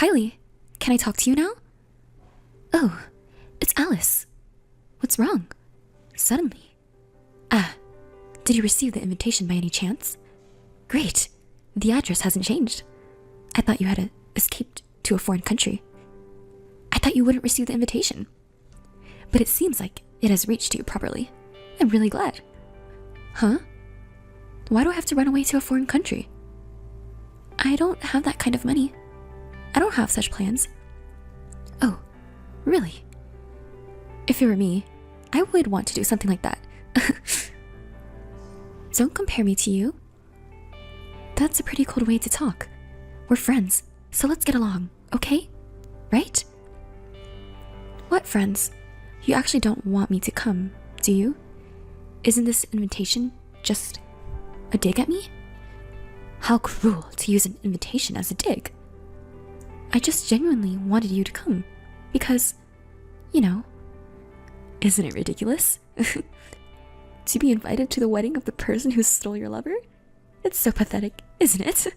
Kylie, can I talk to you now? Oh, it's Alice. What's wrong? Suddenly. Ah, did you receive the invitation by any chance? Great. The address hasn't changed. I thought you had escaped to a foreign country. I thought you wouldn't receive the invitation. But it seems like it has reached you properly. I'm really glad. Huh? Why do I have to run away to a foreign country? I don't have that kind of money. I don't have such plans. Oh, really? If it were me, I would want to do something like that. Don't compare me to you. That's a pretty cold way to talk. We're friends, so let's get along, okay? Right? What friends? You actually don't want me to come, do you? Isn't this invitation just a dig at me? How cruel to use an invitation as a dig. I just genuinely wanted you to come because, you know, isn't it ridiculous? To be invited to the wedding of the person who stole your lover? It's so pathetic, isn't it?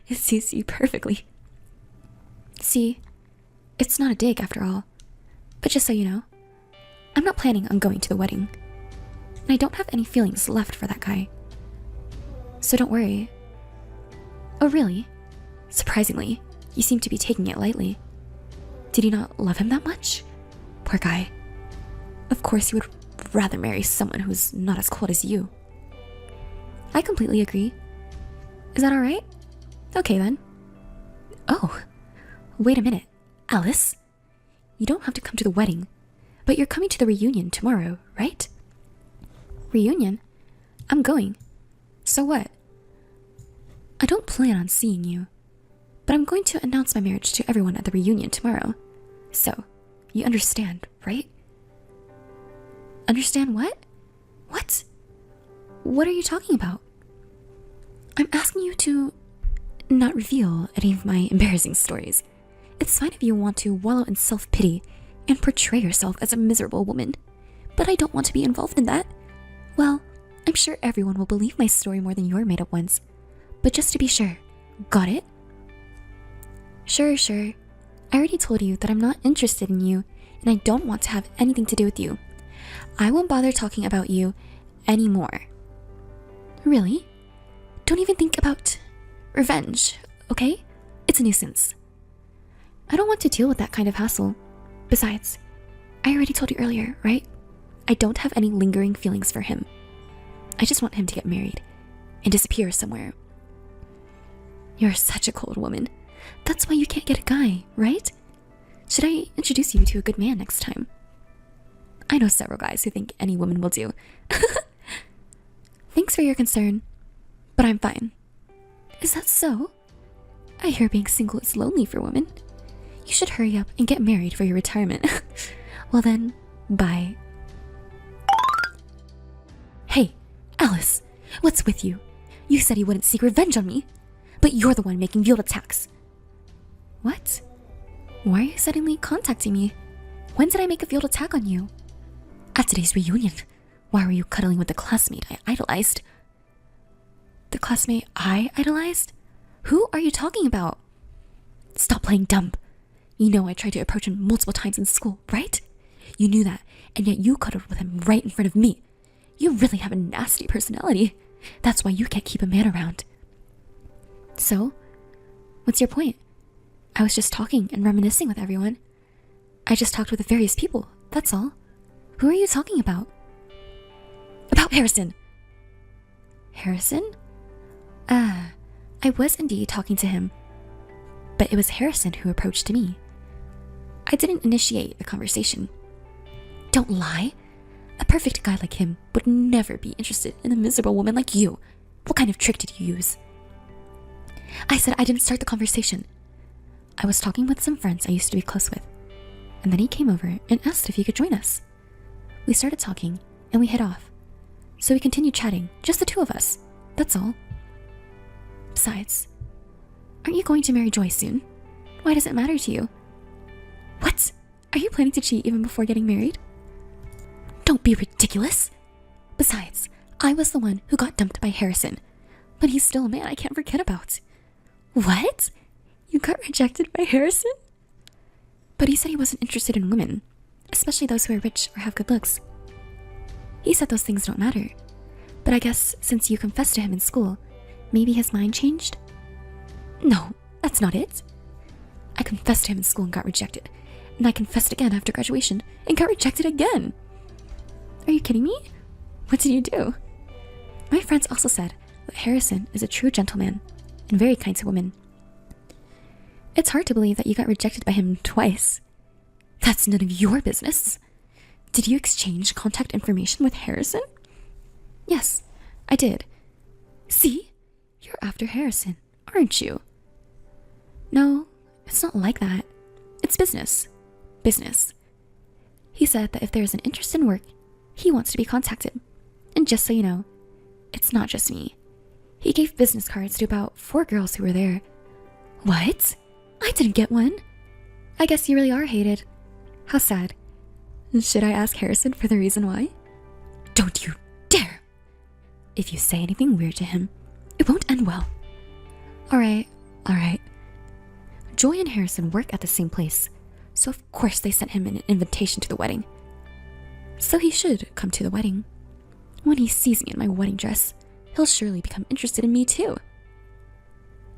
It suits you perfectly. See, it's not a dig after all. But just so you know, I'm not planning on going to the wedding. And I don't have any feelings left for that guy. So don't worry. Oh really? Surprisingly, you seem to be taking it lightly. Did you not love him that much? Poor guy. Of course you would rather marry someone who's not as cold as you. I completely agree. Is that alright? Okay then. Oh, wait a minute, Alice. You don't have to come to the wedding, but you're coming to the reunion tomorrow, right? Reunion? I'm going. So what? I don't plan on seeing you, but I'm going to announce my marriage to everyone at the reunion tomorrow. So, you understand, right? Understand what? What? What are you talking about? I'm asking you to not reveal any of my embarrassing stories. It's fine if you want to wallow in self-pity and portray yourself as a miserable woman, but I don't want to be involved in that. Well, I'm sure everyone will believe my story more than your made-up ones. But just to be sure, got it? Sure. I already told you that I'm not interested in you, and I don't want to have anything to do with you. I won't bother talking about you anymore. Really? Don't even think about revenge, okay? It's a nuisance. I don't want to deal with that kind of hassle. Besides, I already told you earlier, right? I don't have any lingering feelings for him. I just want him to get married and disappear somewhere. You're such a cold woman. That's why you can't get a guy, right? Should I introduce you to a good man next time? I know several guys who think any woman will do. Thanks for your concern, but I'm fine. Is that so? I hear being single is lonely for women. You should hurry up and get married for your retirement. Well then, bye. Hey, Alice, what's with you? You said you wouldn't seek revenge on me, but you're the one making veiled attacks. What? Why are you suddenly contacting me? When did I make a veiled attack on you? At today's reunion, why were you cuddling with the classmate I idolized? The classmate I idolized? Who are you talking about? Stop playing dumb. You know I tried to approach him multiple times in school, right? You knew that, and yet you cuddled with him right in front of me. You really have a nasty personality. That's why you can't keep a man around. So, what's your point? I was just talking and reminiscing with everyone. I just talked with various people, that's all. Who are you talking about? About Harrison. Harrison? I was indeed talking to him, but it was Harrison who approached me. I didn't initiate the conversation. Don't lie. A perfect guy like him would never be interested in a miserable woman like you. What kind of trick did you use? I said I didn't start the conversation. I was talking with some friends I used to be close with, and then he came over and asked if he could join us. We started talking, and we hit off. So we continued chatting, just the two of us. That's all. Besides, aren't you going to marry Joy soon? Why does it matter to you? What? Are you planning to cheat even before getting married? Don't be ridiculous. Besides, I was the one who got dumped by Harrison, but he's still a man I can't forget about. What? You got rejected by Harrison? But he said he wasn't interested in women, especially those who are rich or have good looks. He said those things don't matter. But I guess since you confessed to him in school, maybe his mind changed? No, that's not it. I confessed to him in school and got rejected. And I confessed again after graduation and got rejected again. Are you kidding me? What did you do? My friends also said that Harrison is a true gentleman and very kind to women. It's hard to believe that you got rejected by him twice. That's none of your business. Did you exchange contact information with Harrison? Yes, I did. See? You're after Harrison, aren't you? No, it's not like that. It's business. Business. He said that if there is an interest in work, he wants to be contacted. And just so you know, it's not just me. He gave business cards to about 4 girls who were there. What? I didn't get one. I guess you really are hated. How sad. Should I ask Harrison for the reason why? Don't you dare! If you say anything weird to him, it won't end well. Alright. Joy and Harrison work at the same place, so of course they sent him an invitation to the wedding. So he should come to the wedding. When he sees me in my wedding dress, he'll surely become interested in me too.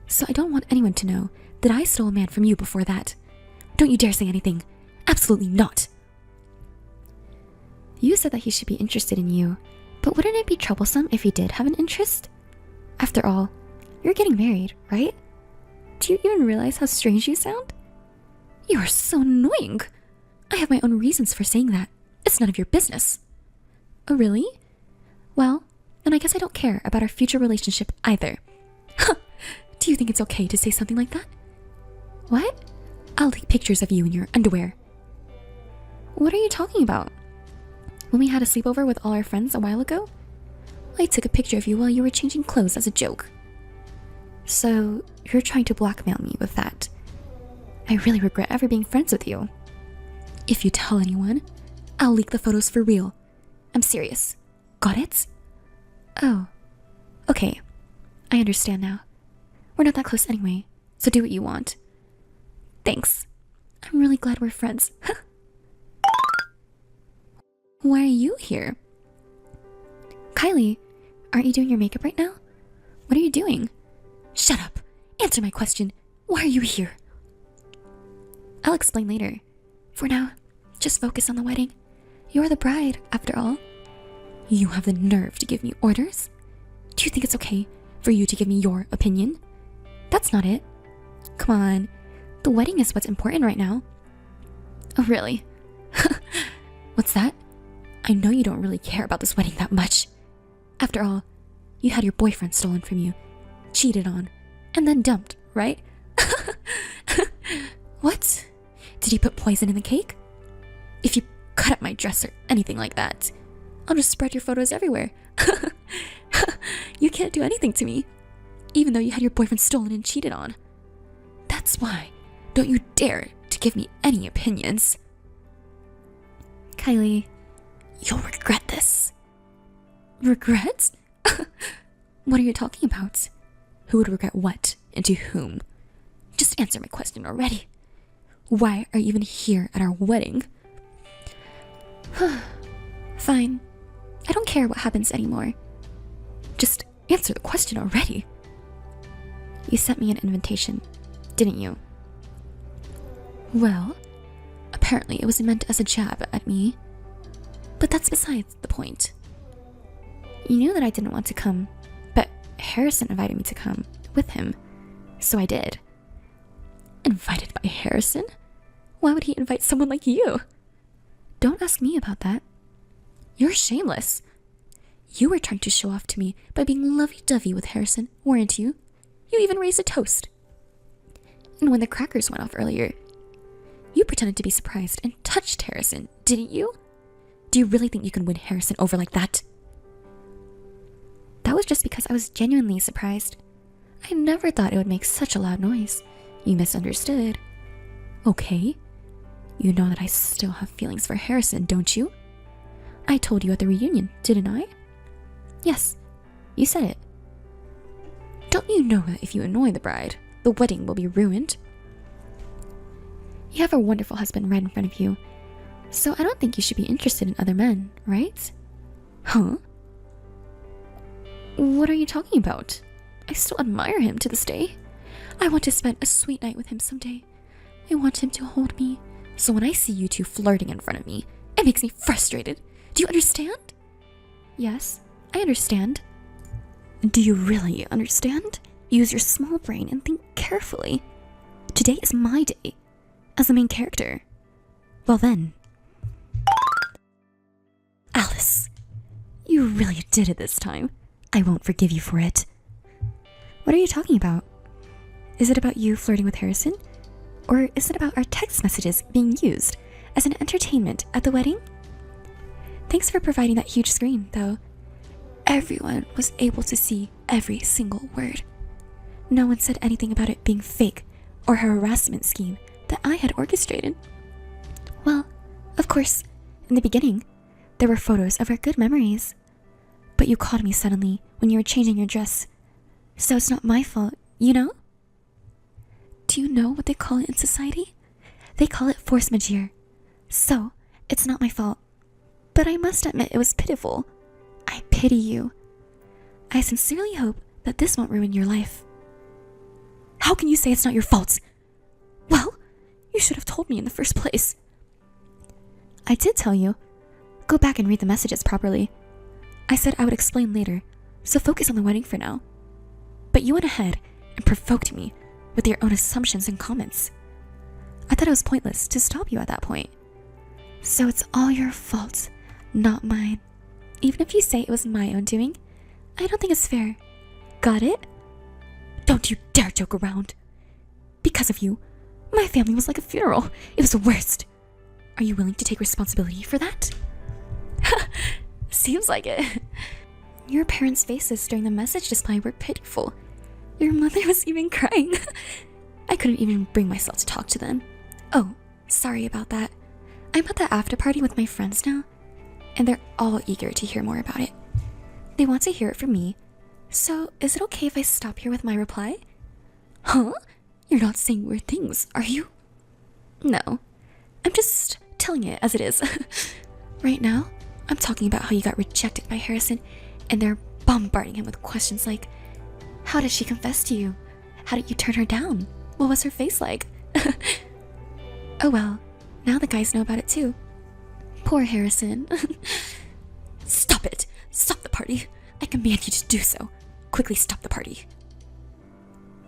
So I don't want anyone to know that I stole a man from you before that. Don't you dare say anything. Absolutely not. You said that he should be interested in you, but wouldn't it be troublesome if he did have an interest? After all, you're getting married, right? Do you even realize how strange you sound? You are so annoying. I have my own reasons for saying that. It's none of your business. Oh, really? Well, then I guess I don't care about our future relationship either. Huh. Do you think it's okay to say something like that? What? I'll take pictures of you in your underwear. What are you talking about? When we had a sleepover with all our friends a while ago, I took a picture of you while you were changing clothes as a joke. So, you're trying to blackmail me with that. I really regret ever being friends with you. If you tell anyone, I'll leak the photos for real. I'm serious. Got it? Oh. Okay. I understand now. We're not that close anyway, so do what you want. Thanks. I'm really glad we're friends. Why are you here? Kylie, aren't you doing your makeup right now? What are you doing? Shut up. Answer my question. Why are you here? I'll explain later. For now, just focus on the wedding. You're the bride, after all. You have the nerve to give me orders? Do you think it's okay for you to give me your opinion? That's not it. Come on. The wedding is what's important right now. Oh, really? What's that? I know you don't really care about this wedding that much. After all, you had your boyfriend stolen from you, cheated on, and then dumped, right? What? Did you put poison in the cake? If you cut up my dress or anything like that, I'll just spread your photos everywhere. You can't do anything to me, even though you had your boyfriend stolen and cheated on. That's why don't you dare to give me any opinions. Kylie, you'll regret this. Regret? What are you talking about? Who would regret what and to whom? Just answer my question already. Why are you even here at our wedding? Fine. I don't care what happens anymore. Just answer the question already. You sent me an invitation, didn't you? Well, apparently it was meant as a jab at me. But that's besides the point. You knew that I didn't want to come, but Harrison invited me to come with him, so I did. Invited by Harrison? Why would he invite someone like you? Don't ask me about that. You're shameless. You were trying to show off to me by being lovey-dovey with Harrison, weren't you? You even raised a toast. And when the crackers went off earlier, you pretended to be surprised and touched Harrison, didn't you? Do you really think you can win Harrison over like that? That was just because I was genuinely surprised. I never thought it would make such a loud noise. You misunderstood. Okay. You know that I still have feelings for Harrison, don't you? I told you at the reunion, didn't I? Yes, you said it. Don't you know that if you annoy the bride, the wedding will be ruined? You have a wonderful husband right in front of you. So I don't think you should be interested in other men, right? Huh? What are you talking about? I still admire him to this day. I want to spend a sweet night with him someday. I want him to hold me. So when I see you two flirting in front of me, it makes me frustrated. Do you understand? Yes, I understand. Do you really understand? Use your small brain and think carefully. Today is my day, as the main character. Well then. Alice, you really did it this time. I won't forgive you for it. What are you talking about? Is it about you flirting with Harrison? Or is it about our text messages being used as an entertainment at the wedding? Thanks for providing that huge screen, though. Everyone was able to see every single word. No one said anything about it being fake or a harassment scheme that I had orchestrated. Well, of course, in the beginning, there were photos of our good memories. But you called me suddenly when you were changing your dress. So it's not my fault, you know? Do you know what they call it in society? They call it force majeure. So, it's not my fault. But I must admit it was pitiful. I pity you. I sincerely hope that this won't ruin your life. How can you say it's not your fault? Well, you should have told me in the first place. I did tell you. Go back and read the messages properly. I said I would explain later, so focus on the wedding for now. But you went ahead and provoked me with your own assumptions and comments. I thought it was pointless to stop you at that point. So it's all your fault, not mine. Even if you say it was my own doing, I don't think it's fair. Got it? Don't you dare joke around. Because of you, my family was like a funeral. It was the worst. Are you willing to take responsibility for that? Seems like it. Your parents' faces during the message display were pitiful. Your mother was even crying. I couldn't even bring myself to talk to them. Oh, sorry about that. I'm at the after party with my friends now, and they're all eager to hear more about it. They want to hear it from me. So, is it okay if I stop here with my reply? Huh? You're not saying weird things, are you? No. I'm just telling it as it is. Right now, I'm talking about how you got rejected by Harrison, and they're bombarding him with questions like, how did she confess to you? How did you turn her down? What was her face like? Oh well, now the guys know about it too. Poor Harrison. Stop it! Stop the party! I command you to do so. Quickly stop the party.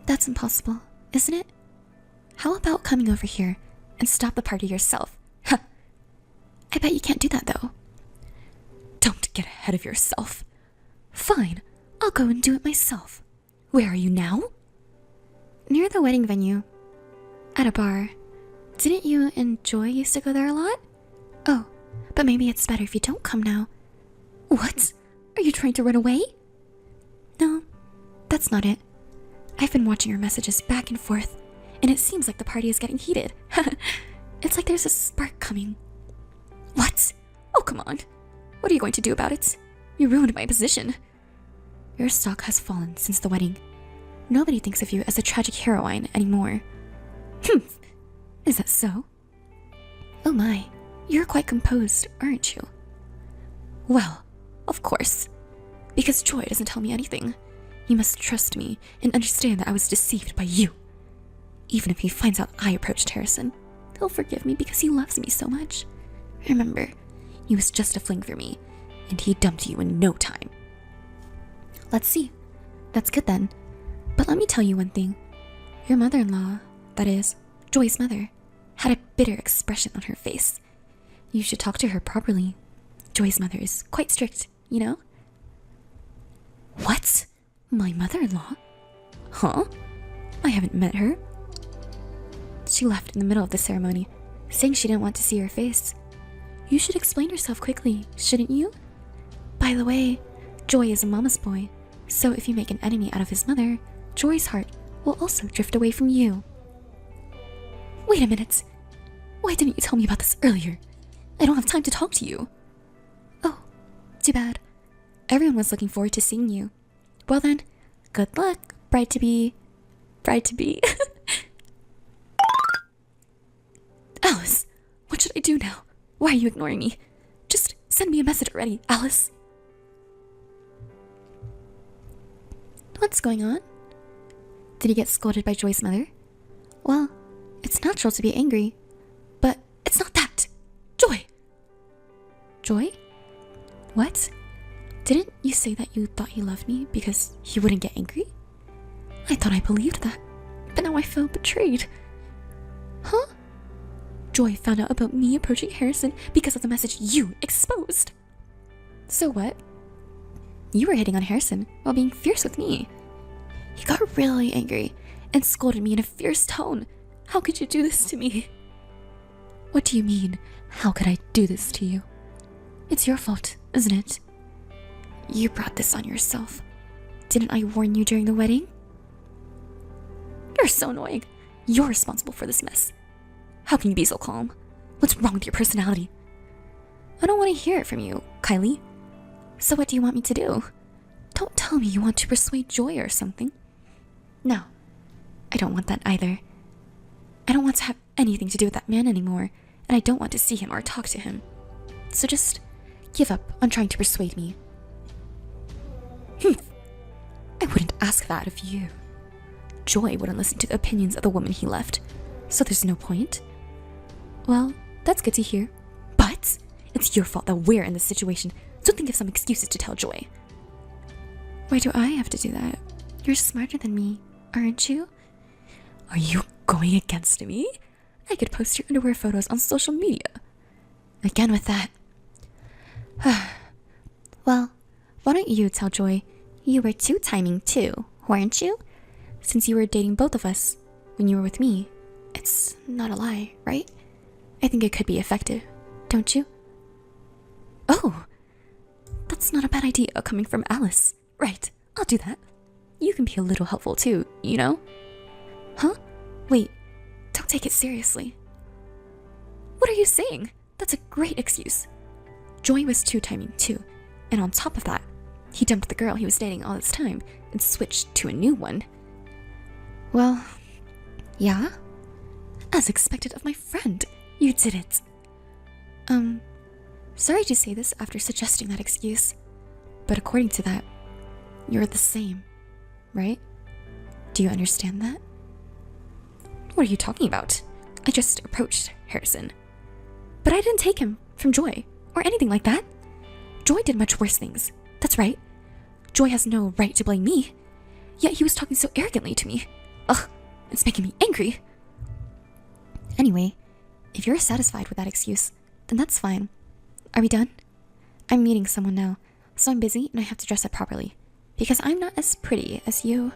That's impossible, isn't it? How about coming over here and stop the party yourself? Huh. I bet you can't do that though. Don't get ahead of yourself. Fine, I'll go and do it myself. Where are you now? Near the wedding venue. At a bar. Didn't you and Joy used to go there a lot? Oh, but maybe it's better if you don't come now. What? Are you trying to run away? No, that's not it. I've been watching your messages back and forth, and it seems like the party is getting heated. It's like there's a spark coming. What? Oh, come on. What are you going to do about it? You ruined my position. Your stock has fallen since the wedding. Nobody thinks of you as a tragic heroine anymore. Is that so? Oh my, you're quite composed, aren't you? Well, of course. Because Joy doesn't tell me anything. You must trust me and understand that I was deceived by you. Even if he finds out I approached Harrison, he'll forgive me because he loves me so much. Remember, he was just a fling for me, and he dumped you in no time. Let's see. That's good then. But let me tell you one thing. Your mother-in-law, that is, Joy's mother, had a bitter expression on her face. You should talk to her properly. Joy's mother is quite strict, you know? What? My mother-in-law? Huh? I haven't met her. She left in the middle of the ceremony, saying she didn't want to see her face. You should explain yourself quickly, shouldn't you? By the way, Joy is a mama's boy, so if you make an enemy out of his mother, Joy's heart will also drift away from you. Wait a minute. Why didn't you tell me about this earlier? I don't have time to talk to you. Oh, too bad. Everyone was looking forward to seeing you. Well then, good luck, bride-to-be. Bride-to-be. Why are you ignoring me? Just send me a message already, Alice. What's going on? Did he get scolded by Joy's mother? Well, it's natural to be angry, but it's not that. Joy! Joy? What? Didn't you say that you thought you loved me because you wouldn't get angry? I thought I believed that, but now I feel betrayed. Huh? Joy found out about me approaching Harrison because of the message you exposed. So what? You were hitting on Harrison while being fierce with me. He got really angry and scolded me in a fierce tone. How could you do this to me? What do you mean, how could I do this to you? It's your fault, isn't it? You brought this on yourself. Didn't I warn you during the wedding? You're so annoying. You're responsible for this mess. How can you be so calm? What's wrong with your personality? I don't want to hear it from you, Kylie. So what do you want me to do? Don't tell me you want to persuade Joy or something. No, I don't want that either. I don't want to have anything to do with that man anymore, and I don't want to see him or talk to him. So just give up on trying to persuade me. I wouldn't ask that of you. Joy wouldn't listen to the opinions of the woman he left, so there's no point. Well, that's good to hear. But it's your fault that we're in this situation, so think of some excuses to tell Joy. Why do I have to do that? You're smarter than me, aren't you? Are you going against me? I could post your underwear photos on social media. Again with that. Well, why don't you tell Joy you were two-timing too, weren't you? Since you were dating both of us when you were with me. It's not a lie, right? I think it could be effective, don't you? Oh, that's not a bad idea coming from Alice. Right, I'll do that. You can be a little helpful too, you know? Huh? Wait, don't take it seriously. What are you saying? That's a great excuse. Joy was two-timing too, and on top of that, he dumped the girl he was dating all this time and switched to a new one. Well, yeah? As expected of my friend, you did it. Sorry to say this after suggesting that excuse, but according to that, you're the same, right? Do you understand that? What are you talking about? I just approached Harrison. But I didn't take him from Joy, or anything like that. Joy did much worse things. That's right. Joy has no right to blame me. Yet he was talking so arrogantly to me. Ugh, it's making me angry. Anyway, if you're satisfied with that excuse, then that's fine. Are we done? I'm meeting someone now, so I'm busy and I have to dress up properly. Because I'm not as pretty as you.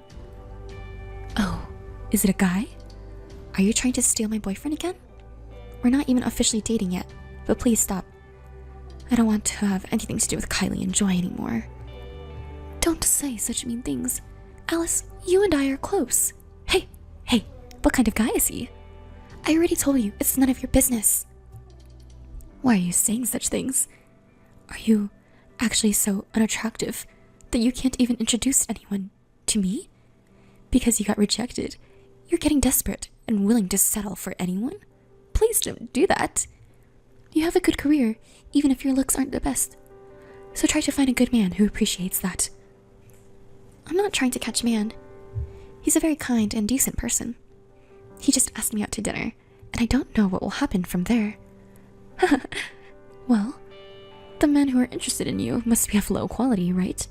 Oh, is it a guy? Are you trying to steal my boyfriend again? We're not even officially dating yet, but please stop. I don't want to have anything to do with Kylie and Joy anymore. Don't say such mean things. Alice, you and I are close. Hey, what kind of guy is he? I already told you, it's none of your business. Why are you saying such things? Are you actually so unattractive that you can't even introduce anyone to me? Because you got rejected, you're getting desperate and willing to settle for anyone? Please don't do that. You have a good career, even if your looks aren't the best. So try to find a good man who appreciates that. I'm not trying to catch man. He's a very kind and decent person. He just asked me out to dinner, and I don't know what will happen from there. Well, the men who are interested in you must be of low quality, right?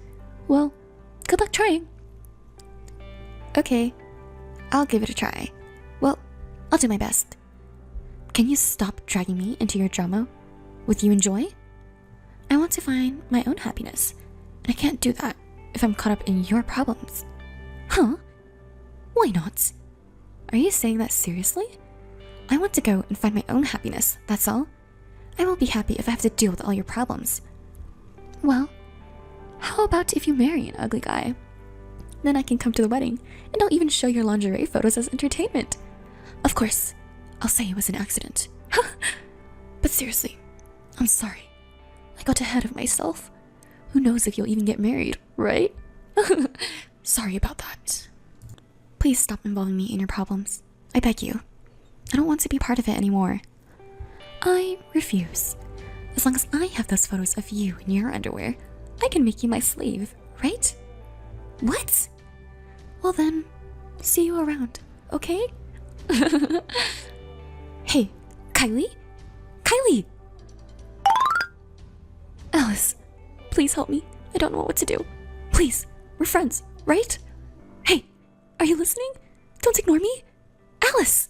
Well, good luck trying. Okay, I'll give it a try. Well, I'll do my best. Can you stop dragging me into your drama with you and Joy? I want to find my own happiness, and I can't do that if I'm caught up in your problems. Huh? Why not? Are you saying that seriously? I want to go and find my own happiness, that's all. I will be happy if I have to deal with all your problems. Well, how about if you marry an ugly guy? Then I can come to the wedding, and I'll even show your lingerie photos as entertainment. Of course, I'll say it was an accident. But seriously, I'm sorry. I got ahead of myself. Who knows if you'll even get married, right? Sorry about that. Please stop involving me in your problems. I beg you. I don't want to be part of it anymore. I refuse. As long as I have those photos of you in your underwear, I can make you my slave, right? What? Well then, see you around, okay? Hey, Kylie? Kylie! Alice, please help me. I don't know what to do. Please, we're friends, right? Hey, are you listening? Don't ignore me. Alice!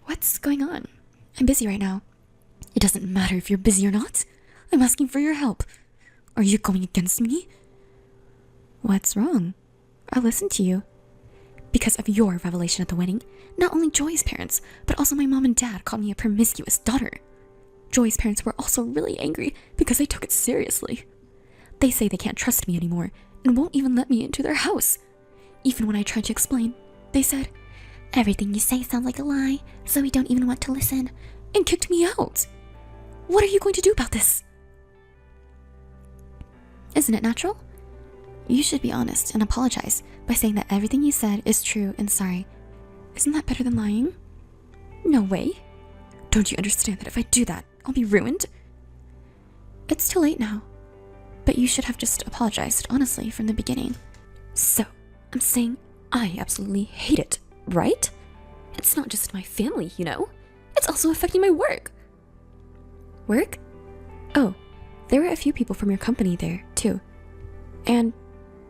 What's going on? I'm busy right now. It doesn't matter if you're busy or not. I'm asking for your help. Are you going against me? What's wrong? I'll listen to you. Because of your revelation at the wedding, not only Joy's parents, but also my mom and dad called me a promiscuous daughter. Joy's parents were also really angry because I took it seriously. They say they can't trust me anymore and won't even let me into their house. Even when I tried to explain, they said, "Everything you say sounds like a lie, so we don't even want to listen," and kicked me out. What are you going to do about this? Isn't it natural? You should be honest and apologize by saying that everything you said is true and sorry. Isn't that better than lying? No way. Don't you understand that if I do that, I'll be ruined? It's too late now. But you should have just apologized honestly from the beginning. So, I'm saying I absolutely hate it, right? It's not just my family, you know? It's also affecting my work. Work? Oh, there were a few people from your company there, too. And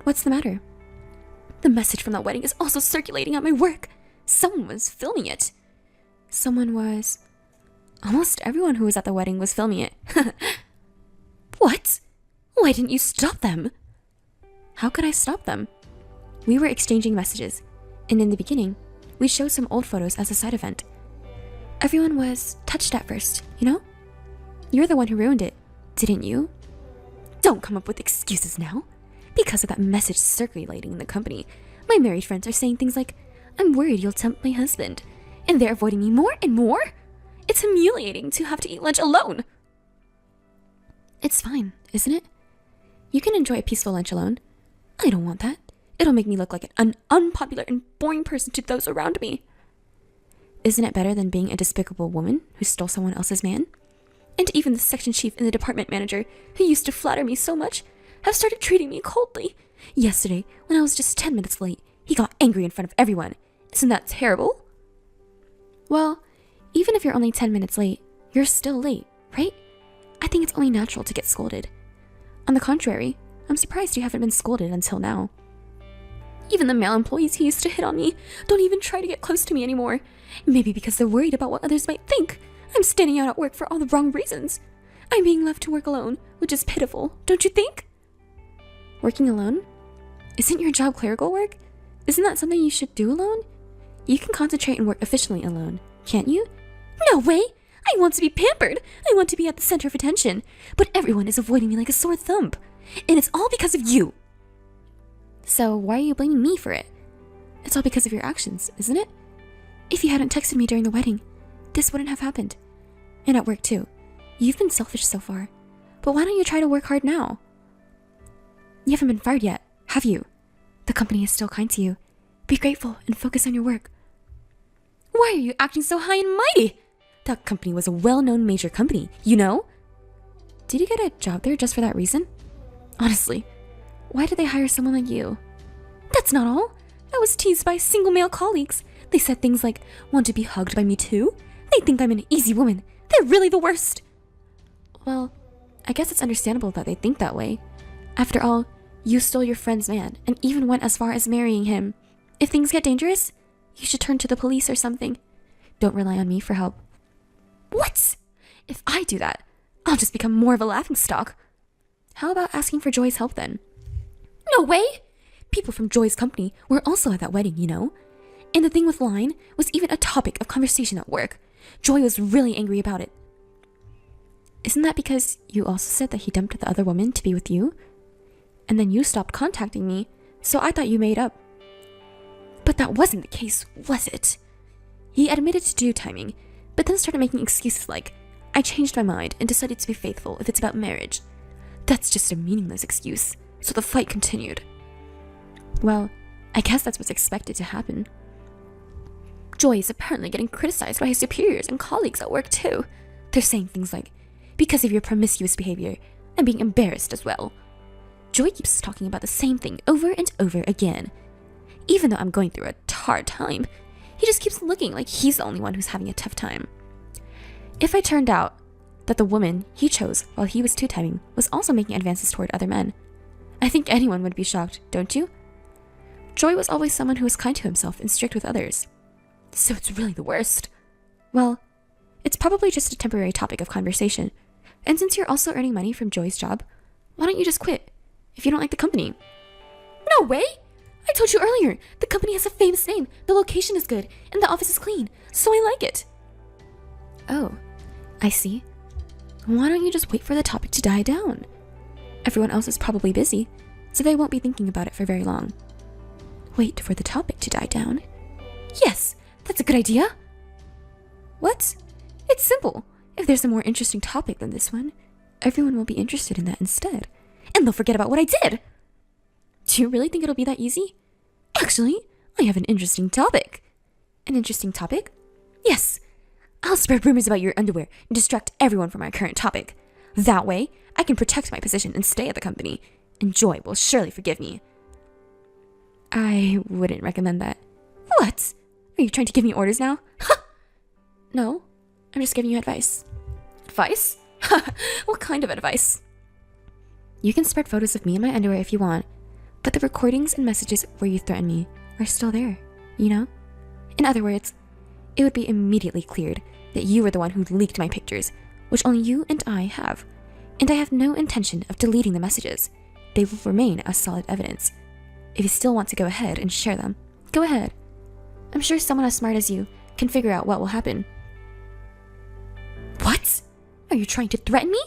what's the matter? The message from that wedding is also circulating at my work. Someone was filming it. Someone was... Almost everyone who was at the wedding was filming it. What? Why didn't you stop them? How could I stop them? We were exchanging messages, and in the beginning, we showed some old photos as a side event. Everyone was touched at first, you know? You're the one who ruined it, didn't you? Don't come up with excuses now. Because of that message circulating in the company, my married friends are saying things like, "I'm worried you'll tempt my husband," and they're avoiding me more and more. It's humiliating to have to eat lunch alone. It's fine, isn't it? You can enjoy a peaceful lunch alone. I don't want that. It'll make me look like an unpopular and boring person to those around me. Isn't it better than being a despicable woman who stole someone else's man? And even the section chief and the department manager, who used to flatter me so much, have started treating me coldly. Yesterday, when I was just 10 minutes late, he got angry in front of everyone. Isn't that terrible? Well, even if you're only 10 minutes late, you're still late, right? I think it's only natural to get scolded. On the contrary, I'm surprised you haven't been scolded until now. Even the male employees who used to hit on me don't even try to get close to me anymore. Maybe because they're worried about what others might think. I'm standing out at work for all the wrong reasons. I'm being left to work alone, which is pitiful, don't you think? Working alone? Isn't your job clerical work? Isn't that something you should do alone? You can concentrate and work efficiently alone, can't you? No way! I want to be pampered! I want to be at the center of attention. But everyone is avoiding me like a sore thumb. And it's all because of you! So why are you blaming me for it? It's all because of your actions, isn't it? If you hadn't texted me during the wedding, this wouldn't have happened. And at work too. You've been selfish so far. But why don't you try to work hard now? You haven't been fired yet, have you? The company is still kind to you. Be grateful and focus on your work. Why are you acting so high and mighty? That company was a well-known major company, you know? Did you get a job there just for that reason? Honestly, why did they hire someone like you? That's not all. I was teased by single male colleagues. They said things like, "Want to be hugged by me too?" They think I'm an easy woman. They're really the worst. Well, I guess it's understandable that they think that way. After all, you stole your friend's man and even went as far as marrying him. If things get dangerous, you should turn to the police or something. Don't rely on me for help. What? If I do that, I'll just become more of a laughingstock. How about asking for Joy's help then? No way! People from Joy's company were also at that wedding, you know? And the thing with lying was even a topic of conversation at work. Joy was really angry about it. Isn't that because you also said that he dumped the other woman to be with you? And then you stopped contacting me, so I thought you made up. But that wasn't the case, was it? He admitted to due timing, but then started making excuses like, "I changed my mind and decided to be faithful if it's about marriage." That's just a meaningless excuse, so the fight continued. Well, I guess that's what's expected to happen. Joy is apparently getting criticized by his superiors and colleagues at work too. They're saying things like, because of your promiscuous behavior and being embarrassed as well. Joy keeps talking about the same thing over and over again. Even though I'm going through a hard time, he just keeps looking like he's the only one who's having a tough time. If it turned out that the woman he chose while he was two-timing was also making advances toward other men, I think anyone would be shocked, don't you? Joy was always someone who was kind to himself and strict with others. So it's really the worst. Well, it's probably just a temporary topic of conversation. And since you're also earning money from Joy's job, why don't you just quit if you don't like the company? No way! I told you earlier, the company has a famous name, the location is good, and the office is clean, so I like it. Oh, I see. Why don't you just wait for the topic to die down? Everyone else is probably busy, so they won't be thinking about it for very long. Wait for the topic to die down? Yes, that's a good idea. What? It's simple. If there's a more interesting topic than this one, everyone will be interested in that instead, and they'll forget about what I did. Do you really think it'll be that easy? Actually, I have an interesting topic. An interesting topic? Yes. I'll spread rumors about your underwear and distract everyone from our current topic. That way, I can protect my position and stay at the company, and Joy will surely forgive me. I wouldn't recommend that. What? Are you trying to give me orders now? No, I'm just giving you advice. Advice? What kind of advice? You can spread photos of me in my underwear if you want, but the recordings and messages where you threaten me are still there, you know? In other words, it would be immediately cleared that you were the one who leaked my pictures, which only you and I have. And I have no intention of deleting the messages. They will remain as solid evidence. If you still want to go ahead and share them, go ahead. I'm sure someone as smart as you can figure out what will happen. What? Are you trying to threaten me?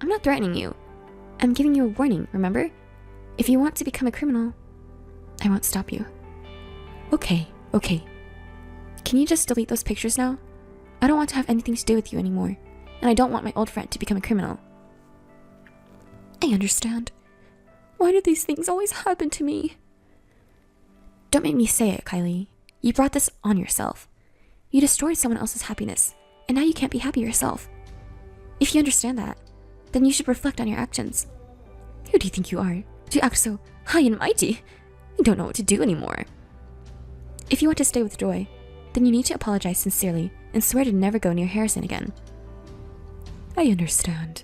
I'm not threatening you. I'm giving you a warning, remember? If you want to become a criminal, I won't stop you. Okay. Can you just delete those pictures now? I don't want to have anything to do with you anymore, and I don't want my old friend to become a criminal. I understand. Why do these things always happen to me? Don't make me say it, Kylie. You brought this on yourself. You destroyed someone else's happiness, and now you can't be happy yourself. If you understand that, then you should reflect on your actions. Who do you think you are to act so high and mighty? You don't know what to do anymore. If you want to stay with Joy, then you need to apologize sincerely and swear to never go near Harrison again. I understand.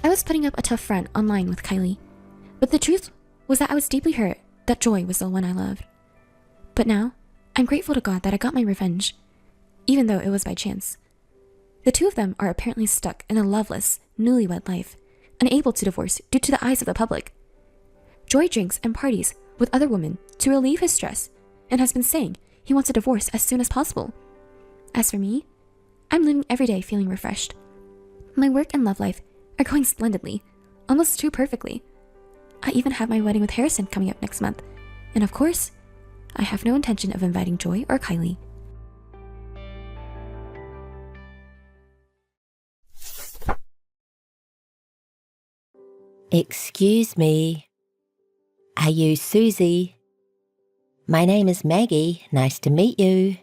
I was putting up a tough front online with Kylie, but the truth was that I was deeply hurt that Joy was the one I loved. But now, I'm grateful to God that I got my revenge, even though it was by chance. The two of them are apparently stuck in a loveless, newlywed life, unable to divorce due to the eyes of the public. Joy drinks and parties with other women to relieve his stress and has been saying he wants a divorce as soon as possible. As for me, I'm living every day feeling refreshed. My work and love life are going splendidly, almost too perfectly. I even have my wedding with Harrison coming up next month, and of course, I have no intention of inviting Joy or Kylie. Excuse me. Are you Susie? My name is Maggie. Nice to meet you.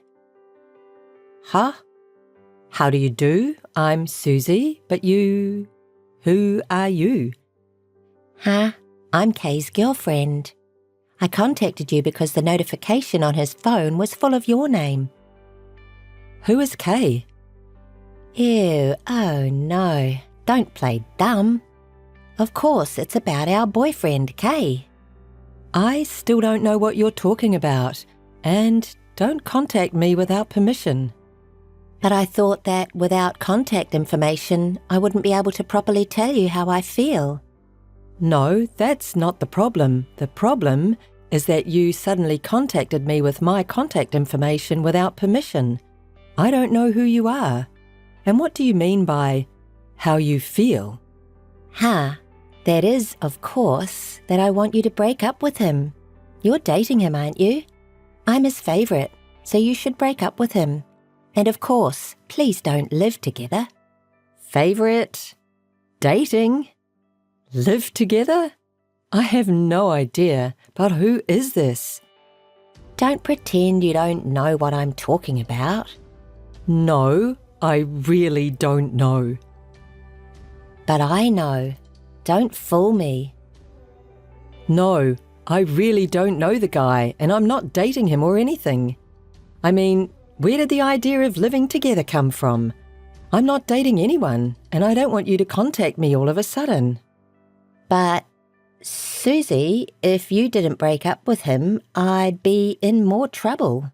Huh? How do you do? I'm Susie, but you... Who are you? Huh? I'm Kay's girlfriend. I contacted you because the notification on his phone was full of your name. Who is Kay? Ew, oh no. Don't play dumb. Of course, it's about our boyfriend, Kay. I still don't know what you're talking about, and don't contact me without permission. But I thought that without contact information, I wouldn't be able to properly tell you how I feel. No, that's not the problem. The problem is that you suddenly contacted me with my contact information without permission. I don't know who you are. And what do you mean by how you feel? Huh? That is, of course, that I want you to break up with him. You're dating him, aren't you? I'm his favourite, so you should break up with him. And of course, please don't live together. Favourite? Dating? Live together? I have no idea, but who is this? Don't pretend you don't know what I'm talking about. No, I really don't know. But I know. Don't fool me. No, I really don't know the guy, and I'm not dating him or anything. I mean, where did the idea of living together come from? I'm not dating anyone, and I don't want you to contact me all of a sudden. But, Susie, if you didn't break up with him, I'd be in more trouble.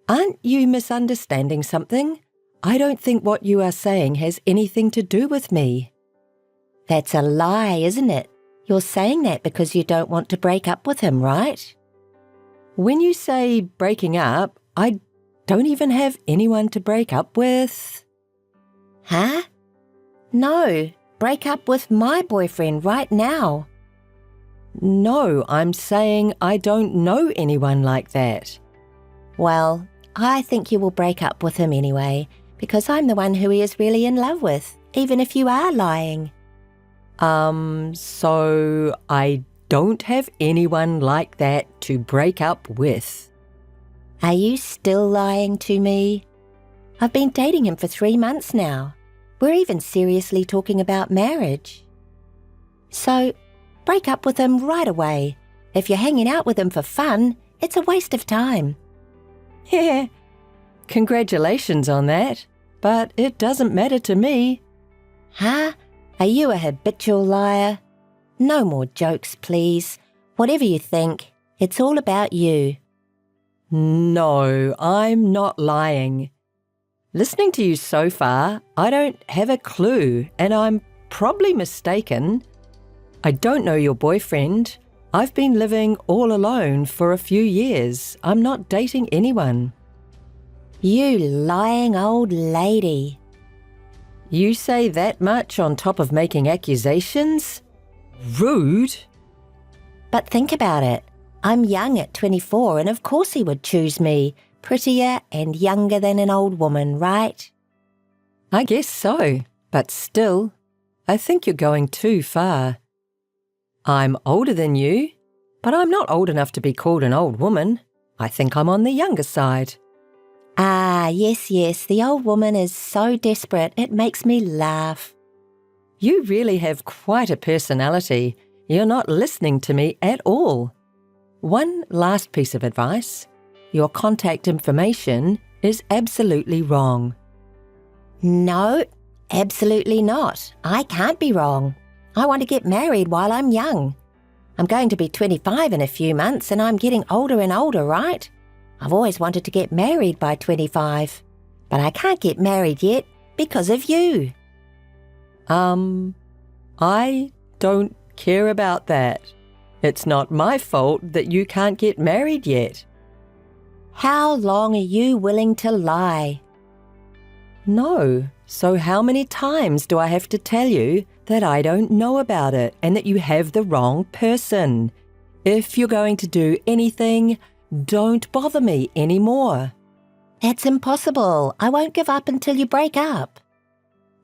Aren't you misunderstanding something? I don't think what you are saying has anything to do with me. That's a lie, isn't it? You're saying that because you don't want to break up with him, right? When you say breaking up, I don't even have anyone to break up with. Huh? No, break up with my boyfriend right now. No, I'm saying I don't know anyone like that. Well, I think you will break up with him anyway, because I'm the one who he is really in love with, even if you are lying. So I don't have anyone like that to break up with. Are you still lying to me? I've been dating him for 3 months now. We're even seriously talking about marriage. So, break up with him right away. If you're hanging out with him for fun, it's a waste of time. Yeah, congratulations on that, but it doesn't matter to me. Huh? Are you a habitual liar? No more jokes, please. Whatever you think, it's all about you. No, I'm not lying. Listening to you so far, I don't have a clue, and I'm probably mistaken. I don't know your boyfriend. I've been living all alone for a few years. I'm not dating anyone. You lying old lady. You say that much on top of making accusations? Rude. But think about it. I'm young at 24, and of course he would choose me. Prettier and younger than an old woman, right? I guess so, but still, I think you're going too far. I'm older than you, but I'm not old enough to be called an old woman. I think I'm on the younger side. Ah, yes, the old woman is so desperate, it makes me laugh. You really have quite a personality. You're not listening to me at all. One last piece of advice. Your contact information is absolutely wrong. No, absolutely not. I can't be wrong. I want to get married while I'm young. I'm going to be 25 in a few months and I'm getting older and older, right? I've always wanted to get married by 25, but I can't get married yet because of you. I don't care about that. It's not my fault that you can't get married yet. How long are you willing to lie? No. So how many times do I have to tell you that I don't know about it and that you have the wrong person? If you're going to do anything, don't bother me anymore. That's impossible. I won't give up until you break up.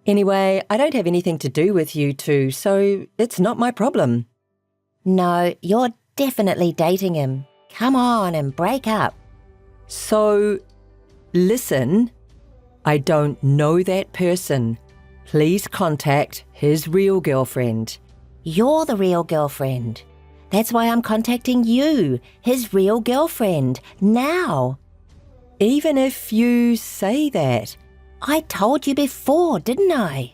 Anyway, I don't have anything to do with you two, so it's not my problem. No, you're definitely dating him. Come on and break up. So, listen, I don't know that person. Please contact his real girlfriend. You're the real girlfriend. That's why I'm contacting you, his real girlfriend, now. Even if you say that. I told you before, didn't I?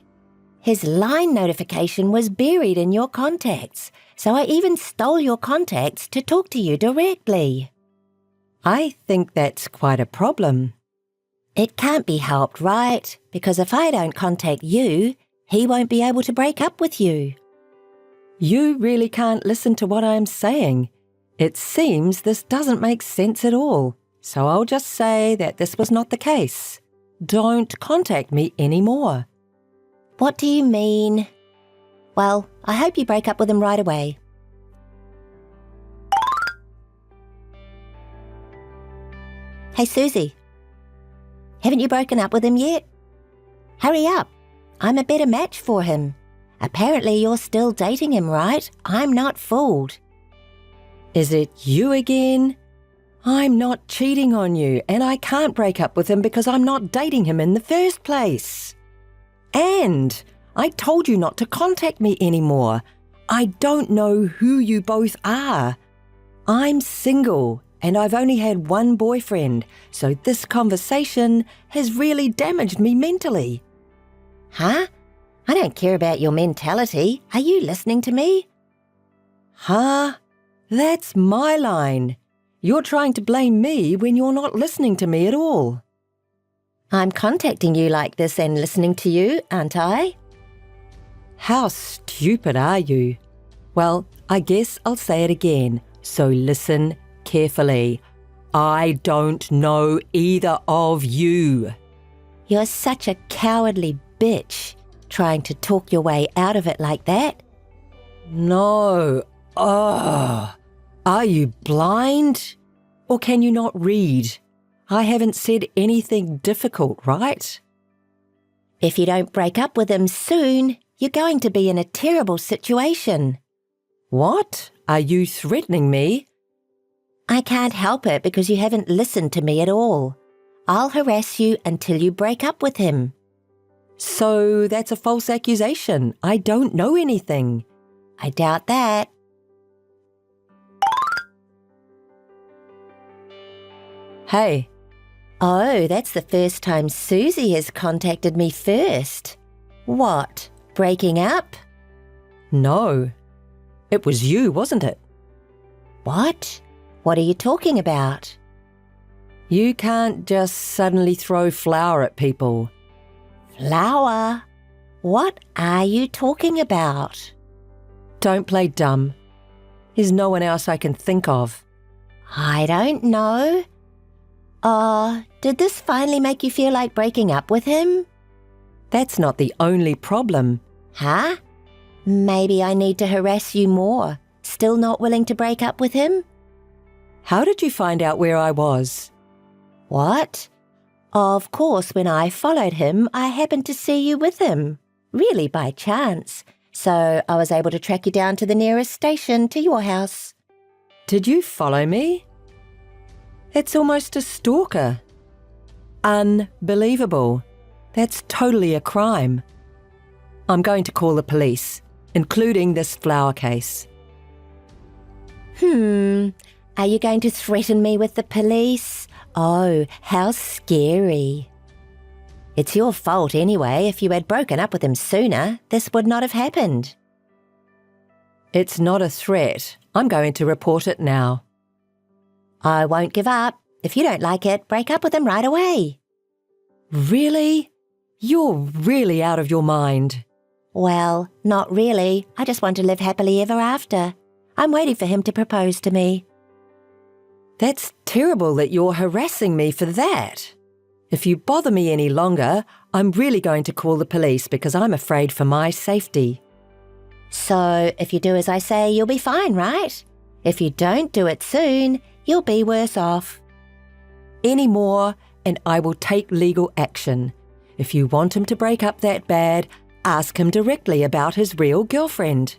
His line notification was buried in your contacts, so I even stole your contacts to talk to you directly. I think that's quite a problem. It can't be helped, right? Because if I don't contact you, he won't be able to break up with you. You really can't listen to what I'm saying. It seems this doesn't make sense at all, so I'll just say that this was not the case. Don't contact me anymore. What do you mean? Well, I hope you break up with him right away. Hey, Susie. Haven't you broken up with him yet? Hurry up. I'm a better match for him. Apparently you're still dating him, right? I'm not fooled. Is it you again? I'm not cheating on you, and I can't break up with him because I'm not dating him in the first place. And I told you not to contact me anymore. I don't know who you both are. I'm single, and I've only had one boyfriend, so this conversation has really damaged me mentally. Huh? I don't care about your mentality. Are you listening to me? Huh? That's my line. You're trying to blame me when you're not listening to me at all. I'm contacting you like this and listening to you, aren't I? How stupid are you? Well, I guess I'll say it again, so listen carefully. I don't know either of you. You're such a cowardly bitch, trying to talk your way out of it like that. No. Oh. Are you blind? Or can you not read? I haven't said anything difficult, right? If you don't break up with him soon, you're going to be in a terrible situation. What? Are you threatening me? I can't help it because you haven't listened to me at all. I'll harass you until you break up with him. So that's a false accusation. I don't know anything. I doubt that. Hey. Oh, that's the first time Susie has contacted me first. What? Breaking up? No. It was you, wasn't it? What? What are you talking about? You can't just suddenly throw flour at people. Flower? What are you talking about? Don't play dumb. There's no one else I can think of. I don't know. Did this finally make you feel like breaking up with him? That's not the only problem. Huh? Maybe I need to harass you more. Still not willing to break up with him? How did you find out where I was? What? Of course, when I followed him, I happened to see you with him. Really by chance. So I was able to track you down to the nearest station to your house. Did you follow me? It's almost a stalker. Unbelievable. That's totally a crime. I'm going to call the police, including this flower case. Are you going to threaten me with the police? Oh, how scary. It's your fault anyway. If you had broken up with him sooner, this would not have happened. It's not a threat. I'm going to report it now. I won't give up. If you don't like it, break up with him right away. Really? You're really out of your mind. Well, not really. I just want to live happily ever after. I'm waiting for him to propose to me. That's terrible that you're harassing me for that. If you bother me any longer, I'm really going to call the police because I'm afraid for my safety. So, if you do as I say, you'll be fine, right? If you don't do it soon, you'll be worse off. Any more, and I will take legal action. If you want him to break up that bad, ask him directly about his real girlfriend.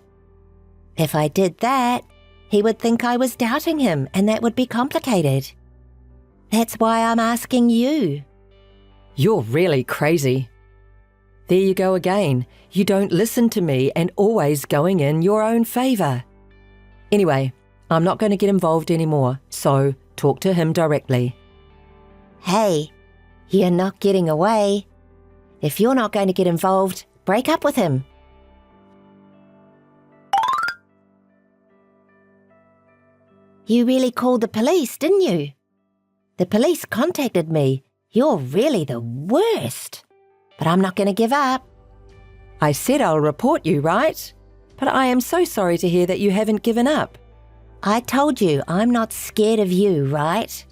If I did that, he would think I was doubting him, and that would be complicated. That's why I'm asking you. You're really crazy. There you go again. You don't listen to me and always going in your own favour. Anyway, I'm not going to get involved anymore, so talk to him directly. Hey, you're not getting away. If you're not going to get involved, break up with him. You really called the police, didn't you? The police contacted me. You're really the worst. But I'm not going to give up. I said I'll report you, right? But I am so sorry to hear that you haven't given up. I told you I'm not scared of you, right?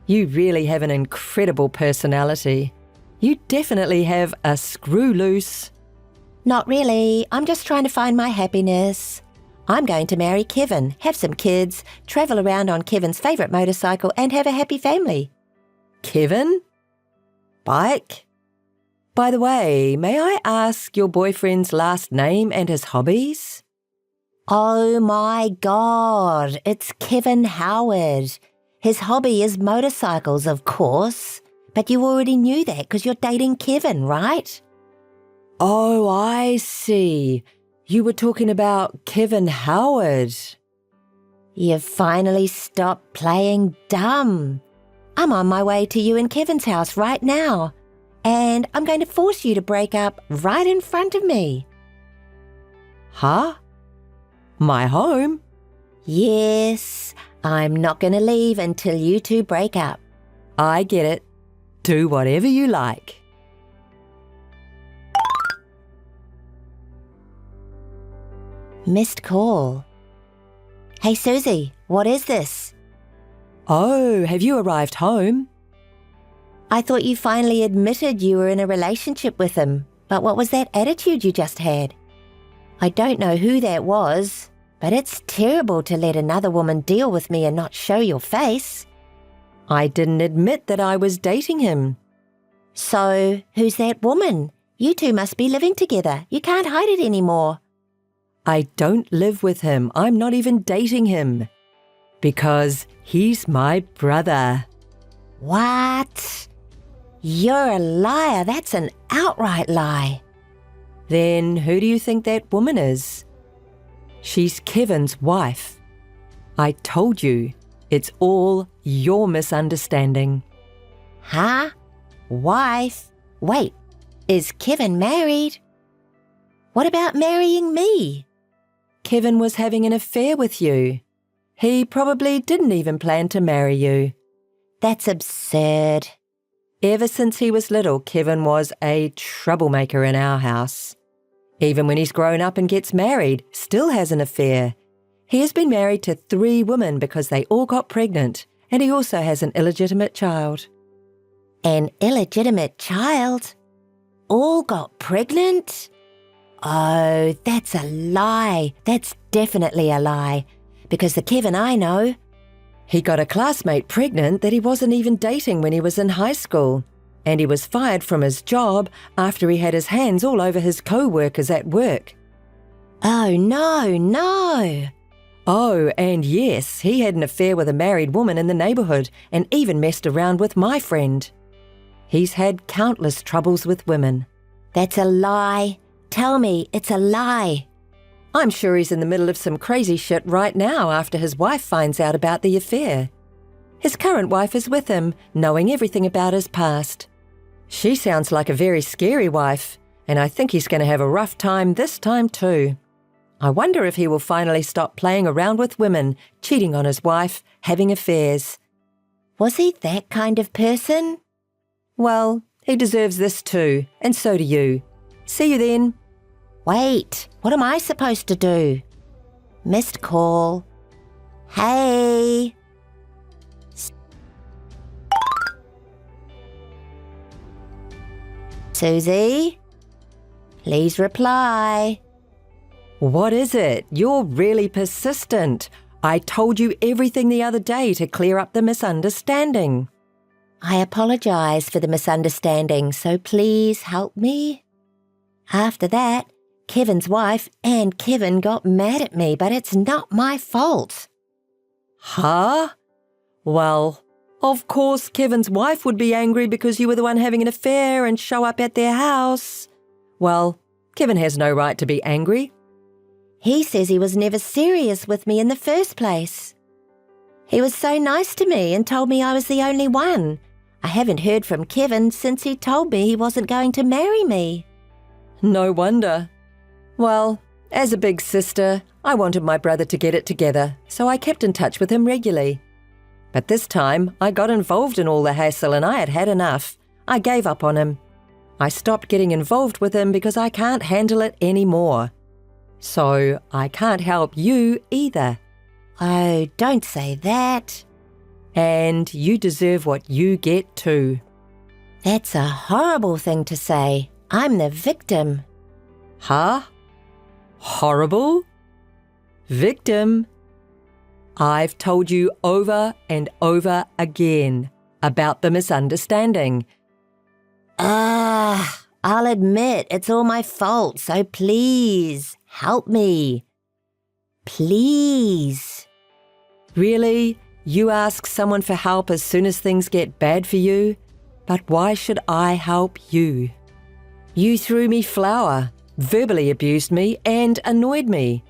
You really have an incredible personality. You definitely have a screw loose. Not really. I'm just trying to find my happiness. I'm going to marry Kevin, have some kids, travel around on Kevin's favourite motorcycle and have a happy family. Kevin? Bike? By the way, may I ask your boyfriend's last name and his hobbies? Oh my God, it's Kevin Howard. His hobby is motorcycles, of course. But you already knew that because you're dating Kevin, right? Oh, I see. You were talking about Kevin Howard. You've finally stopped playing dumb. I'm on my way to you and Kevin's house right now, and I'm going to force you to break up right in front of me. Huh? My home? Yes, I'm not going to leave until you two break up. I get it. Do whatever you like. Missed call. Hey, Susie, what is this? Oh, have you arrived home? I thought you finally admitted you were in a relationship with him, but what was that attitude you just had? I don't know who that was, but it's terrible to let another woman deal with me and not show your face. I didn't admit that I was dating him. So, who's that woman? You two must be living together. You can't hide it anymore. I don't live with him. I'm not even dating him. Because he's my brother. What? You're a liar. That's an outright lie. Then who do you think that woman is? She's Kevin's wife. I told you, it's all your misunderstanding. Huh? Wife? Wait, is Kevin married? What about marrying me? Kevin was having an affair with you. He probably didn't even plan to marry you. That's absurd. Ever since he was little, Kevin was a troublemaker in our house. Even when he's grown up and gets married, still has an affair. He has been married to 3 women because they all got pregnant, and he also has an illegitimate child. An illegitimate child? All got pregnant? Oh, that's a lie. That's definitely a lie. Because the Kevin I know... He got a classmate pregnant that he wasn't even dating when he was in high school. And he was fired from his job after he had his hands all over his co-workers at work. Oh, no. Oh, and yes, he had an affair with a married woman in the neighbourhood and even messed around with my friend. He's had countless troubles with women. That's a lie. Tell me it's a lie. I'm sure he's in the middle of some crazy shit right now after his wife finds out about the affair. His current wife is with him, knowing everything about his past. She sounds like a very scary wife, and I think he's going to have a rough time this time too. I wonder if he will finally stop playing around with women, cheating on his wife, having affairs. Was he that kind of person? Well, he deserves this too, and so do you. See you then. Wait, what am I supposed to do? Missed call. Hey. Susie? Please reply. What is it? You're really persistent. I told you everything the other day to clear up the misunderstanding. I apologize for the misunderstanding, so please help me. After that, Kevin's wife and Kevin got mad at me, but it's not my fault. Huh? Well, of course Kevin's wife would be angry because you were the one having an affair and show up at their house. Well, Kevin has no right to be angry. He says he was never serious with me in the first place. He was so nice to me and told me I was the only one. I haven't heard from Kevin since he told me he wasn't going to marry me. No wonder. Well, as a big sister, I wanted my brother to get it together, so I kept in touch with him regularly. But this time, I got involved in all the hassle and I had had enough. I gave up on him. I stopped getting involved with him because I can't handle it anymore. So I can't help you either. Oh, don't say that. And you deserve what you get too. That's a horrible thing to say. I'm the victim. Huh? Horrible? Victim? I've told you over and over again about the misunderstanding. I'll admit it's all my fault, so please help me. Please. Really? You ask someone for help as soon as things get bad for you, but why should I help you? You threw me flour, verbally abused me, and annoyed me.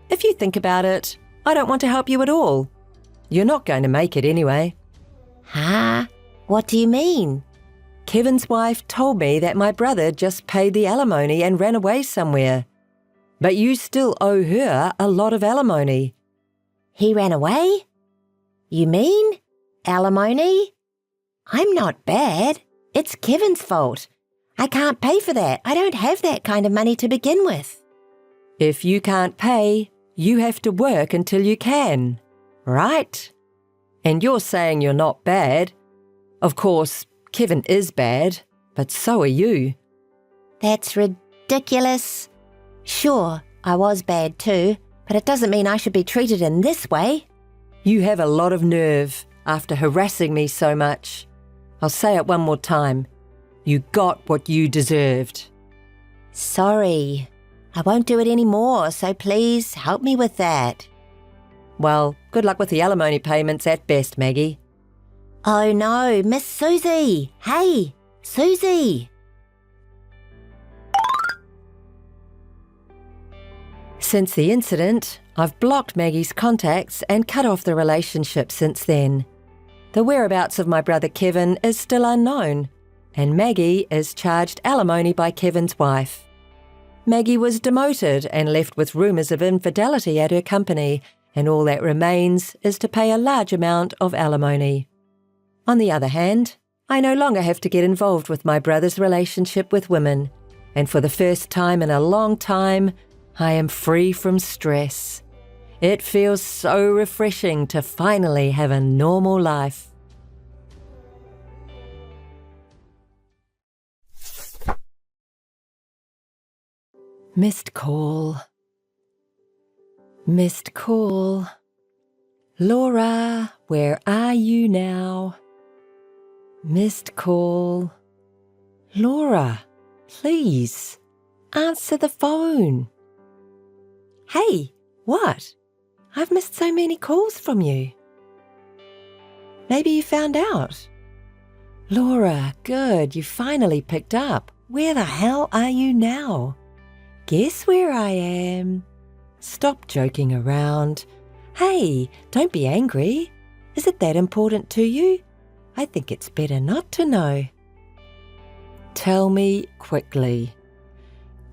If you think about it, I don't want to help you at all. You're not going to make it anyway. Huh? What do you mean? Kevin's wife told me that my brother just paid the alimony and ran away somewhere. But you still owe her a lot of alimony. He ran away? You mean alimony? I'm not bad. It's Kevin's fault. I can't pay for that. I don't have that kind of money to begin with. If you can't pay, you have to work until you can, right? And you're saying you're not bad. Of course, Kevin is bad, but so are you. That's ridiculous. Sure, I was bad too, but it doesn't mean I should be treated in this way. You have a lot of nerve after harassing me so much. I'll say it one more time. You got what you deserved. Sorry. I won't do it anymore, so please help me with that. Well, good luck with the alimony payments at best, Maggie. Oh no, Miss Susie! Hey, Susie! Since the incident, I've blocked Maggie's contacts and cut off the relationship since then. The whereabouts of my brother Kevin is still unknown, and Maggie is charged alimony by Kevin's wife. Maggie was demoted and left with rumours of infidelity at her company, and all that remains is to pay a large amount of alimony. On the other hand, I no longer have to get involved with my brother's relationship with women, and for the first time in a long time, I am free from stress. It feels so refreshing to finally have a normal life. Missed call. Missed call. Laura, where are you now? Missed call. Laura, please, answer the phone. Hey, what? I've missed so many calls from you. Maybe you found out. Laura, good, you finally picked up. Where the hell are you now? Guess where I am? Stop joking around. Hey, don't be angry. Is it that important to you? I think it's better not to know. Tell me quickly.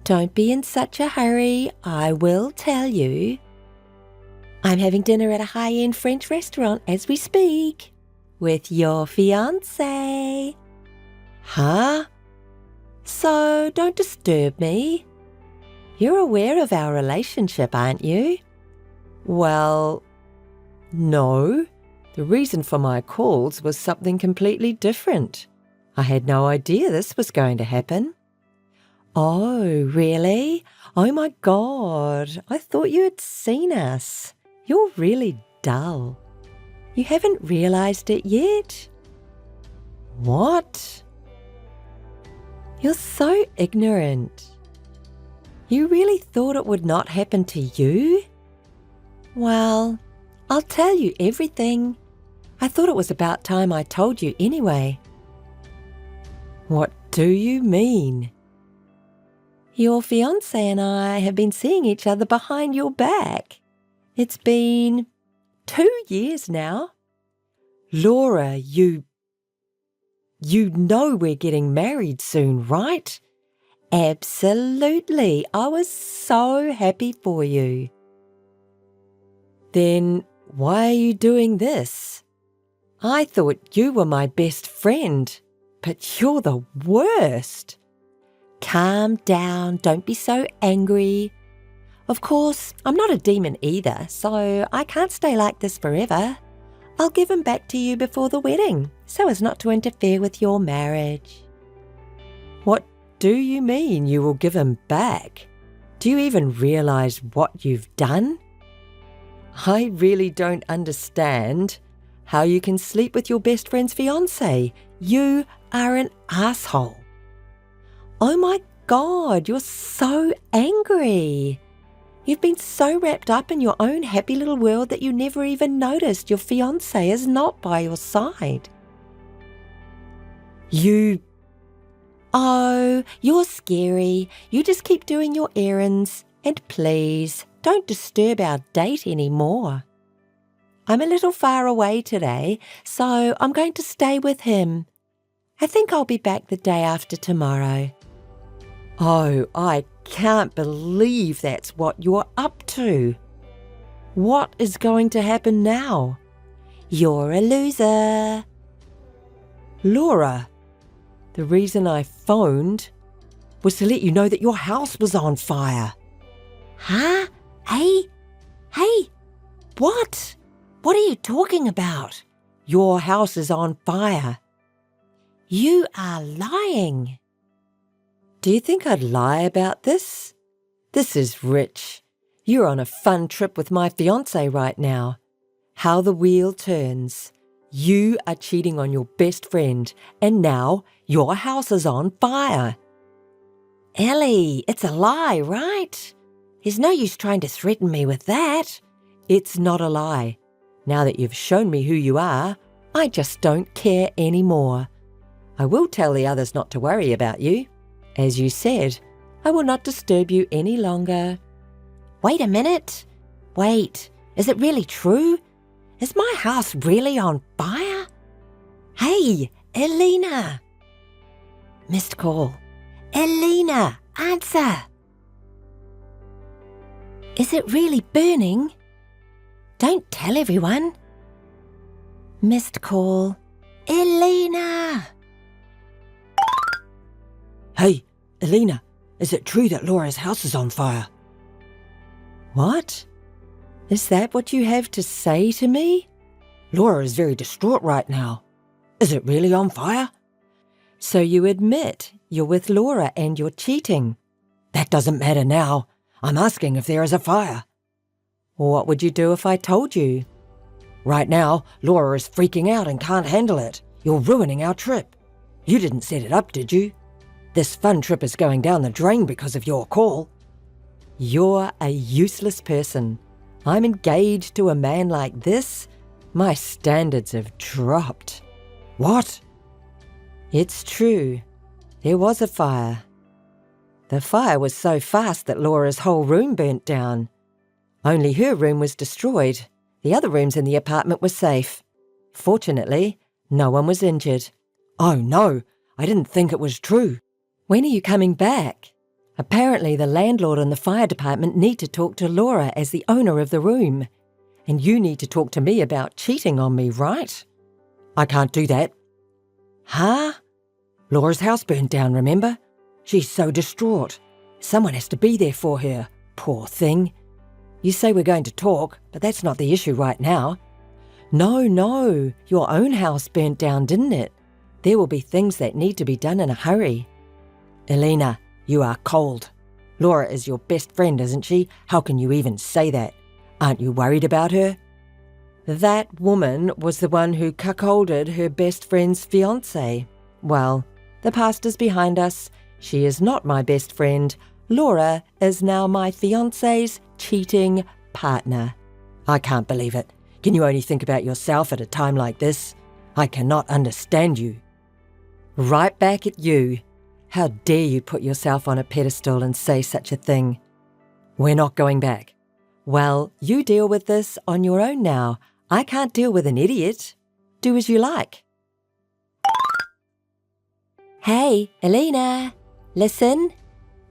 Don't be in such a hurry. I will tell you. I'm having dinner at a high-end French restaurant as we speak. With your fiancé. Huh? So don't disturb me. You're aware of our relationship, aren't you? Well, no. The reason for my calls was something completely different. I had no idea this was going to happen. Oh, really? Oh my God, I thought you had seen us. You're really dull. You haven't realised it yet? What? You're so ignorant. You really thought it would not happen to you? Well, I'll tell you everything. I thought it was about time I told you anyway. What do you mean? Your fiancé and I have been seeing each other behind your back. It's been 2 years now. Laura, you know we're getting married soon, right? Absolutely. I was so happy for you. Then why are you doing this? I thought you were my best friend, but you're the worst. Calm down, don't be so angry. Of course, I'm not a demon either, so I can't stay like this forever. I'll give him back to you before the wedding, so as not to interfere with your marriage. What do you mean you will give him back? Do you even realise what you've done? I really don't understand how you can sleep with your best friend's fiancé. You are an asshole. Oh my God, you're so angry. You've been so wrapped up in your own happy little world that you never even noticed your fiancé is not by your side. Oh, you're scary. You just keep doing your errands. And please, don't disturb our date anymore. I'm a little far away today, so I'm going to stay with him. I think I'll be back the day after tomorrow. Oh, I can't believe that's what you're up to. What is going to happen now? You're a loser. Laura, the reason I phoned was to let you know that your house was on fire. Huh? Hey? What? What are you talking about? Your house is on fire. You are lying. Do you think I'd lie about this? This is rich. You're on a fun trip with my fiancé right now. How the wheel turns. You are cheating on your best friend, and now your house is on fire. Ellie, it's a lie, right? There's no use trying to threaten me with that. It's not a lie. Now that you've shown me who you are, I just don't care anymore. I will tell the others not to worry about you. As you said, I will not disturb you any longer. Wait a minute. Wait, is it really true? Is my house really on fire? Hey, Elena! Missed call. Elena, answer! Is it really burning? Don't tell everyone. Missed call. Elena! Hey, Elena, is it true that Laura's house is on fire? What? Is that what you have to say to me? Laura is very distraught right now. Is it really on fire? So you admit you're with Laura and you're cheating. That doesn't matter now. I'm asking if there is a fire. What would you do if I told you? Right now, Laura is freaking out and can't handle it. You're ruining our trip. You didn't set it up, did you? This fun trip is going down the drain because of your call. You're a useless person. I'm engaged to a man like this. My standards have dropped. What? It's true. There was a fire. The fire was so fast that Laura's whole room burnt down. Only her room was destroyed. The other rooms in the apartment were safe. Fortunately, no one was injured. Oh no, I didn't think it was true. When are you coming back? Apparently the landlord and the fire department need to talk to Laura as the owner of the room. And you need to talk to me about cheating on me, right? I can't do that. Huh? Laura's house burned down, remember? She's so distraught. Someone has to be there for her. Poor thing. You say we're going to talk, but that's not the issue right now. No, your own house burnt down, didn't it? There will be things that need to be done in a hurry. Elena, you are cold. Laura is your best friend, isn't she? How can you even say that? Aren't you worried about her? That woman was the one who cuckolded her best friend's fiancé. Well, the past is behind us. She is not my best friend. Laura is now my fiancé's cheating partner. I can't believe it. Can you only think about yourself at a time like this? I cannot understand you. Right back at you. How dare you put yourself on a pedestal and say such a thing? We're not going back. Well, you deal with this on your own now. I can't deal with an idiot. Do as you like. Hey, Elena, listen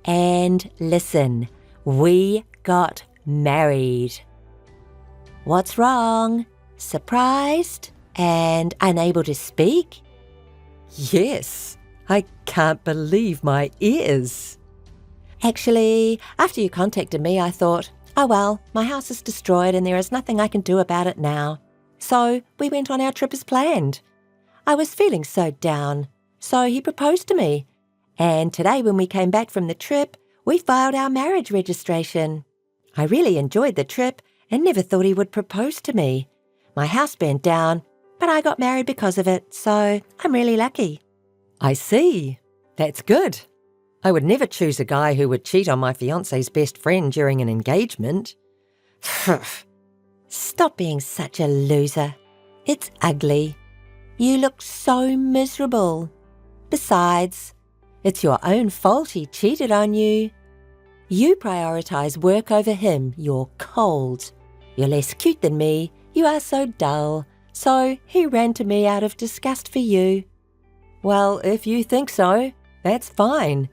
and listen. We got married. What's wrong? Surprised and unable to speak? Yes, I can't believe my ears. Actually, after you contacted me, I thought, oh well, my house is destroyed and there is nothing I can do about it now. So we went on our trip as planned. I was feeling so down, so he proposed to me. And today when we came back from the trip, we filed our marriage registration. I really enjoyed the trip and never thought he would propose to me. My house burned down, but I got married because of it, so I'm really lucky. I see. That's good. I would never choose a guy who would cheat on my fiancé's best friend during an engagement. Stop being such a loser. It's ugly. You look so miserable. Besides, it's your own fault he cheated on you. You prioritise work over him. You're cold. You're less cute than me. You are so dull. So he ran to me out of disgust for you. Well, if you think so, that's fine.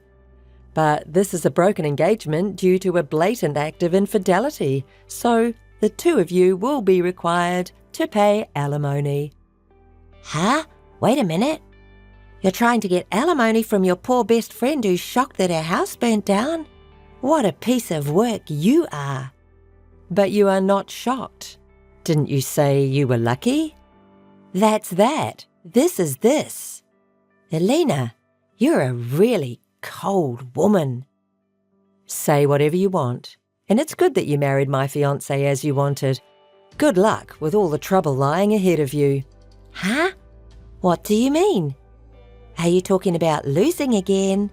But this is a broken engagement due to a blatant act of infidelity, so the two of you will be required to pay alimony. Huh? Wait a minute. You're trying to get alimony from your poor best friend who's shocked that her house burnt down? What a piece of work you are. But you are not shocked. Didn't you say you were lucky? That's that. This is this. Elena, you're a really cold woman. Say whatever you want. And it's good that you married my fiancé as you wanted. Good luck with all the trouble lying ahead of you. Huh? What do you mean? Are you talking about losing again?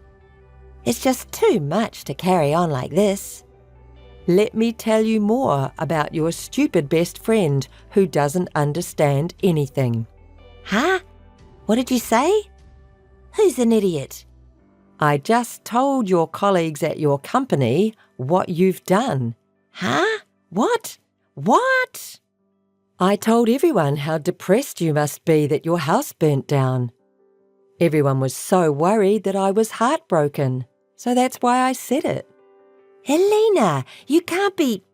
It's just too much to carry on like this. Let me tell you more about your stupid best friend who doesn't understand anything. Huh? What did you say? Who's an idiot? I just told your colleagues at your company what you've done. Huh? What? What? I told everyone how depressed you must be that your house burnt down. Everyone was so worried that I was heartbroken, so that's why I said it. Elena, you can't be...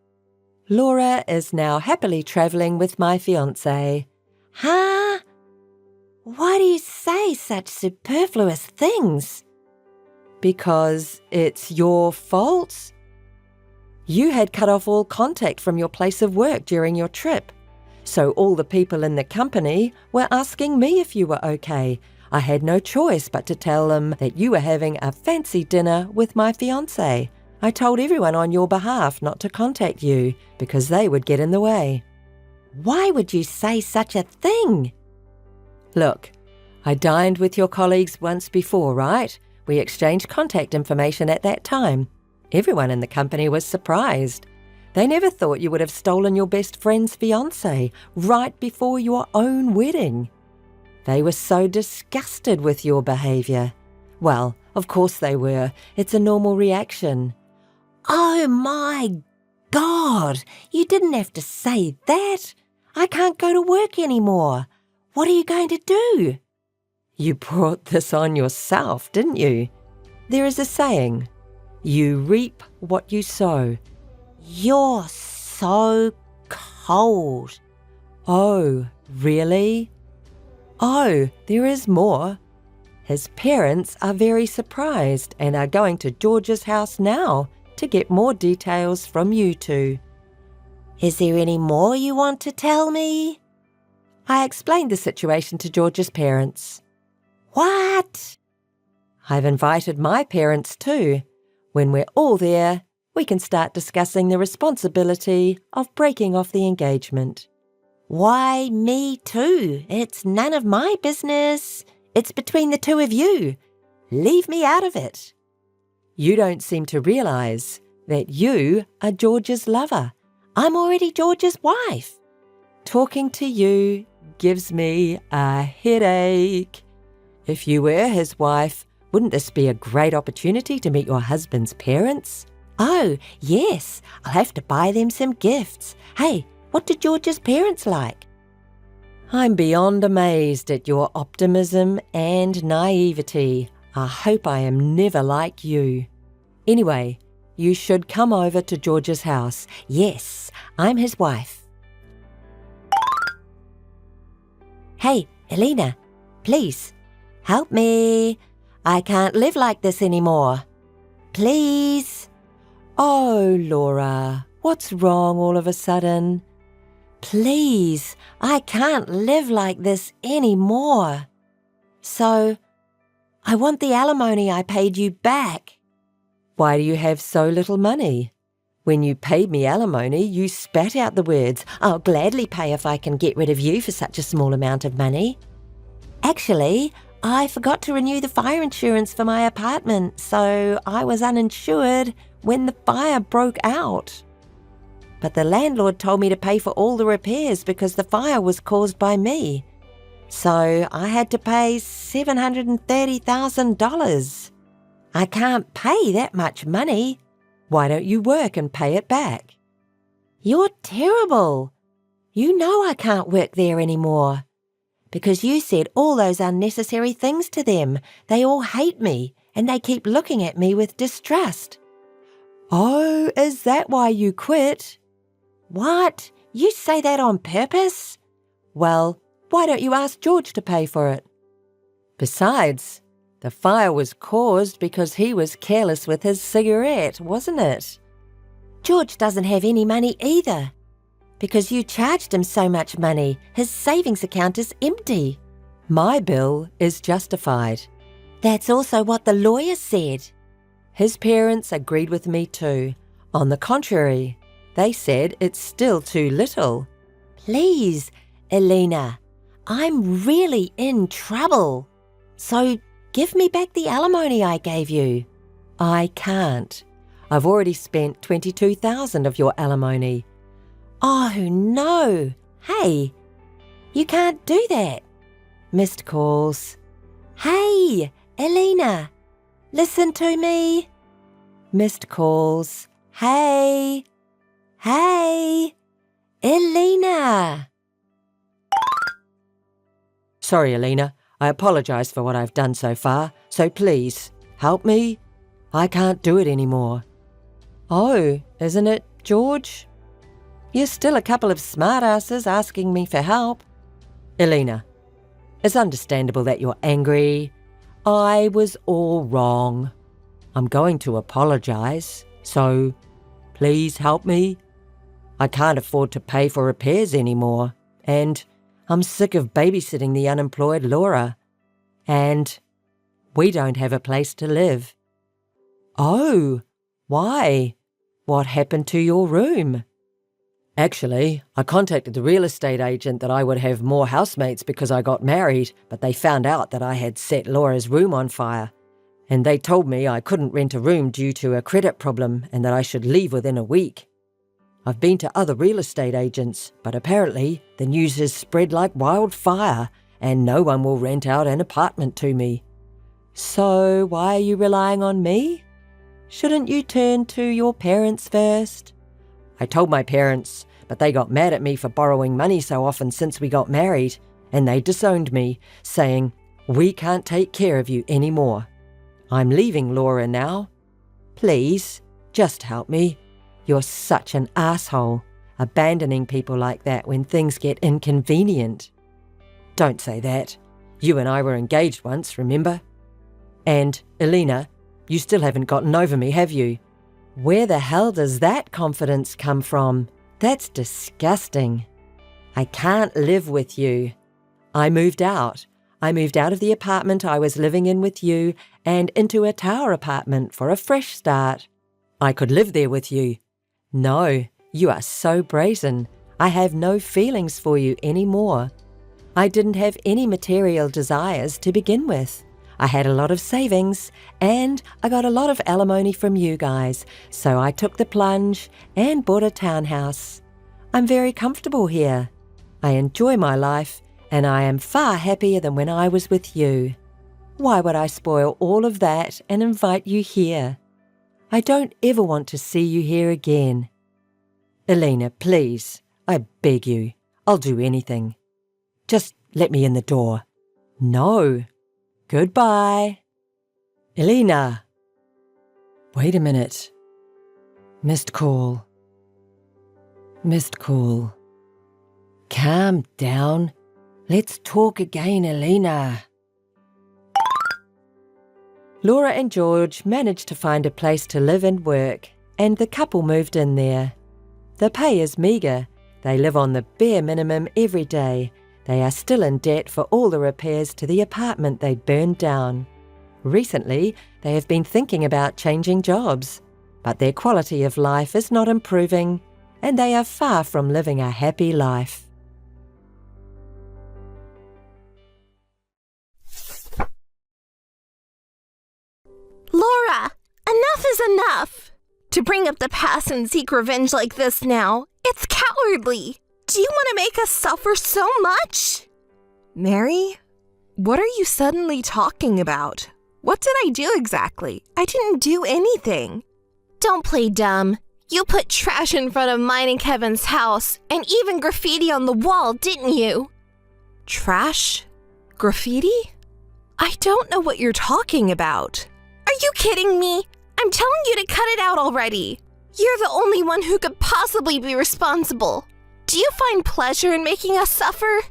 Laura is now happily travelling with my fiancé. Huh? Why do you say such superfluous things? Because it's your fault. You had cut off all contact from your place of work during your trip. So all the people in the company were asking me if you were okay. I had no choice but to tell them that you were having a fancy dinner with my fiancé. I told everyone on your behalf not to contact you because they would get in the way. Why would you say such a thing? Look, I dined with your colleagues once before, right? We exchanged contact information at that time. Everyone in the company was surprised. They never thought you would have stolen your best friend's fiancé right before your own wedding. They were so disgusted with your behaviour. Well, of course they were. It's a normal reaction. Oh my God! You didn't have to say that. I can't go to work anymore. What are you going to do? You brought this on yourself, didn't you? There is a saying, you reap what you sow. You're so cold. Oh, really? Oh, there is more. His parents are very surprised and are going to George's house now to get more details from you two. Is there any more you want to tell me? I explained the situation to George's parents. What? I've invited my parents too. When we're all there, we can start discussing the responsibility of breaking off the engagement. Why me too? It's none of my business. It's between the two of you. Leave me out of it. You don't seem to realise that you are George's lover. I'm already George's wife. Talking to you gives me a headache. If you were his wife, wouldn't this be a great opportunity to meet your husband's parents? Oh, yes. I'll have to buy them some gifts. Hey, what did George's parents like? I'm beyond amazed at your optimism and naivety. I hope I am never like you. Anyway, you should come over to George's house. Yes, I'm his wife. Hey, Elena, please, help me. I can't live like this anymore. Please. Oh, Laura, what's wrong all of a sudden? Please, I can't live like this anymore. So, I want the alimony I paid you back. Why do you have so little money? When you paid me alimony, you spat out the words, I'll gladly pay if I can get rid of you for such a small amount of money. Actually, I forgot to renew the fire insurance for my apartment, so I was uninsured when the fire broke out. But the landlord told me to pay for all the repairs because the fire was caused by me. So I had to pay $730,000. I can't pay that much money. Why don't you work and pay it back? You're terrible. You know I can't work there anymore. Because you said all those unnecessary things to them. They all hate me, and they keep looking at me with distrust. Oh, is that why you quit? What? You say that on purpose? Well, why don't you ask George to pay for it? Besides, the fire was caused because he was careless with his cigarette, wasn't it? George doesn't have any money either. Because you charged him so much money, his savings account is empty. My bill is justified. That's also what the lawyer said. His parents agreed with me too. On the contrary, they said it's still too little. Please, Elena, I'm really in trouble. So give me back the alimony I gave you. I can't. I've already spent $22,000 of your alimony. Oh, no. Hey, you can't do that. Missed calls. Hey, Elena, listen to me. Missed calls. Hey, Elena. Sorry, Elena. I apologise for what I've done so far, so please, help me. I can't do it anymore. Oh, isn't it, George? You're still a couple of smartasses asking me for help. Elena, it's understandable that you're angry. I was all wrong. I'm going to apologise, so please help me. I can't afford to pay for repairs anymore, and I'm sick of babysitting the unemployed Laura. And we don't have a place to live. Oh, why? What happened to your room? Actually, I contacted the real estate agent that I would have more housemates because I got married, but they found out that I had set Laura's room on fire. And they told me I couldn't rent a room due to a credit problem and that I should leave within a week. I've been to other real estate agents, but apparently the news has spread like wildfire and no one will rent out an apartment to me. So why are you relying on me? Shouldn't you turn to your parents first? I told my parents, but they got mad at me for borrowing money so often since we got married, and they disowned me, saying, "We can't take care of you anymore. I'm leaving Laura now. Please, just help me. You're such an asshole, abandoning people like that when things get inconvenient." Don't say that. You and I were engaged once, remember? And, Elena, you still haven't gotten over me, have you? Where the hell does that confidence come from? That's disgusting. I can't live with you. I moved out. I moved out of the apartment I was living in with you and into a tower apartment for a fresh start. I could live there with you. No, you are so brazen. I have no feelings for you anymore. I didn't have any material desires to begin with. I had a lot of savings and I got a lot of alimony from you guys, so I took the plunge and bought a townhouse. I'm very comfortable here. I enjoy my life and I am far happier than when I was with you. Why would I spoil all of that and invite you here? I don't ever want to see you here again. Elena, please, I beg you, I'll do anything. Just let me in the door. No. Goodbye. Elena. Wait a minute. Missed call. Missed call. Calm down. Let's talk again, Elena. Laura and George managed to find a place to live and work, and the couple moved in there. The pay is meagre. They live on the bare minimum every day. They are still in debt for all the repairs to the apartment they burned down. Recently, they have been thinking about changing jobs, but their quality of life is not improving, and they are far from living a happy life. Laura, enough is enough. To bring up the past and seek revenge like this now, it's cowardly. Do you want to make us suffer so much? Mary, what are you suddenly talking about? What did I do exactly? I didn't do anything. Don't play dumb. You put trash in front of mine and Kevin's house, and even graffiti on the wall, didn't you? Trash? Graffiti? I don't know what you're talking about. Are you kidding me? I'm telling you to cut it out already. You're the only one who could possibly be responsible. Do you find pleasure in making us suffer?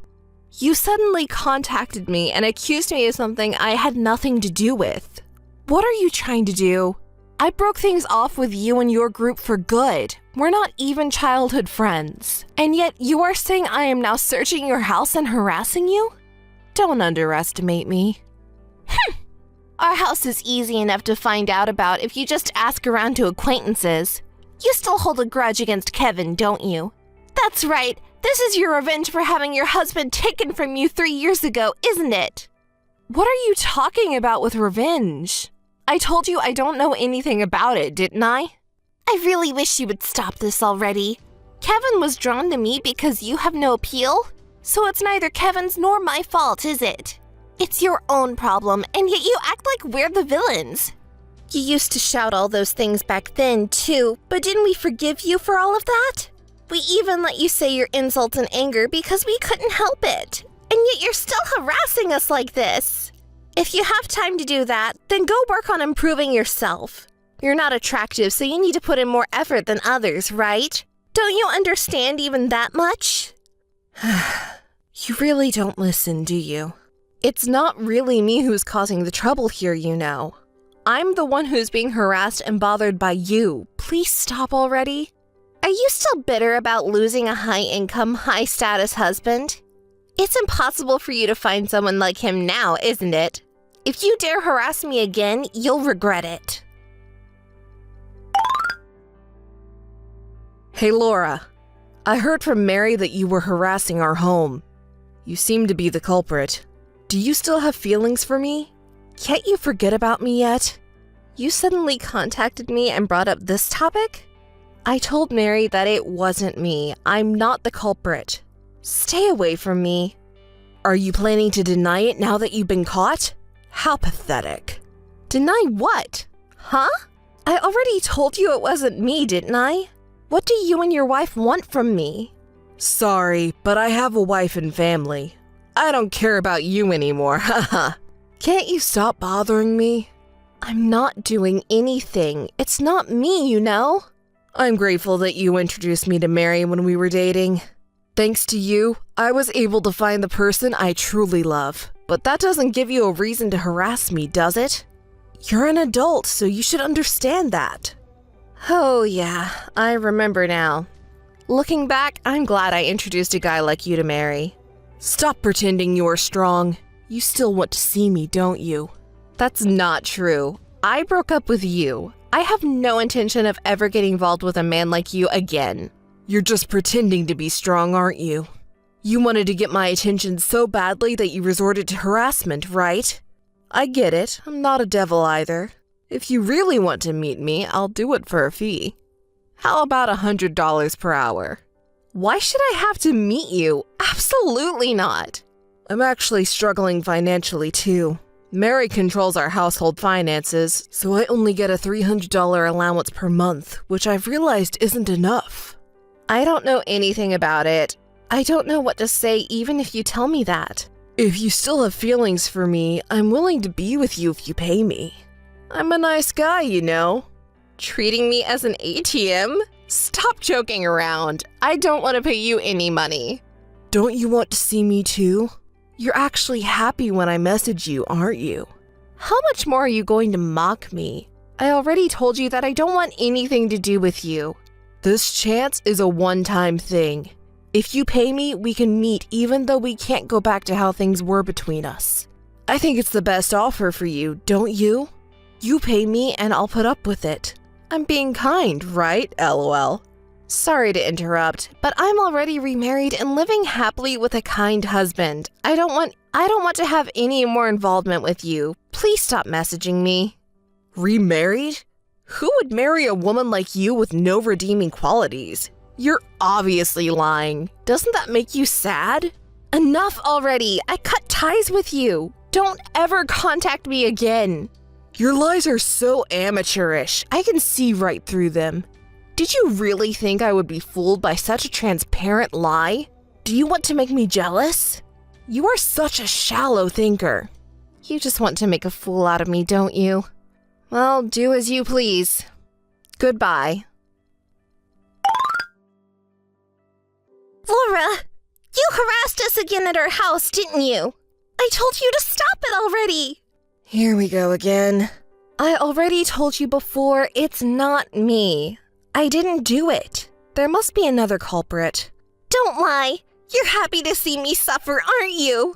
You suddenly contacted me and accused me of something I had nothing to do with. What are you trying to do? I broke things off with you and your group for good. We're not even childhood friends. And yet you are saying I am now searching your house and harassing you? Don't underestimate me. Our house is easy enough to find out about if you just ask around to acquaintances. You still hold a grudge against Kevin, don't you? That's right. This is your revenge for having your husband taken from you 3 years ago, isn't it? What are you talking about with revenge? I told you I don't know anything about it, didn't I? I really wish you would stop this already. Kevin was drawn to me because you have no appeal, so it's neither Kevin's nor my fault, is it? It's your own problem, and yet you act like we're the villains. You used to shout all those things back then, too, but didn't we forgive you for all of that? We even let you say your insults in anger because we couldn't help it. And yet you're still harassing us like this. If you have time to do that, then go work on improving yourself. You're not attractive, so you need to put in more effort than others, right? Don't you understand even that much? You really don't listen, do you? It's not really me who's causing the trouble here, you know. I'm the one who's being harassed and bothered by you. Please stop already. Are you still bitter about losing a high-income, high-status husband? It's impossible for you to find someone like him now, isn't it? If you dare harass me again, you'll regret it. Hey, Laura. I heard from Mary that you were harassing our home. You seem to be the culprit. Do you still have feelings for me? Can't you forget about me yet? You suddenly contacted me and brought up this topic? I told Mary that it wasn't me. I'm not the culprit. Stay away from me. Are you planning to deny it now that you've been caught? How pathetic. Deny what? Huh? I already told you it wasn't me, didn't I? What do you and your wife want from me? Sorry, but I have a wife and family. I don't care about you anymore, haha. Can't you stop bothering me? I'm not doing anything. It's not me, you know? I'm grateful that you introduced me to Mary when we were dating. Thanks to you, I was able to find the person I truly love. But that doesn't give you a reason to harass me, does it? You're an adult, so you should understand that. Oh yeah, I remember now. Looking back, I'm glad I introduced a guy like you to Mary. Stop pretending you're strong. You still want to see me, don't you? That's not true. I broke up with you. I have no intention of ever getting involved with a man like you again. You're just pretending to be strong, aren't you? You wanted to get my attention so badly that you resorted to harassment, right? I get it. I'm not a devil either. If you really want to meet me, I'll do it for a fee. How about $100 per hour? Why should I have to meet you? Absolutely not. I'm actually struggling financially too. Mary controls our household finances, so I only get a $300 allowance per month, which I've realized isn't enough. I don't know anything about it. I don't know what to say even if you tell me that. If you still have feelings for me, I'm willing to be with you if you pay me. I'm a nice guy, you know. Treating me as an ATM? Stop joking around. I don't want to pay you any money. Don't you want to see me too? You're actually happy when I message you, aren't you? How much more are you going to mock me? I already told you that I don't want anything to do with you. This chance is a one-time thing. If you pay me, we can meet even though we can't go back to how things were between us. I think it's the best offer for you, don't you? You pay me and I'll put up with it. I'm being kind, right? LOL. Sorry to interrupt, but I'm already remarried and living happily with a kind husband. I don't want to have any more involvement with you. Please stop messaging me. Remarried? Who would marry a woman like you with no redeeming qualities? You're obviously lying. Doesn't that make you sad? Enough already. I cut ties with you. Don't ever contact me again. Your lies are so amateurish. I can see right through them. Did you really think I would be fooled by such a transparent lie? Do you want to make me jealous? You are such a shallow thinker. You just want to make a fool out of me, don't you? Well, do as you please. Goodbye. Laura, you harassed us again at our house, didn't you? I told you to stop it already. Here we go again. I already told you before, it's not me. I didn't do it. There must be another culprit. Don't lie. You're happy to see me suffer, aren't you?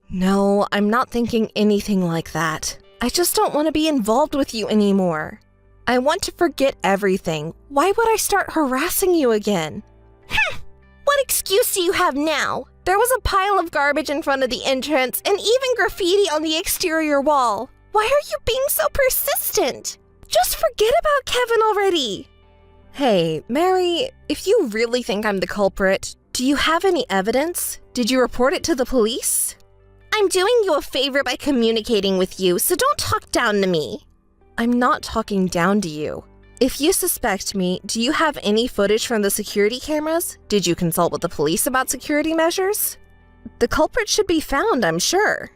No, I'm not thinking anything like that. I just don't want to be involved with you anymore. I want to forget everything. Why would I start harassing you again? What excuse do you have now? There was a pile of garbage in front of the entrance and even graffiti on the exterior wall. Why are you being so persistent? Just forget about Kevin already. Hey, Mary, if you really think I'm the culprit, do you have any evidence? Did you report it to the police? I'm doing you a favor by communicating with you, so don't talk down to me. I'm not talking down to you. If you suspect me, do you have any footage from the security cameras? Did you consult with the police about security measures? The culprit should be found, I'm sure.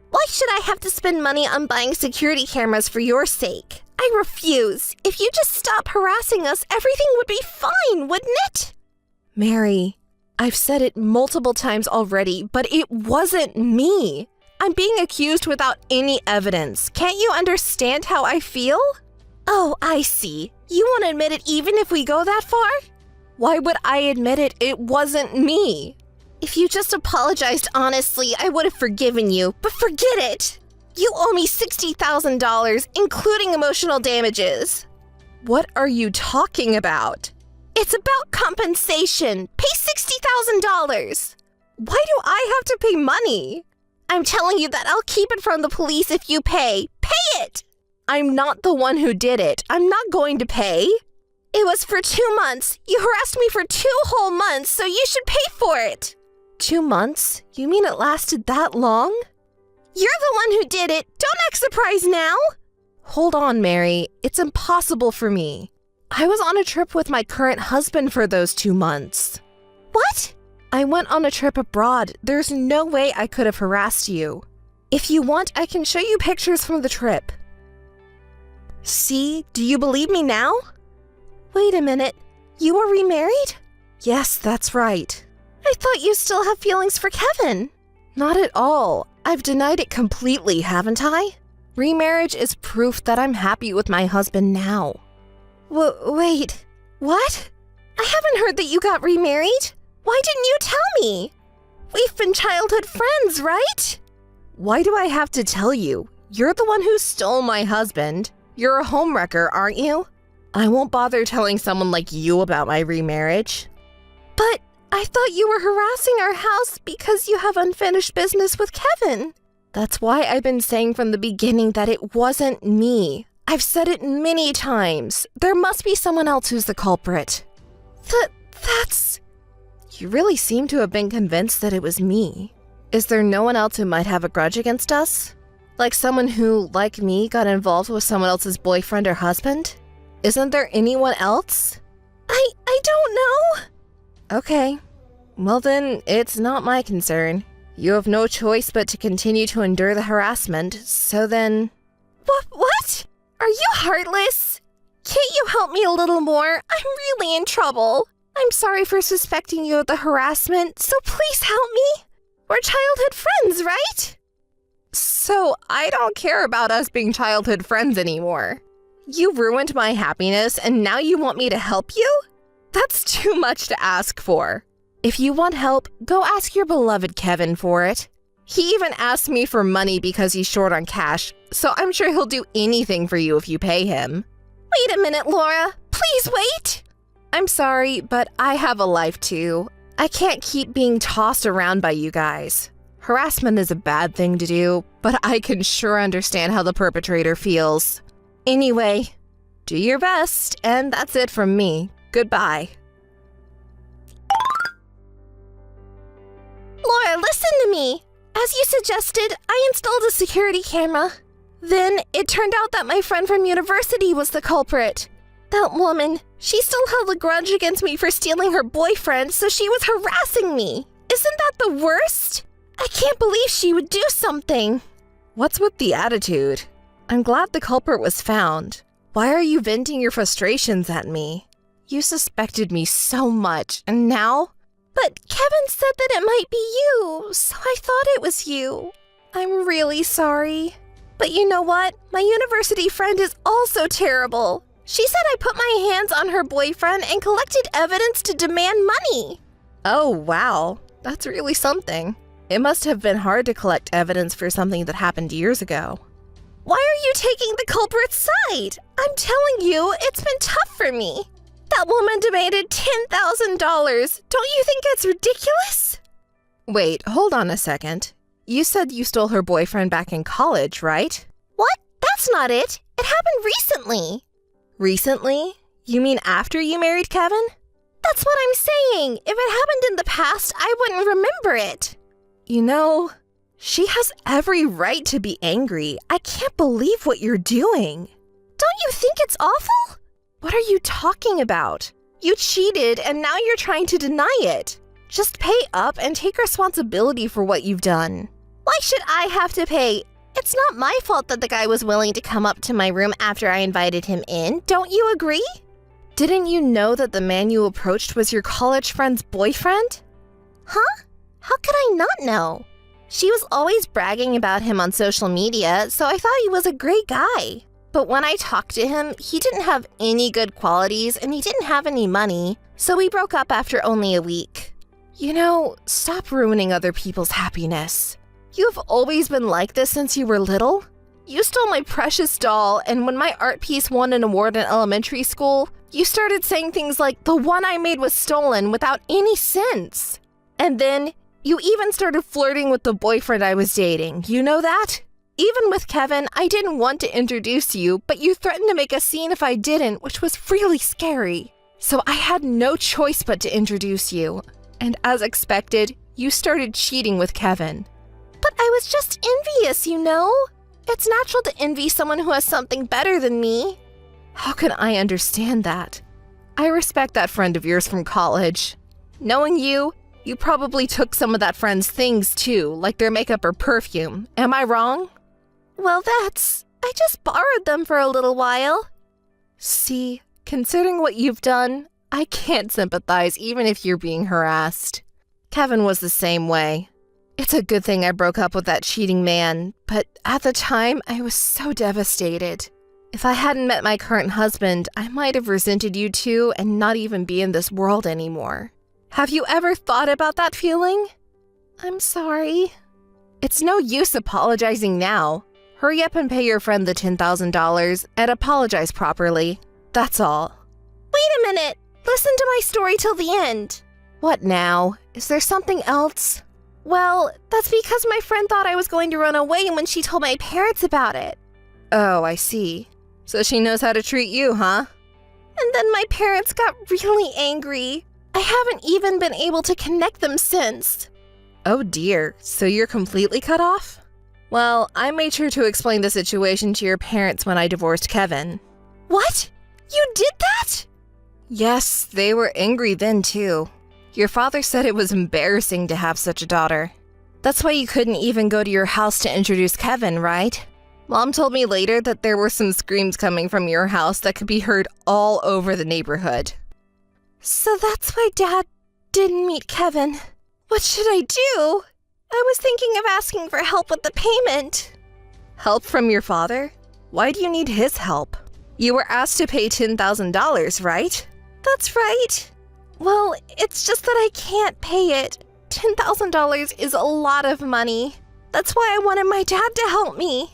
Why should I have to spend money on buying security cameras for your sake? I refuse. If you just stop harassing us, everything would be fine, wouldn't it? Mary, I've said it multiple times already, but it wasn't me. I'm being accused without any evidence. Can't you understand how I feel? Oh, I see. You won't admit it even if we go that far? Why would I admit it? It wasn't me. If you just apologized honestly, I would have forgiven you, but forget it. You owe me $60,000, including emotional damages. What are you talking about? It's about compensation. Pay $60,000. Why do I have to pay money? I'm telling you that I'll keep it from the police if you pay. Pay it! I'm not the one who did it. I'm not going to pay. It was for 2 months. You harassed me for 2 whole months, so you should pay for it. 2 months? You mean it lasted that long? You're the one who did it. Don't act surprised now. Hold on, Mary. It's impossible for me. I was on a trip with my current husband for those 2 months. What? I went on a trip abroad. There's no way I could have harassed you. If you want, I can show you pictures from the trip. See? Do you believe me now? Wait a minute. You were remarried? Yes, that's right. I thought you still have feelings for Kevin. Not at all. I've denied it completely, haven't I? Remarriage is proof that I'm happy with my husband now. Wait. What? I haven't heard that you got remarried. Why didn't you tell me? We've been childhood friends, right? Why do I have to tell you? You're the one who stole my husband. You're a homewrecker, aren't you? I won't bother telling someone like you about my remarriage. But I thought you were harassing our house because you have unfinished business with Kevin. That's why I've been saying from the beginning that it wasn't me. I've said it many times. There must be someone else who's the culprit. That's... You really seem to have been convinced that it was me. Is there no one else who might have a grudge against us? Like someone who, like me, got involved with someone else's boyfriend or husband? Isn't there anyone else? I don't know. Okay. Well then, it's not my concern. You have no choice but to continue to endure the harassment, so then... What? Are you heartless? Can't you help me a little more? I'm really in trouble. I'm sorry for suspecting you of the harassment, so please help me. We're childhood friends, right? So I don't care about us being childhood friends anymore. You ruined my happiness and now you want me to help you? That's too much to ask for. If you want help, go ask your beloved Kevin for it. He even asked me for money because he's short on cash, so I'm sure he'll do anything for you if you pay him. Wait a minute, Laura. Please wait. I'm sorry, but I have a life too. I can't keep being tossed around by you guys. Harassment is a bad thing to do, but I can sure understand how the perpetrator feels. Anyway, do your best, and that's it from me. Goodbye. Laura, listen to me. As you suggested, I installed a security camera. Then it turned out that my friend from university was the culprit. That woman, she still held a grudge against me for stealing her boyfriend, so she was harassing me. Isn't that the worst? I can't believe she would do something. What's with the attitude? I'm glad the culprit was found. Why are you venting your frustrations at me? You suspected me so much, and now? But Kevin said that it might be you, so I thought it was you. I'm really sorry. But you know what? My university friend is also terrible. She said I put my hands on her boyfriend and collected evidence to demand money. Oh, wow. That's really something. It must have been hard to collect evidence for something that happened years ago. Why are you taking the culprit's side? I'm telling you, it's been tough for me. That woman demanded $10,000. Don't you think it's ridiculous? Wait, hold on a second. You said you stole her boyfriend back in college, right? What? That's not it. It happened recently. Recently? You mean after you married Kevin? That's what I'm saying. If it happened in the past, I wouldn't remember it. You know, she has every right to be angry. I can't believe what you're doing. Don't you think it's awful? What are you talking about? You cheated and now you're trying to deny it. Just pay up and take responsibility for what you've done. Why should I have to pay? It's not my fault that the guy was willing to come up to my room after I invited him in. Don't you agree? Didn't you know that the man you approached was your college friend's boyfriend? Huh? How could I not know? She was always bragging about him on social media, so I thought he was a great guy. But when I talked to him, he didn't have any good qualities and he didn't have any money, so we broke up after only a week. You know, stop ruining other people's happiness. You've always been like this since you were little. You stole my precious doll, and when my art piece won an award in elementary school, you started saying things like, the one I made was stolen without any sense. And then you even started flirting with the boyfriend I was dating. You know that? Even with Kevin, I didn't want to introduce you, but you threatened to make a scene if I didn't, which was really scary. So I had no choice but to introduce you. And as expected, you started cheating with Kevin. But I was just envious, you know? It's natural to envy someone who has something better than me. How can I understand that? I respect that friend of yours from college. Knowing you, you probably took some of that friend's things too, like their makeup or perfume. Am I wrong? Well, I just borrowed them for a little while. See, considering what you've done, I can't sympathize even if you're being harassed. Kevin was the same way. It's a good thing I broke up with that cheating man, but at the time, I was so devastated. If I hadn't met my current husband, I might have resented you too and not even be in this world anymore. Have you ever thought about that feeling? I'm sorry. It's no use apologizing now. Hurry up and pay your friend the $10,000 and apologize properly. That's all. Wait a minute. Listen to my story till the end. What now? Is there something else? Well, that's because my friend thought I was going to run away when she told my parents about it. Oh, I see. So she knows how to treat you, huh? And then my parents got really angry. I haven't even been able to connect them since. Oh dear, so you're completely cut off? Well, I made sure to explain the situation to your parents when I divorced Kevin. What? You did that? Yes, they were angry then too. Your father said it was embarrassing to have such a daughter. That's why you couldn't even go to your house to introduce Kevin, right? Mom told me later that there were some screams coming from your house that could be heard all over the neighborhood. So that's why Dad didn't meet Kevin. What should I do? I was thinking of asking for help with the payment. Help from your father? Why do you need his help? You were asked to pay $10,000, right? That's right. Well, it's just that I can't pay it. $10,000 is a lot of money. That's why I wanted my dad to help me.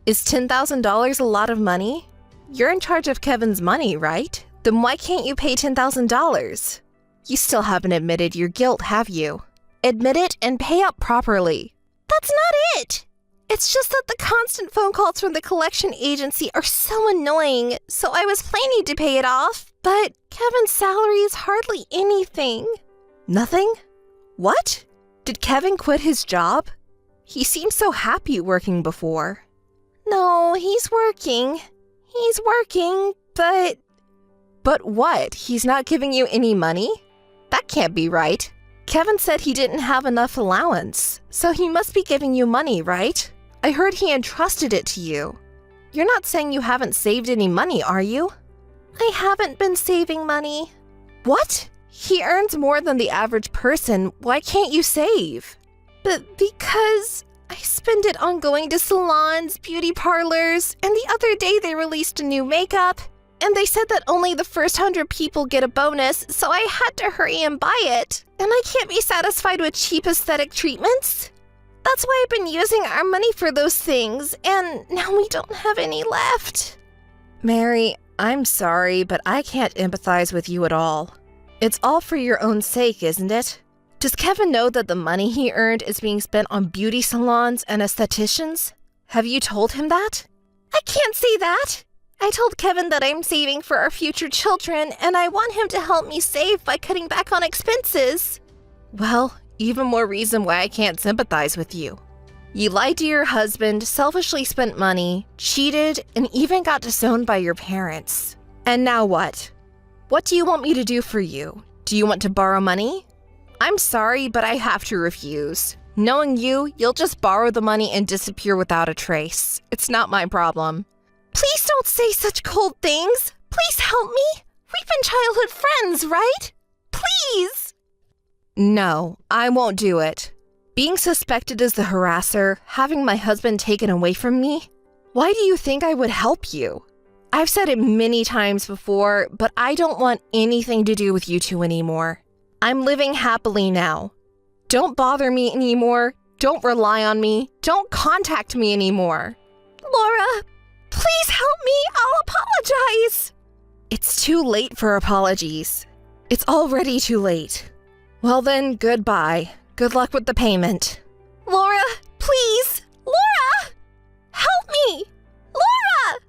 Is $10,000 a lot of money? You're in charge of Kevin's money, right? Then why can't you pay $10,000? You still haven't admitted your guilt, have you? Admit it and pay up properly. That's not it. It's just that the constant phone calls from the collection agency are so annoying, so I was planning to pay it off, but Kevin's salary is hardly anything. Nothing? What? Did Kevin quit his job? He seemed so happy working before. No, he's working. But But what? He's not giving you any money? That can't be right. Kevin said he didn't have enough allowance, so he must be giving you money, right? I heard he entrusted it to you. You're not saying you haven't saved any money, are you? I haven't been saving money. What? He earns more than the average person. Why can't you save? But because I spend it on going to salons, beauty parlors, and the other day they released a new makeup, and they said that only the first 100 people get a bonus, so I had to hurry and buy it. And I can't be satisfied with cheap aesthetic treatments. That's why I've been using our money for those things, and now we don't have any left. Mary, I'm sorry, but I can't empathize with you at all. It's all for your own sake, isn't it? Does Kevin know that the money he earned is being spent on beauty salons and estheticians? Have you told him that? I can't say that. I told Kevin that I'm saving for our future children, and I want him to help me save by cutting back on expenses. Well, even more reason why I can't sympathize with you. You lied to your husband, selfishly spent money, cheated, and even got disowned by your parents. And now what? What do you want me to do for you? Do you want to borrow money? I'm sorry, but I have to refuse. Knowing you, you'll just borrow the money and disappear without a trace. It's not my problem. Please don't say such cold things. Please help me. We've been childhood friends, right? Please. No, I won't do it. Being suspected as the harasser, having my husband taken away from me? Why do you think I would help you? I've said it many times before, but I don't want anything to do with you two anymore. I'm living happily now. Don't bother me anymore. Don't rely on me. Don't contact me anymore. Laura, please help me. I'll apologize. It's too late for apologies. It's already too late. Well then, goodbye. Good luck with the payment. Laura, please. Laura! Help me! Laura!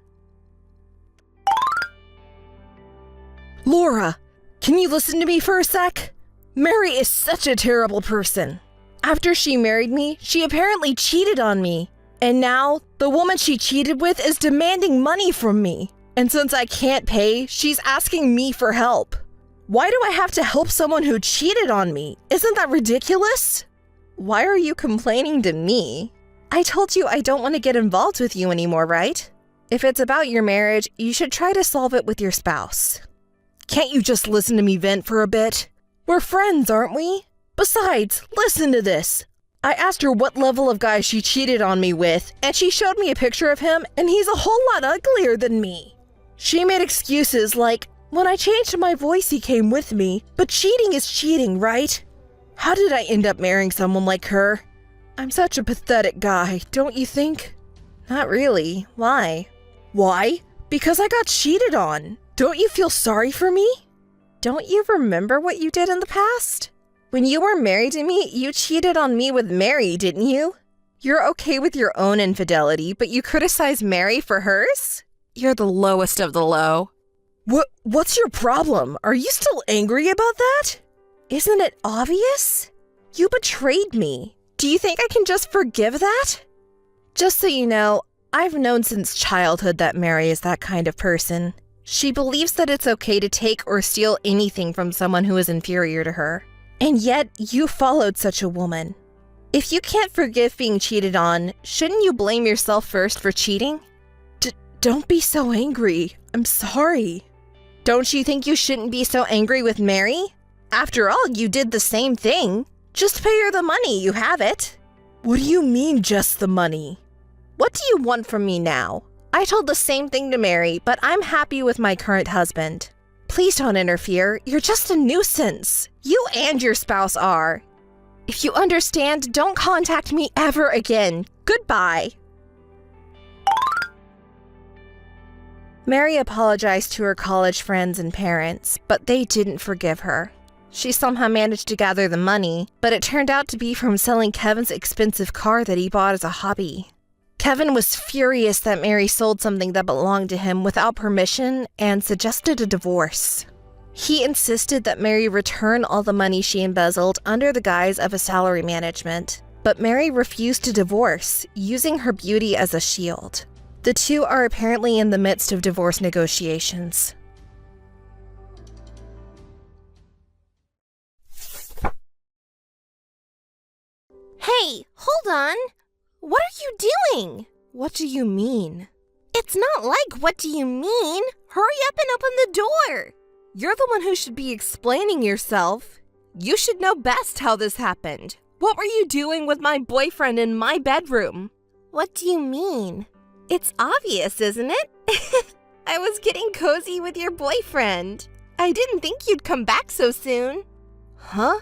Laura, can you listen to me for a sec? Mary is such a terrible person. After she married me, she apparently cheated on me. And now, the woman she cheated with is demanding money from me. And since I can't pay, she's asking me for help. Why do I have to help someone who cheated on me? Isn't that ridiculous? Why are you complaining to me? I told you I don't want to get involved with you anymore, right? If it's about your marriage, you should try to solve it with your spouse. Can't you just listen to me vent for a bit? We're friends, aren't we? Besides, listen to this. I asked her what level of guy she cheated on me with, and she showed me a picture of him, and he's a whole lot uglier than me. She made excuses like, when I changed my voice, he came with me, but cheating is cheating, right? How did I end up marrying someone like her? I'm such a pathetic guy, don't you think? Not really. Why? Why? Because I got cheated on. Don't you feel sorry for me? Don't you remember what you did in the past? When you were married to me, you cheated on me with Mary, didn't you? You're okay with your own infidelity, but you criticize Mary for hers? You're the lowest of the low. What's your problem? Are you still angry about that? Isn't it obvious? You betrayed me. Do you think I can just forgive that? Just so you know, I've known since childhood that Mary is that kind of person. She believes that it's okay to take or steal anything from someone who is inferior to her. And yet, you followed such a woman. If you can't forgive being cheated on, shouldn't you blame yourself first for cheating? Don't be so angry. I'm sorry. Don't you think you shouldn't be so angry with Mary? After all, you did the same thing. Just pay her the money, you have it. What do you mean, just the money? What do you want from me now? I told the same thing to Mary, but I'm happy with my current husband. Please don't interfere. You're just a nuisance. You and your spouse are. If you understand, don't contact me ever again. Goodbye. Mary apologized to her college friends and parents, but they didn't forgive her. She somehow managed to gather the money, but it turned out to be from selling Kevin's expensive car that he bought as a hobby. Kevin was furious that Mary sold something that belonged to him without permission and suggested a divorce. He insisted that Mary return all the money she embezzled under the guise of a salary management, but Mary refused to divorce, using her beauty as a shield. The two are apparently in the midst of divorce negotiations. Hey, hold on. What are you doing? What do you mean? It's not like, what do you mean? Hurry up and open the door. You're the one who should be explaining yourself. You should know best how this happened. What were you doing with my boyfriend in my bedroom? What do you mean? It's obvious, isn't it? I was getting cozy with your boyfriend. I didn't think you'd come back so soon. Huh?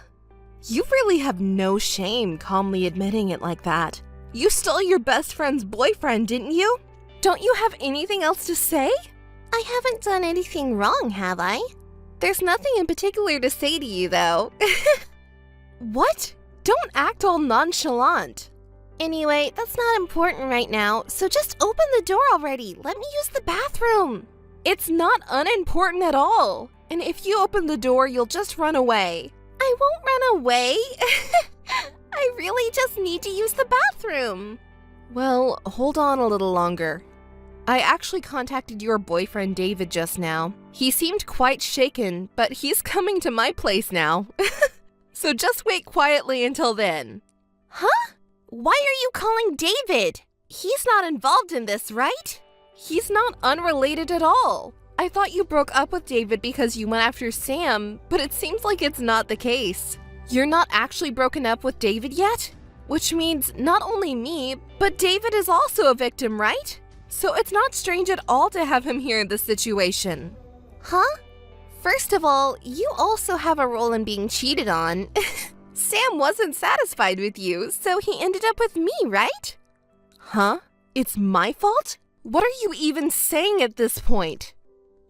You really have no shame calmly admitting it like that. You stole your best friend's boyfriend, didn't you? Don't you have anything else to say? I haven't done anything wrong, have I? There's nothing in particular to say to you, though. What? Don't act all nonchalant. Anyway, that's not important right now, so just open the door already. Let me use the bathroom. It's not unimportant at all. And if you open the door, you'll just run away. I won't run away. I really just need to use the bathroom. Well, hold on a little longer. I actually contacted your boyfriend David just now. He seemed quite shaken, but he's coming to my place now. So just wait quietly until then. Huh? Why are you calling David? He's not involved in this, right? He's not unrelated at all. I thought you broke up with David because you went after Sam, but it seems like it's not the case. You're not actually broken up with David yet? Which means not only me, but David is also a victim, right? So it's not strange at all to have him here in this situation. Huh? First of all, you also have a role in being cheated on. Sam wasn't satisfied with you, so he ended up with me, right? Huh? It's my fault? What are you even saying at this point?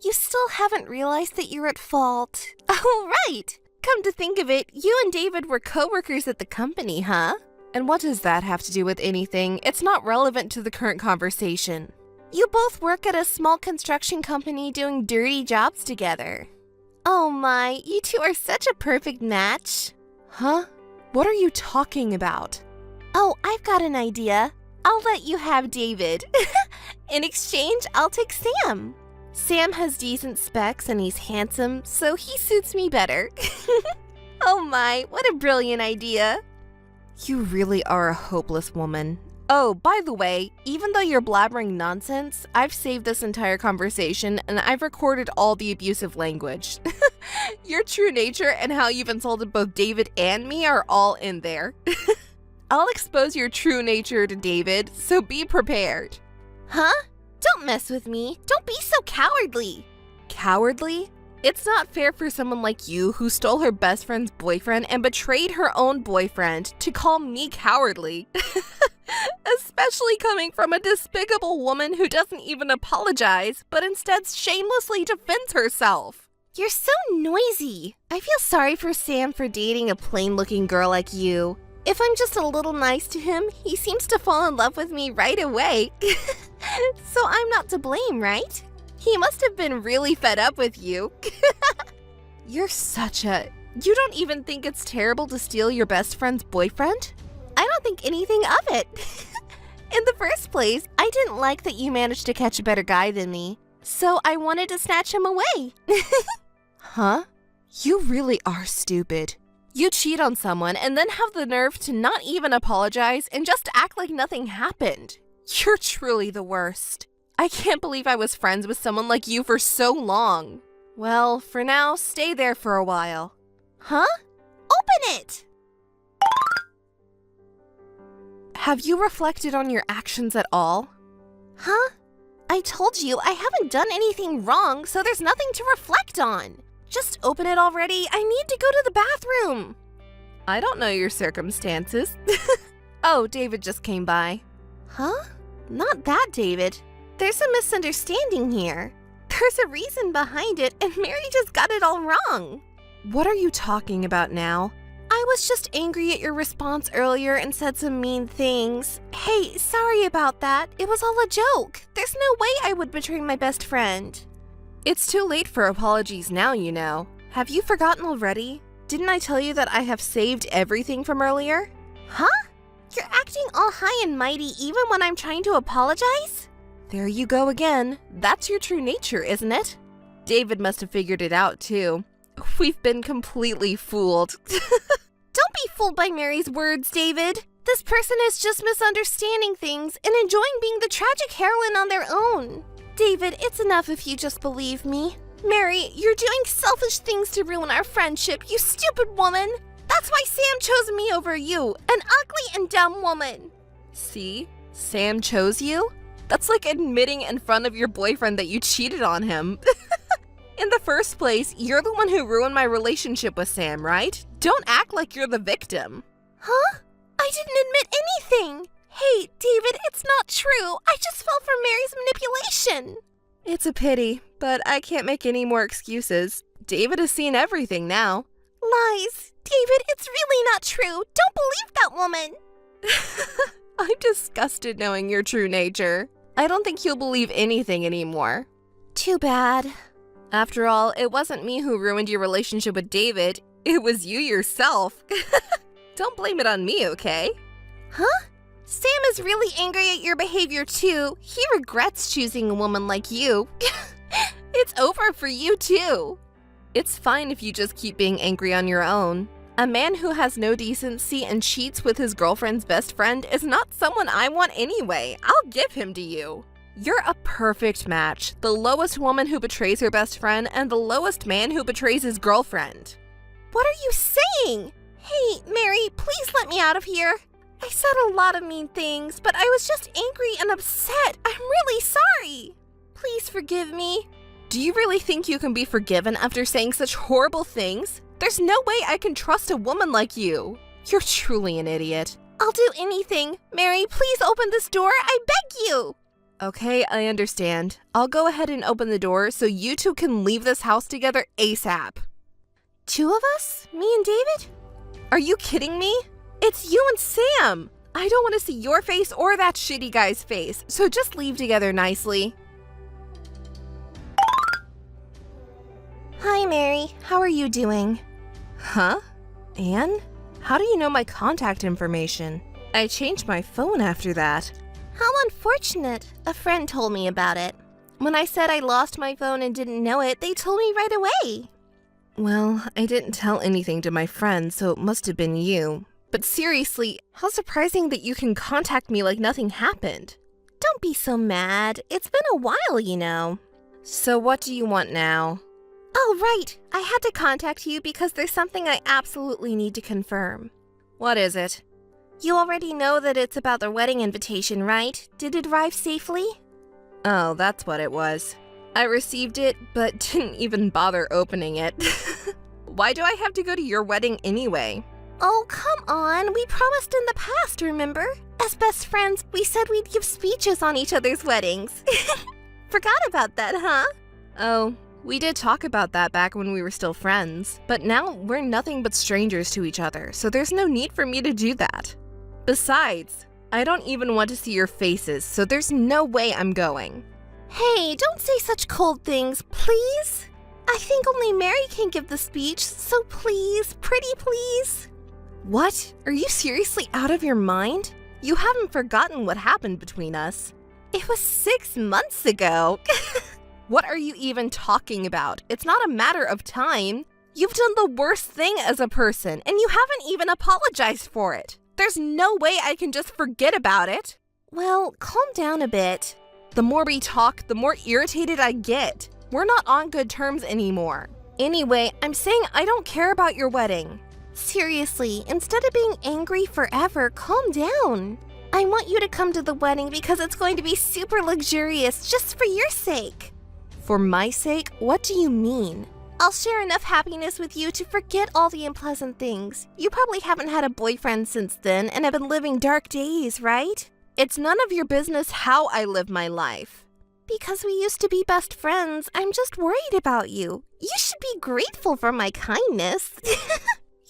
You still haven't realized that you're at fault. Oh, right! Come to think of it, you and David were co-workers at the company, huh? And what does that have to do with anything? It's not relevant to the current conversation. You both work at a small construction company doing dirty jobs together. Oh my, you two are such a perfect match. Huh? What are you talking about? Oh, I've got an idea. I'll let you have David. In exchange, I'll take Sam. Sam has decent specs and he's handsome, so he suits me better. Oh my, what a brilliant idea. You really are a hopeless woman. Oh, by the way, even though you're blabbering nonsense, I've saved this entire conversation and I've recorded all the abusive language. Your true nature and how you've insulted both David and me are all in there. I'll expose your true nature to David, so be prepared. Huh? Don't mess with me. Don't be so cowardly. Cowardly? It's not fair for someone like you who stole her best friend's boyfriend and betrayed her own boyfriend to call me cowardly. Especially coming from a despicable woman who doesn't even apologize, but instead shamelessly defends herself. You're so noisy. I feel sorry for Sam for dating a plain-looking girl like you. If I'm just a little nice to him, he seems to fall in love with me right away. So I'm not to blame, right? He must have been really fed up with you. You're such a... You don't even think it's terrible to steal your best friend's boyfriend? I don't think anything of it. In the first place, I didn't like that you managed to catch a better guy than me, so I wanted to snatch him away. Huh? You really are stupid. You cheat on someone and then have the nerve to not even apologize and just act like nothing happened. You're truly the worst. I can't believe I was friends with someone like you for so long. Well, for now, stay there for a while. Huh? Open it! Have you reflected on your actions at all? Huh? I told you I haven't done anything wrong, so there's nothing to reflect on. Just open it already. I need to go to the bathroom. I don't know your circumstances. Oh, David just came by. Huh? Not that David. There's a misunderstanding here. There's a reason behind it, and Mary just got it all wrong. What are you talking about now? I was just angry at your response earlier and said some mean things. Hey, sorry about that. It was all a joke. There's no way I would betray my best friend. It's too late for apologies now, you know. Have you forgotten already? Didn't I tell you that I have saved everything from earlier? Huh? You're acting all high and mighty even when I'm trying to apologize? There you go again. That's your true nature, isn't it? David must have figured it out, too. We've been completely fooled. Don't be fooled by Mary's words, David. This person is just misunderstanding things and enjoying being the tragic heroine on their own. David, it's enough if you just believe me. Mary, you're doing selfish things to ruin our friendship, you stupid woman. That's why Sam chose me over you, an ugly and dumb woman. See? Sam chose you? That's like admitting in front of your boyfriend that you cheated on him. In the first place, you're the one who ruined my relationship with Sam, right? Don't act like you're the victim. Huh? I didn't admit anything. Hey, David, it's not true. I just fell for Mary's manipulation. It's a pity, but I can't make any more excuses. David has seen everything now. Lies. David, it's really not true. Don't believe that woman. I'm disgusted knowing your true nature. I don't think you'll believe anything anymore. Too bad. After all, it wasn't me who ruined your relationship with David. It was you yourself. Don't blame it on me, okay? Huh? Sam is really angry at your behavior too. He regrets choosing a woman like you. It's over for you too. It's fine if you just keep being angry on your own. A man who has no decency and cheats with his girlfriend's best friend is not someone I want anyway. I'll give him to you. You're a perfect match. The lowest woman who betrays her best friend and the lowest man who betrays his girlfriend. What are you saying? Hey, Mary, please let me out of here. I said a lot of mean things, but I was just angry and upset. I'm really sorry. Please forgive me. Do you really think you can be forgiven after saying such horrible things? There's no way I can trust a woman like you. You're truly an idiot. I'll do anything. Mary, please open this door. I beg you. Okay, I understand. I'll go ahead and open the door so you two can leave this house together ASAP. 2 of us? Me and David? Are you kidding me? It's you and Sam. I don't want to see your face or that shitty guy's face, so just leave together nicely. Hi, Mary. How are you doing? Huh? Anne? How do you know my contact information? I changed my phone after that. How unfortunate. A friend told me about it. When I said I lost my phone and didn't know it, they told me right away. Well, I didn't tell anything to my friend, so it must have been you. But seriously, how surprising that you can contact me like nothing happened. Don't be so mad. It's been a while, you know. So what do you want now? Oh, right. I had to contact you because there's something I absolutely need to confirm. What is it? You already know that it's about the wedding invitation, right? Did it arrive safely? Oh, that's what it was. I received it, but didn't even bother opening it. Why do I have to go to your wedding anyway? Oh, come on. We promised in the past, remember? As best friends, we said we'd give speeches on each other's weddings. Forgot about that, huh? Oh, we did talk about that back when we were still friends, but now we're nothing but strangers to each other, so there's no need for me to do that. Besides, I don't even want to see your faces, so there's no way I'm going. Hey, don't say such cold things, please. I think only Mary can give the speech, so please, pretty please. What? Are you seriously out of your mind? You haven't forgotten what happened between us. It was 6 months ago. What are you even talking about? It's not a matter of time. You've done the worst thing as a person, and you haven't even apologized for it. There's no way I can just forget about it. Well, calm down a bit. The more we talk, the more irritated I get. We're not on good terms anymore. Anyway, I'm saying I don't care about your wedding. Seriously, instead of being angry forever, calm down. I want you to come to the wedding because it's going to be super luxurious just for your sake. For my sake? What do you mean? I'll share enough happiness with you to forget all the unpleasant things. You probably haven't had a boyfriend since then and have been living dark days, right? It's none of your business how I live my life. Because we used to be best friends, I'm just worried about you. You should be grateful for my kindness.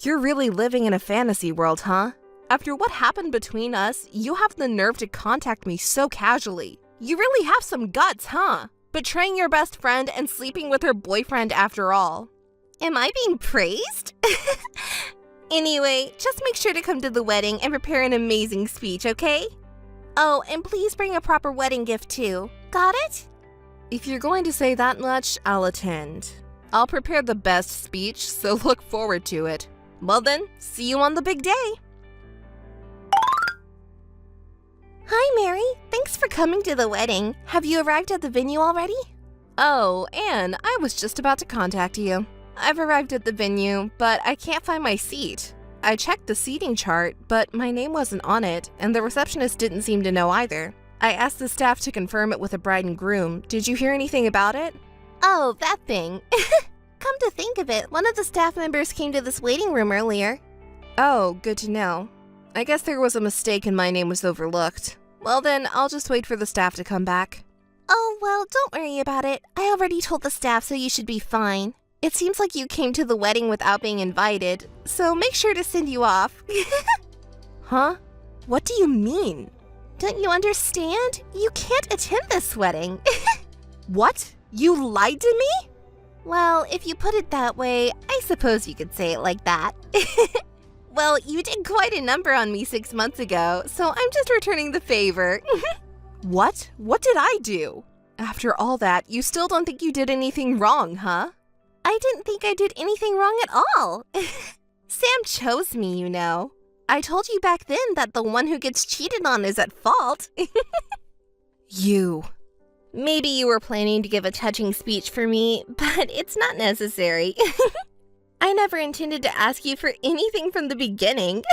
You're really living in a fantasy world, huh? After what happened between us, you have the nerve to contact me so casually. You really have some guts, huh? Betraying your best friend and sleeping with her boyfriend after all. Am I being praised? Anyway, just make sure to come to the wedding and prepare an amazing speech, okay? Oh, and please bring a proper wedding gift too. Got it? If you're going to say that much, I'll attend. I'll prepare the best speech, so look forward to it. Well then, see you on the big day. Hi, Mary. Thanks for coming to the wedding. Have you arrived at the venue already? Oh, Anne, I was just about to contact you. I've arrived at the venue, but I can't find my seat. I checked the seating chart, but my name wasn't on it, and the receptionist didn't seem to know either. I asked the staff to confirm it with the bride and groom. Did you hear anything about it? Oh, that thing. Come to think of it, one of the staff members came to this waiting room earlier. Oh, good to know. I guess there was a mistake and my name was overlooked. Well then, I'll just wait for the staff to come back. Oh, well, don't worry about it. I already told the staff, so you should be fine. It seems like you came to the wedding without being invited, so make sure to send you off. Huh? What do you mean? Don't you understand? You can't attend this wedding. What? You lied to me? Well, if you put it that way, I suppose you could say it like that. Well, you did quite a number on me 6 months ago, so I'm just returning the favor. What? What did I do? After all that, you still don't think you did anything wrong, huh? I didn't think I did anything wrong at all. Sam chose me, you know. I told you back then that the one who gets cheated on is at fault. You. Maybe you were planning to give a touching speech for me, but it's not necessary. I never intended to ask you for anything from the beginning.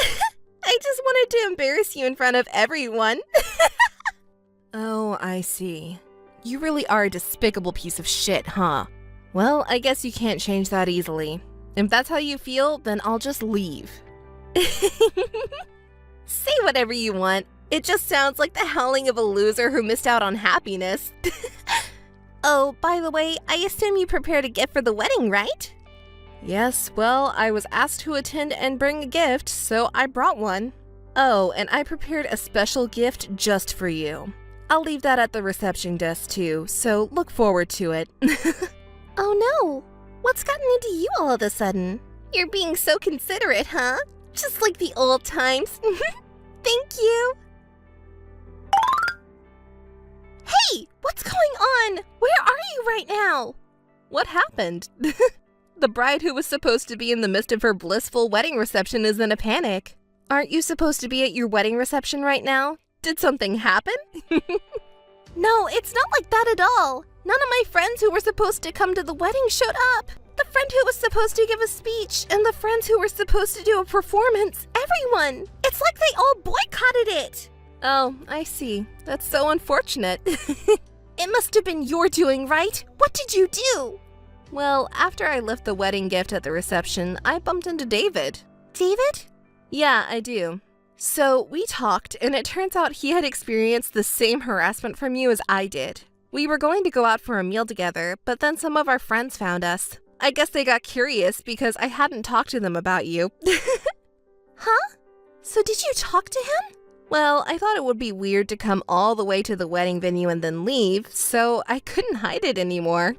I just wanted to embarrass you in front of everyone. Oh, I see. You really are a despicable piece of shit, huh? Well, I guess you can't change that easily. If that's how you feel, then I'll just leave. Say whatever you want. It just sounds like the howling of a loser who missed out on happiness. Oh, by the way, I assume you prepared a gift for the wedding, right? Yes, well, I was asked to attend and bring a gift, so I brought one. Oh, and I prepared a special gift just for you. I'll leave that at the reception desk too, so look forward to it. Oh no! What's gotten into you all of a sudden? You're being so considerate, huh? Just like the old times. Thank you! Hey! What's going on? Where are you right now? What happened? The bride who was supposed to be in the midst of her blissful wedding reception is in a panic. Aren't you supposed to be at your wedding reception right now? Did something happen? No, it's not like that at all. None of my friends who were supposed to come to the wedding showed up. The friend who was supposed to give a speech and the friends who were supposed to do a performance. Everyone. It's like they all boycotted it. Oh, I see. That's so unfortunate. It must have been your doing, right? What did you do? Well, after I left the wedding gift at the reception, I bumped into David. David? Yeah, I do. So we talked, and it turns out he had experienced the same harassment from you as I did. We were going to go out for a meal together, but then some of our friends found us. I guess they got curious because I hadn't talked to them about you. Huh? So did you talk to him? Well, I thought it would be weird to come all the way to the wedding venue and then leave, so I couldn't hide it anymore.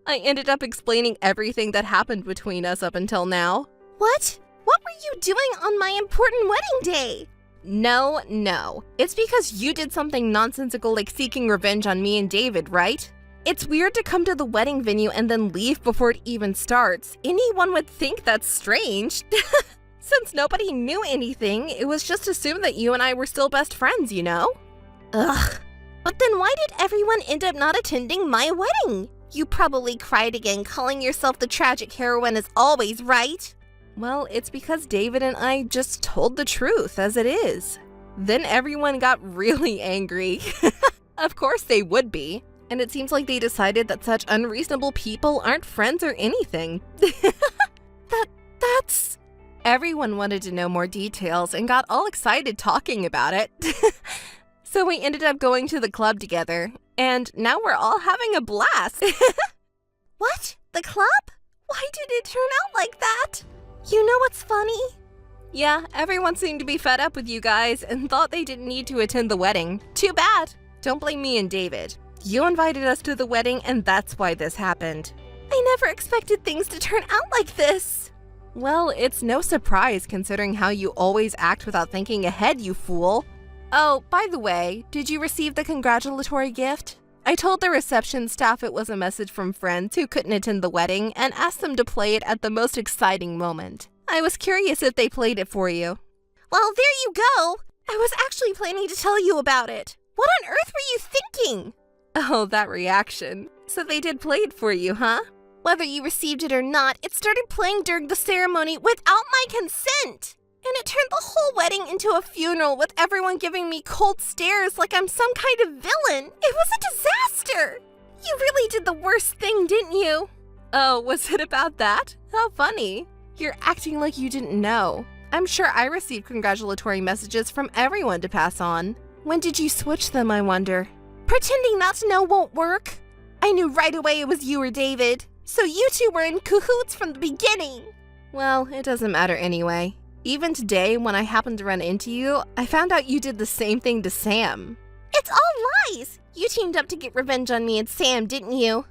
I ended up explaining everything that happened between us up until now. What? What were you doing on my important wedding day? No. It's because you did something nonsensical like seeking revenge on me and David, right? It's weird to come to the wedding venue and then leave before it even starts. Anyone would think that's strange. Since nobody knew anything, it was just assumed that you and I were still best friends, you know? Ugh. But then why did everyone end up not attending my wedding? You probably cried again, calling yourself the tragic heroine as always, right? Well, it's because David and I just told the truth as it is. Then everyone got really angry. Of course they would be. And it seems like they decided that such unreasonable people aren't friends or anything. That's... Everyone wanted to know more details and got all excited talking about it. So we ended up going to the club together, and now we're all having a blast. What? The club? Why did it turn out like that? You know what's funny? Yeah, everyone seemed to be fed up with you guys and thought they didn't need to attend the wedding. Too bad. Don't blame me and David. You invited us to the wedding and that's why this happened. I never expected things to turn out like this. Well, it's no surprise considering how you always act without thinking ahead, you fool. Oh, by the way, did you receive the congratulatory gift? I told the reception staff it was a message from friends who couldn't attend the wedding and asked them to play it at the most exciting moment. I was curious if they played it for you. Well, there you go. I was actually planning to tell you about it. What on earth were you thinking? Oh, that reaction. So they did play it for you, huh? Whether you received it or not, it started playing during the ceremony without my consent. And it turned the whole wedding into a funeral with everyone giving me cold stares like I'm some kind of villain. It was a disaster. You really did the worst thing, didn't you? Oh, was it about that? How funny. You're acting like you didn't know. I'm sure I received congratulatory messages from everyone to pass on. When did you switch them, I wonder? Pretending not to know won't work. I knew right away it was you or David. So you two were in cahoots from the beginning. Well, it doesn't matter anyway. Even today, when I happened to run into you, I found out you did the same thing to Sam. It's all lies. You teamed up to get revenge on me and Sam, didn't you?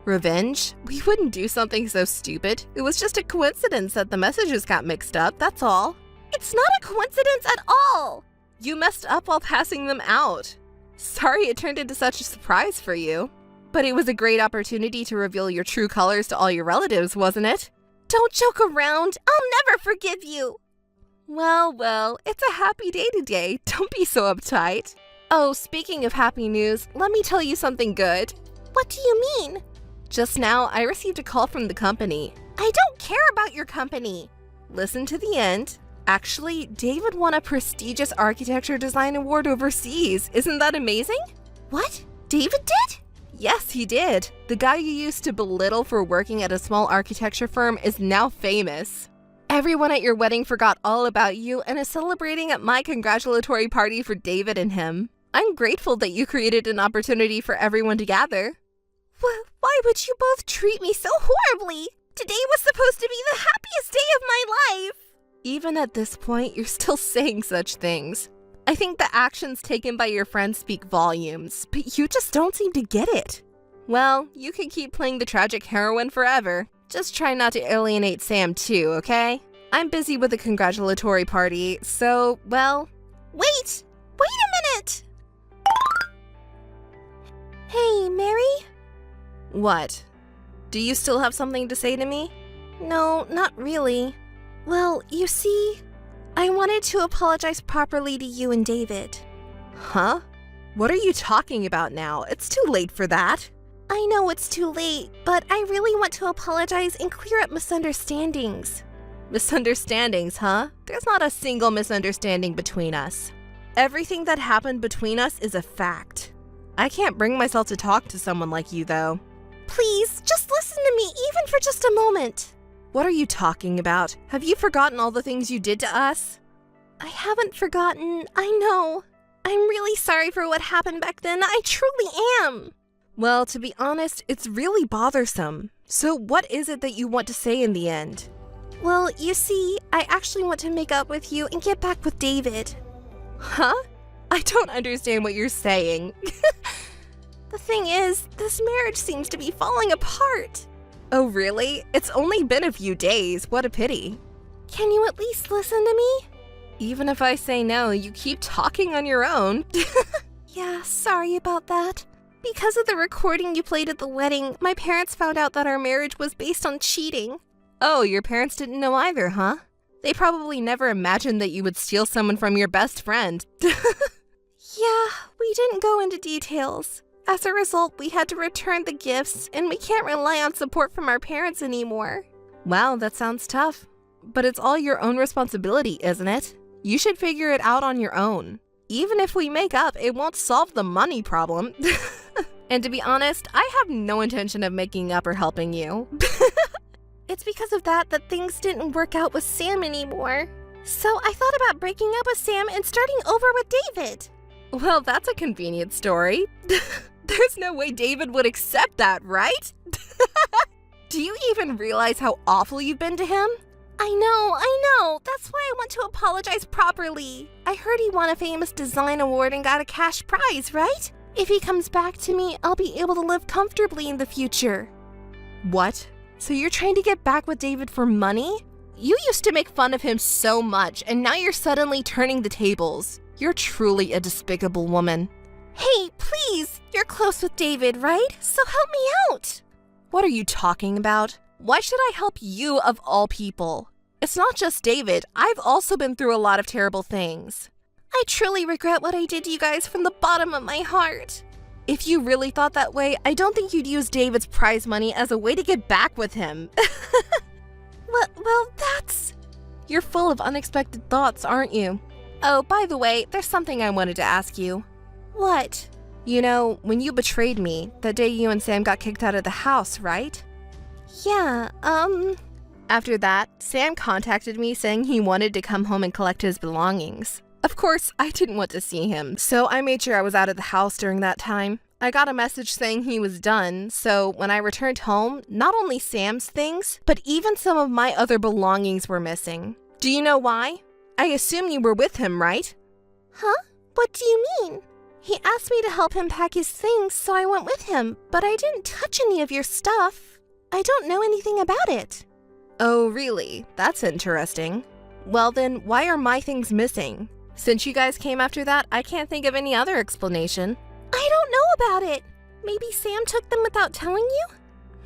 Revenge? We wouldn't do something so stupid. It was just a coincidence that the messages got mixed up, that's all. It's not a coincidence at all. You messed up while passing them out. Sorry it turned into such a surprise for you. But it was a great opportunity to reveal your true colors to all your relatives, wasn't it? Don't joke around. I'll never forgive you. Well, it's a happy day today. Don't be so uptight. Oh, speaking of happy news, let me tell you something good. What do you mean? Just now, I received a call from the company. I don't care about your company. Listen to the end. Actually, David won a prestigious architecture design award overseas. Isn't that amazing? What? David did? Yes, he did. The guy you used to belittle for working at a small architecture firm is now famous. Everyone at your wedding forgot all about you and is celebrating at my congratulatory party for David and him. I'm grateful that you created an opportunity for everyone to gather. Why would you both treat me so horribly? Today was supposed to be the happiest day of my life. Even at this point, you're still saying such things. I think the actions taken by your friends speak volumes, but you just don't seem to get it. Well, you can keep playing the tragic heroine forever. Just try not to alienate Sam too, okay? I'm busy with a congratulatory party, so, well... Wait a minute! Hey, Mary? What? Do you still have something to say to me? No, not really. Well, you see, I wanted to apologize properly to you and David. Huh? What are you talking about now? It's too late for that. I know it's too late, but I really want to apologize and clear up misunderstandings. Misunderstandings, huh? There's not a single misunderstanding between us. Everything that happened between us is a fact. I can't bring myself to talk to someone like you, though. Please, just listen to me even for just a moment. What are you talking about? Have you forgotten all the things you did to us? I haven't forgotten, I know. I'm really sorry for what happened back then, I truly am. Well, to be honest, it's really bothersome. So what is it that you want to say in the end? Well, you see, I actually want to make up with you and get back with David. Huh? I don't understand what you're saying. The thing is, this marriage seems to be falling apart. Oh, really? It's only been a few days. What a pity. Can you at least listen to me? Even if I say no, you keep talking on your own. Yeah, sorry about that. Because of the recording you played at the wedding, my parents found out that our marriage was based on cheating. Oh, your parents didn't know either, huh? They probably never imagined that you would steal someone from your best friend. Yeah, we didn't go into details. As a result, we had to return the gifts, and we can't rely on support from our parents anymore. Wow, that sounds tough. But it's all your own responsibility, isn't it? You should figure it out on your own. Even if we make up, it won't solve the money problem. And to be honest, I have no intention of making up or helping you. It's because of that things didn't work out with Sam anymore. So I thought about breaking up with Sam and starting over with David. Well, that's a convenient story. There's no way David would accept that, right? Do you even realize how awful you've been to him? I know. That's why I want to apologize properly. I heard he won a famous design award and got a cash prize, right? If he comes back to me, I'll be able to live comfortably in the future. What? So you're trying to get back with David for money? You used to make fun of him so much, and now you're suddenly turning the tables. You're truly a despicable woman. Hey, please! You're close with David, right? So help me out! What are you talking about? Why should I help you of all people? It's not just David. I've also been through a lot of terrible things. I truly regret what I did to you guys from the bottom of my heart. If you really thought that way, I don't think you'd use David's prize money as a way to get back with him. Well, that's... You're full of unexpected thoughts, aren't you? Oh, by the way, there's something I wanted to ask you. What? You know, when you betrayed me, the day you and Sam got kicked out of the house, right? Yeah, After that, Sam contacted me saying he wanted to come home and collect his belongings. Of course, I didn't want to see him, so I made sure I was out of the house during that time. I got a message saying he was done, so when I returned home, not only Sam's things, but even some of my other belongings were missing. Do you know why? I assume you were with him, right? Huh? What do you mean? He asked me to help him pack his things, so I went with him, but I didn't touch any of your stuff. I don't know anything about it. Oh, really? That's interesting. Well then, why are my things missing? Since you guys came after that, I can't think of any other explanation. I don't know about it. Maybe Sam took them without telling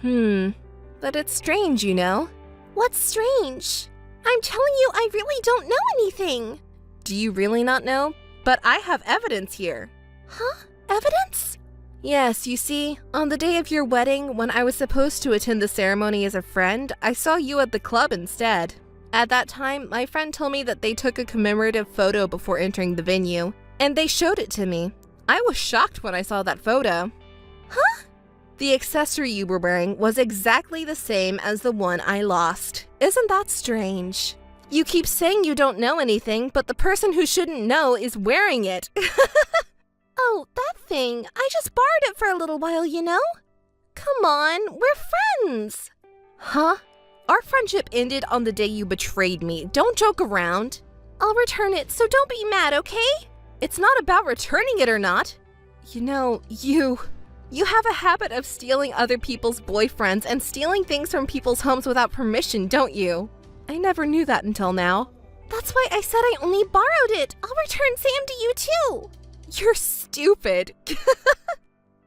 you? But it's strange, you know? What's strange? I'm telling you, I really don't know anything. Do you really not know? But I have evidence here. Huh? Evidence? Yes, you see, on the day of your wedding, when I was supposed to attend the ceremony as a friend, I saw you at the club instead. At that time, my friend told me that they took a commemorative photo before entering the venue, and they showed it to me. I was shocked when I saw that photo. Huh? The accessory you were wearing was exactly the same as the one I lost. Isn't that strange? You keep saying you don't know anything, but the person who shouldn't know is wearing it. Oh, that thing. I just borrowed it for a little while, you know? Come on, we're friends. Huh? Our friendship ended on the day you betrayed me. Don't joke around. I'll return it, so don't be mad, okay? It's not about returning it or not. You know, you have a habit of stealing other people's boyfriends and stealing things from people's homes without permission, don't you? I never knew that until now. That's why I said I only borrowed it. I'll return Sam to you too. You're stupid.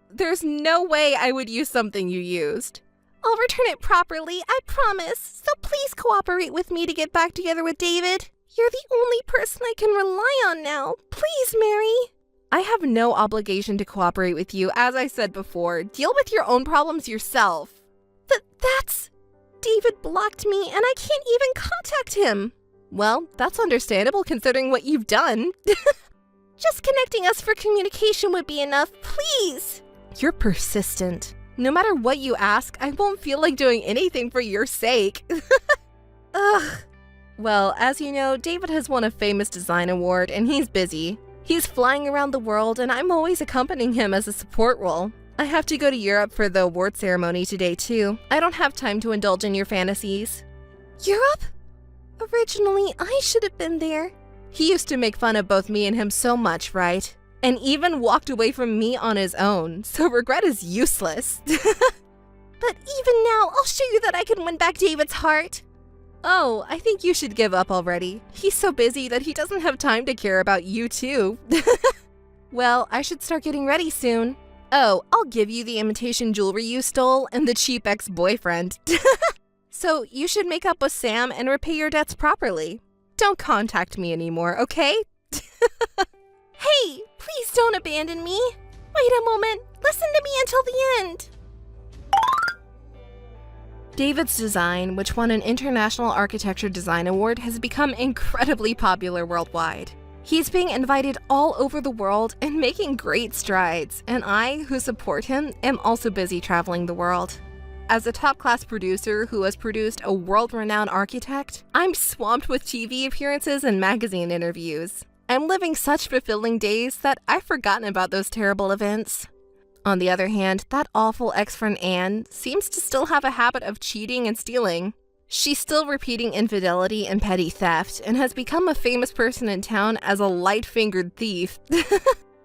There's no way I would use something you used. I'll return it properly, I promise. So please cooperate with me to get back together with David. You're the only person I can rely on now. Please, Mary. I have no obligation to cooperate with you. As I said before, deal with your own problems yourself. That's... David blocked me and I can't even contact him. Well, that's understandable considering what you've done. Just connecting us for communication would be enough, please. You're persistent. No matter what you ask, I won't feel like doing anything for your sake. Ugh. Well, as you know, David has won a famous design award and he's busy. He's flying around the world and I'm always accompanying him as a support role. I have to go to Europe for the award ceremony today too. I don't have time to indulge in your fantasies. Europe? Originally, I should have been there. He used to make fun of both me and him so much, right? And even walked away from me on his own, so regret is useless. But even now, I'll show you that I can win back David's heart. Oh, I think you should give up already. He's so busy that he doesn't have time to care about you too. Well, I should start getting ready soon. Oh, I'll give you the imitation jewelry you stole and the cheap ex-boyfriend. So you should make up with Sam and repay your debts properly. Don't contact me anymore, okay? Hey, please don't abandon me. Wait a moment. Listen to me until the end. David's design, which won an International Architecture Design Award, has become incredibly popular worldwide. He's being invited all over the world and making great strides, and I, who support him, am also busy traveling the world. As a top-class producer who has produced a world-renowned architect, I'm swamped with TV appearances and magazine interviews. I'm living such fulfilling days that I've forgotten about those terrible events. On the other hand, that awful ex-friend Anne seems to still have a habit of cheating and stealing. She's still repeating infidelity and petty theft and has become a famous person in town as a light-fingered thief.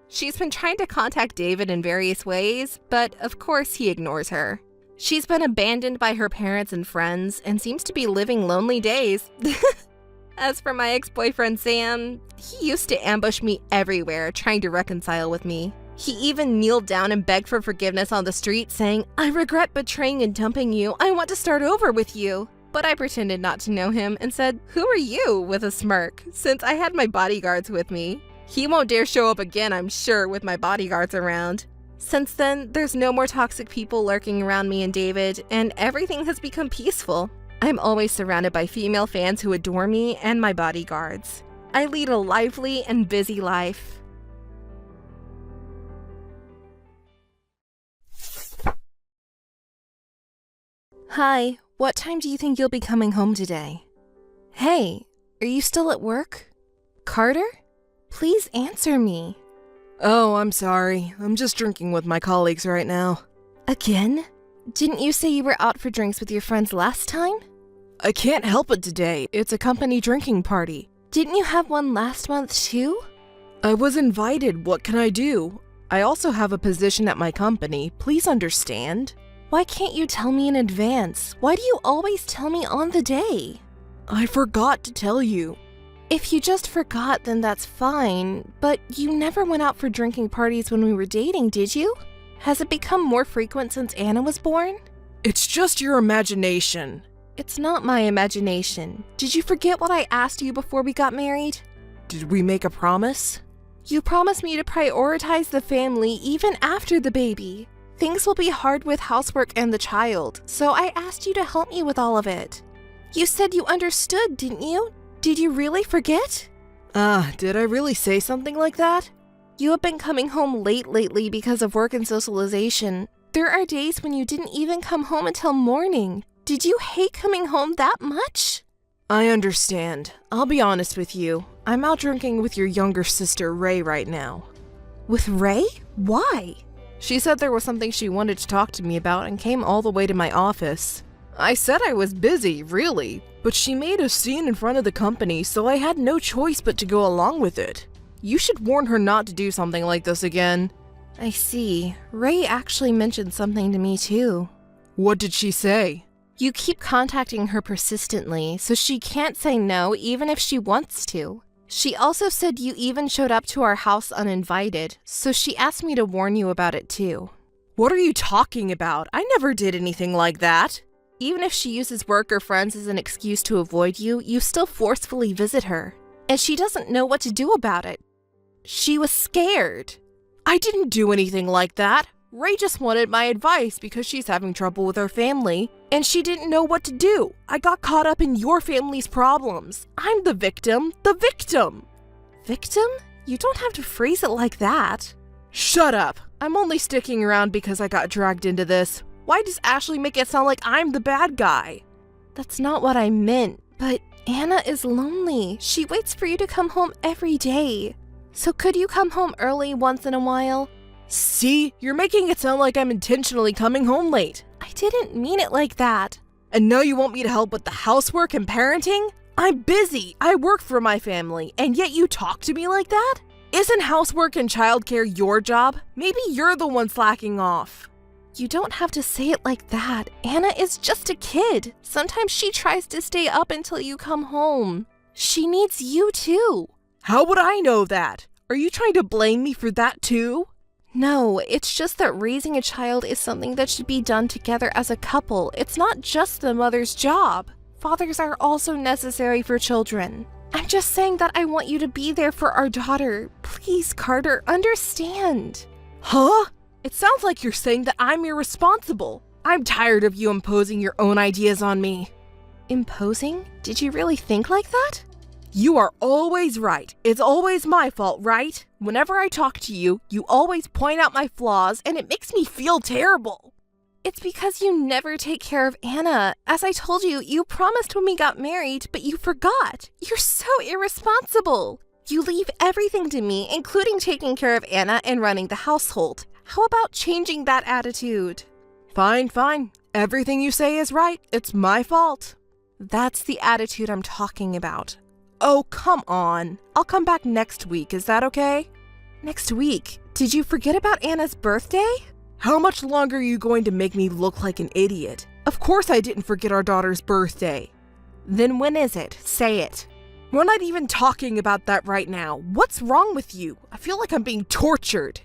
She's been trying to contact David in various ways, but of course he ignores her. She's been abandoned by her parents and friends and seems to be living lonely days. As for my ex-boyfriend Sam, he used to ambush me everywhere trying to reconcile with me. He even kneeled down and begged for forgiveness on the street, saying, "I regret betraying and dumping you. I want to start over with you." But I pretended not to know him and said, "Who are you?" with a smirk, since I had my bodyguards with me. He won't dare show up again, I'm sure, with my bodyguards around. Since then, there's no more toxic people lurking around me and David, and everything has become peaceful. I'm always surrounded by female fans who adore me and my bodyguards. I lead a lively and busy life. Hi, what time do you think you'll be coming home today? Hey, are you still at work? Carter? Please answer me. Oh, I'm sorry. I'm just drinking with my colleagues right now. Again? Didn't you say you were out for drinks with your friends last time? I can't help it today. It's a company drinking party. Didn't you have one last month too? I was invited. What can I do? I also have a position at my company. Please understand. Why can't you tell me in advance? Why do you always tell me on the day? I forgot to tell you. If you just forgot, then that's fine. But you never went out for drinking parties when we were dating, did you? Has it become more frequent since Anna was born? It's just your imagination. It's not my imagination. Did you forget what I asked you before we got married? Did we make a promise? You promised me to prioritize the family even after the baby. Things will be hard with housework and the child, so I asked you to help me with all of it. You said you understood, didn't you? Did you really forget? Did I really say something like that? You have been coming home late lately because of work and socialization. There are days when you didn't even come home until morning. Did you hate coming home that much? I understand. I'll be honest with you. I'm out drinking with your younger sister, Ray, right now. With Ray? Why? She said there was something she wanted to talk to me about and came all the way to my office. I said I was busy, really, but she made a scene in front of the company, so I had no choice but to go along with it. You should warn her not to do something like this again. I see. Ray actually mentioned something to me too. What did she say? You keep contacting her persistently, so she can't say no even if she wants to. She also said you even showed up to our house uninvited, so she asked me to warn you about it too. What are you talking about? I never did anything like that. Even if she uses work or friends as an excuse to avoid you, you still forcefully visit her. And she doesn't know what to do about it. She was scared. I didn't do anything like that. Ray just wanted my advice because she's having trouble with her family, and she didn't know what to do. I got caught up in your family's problems. I'm the victim. The victim! Victim? You don't have to phrase it like that. Shut up. I'm only sticking around because I got dragged into this. Why does Ashley make it sound like I'm the bad guy? That's not what I meant, but Anna is lonely. She waits for you to come home every day. So could you come home early once in a while? See, you're making it sound like I'm intentionally coming home late. I didn't mean it like that. And now you want me to help with the housework and parenting? I'm busy. I work for my family, and yet you talk to me like that? Isn't housework and childcare your job? Maybe you're the one slacking off. You don't have to say it like that. Anna is just a kid. Sometimes she tries to stay up until you come home. She needs you too. How would I know that? Are you trying to blame me for that too? No, it's just that raising a child is something that should be done together as a couple. It's not just the mother's job. Fathers are also necessary for children. I'm just saying that I want you to be there for our daughter. Please, Carter, understand. Huh? It sounds like you're saying that I'm irresponsible. I'm tired of you imposing your own ideas on me. Imposing? Did you really think like that? You are always right. It's always my fault, right? Whenever I talk to you, you always point out my flaws, and it makes me feel terrible. It's because you never take care of Anna. As I told you, you promised when we got married, but you forgot. You're so irresponsible. You leave everything to me, including taking care of Anna and running the household. How about changing that attitude? Fine. Everything you say is right. It's my fault. That's the attitude I'm talking about. Oh, come on. I'll come back next week, is that okay? Next week? Did you forget about Anna's birthday? How much longer are you going to make me look like an idiot? Of course I didn't forget our daughter's birthday. Then when is it? Say it. We're not even talking about that right now. What's wrong with you? I feel like I'm being tortured.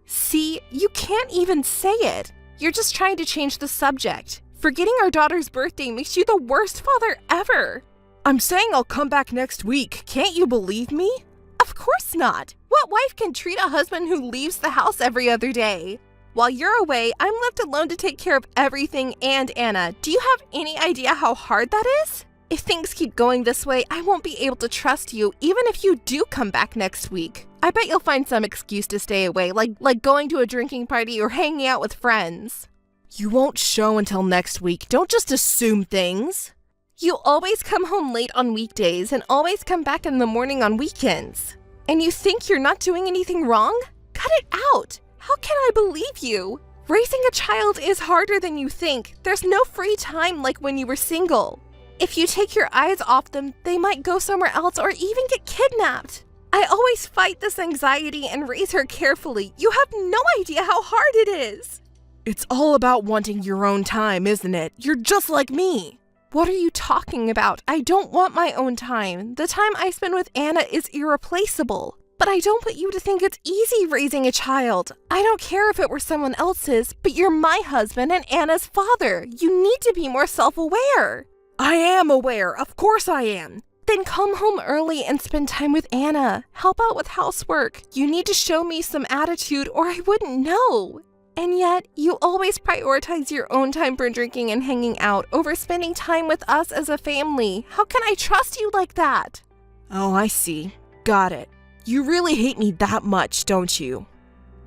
See, you can't even say it. You're just trying to change the subject. Forgetting our daughter's birthday makes you the worst father ever. I'm saying I'll come back next week. Can't you believe me? Of course not. What wife can treat a husband who leaves the house every other day? While you're away, I'm left alone to take care of everything and Anna. Do you have any idea how hard that is? If things keep going this way, I won't be able to trust you even if you do come back next week. I bet you'll find some excuse to stay away, like going to a drinking party or hanging out with friends. You won't show until next week. Don't just assume things. You always come home late on weekdays and always come back in the morning on weekends. And you think you're not doing anything wrong? Cut it out. How can I believe you? Raising a child is harder than you think. There's no free time like when you were single. If you take your eyes off them, they might go somewhere else or even get kidnapped. I always fight this anxiety and raise her carefully. You have no idea how hard it is. It's all about wanting your own time, isn't it? You're just like me. What are you talking about? I don't want my own time. The time I spend with Anna is irreplaceable. But I don't want you to think it's easy raising a child. I don't care if it were someone else's, but you're my husband and Anna's father. You need to be more self-aware. I am aware. Of course I am. Then come home early and spend time with Anna. Help out with housework. You need to show me some attitude or I wouldn't know. And yet, you always prioritize your own time for drinking and hanging out over spending time with us as a family. How can I trust you like that? Oh, I see. Got it. You really hate me that much, don't you?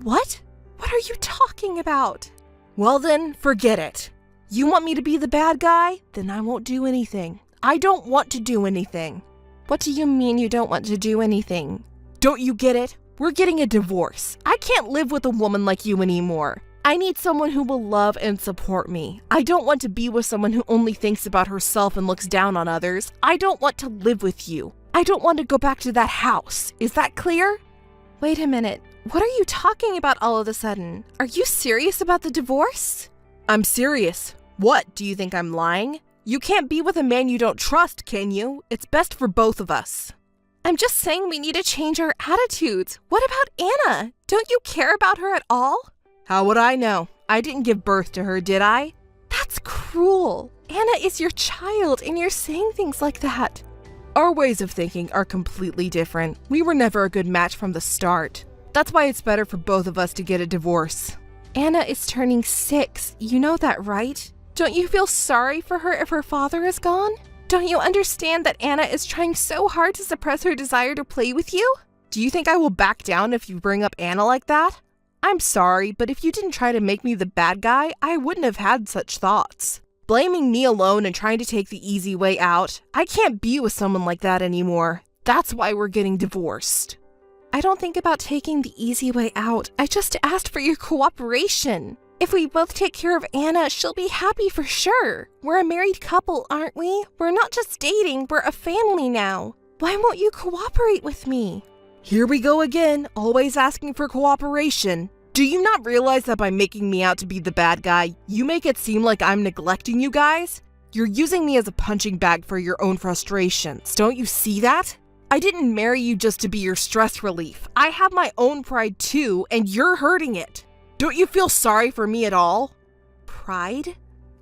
What? What are you talking about? Well then, forget it. You want me to be the bad guy? Then I won't do anything. I don't want to do anything. What do you mean you don't want to do anything? Don't you get it? We're getting a divorce. I can't live with a woman like you anymore. I need someone who will love and support me. I don't want to be with someone who only thinks about herself and looks down on others. I don't want to live with you. I don't want to go back to that house. Is that clear? Wait a minute. What are you talking about all of a sudden? Are you serious about the divorce? I'm serious. What, do you think I'm lying? You can't be with a man you don't trust, can you? It's best for both of us. I'm just saying we need to change our attitudes. What about Anna? Don't you care about her at all? How would I know? I didn't give birth to her, did I? That's cruel. Anna is your child and you're saying things like that. Our ways of thinking are completely different. We were never a good match from the start. That's why it's better for both of us to get a divorce. Anna is turning 6. You know that, right? Don't you feel sorry for her if her father is gone? Don't you understand that Anna is trying so hard to suppress her desire to play with you? Do you think I will back down if you bring up Anna like that? I'm sorry, but if you didn't try to make me the bad guy, I wouldn't have had such thoughts. Blaming me alone and trying to take the easy way out, I can't be with someone like that anymore. That's why we're getting divorced. I don't think about taking the easy way out. I just asked for your cooperation. If we both take care of Anna, she'll be happy for sure. We're a married couple, aren't we? We're not just dating, we're a family now. Why won't you cooperate with me? Here we go again, always asking for cooperation. Do you not realize that by making me out to be the bad guy, you make it seem like I'm neglecting you guys? You're using me as a punching bag for your own frustrations. Don't you see that? I didn't marry you just to be your stress relief. I have my own pride too, and you're hurting it. Don't you feel sorry for me at all? Pride?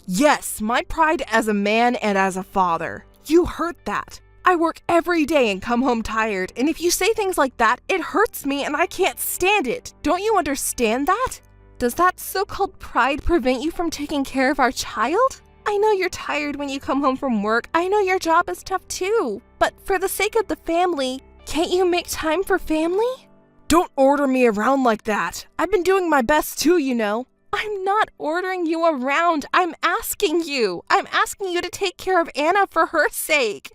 Yes, my pride as a man and as a father. You hurt that. I work every day and come home tired, and if you say things like that, it hurts me and I can't stand it. Don't you understand that? Does that so-called pride prevent you from taking care of our child? I know you're tired when you come home from work. I know your job is tough too. But for the sake of the family, can't you make time for family? Don't order me around like that. I've been doing my best too, you know. I'm not ordering you around. I'm asking you. I'm asking you to take care of Anna for her sake.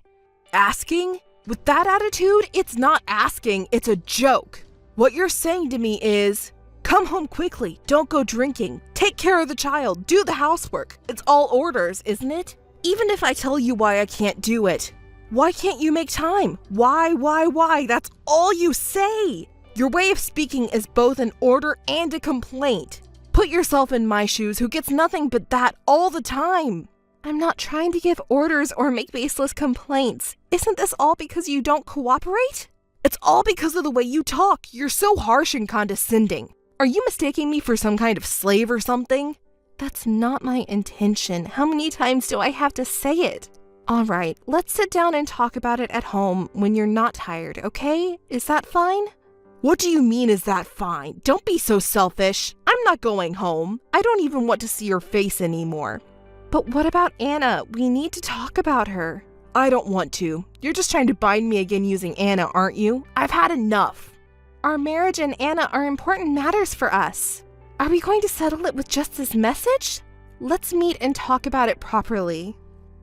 Asking? With that attitude, it's not asking, it's a joke. What you're saying to me is, come home quickly, don't go drinking, take care of the child, do the housework. It's all orders, isn't it? Even if I tell you why I can't do it, why can't you make time? Why? That's all you say. Your way of speaking is both an order and a complaint. Put yourself in my shoes, who gets nothing but that all the time. I'm not trying to give orders or make baseless complaints. Isn't this all because you don't cooperate? It's all because of the way you talk. You're so harsh and condescending. Are you mistaking me for some kind of slave or something? That's not my intention. How many times do I have to say it? All right, let's sit down and talk about it at home when you're not tired, okay? Is that fine? What do you mean, is that fine? Don't be so selfish. I'm not going home. I don't even want to see your face anymore. But what about Anna? We need to talk about her. I don't want to. You're just trying to bind me again using Anna, aren't you? I've had enough. Our marriage and Anna are important matters for us. Are we going to settle it with just this message? Let's meet and talk about it properly.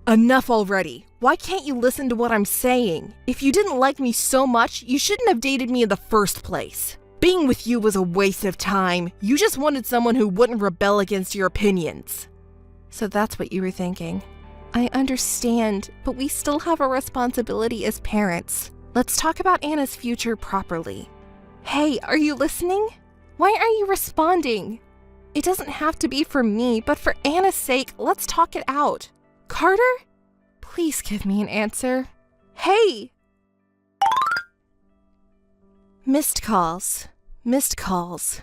Enough already. Why can't you listen to what I'm saying? If you didn't like me so much, you shouldn't have dated me in the first place. Being with you was a waste of time. You just wanted someone who wouldn't rebel against your opinions. So that's what you were thinking. I understand, but we still have a responsibility as parents. Let's talk about Anna's future properly. Hey, are you listening? Why aren't you responding? It doesn't have to be for me, but for Anna's sake, let's talk it out. Carter? Please give me an answer. Hey! Missed calls. Missed calls.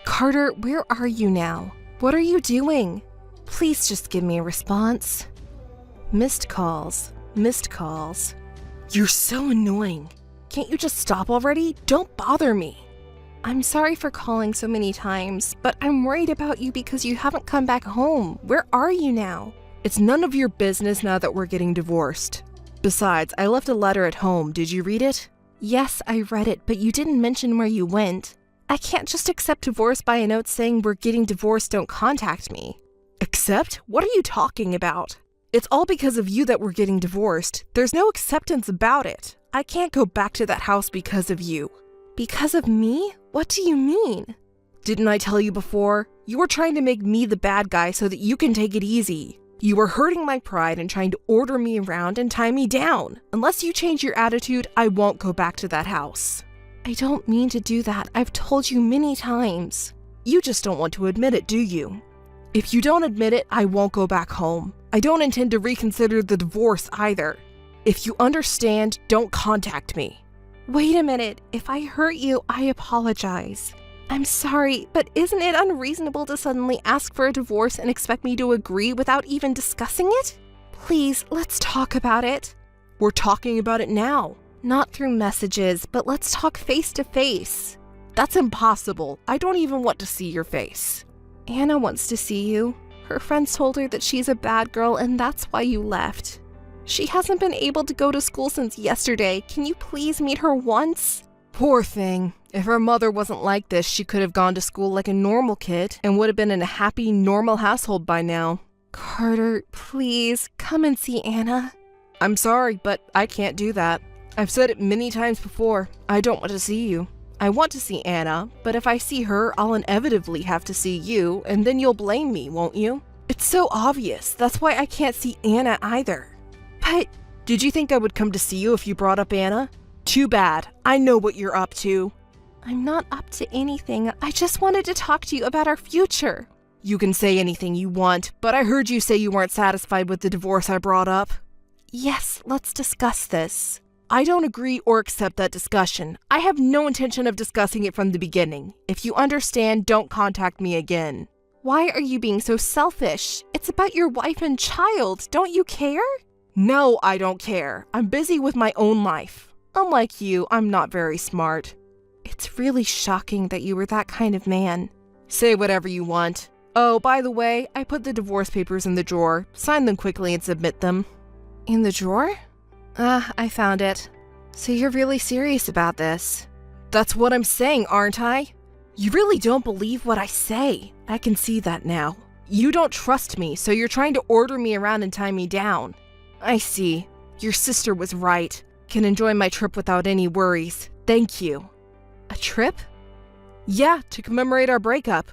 Carter, where are you now? What are you doing? Please just give me a response. Missed calls. Missed calls. You're so annoying. Can't you just stop already? Don't bother me. I'm sorry for calling so many times, but I'm worried about you because you haven't come back home. Where are you now? It's none of your business now that we're getting divorced. Besides, I left a letter at home. Did you read it? Yes, I read it, but you didn't mention where you went. I can't just accept divorce by a note saying we're getting divorced, don't contact me. Accept? What are you talking about? It's all because of you that we're getting divorced. There's no acceptance about it. I can't go back to that house because of you. Because of me? What do you mean? Didn't I tell you before? You were trying to make me the bad guy so that you can take it easy. You were hurting my pride and trying to order me around and tie me down. Unless you change your attitude, I won't go back to that house. I don't mean to do that. I've told you many times. You just don't want to admit it, do you? If you don't admit it, I won't go back home. I don't intend to reconsider the divorce either. If you understand, don't contact me. Wait a minute. If I hurt you, I apologize. I'm sorry, but isn't it unreasonable to suddenly ask for a divorce and expect me to agree without even discussing it? Please, let's talk about it. We're talking about it now. Not through messages, but let's talk face to face. That's impossible. I don't even want to see your face. Anna wants to see you. Her friends told her that she's a bad girl and that's why you left. She hasn't been able to go to school since yesterday. Can you please meet her once? Poor thing. If her mother wasn't like this, she could have gone to school like a normal kid and would have been in a happy, normal household by now. Carter, please, come and see Anna. I'm sorry, but I can't do that. I've said it many times before. I don't want to see you. I want to see Anna, but if I see her, I'll inevitably have to see you, and then you'll blame me, won't you? It's so obvious. That's why I can't see Anna either. But did you think I would come to see you if you brought up Anna? Too bad. I know what you're up to. I'm not up to anything. I just wanted to talk to you about our future. You can say anything you want, but I heard you say you weren't satisfied with the divorce I brought up. Yes, let's discuss this. I don't agree or accept that discussion. I have no intention of discussing it from the beginning. If you understand, don't contact me again. Why are you being so selfish? It's about your wife and child. Don't you care? No, I don't care. I'm busy with my own life. Unlike you, I'm not very smart. It's really shocking that you were that kind of man. Say whatever you want. Oh, by the way, I put the divorce papers in the drawer. Sign them quickly and submit them. In the drawer? I found it. So you're really serious about this? That's what I'm saying, aren't I? You really don't believe what I say. I can see that now. You don't trust me, so you're trying to order me around and tie me down. I see. Your sister was right. Can enjoy my trip without any worries. Thank you. A trip? Yeah, to commemorate our breakup.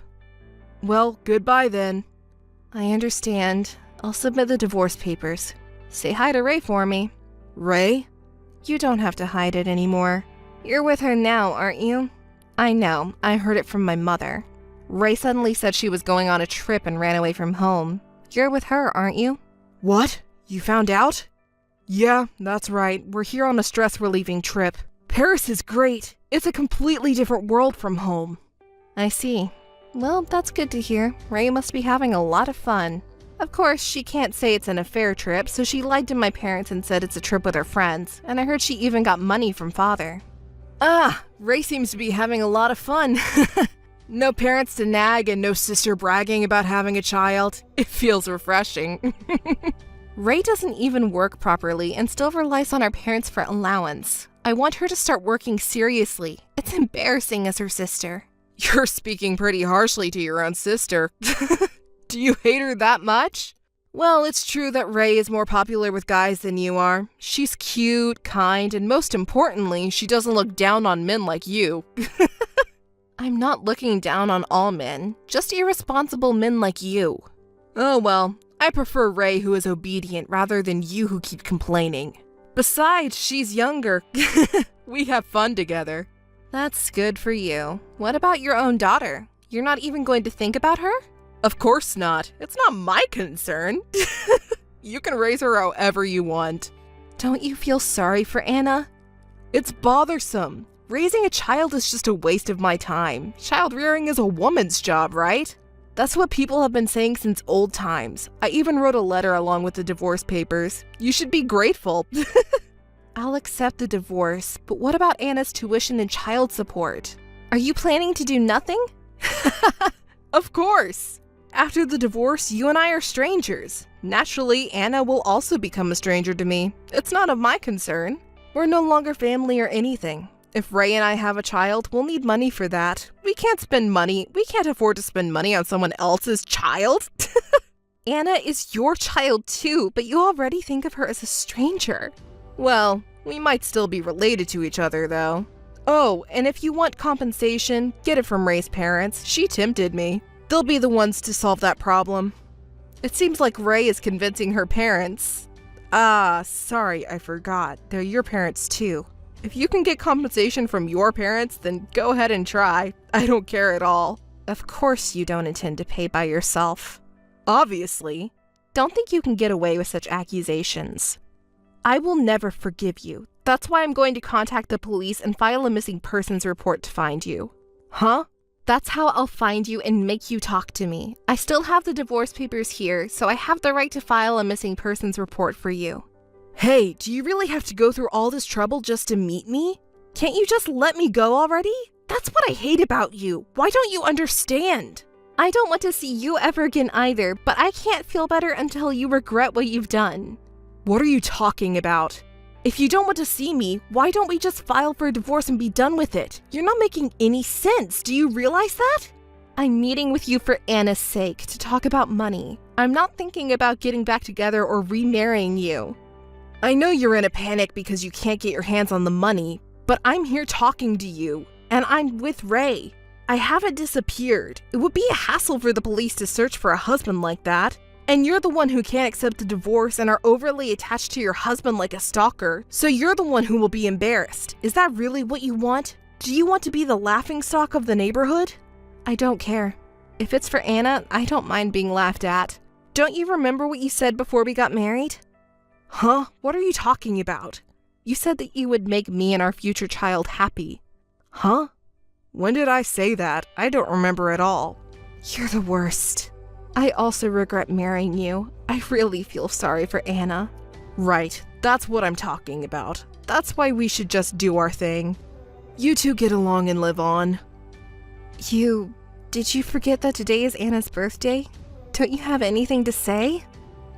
Well, goodbye then. I understand. I'll submit the divorce papers. Say hi to Ray for me. Ray? You don't have to hide it anymore. You're with her now, aren't you? I know, I heard it from my mother. Ray suddenly said she was going on a trip and ran away from home. You're with her, aren't you? What? You found out? Yeah, that's right. We're here on a stress-relieving trip. Paris is great. It's a completely different world from home. I see. Well, that's good to hear. Ray must be having a lot of fun. Of course, she can't say it's an affair trip, so she lied to my parents and said it's a trip with her friends, and I heard she even got money from father. Ah, Ray seems to be having a lot of fun. No parents to nag and no sister bragging about having a child. It feels refreshing. Ray doesn't even work properly and still relies on our parents for allowance. I want her to start working seriously. It's embarrassing as her sister. You're speaking pretty harshly to your own sister. Do you hate her that much? Well, it's true that Ray is more popular with guys than you are. She's cute, kind, and most importantly, she doesn't look down on men like you. I'm not looking down on all men, just irresponsible men like you. Oh well, I prefer Ray who is obedient rather than you who keep complaining. Besides, she's younger. We have fun together. That's good for you. What about your own daughter? You're not even going to think about her? Of course not. It's not my concern. You can raise her however you want. Don't you feel sorry for Anna? It's bothersome. Raising a child is just a waste of my time. Child rearing is a woman's job, right? That's what people have been saying since old times. I even wrote a letter along with the divorce papers. You should be grateful. I'll accept the divorce, but what about Anna's tuition and child support? Are you planning to do nothing? Of course. After the divorce, you and I are strangers. Naturally, Anna will also become a stranger to me. It's not of my concern. We're no longer family or anything. If Ray and I have a child, we'll need money for that. We can't afford to spend money on someone else's child. Anna is your child too, but you already think of her as a stranger. Well, we might still be related to each other though. Oh, and if you want compensation, get it from Ray's parents. She tempted me. They'll be the ones to solve that problem. It seems like Ray is convincing her parents. Ah, sorry, I forgot. They're your parents too. If you can get compensation from your parents, then go ahead and try. I don't care at all. Of course you don't intend to pay by yourself. Obviously. Don't think you can get away with such accusations. I will never forgive you. That's why I'm going to contact the police and file a missing persons report to find you. Huh? That's how I'll find you and make you talk to me. I still have the divorce papers here, so I have the right to file a missing persons report for you. Hey, do you really have to go through all this trouble just to meet me? Can't you just let me go already? That's what I hate about you. Why don't you understand? I don't want to see you ever again either, but I can't feel better until you regret what you've done. What are you talking about? If you don't want to see me, why don't we just file for a divorce and be done with it? You're not making any sense. Do you realize that? I'm meeting with you for Anna's sake to talk about money. I'm not thinking about getting back together or remarrying you. I know you're in a panic because you can't get your hands on the money, but I'm here talking to you, and I'm with Ray. I haven't disappeared. It would be a hassle for the police to search for a husband like that. And you're the one who can't accept a divorce and are overly attached to your husband like a stalker, so you're the one who will be embarrassed. Is that really what you want? Do you want to be the laughingstock of the neighborhood? I don't care. If it's for Anna, I don't mind being laughed at. Don't you remember what you said before we got married? Huh? What are you talking about? You said that you would make me and our future child happy. Huh? When did I say that? I don't remember at all. You're the worst. I also regret marrying you. I really feel sorry for Anna. Right, that's what I'm talking about. That's why we should just do our thing. You two get along and live on. Did you forget that today is Anna's birthday? Don't you have anything to say?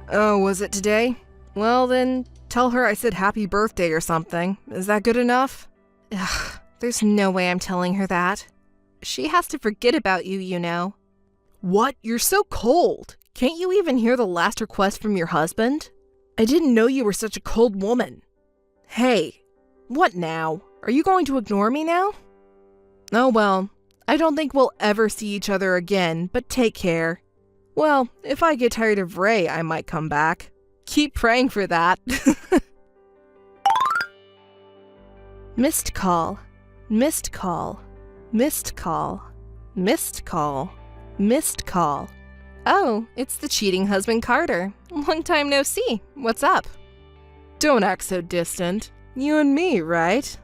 Oh, was it today? Well then, tell her I said happy birthday or something. Is that good enough? Ugh, there's no way I'm telling her that. She has to forget about you, you know. What? You're so cold. Can't you even hear the last request from your husband? I didn't know you were such a cold woman. Hey, what now? Are you going to ignore me now? Oh well, I don't think we'll ever see each other again, but take care. Well, if I get tired of Ray, I might come back. Keep praying for that. Missed call. Missed call. Missed call. Missed call. Missed call. Oh, it's the cheating husband Carter. Long time no see. What's up? Don't act so distant. You and me, right?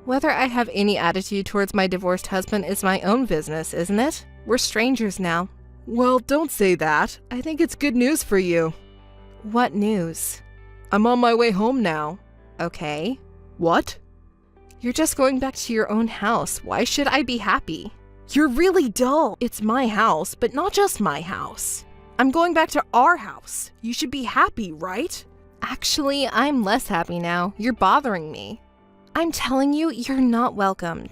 Whether I have any attitude towards my divorced husband is my own business, isn't it? We're strangers now. Well, don't say that. I think it's good news for you. What news? I'm on my way home now. Okay. What? You're just going back to your own house. Why should I be happy? You're really dull. It's my house, but not just my house. I'm going back to our house. You should be happy, right? Actually, I'm less happy now. You're bothering me. I'm telling you, you're not welcome.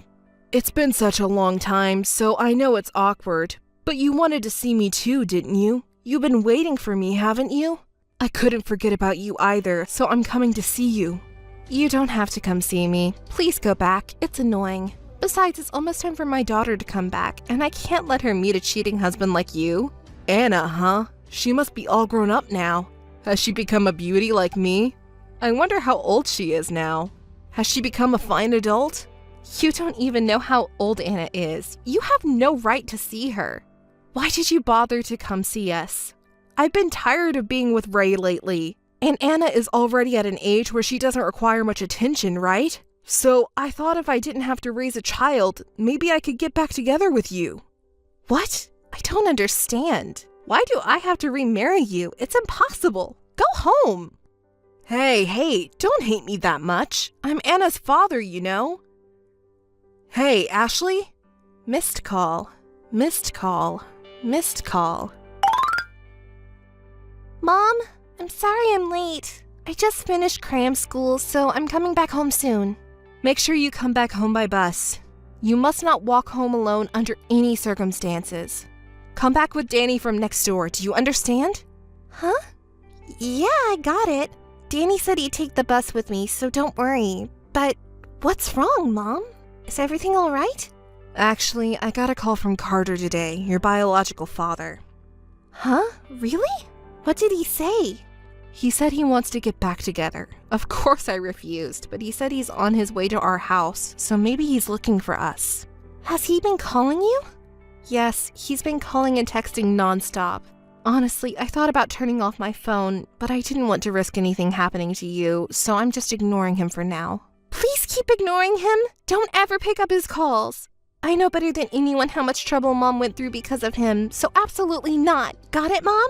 It's been such a long time, so I know it's awkward. But you wanted to see me too, didn't you? You've been waiting for me, haven't you? I couldn't forget about you either, so I'm coming to see you. You don't have to come see me. Please go back. It's annoying. Besides, it's almost time for my daughter to come back, and I can't let her meet a cheating husband like you. Anna, huh? She must be all grown up now. Has she become a beauty like me? I wonder how old she is now. Has she become a fine adult? You don't even know how old Anna is. You have no right to see her. Why did you bother to come see us? I've been tired of being with Ray lately. And Anna is already at an age where she doesn't require much attention, right? So I thought if I didn't have to raise a child, maybe I could get back together with you. What? I don't understand. Why do I have to remarry you? It's impossible. Go home. Hey, don't hate me that much. I'm Anna's father, you know. Hey, Ashley? Missed call. Missed call. Missed call. Mom, I'm sorry I'm late. I just finished cram school, so I'm coming back home soon. Make sure you come back home by bus. You must not walk home alone under any circumstances. Come back with Danny from next door. Do you understand? Huh? Yeah, I got it. Danny said he'd take the bus with me, so don't worry. But what's wrong, Mom? Is everything all right? Actually, I got a call from Carter today, your biological father. Huh? Really? What did he say? He said he wants to get back together. Of course I refused, but he said he's on his way to our house, so maybe he's looking for us. Has he been calling you? Yes, he's been calling and texting nonstop. Honestly, I thought about turning off my phone, but I didn't want to risk anything happening to you, so I'm just ignoring him for now. Please keep ignoring him. Don't ever pick up his calls. I know better than anyone how much trouble Mom went through because of him, so absolutely not. Got it, Mom?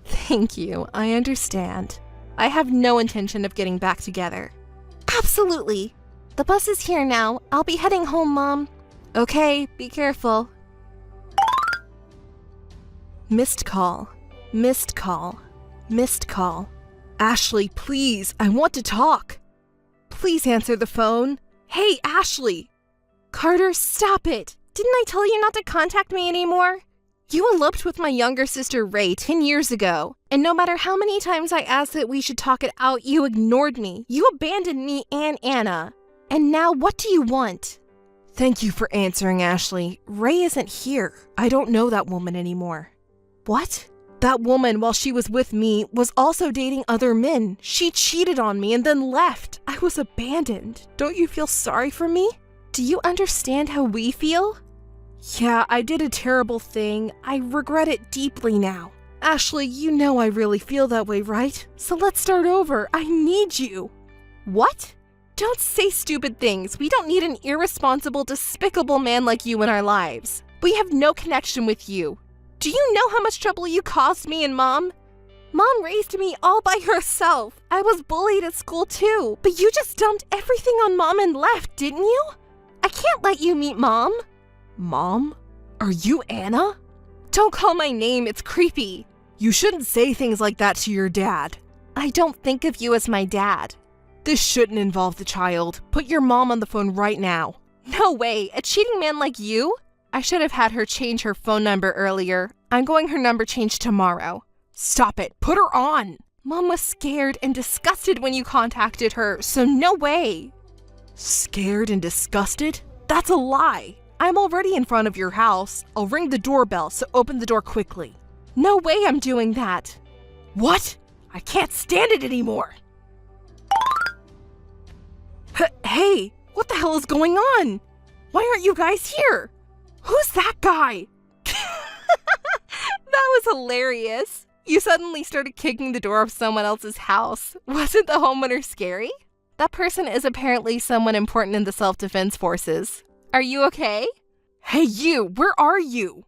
Thank you, I understand. I have no intention of getting back together. Absolutely. The bus is here now. I'll be heading home, Mom. Okay, be careful. Missed call. Missed call. Missed call. Ashley, please, I want to talk. Please answer the phone. Hey, Ashley! Carter, stop it! Didn't I tell you not to contact me anymore? You eloped with my younger sister Ray 10 years ago, and no matter how many times I asked that we should talk it out, you ignored me. You abandoned me and Anna. And now what do you want? Thank you for answering, Ashley. Ray isn't here. I don't know that woman anymore. What? That woman, while she was with me, was also dating other men. She cheated on me and then left. I was abandoned. Don't you feel sorry for me? Do you understand how we feel? Yeah, I did a terrible thing. I regret it deeply now. Ashley, you know I really feel that way, right? So let's start over. I need you. What? Don't say stupid things. We don't need an irresponsible, despicable man like you in our lives. We have no connection with you. Do you know how much trouble you caused me and Mom? Mom raised me all by herself. I was bullied at school too, but you just dumped everything on Mom and left, didn't you? I can't let you meet Mom. Mom? Are you Anna? Don't call my name, it's creepy. You shouldn't say things like that to your dad. I don't think of you as my dad. This shouldn't involve the child. Put your mom on the phone right now. No way, a cheating man like you? I should have had her change her phone number earlier. I'm going her number changed tomorrow. Stop it, put her on. Mom was scared and disgusted when you contacted her, so no way. Scared and disgusted? That's a lie. I'm already in front of your house. I'll ring the doorbell, so open the door quickly. No way I'm doing that. What? I can't stand it anymore. Hey, what the hell is going on? Why aren't you guys here? Who's that guy? That was hilarious. You suddenly started kicking the door of someone else's house. Wasn't the homeowner scary? That person is apparently someone important in the self-defense forces. Are you okay? Hey you, where are you?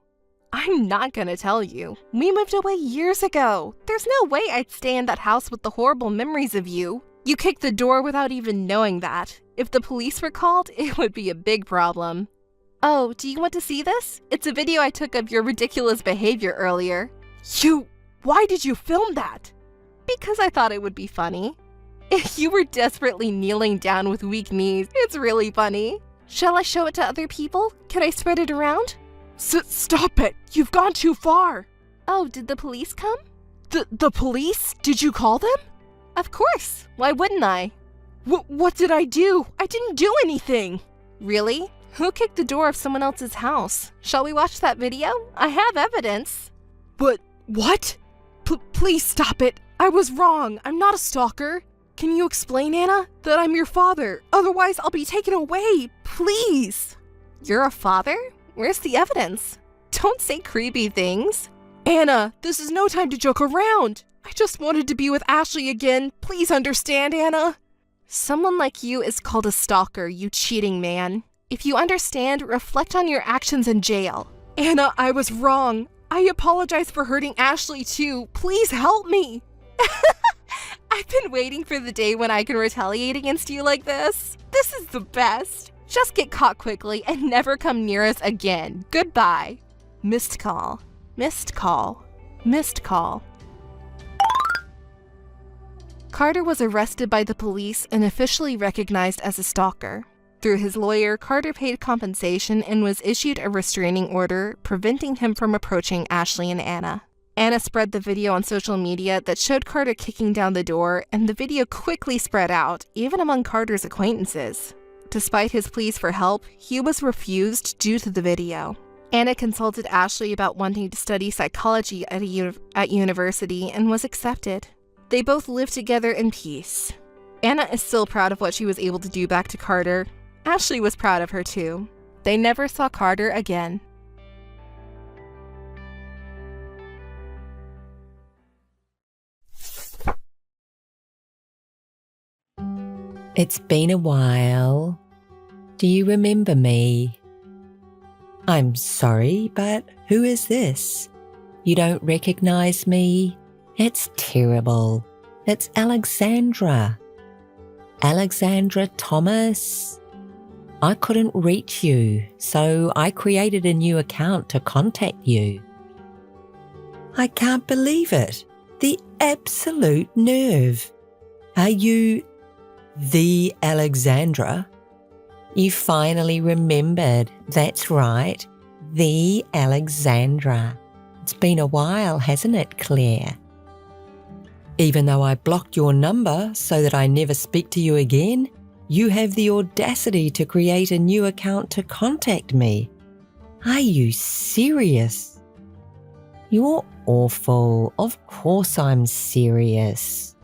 I'm not gonna tell you. We moved away years ago. There's no way I'd stay in that house with the horrible memories of you. You kicked the door without even knowing that. If the police were called, it would be a big problem. Oh, do you want to see this? It's a video I took of your ridiculous behavior earlier. Why did you film that? Because I thought it would be funny. If you were desperately kneeling down with weak knees, it's really funny. Shall I show it to other people? Can I spread it around? Stop it! You've gone too far! Oh, did the police come? The police? Did you call them? Of course. Why wouldn't I? What did I do? I didn't do anything! Really? Who kicked the door of someone else's house? Shall we watch that video? I have evidence. But what? Please stop it. I was wrong. I'm not a stalker. Can you explain, Anna, that I'm your father? Otherwise, I'll be taken away. Please. You're a father? Where's the evidence? Don't say creepy things. Anna, this is no time to joke around. I just wanted to be with Ashley again. Please understand, Anna. Someone like you is called a stalker, you cheating man. If you understand, reflect on your actions in jail. Anna, I was wrong. I apologize for hurting Ashley too. Please help me. I've been waiting for the day when I can retaliate against you like this. This is the best. Just get caught quickly and never come near us again. Goodbye. Missed call. Missed call. Missed call. Carter was arrested by the police and officially recognized as a stalker. Through his lawyer, Carter paid compensation and was issued a restraining order, preventing him from approaching Ashley and Anna. Anna spread the video on social media that showed Carter kicking down the door, and the video quickly spread out, even among Carter's acquaintances. Despite his pleas for help, he was refused due to the video. Anna consulted Ashley about wanting to study psychology at university and was accepted. They both lived together in peace. Anna is still proud of what she was able to do back to Carter. Ashley was proud of her too. They never saw Carter again. It's been a while. Do you remember me? I'm sorry, but who is this? You don't recognize me? It's terrible. It's Alexandra. Alexandra Thomas. I couldn't reach you, so I created a new account to contact you. I can't believe it. The absolute nerve. Are you the Alexandra? You finally remembered. That's right. The Alexandra. It's been a while, hasn't it, Claire? Even though I blocked your number so that I never speak to you again, you have the audacity to create a new account to contact me. Are you serious? You're awful. Of course I'm serious.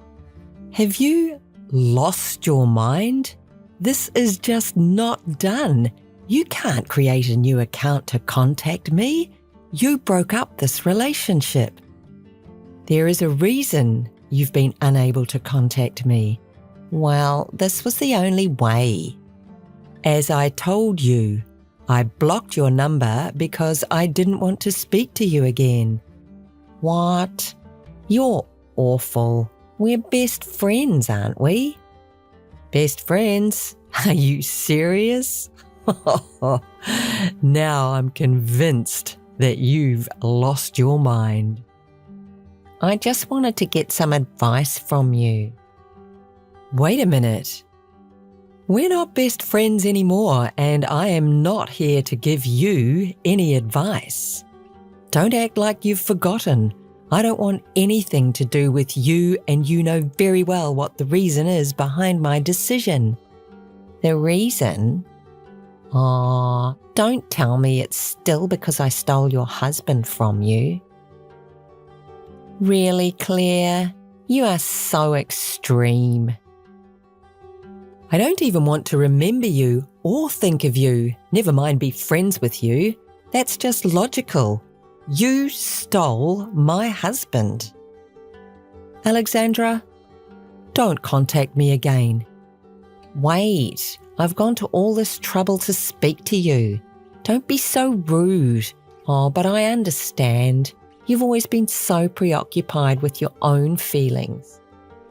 Have you lost your mind? This is just not done. You can't create a new account to contact me. You broke up this relationship. There is a reason you've been unable to contact me. Well, this was the only way. As I told you, I blocked your number because I didn't want to speak to you again. What? You're awful. We're best friends, aren't we? Best friends? Are you serious? Now I'm convinced that you've lost your mind. I just wanted to get some advice from you. Wait a minute. We're not best friends anymore, and I am not here to give you any advice. Don't act like you've forgotten. I don't want anything to do with you, and you know very well what the reason is behind my decision. The reason? Don't tell me it's still because I stole your husband from you. Really, Claire? You are so extreme. I don't even want to remember you or think of you, never mind be friends with you. That's just logical. You stole my husband. Alexandra, don't contact me again. Wait, I've gone to all this trouble to speak to you. Don't be so rude. Oh, but I understand. You've always been so preoccupied with your own feelings.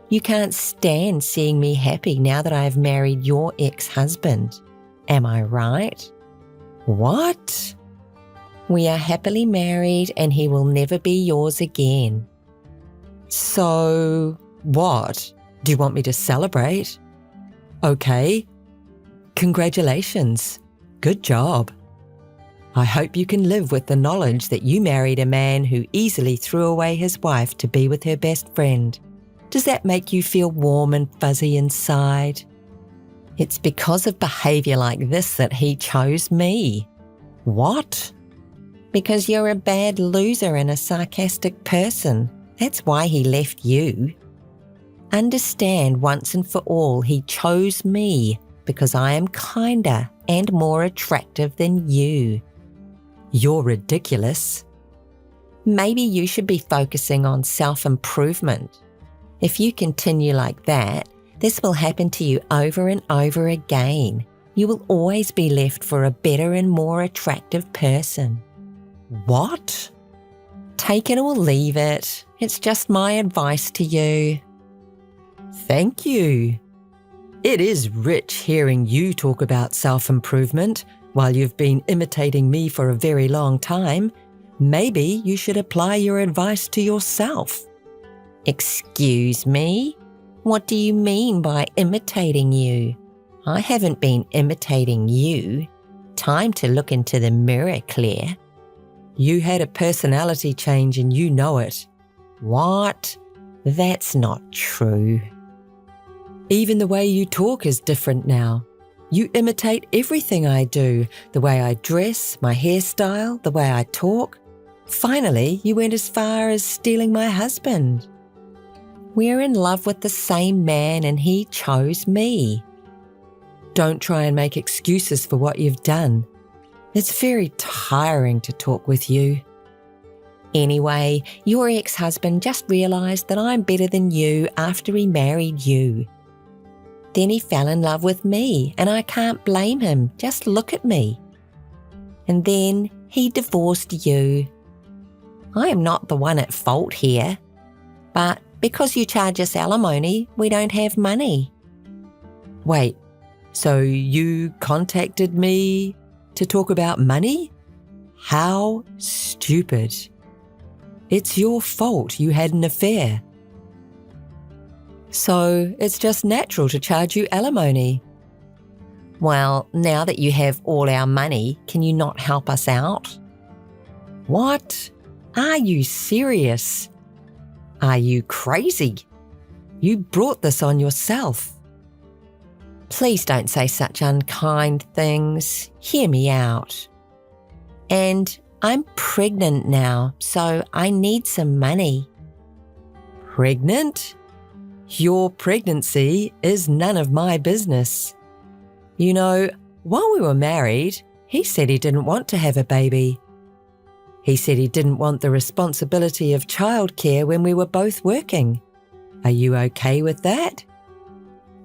You can't stand seeing me happy now that I have married your ex-husband. Am I right? What? We are happily married and he will never be yours again. So, what? Do you want me to celebrate? Okay. Congratulations. Good job. I hope you can live with the knowledge that you married a man who easily threw away his wife to be with her best friend. Does that make you feel warm and fuzzy inside? It's because of behaviour like this that he chose me. What? Because you're a bad loser and a sarcastic person. That's why he left you. Understand once and for all he chose me because I am kinder and more attractive than you. You're ridiculous. Maybe you should be focusing on self-improvement. If you continue like that, this will happen to you over and over again. You will always be left for a better and more attractive person. What? Take it or leave it. It's just my advice to you. Thank you. It is rich hearing you talk about self-improvement while you've been imitating me for a very long time. Maybe you should apply your advice to yourself. Excuse me? What do you mean by imitating you? I haven't been imitating you. Time to look into the mirror, Claire. You had a personality change and you know it. What? That's not true. Even the way you talk is different now. You imitate everything I do, the way I dress, my hairstyle, the way I talk. Finally, you went as far as stealing my husband. We're in love with the same man and he chose me. Don't try and make excuses for what you've done. It's very tiring to talk with you. Anyway, your ex-husband just realised that I'm better than you after he married you. Then he fell in love with me and I can't blame him. Just look at me. And then he divorced you. I am not the one at fault here. But because you charge us alimony, we don't have money. Wait, so you contacted me to talk about money? How stupid. It's your fault you had an affair. So it's just natural to charge you alimony. Well, now that you have all our money, can you not help us out? What? Are you serious? Are you crazy? You brought this on yourself. Please don't say such unkind things. Hear me out. And I'm pregnant now, so I need some money. Pregnant? Your pregnancy is none of my business. You know, while we were married, he said he didn't want to have a baby. He said he didn't want the responsibility of childcare when we were both working. Are you okay with that?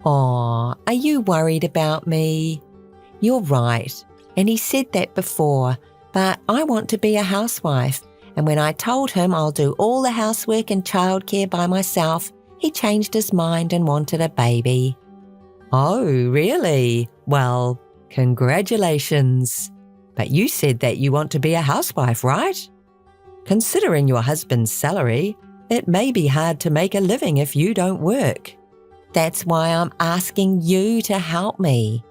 Aw, are you worried about me? You're right, and he said that before, but I want to be a housewife, and when I told him I'll do all the housework and childcare by myself, he changed his mind and wanted a baby. Oh, really? Well, congratulations. But you said that you want to be a housewife, right? Considering your husband's salary, it may be hard to make a living if you don't work. That's why I'm asking you to help me.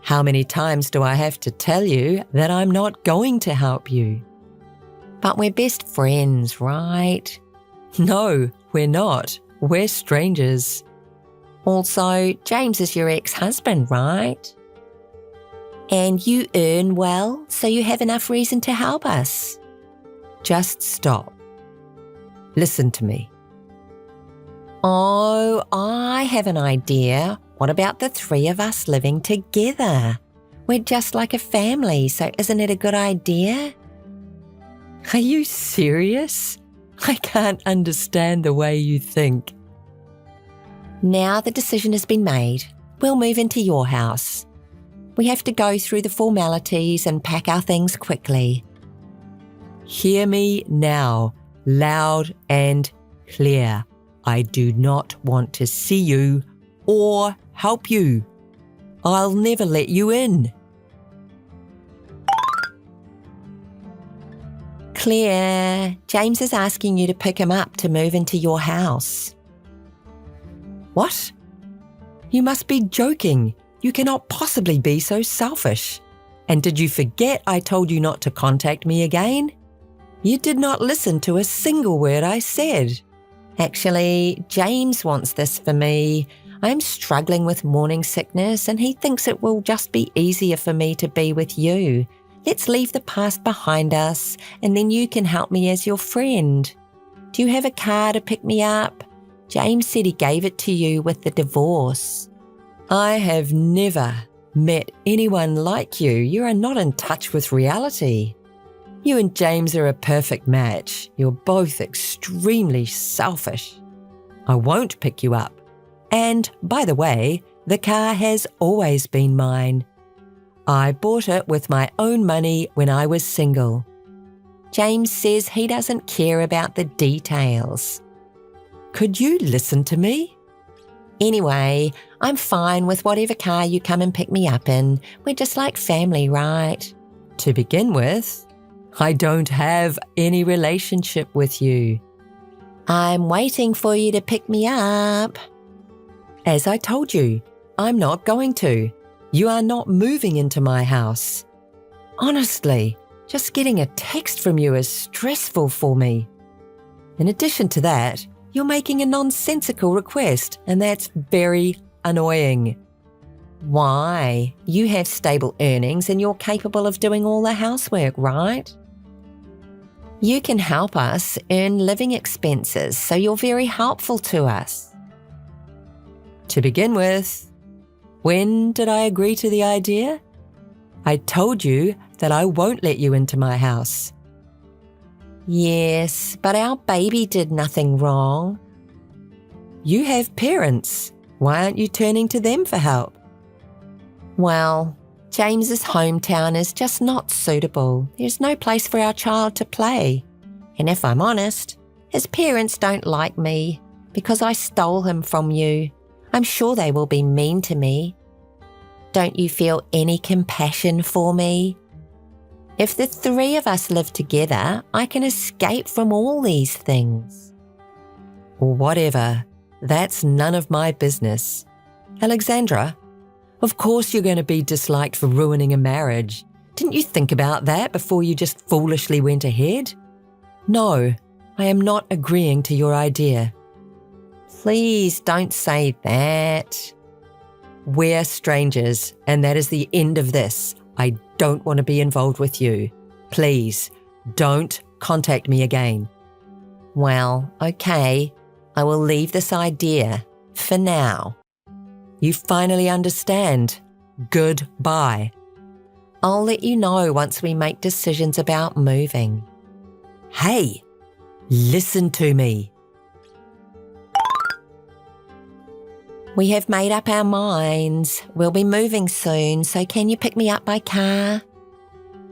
How many times do I have to tell you that I'm not going to help you? But we're best friends, right? No, we're not. We're strangers. Also, James is your ex-husband, right? And you earn well, so you have enough reason to help us. Just stop. Listen to me. Oh, I have an idea. What about the three of us living together? We're just like a family, so isn't it a good idea? Are you serious? I can't understand the way you think. Now the decision has been made. We'll move into your house. We have to go through the formalities and pack our things quickly. Hear me now, loud and clear. I do not want to see you or help you. I'll never let you in. Claire, James is asking you to pick him up to move into your house. What? You must be joking. You cannot possibly be so selfish. And did you forget I told you not to contact me again? You did not listen to a single word I said. Actually, James wants this for me. I'm struggling with morning sickness and he thinks it will just be easier for me to be with you. Let's leave the past behind us and then you can help me as your friend. Do you have a car to pick me up? James said he gave it to you with the divorce. I have never met anyone like you. You are not in touch with reality. You and James are a perfect match. You're both extremely selfish. I won't pick you up. And, by the way, the car has always been mine. I bought it with my own money when I was single. James says he doesn't care about the details. Could you listen to me? Anyway, I'm fine with whatever car you come and pick me up in. We're just like family, right? To begin with, I don't have any relationship with you. I'm waiting for you to pick me up. As I told you, I'm not going to. You are not moving into my house. Honestly, just getting a text from you is stressful for me. In addition to that, you're making a nonsensical request, and that's very annoying. Why? You have stable earnings and you're capable of doing all the housework, right? You can help us earn living expenses, so you're very helpful to us. To begin with, when did I agree to the idea? I told you that I won't let you into my house. Yes, but our baby did nothing wrong. You have parents. Why aren't you turning to them for help? Well, James's hometown is just not suitable. There's no place for our child to play. And if I'm honest, his parents don't like me because I stole him from you. I'm sure they will be mean to me. Don't you feel any compassion for me? If the three of us live together, I can escape from all these things. Whatever. That's none of my business. Alexandra, of course you're going to be disliked for ruining a marriage. Didn't you think about that before you just foolishly went ahead? No, I am not agreeing to your idea. Please don't say that. We're strangers, and that is the end of this. I don't want to be involved with you. Please, don't contact me again. Well, okay. I will leave this idea for now. You finally understand. Goodbye. I'll let you know once we make decisions about moving. Hey, listen to me. We have made up our minds. We'll be moving soon, so can you pick me up by car?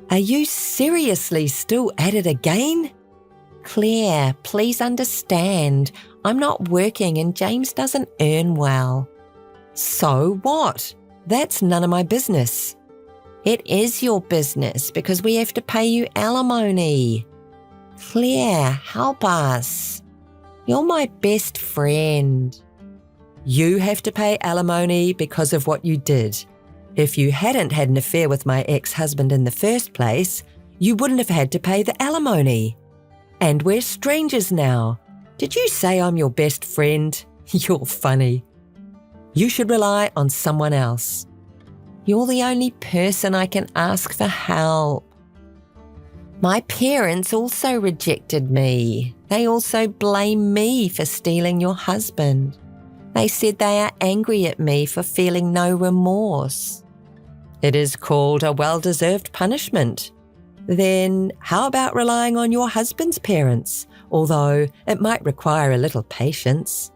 Are you seriously still at it again? Claire, please understand. I'm not working and James doesn't earn well. So what? That's none of my business. It is your business because we have to pay you alimony. Claire, help us. You're my best friend. You have to pay alimony because of what you did. If you hadn't had an affair with my ex-husband in the first place, you wouldn't have had to pay the alimony. And we're strangers now. Did you say I'm your best friend? You're funny. You should rely on someone else. You're the only person I can ask for help. My parents also rejected me. They also blame me for stealing your husband. They said they are angry at me for feeling no remorse. It is called a well-deserved punishment. Then how about relying on your husband's parents, although it might require a little patience?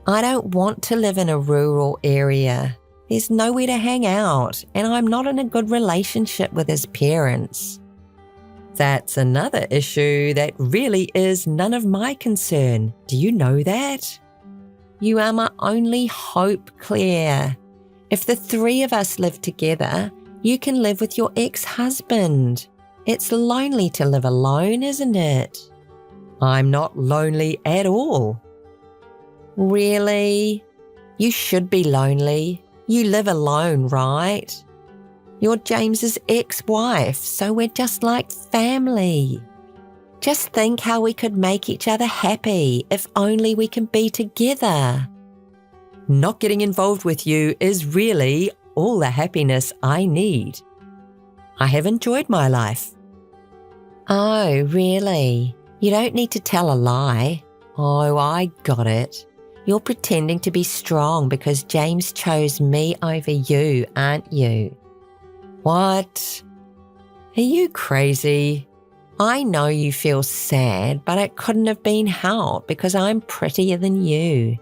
I don't want to live in a rural area. There's nowhere to hang out, and I'm not in a good relationship with his parents. That's another issue that really is none of my concern. Do you know that? You are my only hope, Claire. If the three of us live together, you can live with your ex-husband. It's lonely to live alone, isn't it? I'm not lonely at all. Really? You should be lonely. You live alone, right? You're James's ex-wife, so we're just like family. Just think how we could make each other happy if only we can be together. Not getting involved with you is really all the happiness I need. I have enjoyed my life. Oh, really? You don't need to tell a lie. Oh, I got it. You're pretending to be strong because James chose me over you, aren't you? What? Are you crazy? I know you feel sad, but it couldn't have been helped because I'm prettier than you.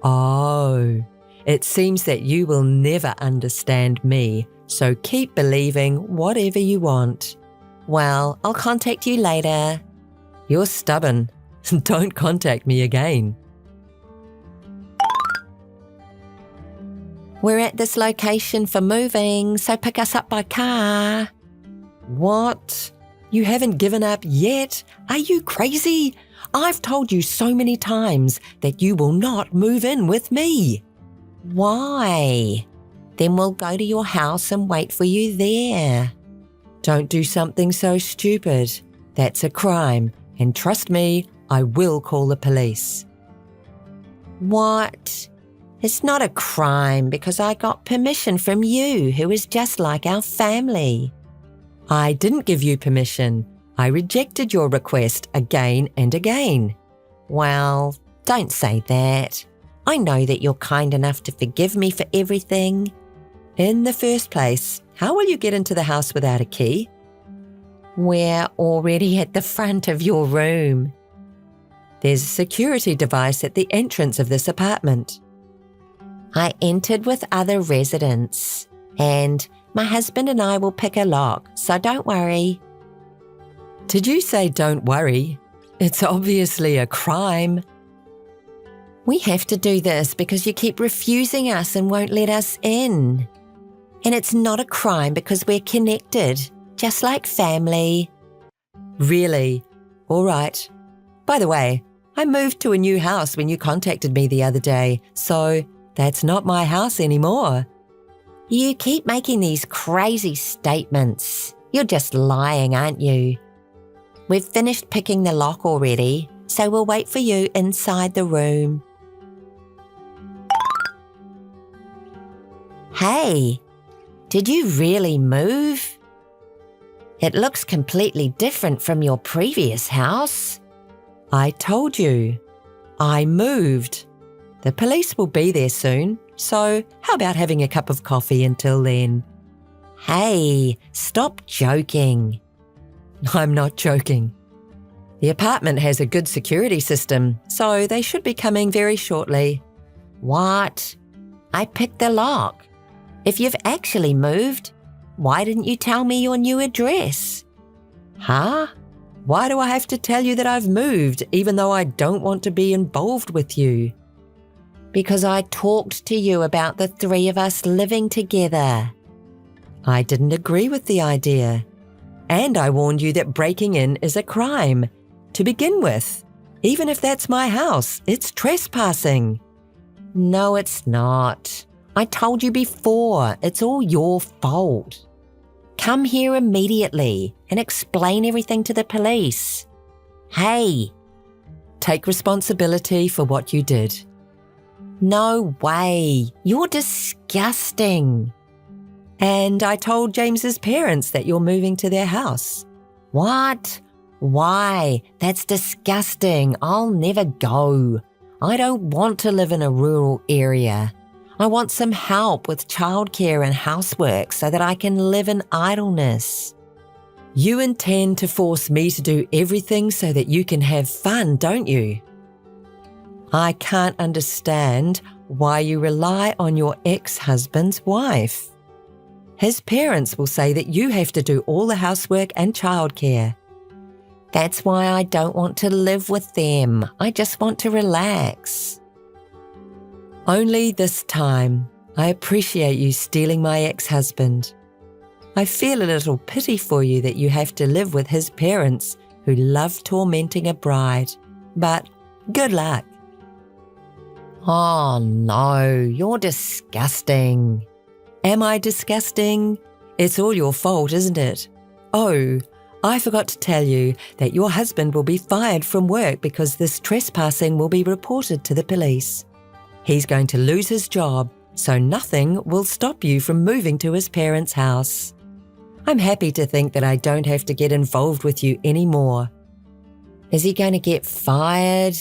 Oh, it seems that you will never understand me, so keep believing whatever you want. Well, I'll contact you later. You're stubborn. Don't contact me again. We're at this location for moving, so pick us up by car. What? You haven't given up yet? Are you crazy? I've told you so many times that you will not move in with me. Why? Then we'll go to your house and wait for you there. Don't do something so stupid. That's a crime, and trust me, I will call the police. What? It's not a crime because I got permission from you, who is just like our family. I didn't give you permission. I rejected your request again and again. Well, don't say that. I know that you're kind enough to forgive me for everything. In the first place, how will you get into the house without a key? We're already at the front of your room. There's a security device at the entrance of this apartment. I entered with other residents, and my husband and I will pick a lock, so don't worry. Did you say don't worry? It's obviously a crime. We have to do this because you keep refusing us and won't let us in. And it's not a crime because we're connected, just like family. Really? All right. By the way, I moved to a new house when you contacted me the other day, so that's not my house anymore. You keep making these crazy statements. You're just lying, aren't you? We've finished picking the lock already, so we'll wait for you inside the room. Hey, did you really move? It looks completely different from your previous house. I told you. I moved. The police will be there soon, so how about having a cup of coffee until then? Hey, stop joking. I'm not joking. The apartment has a good security system, so they should be coming very shortly. What? I picked the lock. If you've actually moved, why didn't you tell me your new address? Huh? Why do I have to tell you that I've moved, even though I don't want to be involved with you? Because I talked to you about the three of us living together. I didn't agree with the idea. And I warned you that breaking in is a crime. To begin with, even if that's my house, it's trespassing. No, it's not. I told you before, it's all your fault. Come here immediately and explain everything to the police. Hey. Take responsibility for what you did. No way. You're disgusting. And I told James's parents that you're moving to their house. What? Why? That's disgusting. I'll never go. I don't want to live in a rural area. I want some help with childcare and housework so that I can live in idleness. You intend to force me to do everything so that you can have fun, don't you? I can't understand why you rely on your ex-husband's wife. His parents will say that you have to do all the housework and childcare. That's why I don't want to live with them. I just want to relax. Only this time, I appreciate you stealing my ex-husband. I feel a little pity for you that you have to live with his parents who love tormenting a bride. But good luck. Oh no, you're disgusting. Am I disgusting? It's all your fault, isn't it? Oh, I forgot to tell you that your husband will be fired from work because this trespassing will be reported to the police. He's going to lose his job, so nothing will stop you from moving to his parents' house. I'm happy to think that I don't have to get involved with you anymore. Is he going to get fired?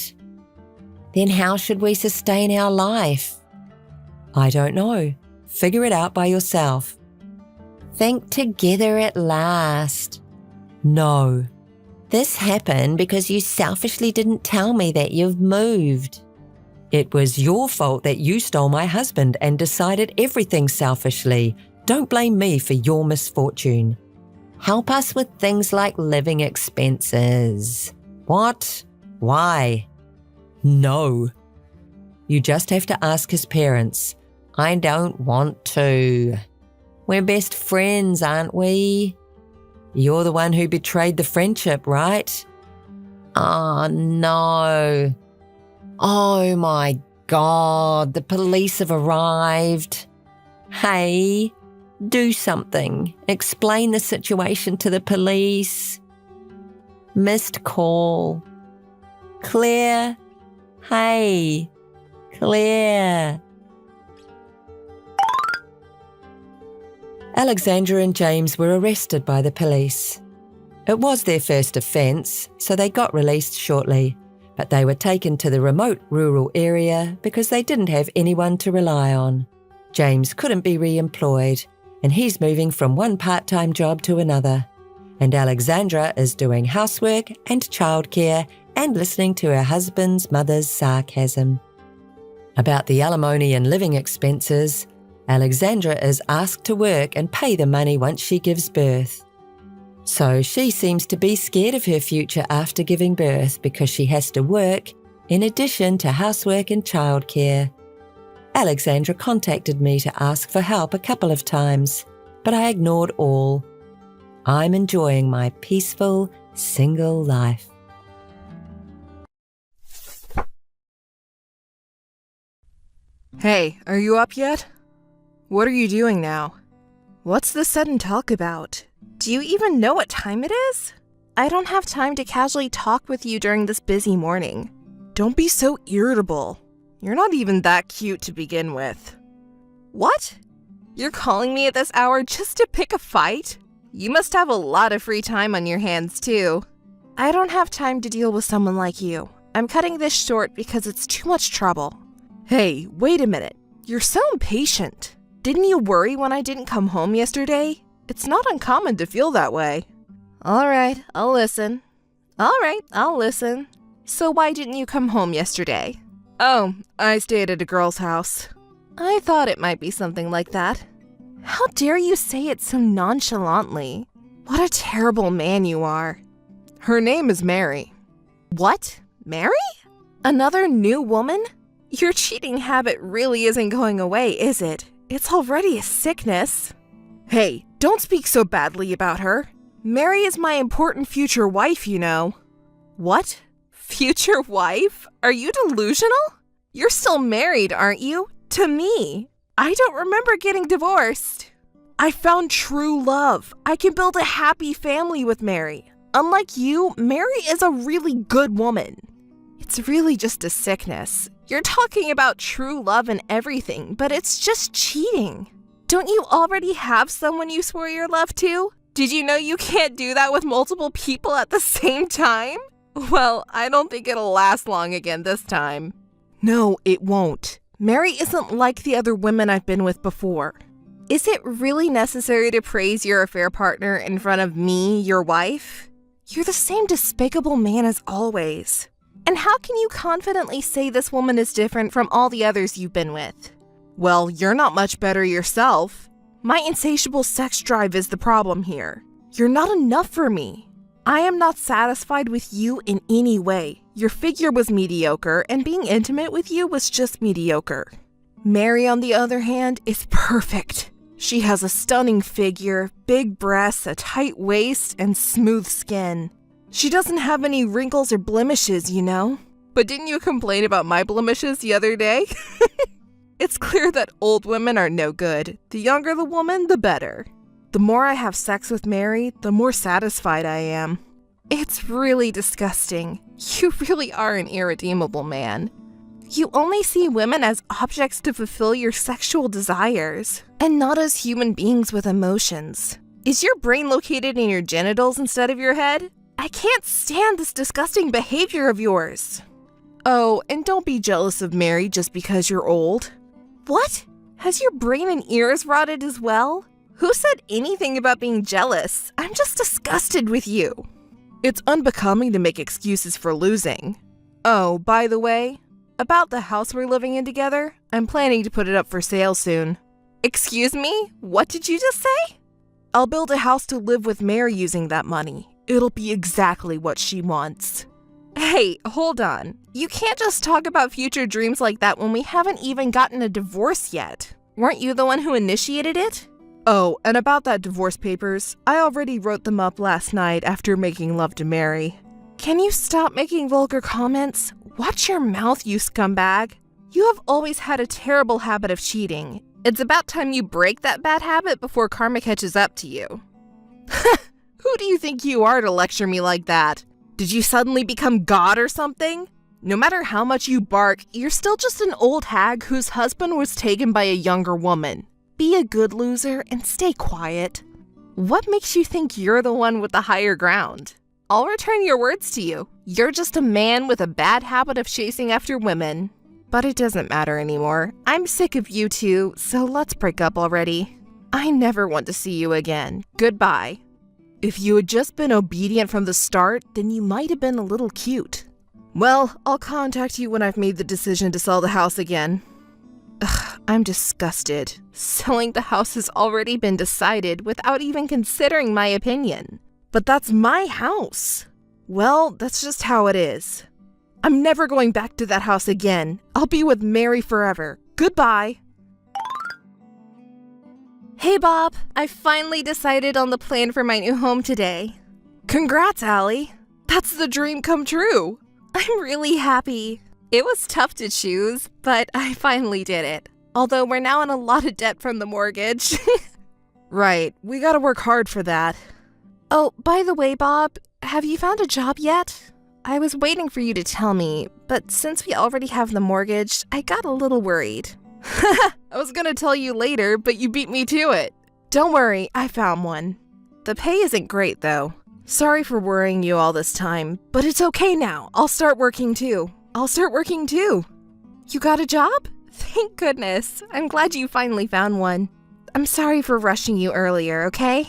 Then how should we sustain our life? I don't know. Figure it out by yourself. Think together at last. No. This happened because you selfishly didn't tell me that you've moved. It was your fault that you stole my husband and decided everything selfishly. Don't blame me for your misfortune. Help us with things like living expenses. What? Why? No. You just have to ask his parents. I don't want to. We're best friends, aren't we? You're the one who betrayed the friendship, right? Oh, no. Oh, my God. The police have arrived. Hey, do something. Explain the situation to the police. Missed call. Claire. Hey, Claire. Alexandra and James were arrested by the police. It was their first offence, so they got released shortly, but they were taken to the remote rural area because they didn't have anyone to rely on. James couldn't be re-employed, and he's moving from one part-time job to another. And Alexandra is doing housework and childcare and listening to her husband's mother's sarcasm. About the alimony and living expenses, Alexandra is asked to work and pay the money once she gives birth. So she seems to be scared of her future after giving birth because she has to work in addition to housework and childcare. Alexandra contacted me to ask for help a couple of times, but I ignored all. I'm enjoying my peaceful, single life. Hey, are you up yet? What are you doing now? What's the sudden talk about? Do you even know what time it is? I don't have time to casually talk with you during this busy morning. Don't be so irritable. You're not even that cute to begin with. What? You're calling me at this hour just to pick a fight? You must have a lot of free time on your hands, too. I don't have time to deal with someone like you. I'm cutting this short because it's too much trouble. Hey, wait a minute. You're so impatient. Didn't you worry when I didn't come home yesterday? It's not uncommon to feel that way. Alright, I'll listen. So why didn't you come home yesterday? Oh, I stayed at a girl's house. I thought it might be something like that. How dare you say it so nonchalantly? What a terrible man you are. Her name is Mary. What? Mary? Another new woman? Your cheating habit really isn't going away, is it? It's already a sickness. Hey, don't speak so badly about her. Mary is my important future wife, you know. What? Future wife? Are you delusional? You're still married, aren't you? To me. I don't remember getting divorced. I found true love. I can build a happy family with Mary. Unlike you, Mary is a really good woman. It's really just a sickness. You're talking about true love and everything, but it's just cheating. Don't you already have someone you swore your love to? Did you know you can't do that with multiple people at the same time? Well, I don't think it'll last long again this time. No, it won't. Mary isn't like the other women I've been with before. Is it really necessary to praise your affair partner in front of me, your wife? You're the same despicable man as always. And how can you confidently say this woman is different from all the others you've been with? Well, you're not much better yourself. My insatiable sex drive is the problem here. You're not enough for me. I am not satisfied with you in any way. Your figure was mediocre, and being intimate with you was just mediocre. Mary, on the other hand, is perfect. She has a stunning figure, big breasts, a tight waist, and smooth skin. She doesn't have any wrinkles or blemishes, you know? But didn't you complain about my blemishes the other day? It's clear that old women are no good. The younger the woman, the better. The more I have sex with Mary, the more satisfied I am. It's really disgusting. You really are an irredeemable man. You only see women as objects to fulfill your sexual desires, and not as human beings with emotions. Is your brain located in your genitals instead of your head? I can't stand this disgusting behavior of yours. Oh, and don't be jealous of Mary just because you're old. What? Has your brain and ears rotted as well? Who said anything about being jealous? I'm just disgusted with you. It's unbecoming to make excuses for losing. Oh, by the way, about the house we're living in together, I'm planning to put it up for sale soon. Excuse me? What did you just say? I'll build a house to live with Mary using that money. It'll be exactly what she wants. Hey, hold on. You can't just talk about future dreams like that when we haven't even gotten a divorce yet. Weren't you the one who initiated it? Oh, and about that divorce papers, I already wrote them up last night after making love to Mary. Can you stop making vulgar comments? Watch your mouth, you scumbag. You have always had a terrible habit of cheating. It's about time you break that bad habit before karma catches up to you. Who do you think you are to lecture me like that? Did you suddenly become God or something? No matter how much you bark, you're still just an old hag whose husband was taken by a younger woman. Be a good loser and stay quiet. What makes you think you're the one with the higher ground? I'll return your words to you. You're just a man with a bad habit of chasing after women. But it doesn't matter anymore. I'm sick of you two, so let's break up already. I never want to see you again. Goodbye. If you had just been obedient from the start, then you might have been a little cute. Well, I'll contact you when I've made the decision to sell the house again. Ugh, I'm disgusted. Selling the house has already been decided without even considering my opinion. But that's my house. Well, that's just how it is. I'm never going back to that house again. I'll be with Mary forever. Goodbye. Hey, Bob. I finally decided on the plan for my new home today. Congrats, Allie. That's the dream come true. I'm really happy. It was tough to choose, but I finally did it. Although we're now in a lot of debt from the mortgage. Right, we gotta work hard for that. Oh, by the way, Bob, have you found a job yet? I was waiting for you to tell me, but since we already have the mortgage, I got a little worried. I was gonna tell you later, but you beat me to it. Don't worry, I found one. The pay isn't great, though. Sorry for worrying you all this time, but it's okay now. I'll start working too. You got a job? Thank goodness. I'm glad you finally found one. I'm sorry for rushing you earlier, okay?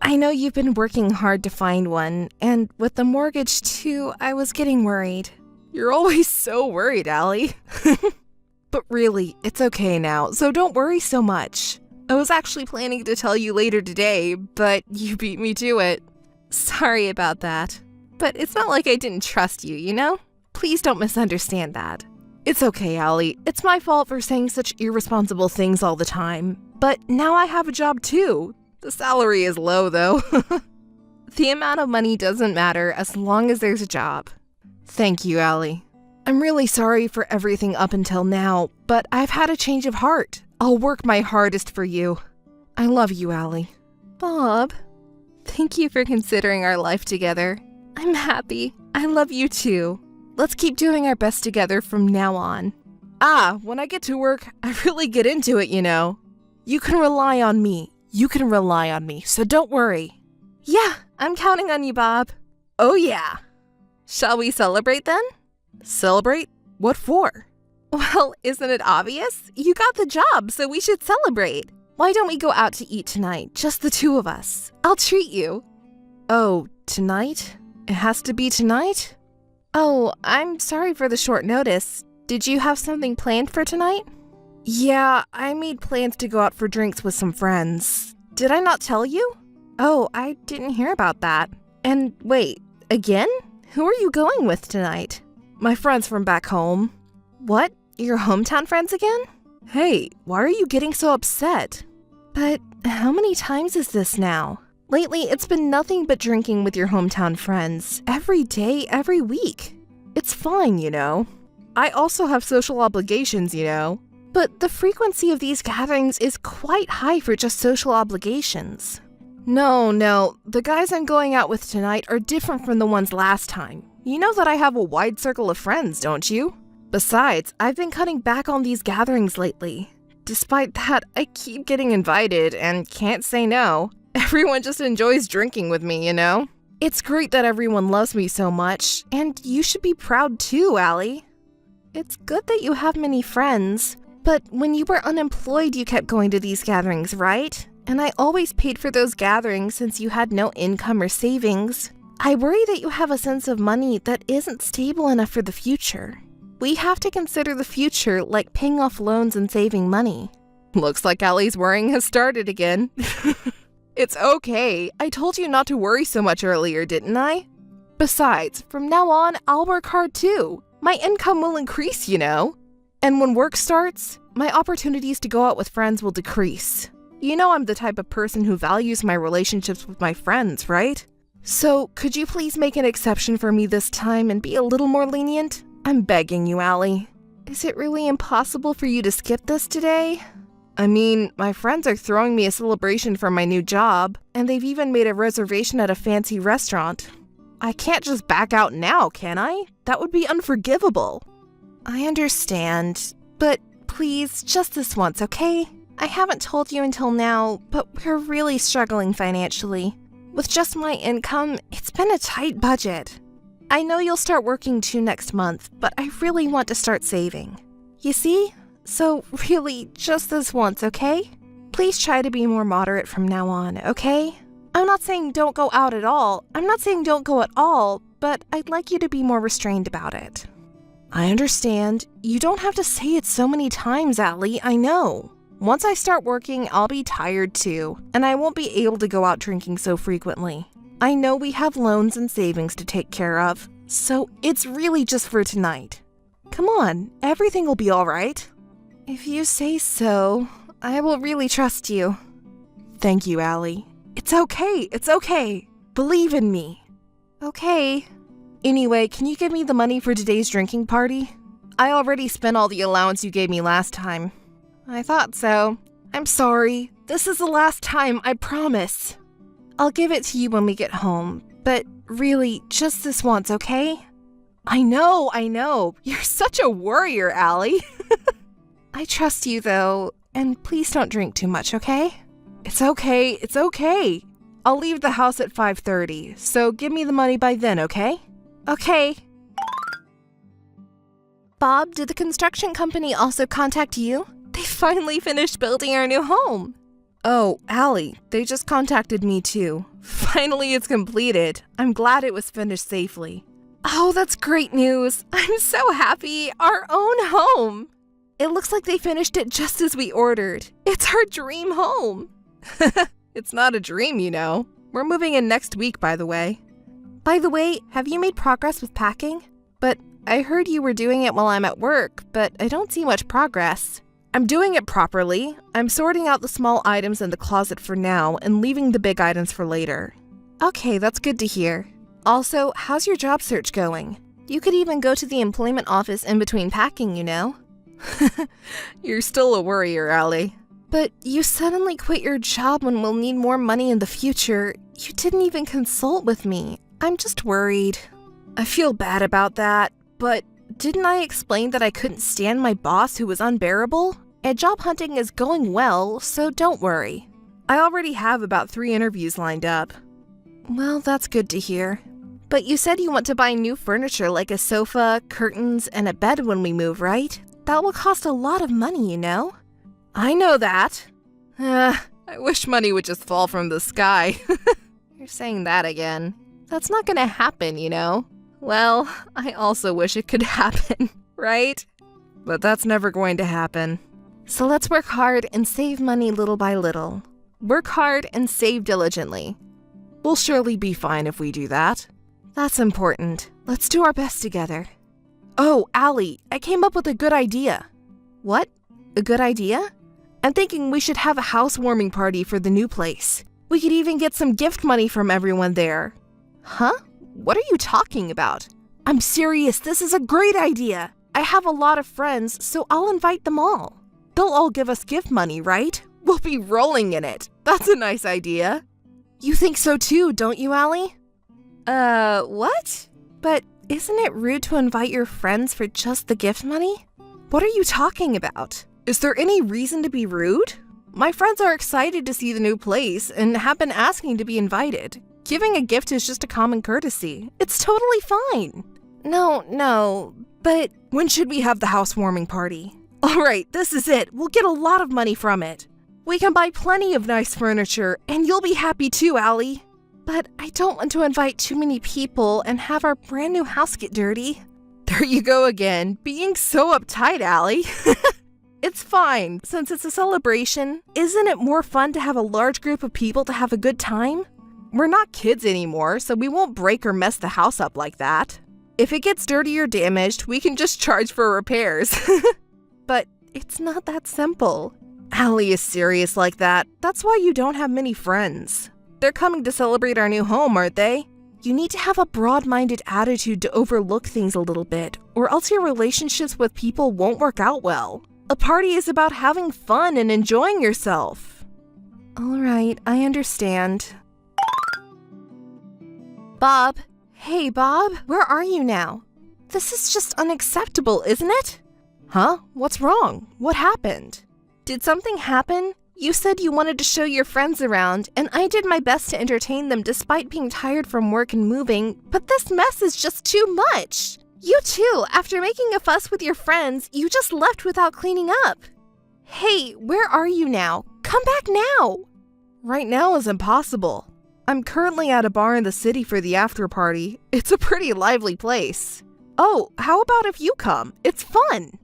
I know you've been working hard to find one, and with the mortgage too, I was getting worried. You're always so worried, Allie. But really, it's okay now, so don't worry so much. I was actually planning to tell you later today, but you beat me to it. Sorry about that. But it's not like I didn't trust you, you know? Please don't misunderstand that. It's okay, Allie. It's my fault for saying such irresponsible things all the time. But now I have a job too. The salary is low, though. The amount of money doesn't matter as long as there's a job. Thank you, Allie. I'm really sorry for everything up until now, but I've had a change of heart. I'll work my hardest for you. I love you, Allie. Bob, thank you for considering our life together. I'm happy. I love you too. Let's keep doing our best together from now on. When I get to work, I really get into it, you know. You can rely on me. So don't worry. Yeah, I'm counting on you, Bob. Oh, yeah. Shall we celebrate then? Celebrate? What for? Well, isn't it obvious? You got the job, so we should celebrate. Why don't we go out to eat tonight, just the two of us? I'll treat you. Oh, tonight? It has to be tonight? Oh, I'm sorry for the short notice. Did you have something planned for tonight? Yeah, I made plans to go out for drinks with some friends. Did I not tell you? Oh, I didn't hear about that. And wait, again? Who are you going with tonight? My friends from back home. What? Your hometown friends again? Hey, why are you getting so upset? But how many times is this now? Lately, it's been nothing but drinking with your hometown friends. Every day, every week. It's fine, you know. I also have social obligations, you know. But the frequency of these gatherings is quite high for just social obligations. No, the guys I'm going out with tonight are different from the ones last time. You know that I have a wide circle of friends, don't you? Besides, I've been cutting back on these gatherings lately. Despite that, I keep getting invited and can't say no. Everyone just enjoys drinking with me, you know? It's great that everyone loves me so much, and you should be proud too, Allie. It's good that you have many friends, but when you were unemployed, you kept going to these gatherings, right? And I always paid for those gatherings since you had no income or savings. I worry that you have a sense of money that isn't stable enough for the future. We have to consider the future like paying off loans and saving money. Looks like Allie's worrying has started again. It's okay. I told you not to worry so much earlier, didn't I? Besides, from now on, I'll work hard too. My income will increase, you know. And when work starts, my opportunities to go out with friends will decrease. You know I'm the type of person who values my relationships with my friends, right? So, could you please make an exception for me this time and be a little more lenient? I'm begging you, Allie. Is it really impossible for you to skip this today? I mean, my friends are throwing me a celebration for my new job, and they've even made a reservation at a fancy restaurant. I can't just back out now, can I? That would be unforgivable. I understand, but please, just this once, okay? I haven't told you until now, but we're really struggling financially. With just my income, it's been a tight budget. I know you'll start working too next month, but I really want to start saving. You see? So really, just this once, okay? Please try to be more moderate from now on, okay? I'm not saying don't go out at all. I'm not saying don't go at all, but I'd like you to be more restrained about it. I understand. You don't have to say it so many times, Allie, I know. Once I start working, I'll be tired too, and I won't be able to go out drinking so frequently. I know we have loans and savings to take care of, so it's really just for tonight. Come on, everything will be all right. If you say so, I will really trust you. Thank you, Allie. It's okay. Believe in me. Okay. Anyway, can you give me the money for today's drinking party? I already spent all the allowance you gave me last time. I thought so. I'm sorry. This is the last time, I promise. I'll give it to you when we get home, but really, just this once, okay? I know. You're such a worrier, Allie. I trust you, though, and please don't drink too much, okay? It's okay. I'll leave the house at 5:30, so give me the money by then, okay? Okay. Bob, did the construction company also contact you? They finally finished building our new home. Oh, Allie, they just contacted me too. Finally, it's completed. I'm glad it was finished safely. Oh, that's great news. I'm so happy. Our own home. It looks like they finished it just as we ordered. It's our dream home. It's not a dream, you know. We're moving in next week, by the way. By the way, have you made progress with packing? But I heard you were doing it while I'm at work, but I don't see much progress. I'm doing it properly. I'm sorting out the small items in the closet for now and leaving the big items for later. Okay, that's good to hear. Also, how's your job search going? You could even go to the employment office in between packing, you know? You're still a worrier, Allie. But you suddenly quit your job when we'll need more money in the future. You didn't even consult with me. I'm just worried. I feel bad about that, but didn't I explain that I couldn't stand my boss who was unbearable? And job hunting is going well, so don't worry. I already have about 3 interviews lined up. Well, that's good to hear. But you said you want to buy new furniture like a sofa, curtains, and a bed when we move, right? That will cost a lot of money, you know? I know that. I wish money would just fall from the sky. You're saying that again. That's not gonna happen, you know? Well, I also wish it could happen, right? But that's never going to happen. So let's work hard and save money little by little. Work hard and save diligently. We'll surely be fine if we do that. That's important. Let's do our best together. Oh, Allie, I came up with a good idea. What? A good idea? I'm thinking we should have a housewarming party for the new place. We could even get some gift money from everyone there. Huh? What are you talking about? I'm serious, this is a great idea. I have a lot of friends, so I'll invite them all. They'll all give us gift money, right? We'll be rolling in it. That's a nice idea. You think so too, don't you, Allie? What? But isn't it rude to invite your friends for just the gift money? What are you talking about? Is there any reason to be rude? My friends are excited to see the new place and have been asking to be invited. Giving a gift is just a common courtesy. It's totally fine. No, but when should we have the housewarming party? All right, this is it. We'll get a lot of money from it. We can buy plenty of nice furniture, and you'll be happy too, Allie. But I don't want to invite too many people and have our brand new house get dirty. There you go again, being so uptight, Allie. It's fine, since it's a celebration. Isn't it more fun to have a large group of people to have a good time? We're not kids anymore, so we won't break or mess the house up like that. If it gets dirty or damaged, we can just charge for repairs. But it's not that simple. Allie is serious like that. That's why you don't have many friends. They're coming to celebrate our new home, aren't they? You need to have a broad-minded attitude to overlook things a little bit, or else your relationships with people won't work out well. A party is about having fun and enjoying yourself. All right, I understand. Bob. Hey, Bob. Where are you now? This is just unacceptable, isn't it? Huh? What's wrong? What happened? Did something happen? You said you wanted to show your friends around, and I did my best to entertain them despite being tired from work and moving, but this mess is just too much. You too, after making a fuss with your friends, you just left without cleaning up. Hey, where are you now? Come back now! Right now is impossible. I'm currently at a bar in the city for the after party. It's a pretty lively place. Oh, how about if you come? It's fun.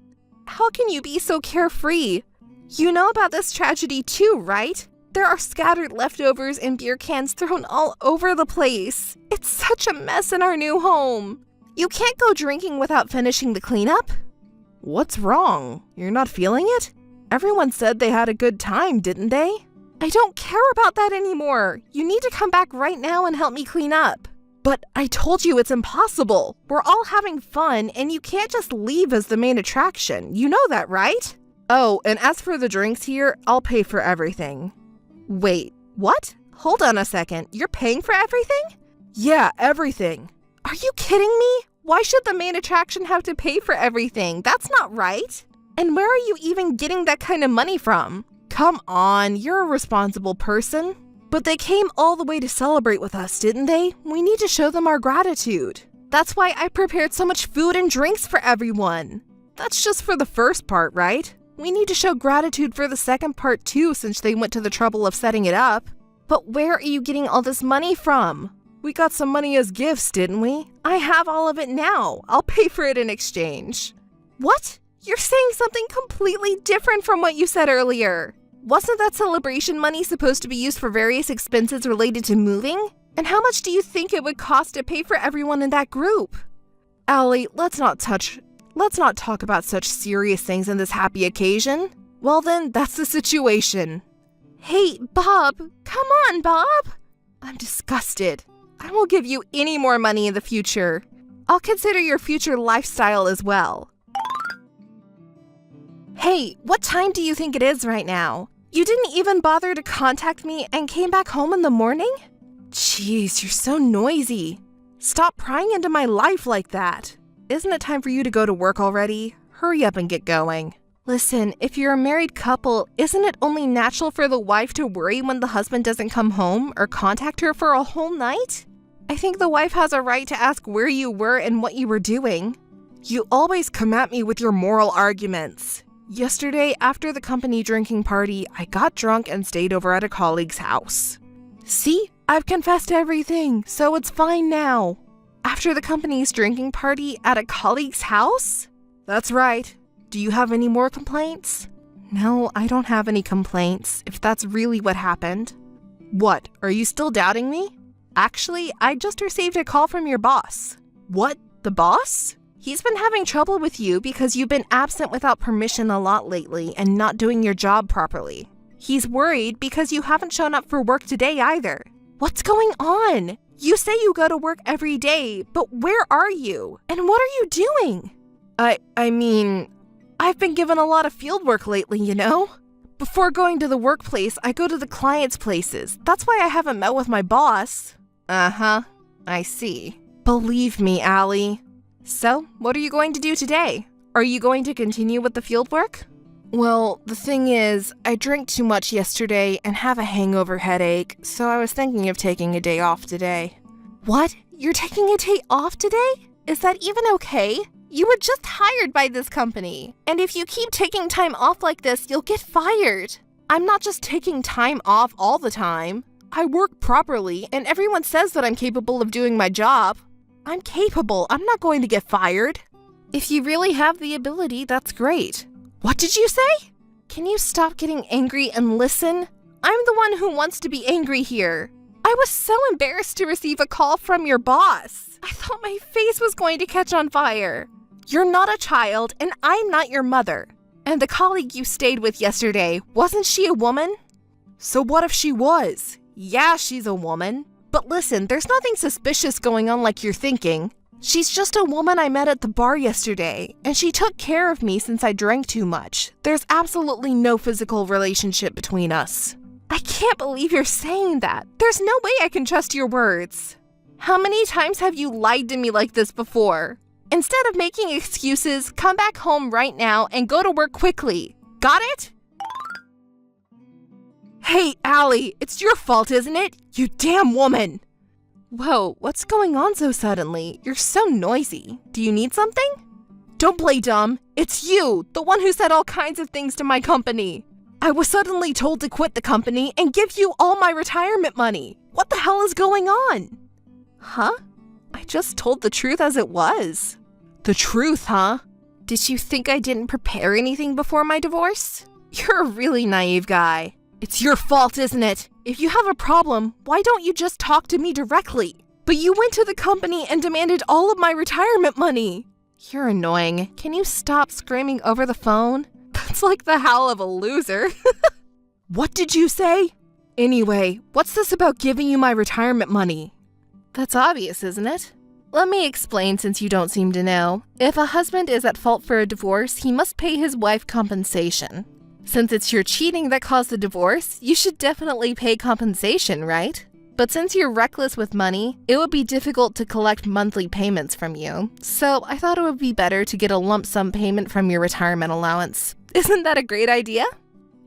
How can you be so carefree? You know about this tragedy too, right? There are scattered leftovers and beer cans thrown all over the place. It's such a mess in our new home. You can't go drinking without finishing the cleanup. What's wrong? You're not feeling it? Everyone said they had a good time, didn't they? I don't care about that anymore. You need to come back right now and help me clean up. But I told you it's impossible. We're all having fun, and you can't just leave as the main attraction. You know that, right? Oh, and as for the drinks here, I'll pay for everything. Wait, what? Hold on a second. You're paying for everything? Yeah, everything. Are you kidding me? Why should the main attraction have to pay for everything? That's not right. And where are you even getting that kind of money from? Come on, you're a responsible person. But they came all the way to celebrate with us, didn't they? We need to show them our gratitude. That's why I prepared so much food and drinks for everyone. That's just for the first part, right? We need to show gratitude for the second part too, since they went to the trouble of setting it up. But where are you getting all this money from? We got some money as gifts, didn't we? I have all of it now. I'll pay for it in exchange. What? You're saying something completely different from what you said earlier. Wasn't that celebration money supposed to be used for various expenses related to moving? And how much do you think it would cost to pay for everyone in that group? Allie, let's not talk about such serious things in this happy occasion. Well then, that's the situation. Hey, Bob. Come on, Bob. I'm disgusted. I won't give you any more money in the future. I'll consider your future lifestyle as well. Hey, what time do you think it is right now? You didn't even bother to contact me and came back home in the morning? Jeez, you're so noisy. Stop prying into my life like that. Isn't it time for you to go to work already? Hurry up and get going. Listen, if you're a married couple, isn't it only natural for the wife to worry when the husband doesn't come home or contact her for a whole night? I think the wife has a right to ask where you were and what you were doing. You always come at me with your moral arguments. Yesterday, after the company drinking party, I got drunk and stayed over at a colleague's house. See, I've confessed everything, so it's fine now. After the company's drinking party at a colleague's house? That's right. Do you have any more complaints? No, I don't have any complaints, if that's really what happened. What, are you still doubting me? Actually, I just received a call from your boss. What, the boss? He's been having trouble with you because you've been absent without permission a lot lately and not doing your job properly. He's worried because you haven't shown up for work today either. What's going on? You say you go to work every day, but where are you? And what are you doing? I mean, I've been given a lot of field work lately, you know? Before going to the workplace, I go to the clients' places. That's why I haven't met with my boss. Uh-huh, I see. Believe me, Allie. So, what are you going to do today? Are you going to continue with the field work? Well, the thing is, I drank too much yesterday and have a hangover headache, so I was thinking of taking a day off today. What? You're taking a day off today? Is that even okay? You were just hired by this company, and if you keep taking time off like this, you'll get fired. I'm not just taking time off all the time. I work properly, and everyone says that I'm capable of doing my job. I'm capable. I'm not going to get fired. If you really have the ability, that's great. What did you say? Can you stop getting angry and listen? I'm the one who wants to be angry here. I was so embarrassed to receive a call from your boss. I thought my face was going to catch on fire. You're not a child, and I'm not your mother. And the colleague you stayed with yesterday, wasn't she a woman? So what if she was? Yeah, she's a woman. But listen, there's nothing suspicious going on like you're thinking. She's just a woman I met at the bar yesterday, and she took care of me since I drank too much. There's absolutely no physical relationship between us. I can't believe you're saying that. There's no way I can trust your words. How many times have you lied to me like this before? Instead of making excuses, come back home right now and go to work quickly. Got it? Hey, Allie, it's your fault, isn't it? You damn woman! Whoa, what's going on so suddenly? You're so noisy. Do you need something? Don't play dumb. It's you, the one who said all kinds of things to my company. I was suddenly told to quit the company and give you all my retirement money. What the hell is going on? Huh? I just told the truth as it was. The truth, huh? Did you think I didn't prepare anything before my divorce? You're a really naive guy. It's your fault, isn't it? If you have a problem, why don't you just talk to me directly? But you went to the company and demanded all of my retirement money. You're annoying. Can you stop screaming over the phone? That's like the howl of a loser. What did you say? Anyway, what's this about giving you my retirement money? That's obvious, isn't it? Let me explain since you don't seem to know. If a husband is at fault for a divorce, he must pay his wife compensation. Since it's your cheating that caused the divorce, you should definitely pay compensation, right? But since you're reckless with money, it would be difficult to collect monthly payments from you. So I thought it would be better to get a lump sum payment from your retirement allowance. Isn't that a great idea?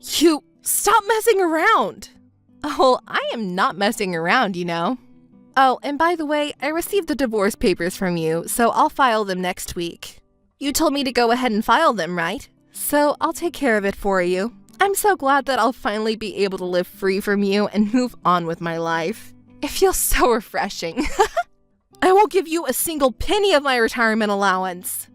You stop messing around! Oh, I am not messing around, you know. Oh, and by the way, I received the divorce papers from you, so I'll file them next week. You told me to go ahead and file them, right? So I'll take care of it for you. I'm so glad that I'll finally be able to live free from you and move on with my life. It feels so refreshing. I won't give you a single penny of my retirement allowance.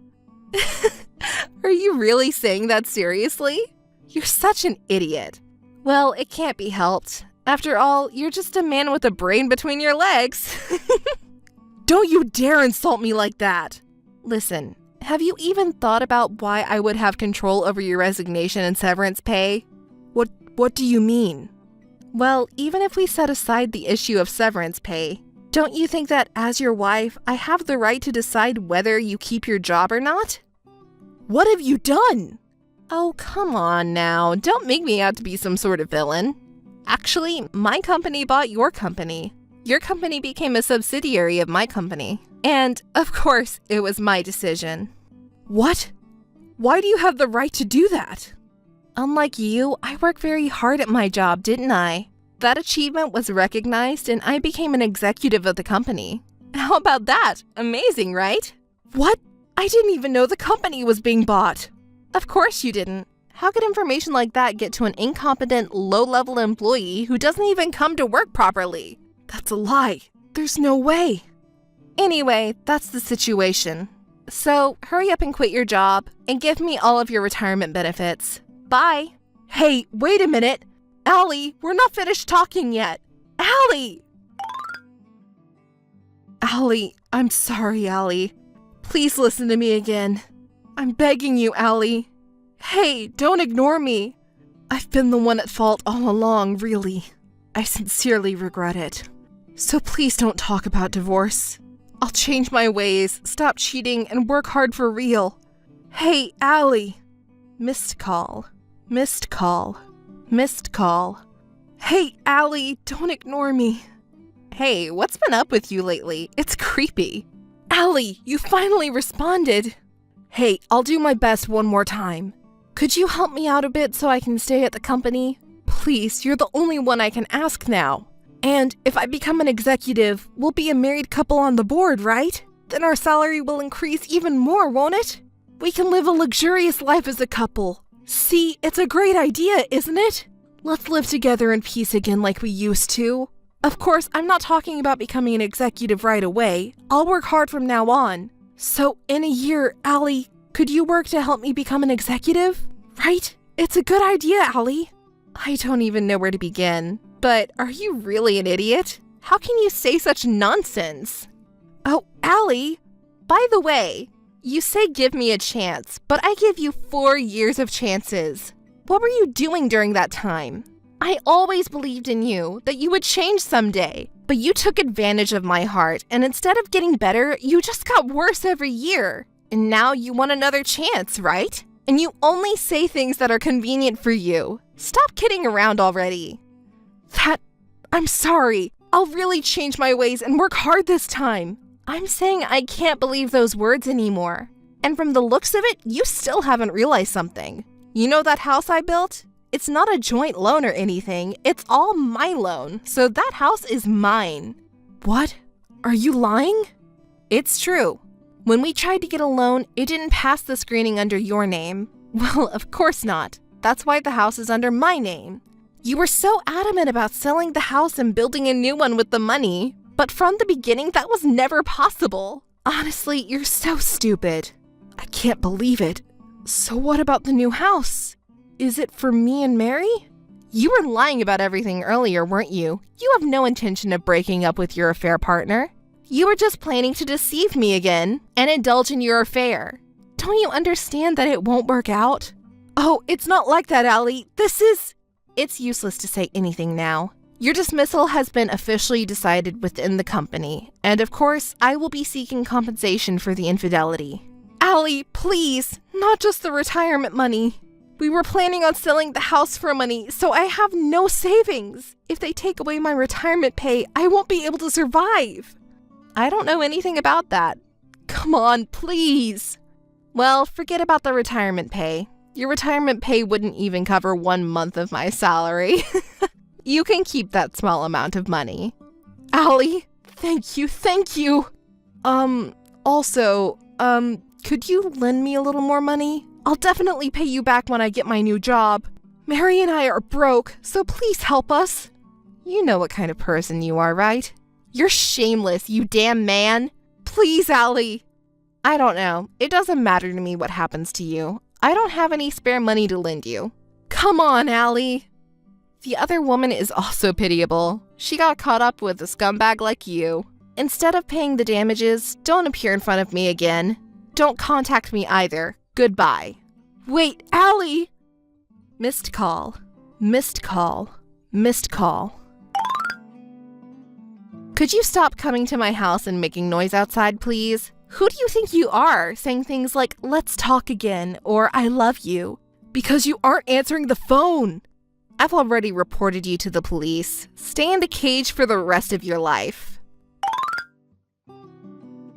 Are you really saying that seriously? You're such an idiot. Well, it can't be helped. After all, you're just a man with a brain between your legs. Don't you dare insult me like that. Listen, have you even thought about why I would have control over your resignation and severance pay? What do you mean? Well, even if we set aside the issue of severance pay, don't you think that as your wife, I have the right to decide whether you keep your job or not? What have you done? Oh, come on now. Don't make me out to be some sort of villain. Actually, my company bought your company. Your company became a subsidiary of my company. And, of course, it was my decision. What? Why do you have the right to do that? Unlike you, I work very hard at my job, didn't I? That achievement was recognized and I became an executive of the company. How about that? Amazing, right? What? I didn't even know the company was being bought. Of course you didn't. How could information like that get to an incompetent, low-level employee who doesn't even come to work properly? That's a lie. There's no way. Anyway, that's the situation. So, hurry up and quit your job and give me all of your retirement benefits. Bye. Hey, wait a minute. Allie, we're not finished talking yet. Allie! Allie, I'm sorry, Allie. Please listen to me again. I'm begging you, Allie. Hey, don't ignore me. I've been the one at fault all along, really. I sincerely regret it. So please don't talk about divorce. I'll change my ways, stop cheating, and work hard for real. Hey, Allie. Missed call. Missed call. Missed call. Hey, Allie, don't ignore me. Hey, what's been up with you lately? It's creepy. Allie, you finally responded. Hey, I'll do my best one more time. Could you help me out a bit so I can stay at the company? Please, you're the only one I can ask now. And if I become an executive, we'll be a married couple on the board, right? Then our salary will increase even more, won't it? We can live a luxurious life as a couple. See, it's a great idea, isn't it? Let's live together in peace again like we used to. Of course, I'm not talking about becoming an executive right away. I'll work hard from now on. So, in a year, Allie, could you work to help me become an executive? Right? It's a good idea, Allie. I don't even know where to begin. But are you really an idiot? How can you say such nonsense? Oh, Allie! By the way, you say give me a chance, but I give you 4 years of chances. What were you doing during that time? I always believed in you, that you would change someday. But you took advantage of my heart, and instead of getting better, you just got worse every year. And now you want another chance, right? And you only say things that are convenient for you. Stop kidding around already. I'm sorry. I'll really change my ways and work hard this time. I'm saying I can't believe those words anymore. And from the looks of it, you still haven't realized something. You know that house I built? It's not a joint loan or anything. It's all my loan. So that house is mine. What? Are you lying? It's true. When we tried to get a loan, it didn't pass the screening under your name. Well, of course not. That's why the house is under my name. You were so adamant about selling the house and building a new one with the money. But from the beginning, that was never possible. Honestly, you're so stupid. I can't believe it. So what about the new house? Is it for me and Mary? You were lying about everything earlier, weren't you? You have no intention of breaking up with your affair partner. You were just planning to deceive me again and indulge in your affair. Don't you understand that it won't work out? Oh, it's not like that, Allie. It's useless to say anything now. Your dismissal has been officially decided within the company, and of course, I will be seeking compensation for the infidelity. Allie, please, not just the retirement money. We were planning on selling the house for money, so I have no savings. If they take away my retirement pay, I won't be able to survive. I don't know anything about that. Come on, please. Well, forget about the retirement pay. Your retirement pay wouldn't even cover 1 month of my salary. You can keep that small amount of money. Allie, thank you. Also, could you lend me a little more money? I'll definitely pay you back when I get my new job. Mary and I are broke, so please help us. You know what kind of person you are, right? You're shameless, you damn man. Please, Allie. I don't know. It doesn't matter to me what happens to you. I don't have any spare money to lend you. Come on, Allie. The other woman is also pitiable. She got caught up with a scumbag like you. Instead of paying the damages, don't appear in front of me again. Don't contact me either. Goodbye. Wait, Allie! Missed call. Missed call. Missed call. Could you stop coming to my house and making noise outside, please? Who do you think you are, saying things like, let's talk again, or I love you? Because you aren't answering the phone. I've already reported you to the police. Stay in the cage for the rest of your life.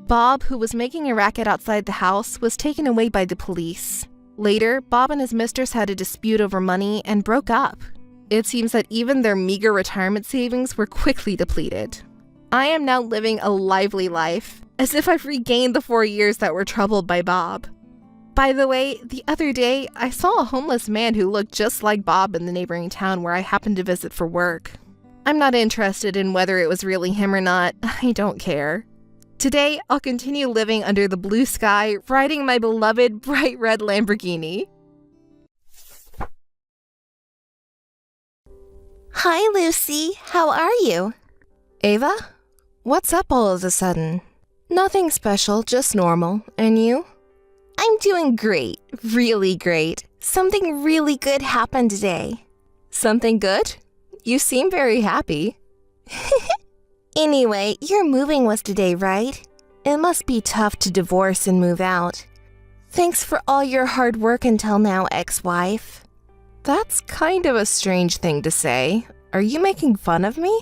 Bob, who was making a racket outside the house, was taken away by the police. Later, Bob and his mistress had a dispute over money and broke up. It seems that even their meager retirement savings were quickly depleted. I am now living a lively life, as if I've regained the 4 years that were troubled by Bob. By the way, the other day, I saw a homeless man who looked just like Bob in the neighboring town where I happened to visit for work. I'm not interested in whether it was really him or not. I don't care. Today, I'll continue living under the blue sky, riding my beloved bright red Lamborghini. Hi, Lucy. How are you? Ava? What's up all of a sudden? Nothing special, just normal. And you? I'm doing great. Really great. Something really good happened today. Something good? You seem very happy. Anyway, your moving was today, right? It must be tough to divorce and move out. Thanks for all your hard work until now, ex-wife. That's kind of a strange thing to say. Are you making fun of me?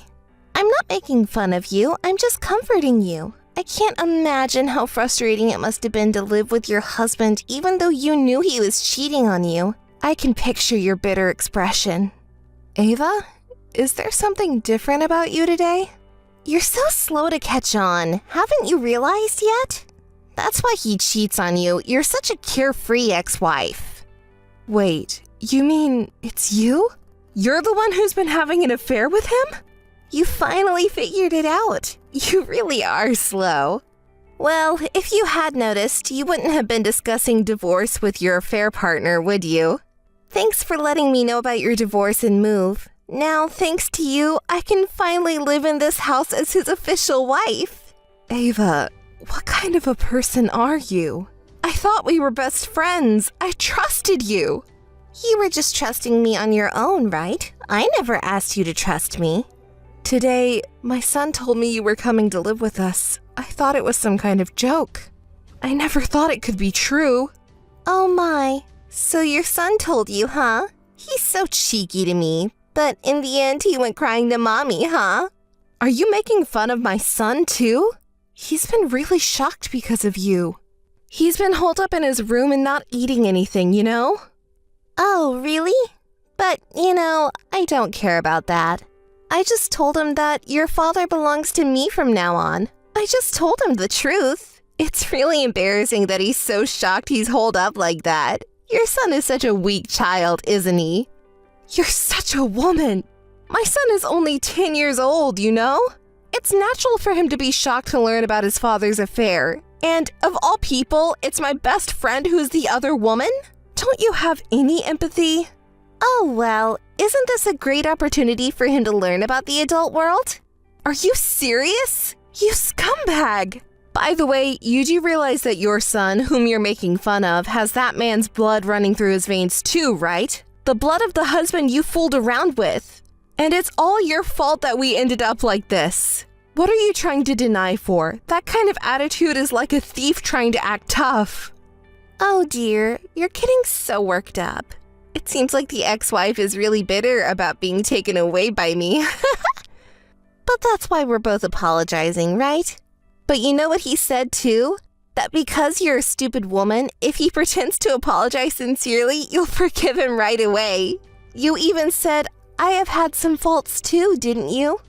I'm not making fun of you. I'm just comforting you. I can't imagine how frustrating it must have been to live with your husband even though you knew he was cheating on you. I can picture your bitter expression. Ava, is there something different about you today? You're so slow to catch on. Haven't you realized yet? That's why he cheats on you. You're such a carefree ex-wife. Wait, you mean it's you? You're the one who's been having an affair with him? You finally figured it out. You really are slow. Well, if you had noticed, you wouldn't have been discussing divorce with your affair partner, would you? Thanks for letting me know about your divorce and move. Now, thanks to you, I can finally live in this house as his official wife. Ava, what kind of a person are you? I thought we were best friends. I trusted you. You were just trusting me on your own, right? I never asked you to trust me. Today, my son told me you were coming to live with us. I thought it was some kind of joke. I never thought it could be true. Oh my, so your son told you, huh? He's so cheeky to me, but in the end he went crying to mommy, huh? Are you making fun of my son too? He's been really shocked because of you. He's been holed up in his room and not eating anything, you know? Oh, really? But, I don't care about that. I just told him that your father belongs to me from now on. I just told him the truth. It's really embarrassing that he's so shocked he's holed up like that. Your son is such a weak child, isn't he? You're such a woman. My son is only 10 years old, you know? It's natural for him to be shocked to learn about his father's affair. And of all people, it's my best friend who's the other woman? Don't you have any empathy? Oh, well, isn't this a great opportunity for him to learn about the adult world? Are you serious? You scumbag! By the way, you do realize that your son, whom you're making fun of, has that man's blood running through his veins too, right? The blood of the husband you fooled around with. And it's all your fault that we ended up like this. What are you trying to deny for? That kind of attitude is like a thief trying to act tough. Oh dear, you're getting so worked up. It seems like the ex-wife is really bitter about being taken away by me. But that's why we're both apologizing, right? But you know what he said too? That because you're a stupid woman, if he pretends to apologize sincerely, you'll forgive him right away. You even said, I have had some faults too, didn't you?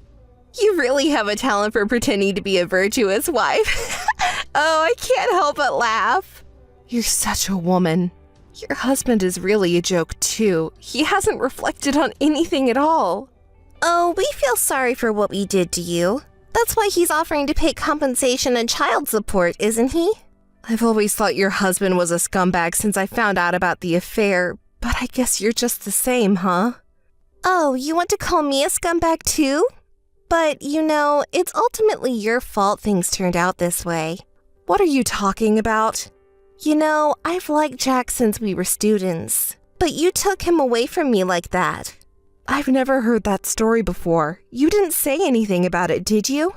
You really have a talent for pretending to be a virtuous wife. Oh, I can't help but laugh. You're such a woman. Your husband is really a joke too. He hasn't reflected on anything at all. Oh, we feel sorry for what we did to you. That's why he's offering to pay compensation and child support, isn't he? I've always thought your husband was a scumbag since I found out about the affair, but I guess you're just the same, huh? Oh, you want to call me a scumbag too? But, it's ultimately your fault things turned out this way. What are you talking about? I've liked Jack since we were students, but you took him away from me like that. I've never heard that story before. You didn't say anything about it, did you?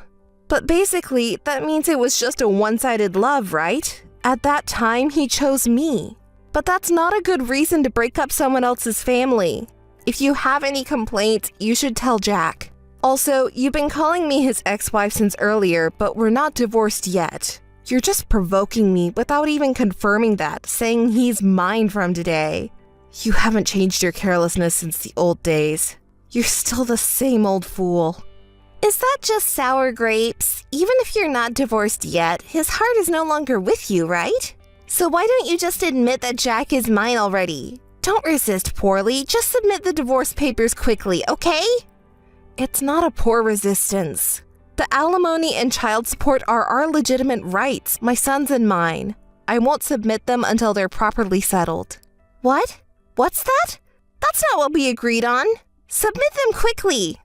But basically, that means it was just a one-sided love, right? At that time, he chose me. But that's not a good reason to break up someone else's family. If you have any complaints, you should tell Jack. Also, you've been calling me his ex-wife since earlier, but we're not divorced yet. You're just provoking me without even confirming that, saying he's mine from today. You haven't changed your carelessness since the old days. You're still the same old fool. Is that just sour grapes? Even if you're not divorced yet, his heart is no longer with you, right? So why don't you just admit that Jack is mine already? Don't resist poorly, just submit the divorce papers quickly, okay? It's not a poor resistance. The alimony and child support are our legitimate rights, my son's and mine. I won't submit them until they're properly settled. What? What's that? That's not what we agreed on. Submit them quickly.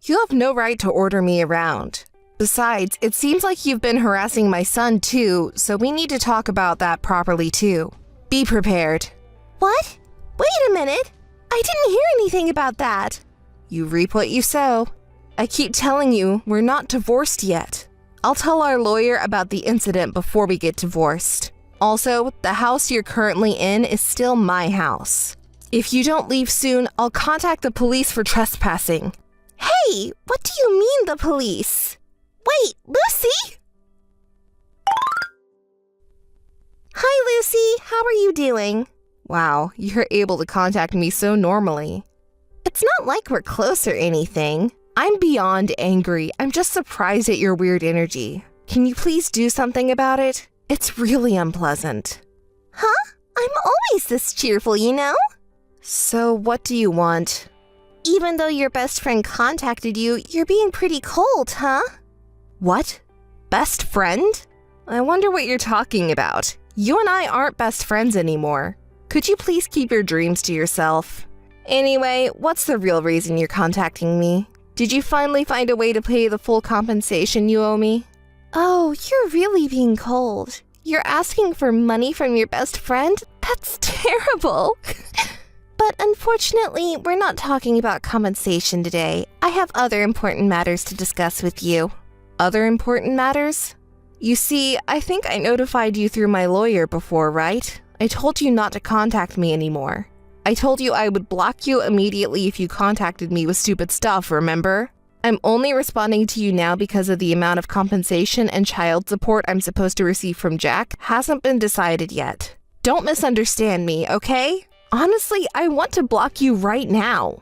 You have no right to order me around. Besides, it seems like you've been harassing my son too, so we need to talk about that properly too. Be prepared. What? Wait a minute. I didn't hear anything about that. You reap what you sow. I keep telling you, we're not divorced yet. I'll tell our lawyer about the incident before we get divorced. Also, the house you're currently in is still my house. If you don't leave soon, I'll contact the police for trespassing. Hey, what do you mean the police? Wait, Lucy? Hi, Lucy. How are you doing? Wow, you're able to contact me so normally. It's not like we're close or anything. I'm beyond angry. I'm just surprised at your weird energy. Can you please do something about it? It's really unpleasant. Huh? I'm always this cheerful, you know? So what do you want? Even though your best friend contacted you, you're being pretty cold, huh? What? Best friend? I wonder what you're talking about. You and I aren't best friends anymore. Could you please keep your dreams to yourself? Anyway, what's the real reason you're contacting me? Did you finally find a way to pay the full compensation you owe me? Oh, you're really being cold. You're asking for money from your best friend? That's terrible. But unfortunately, we're not talking about compensation today. I have other important matters to discuss with you. Other important matters? You see, I think I notified you through my lawyer before, right? I told you not to contact me anymore. I told you I would block you immediately if you contacted me with stupid stuff, remember? I'm only responding to you now because of the amount of compensation and child support I'm supposed to receive from Jack hasn't been decided yet. Don't misunderstand me, okay? Honestly, I want to block you right now.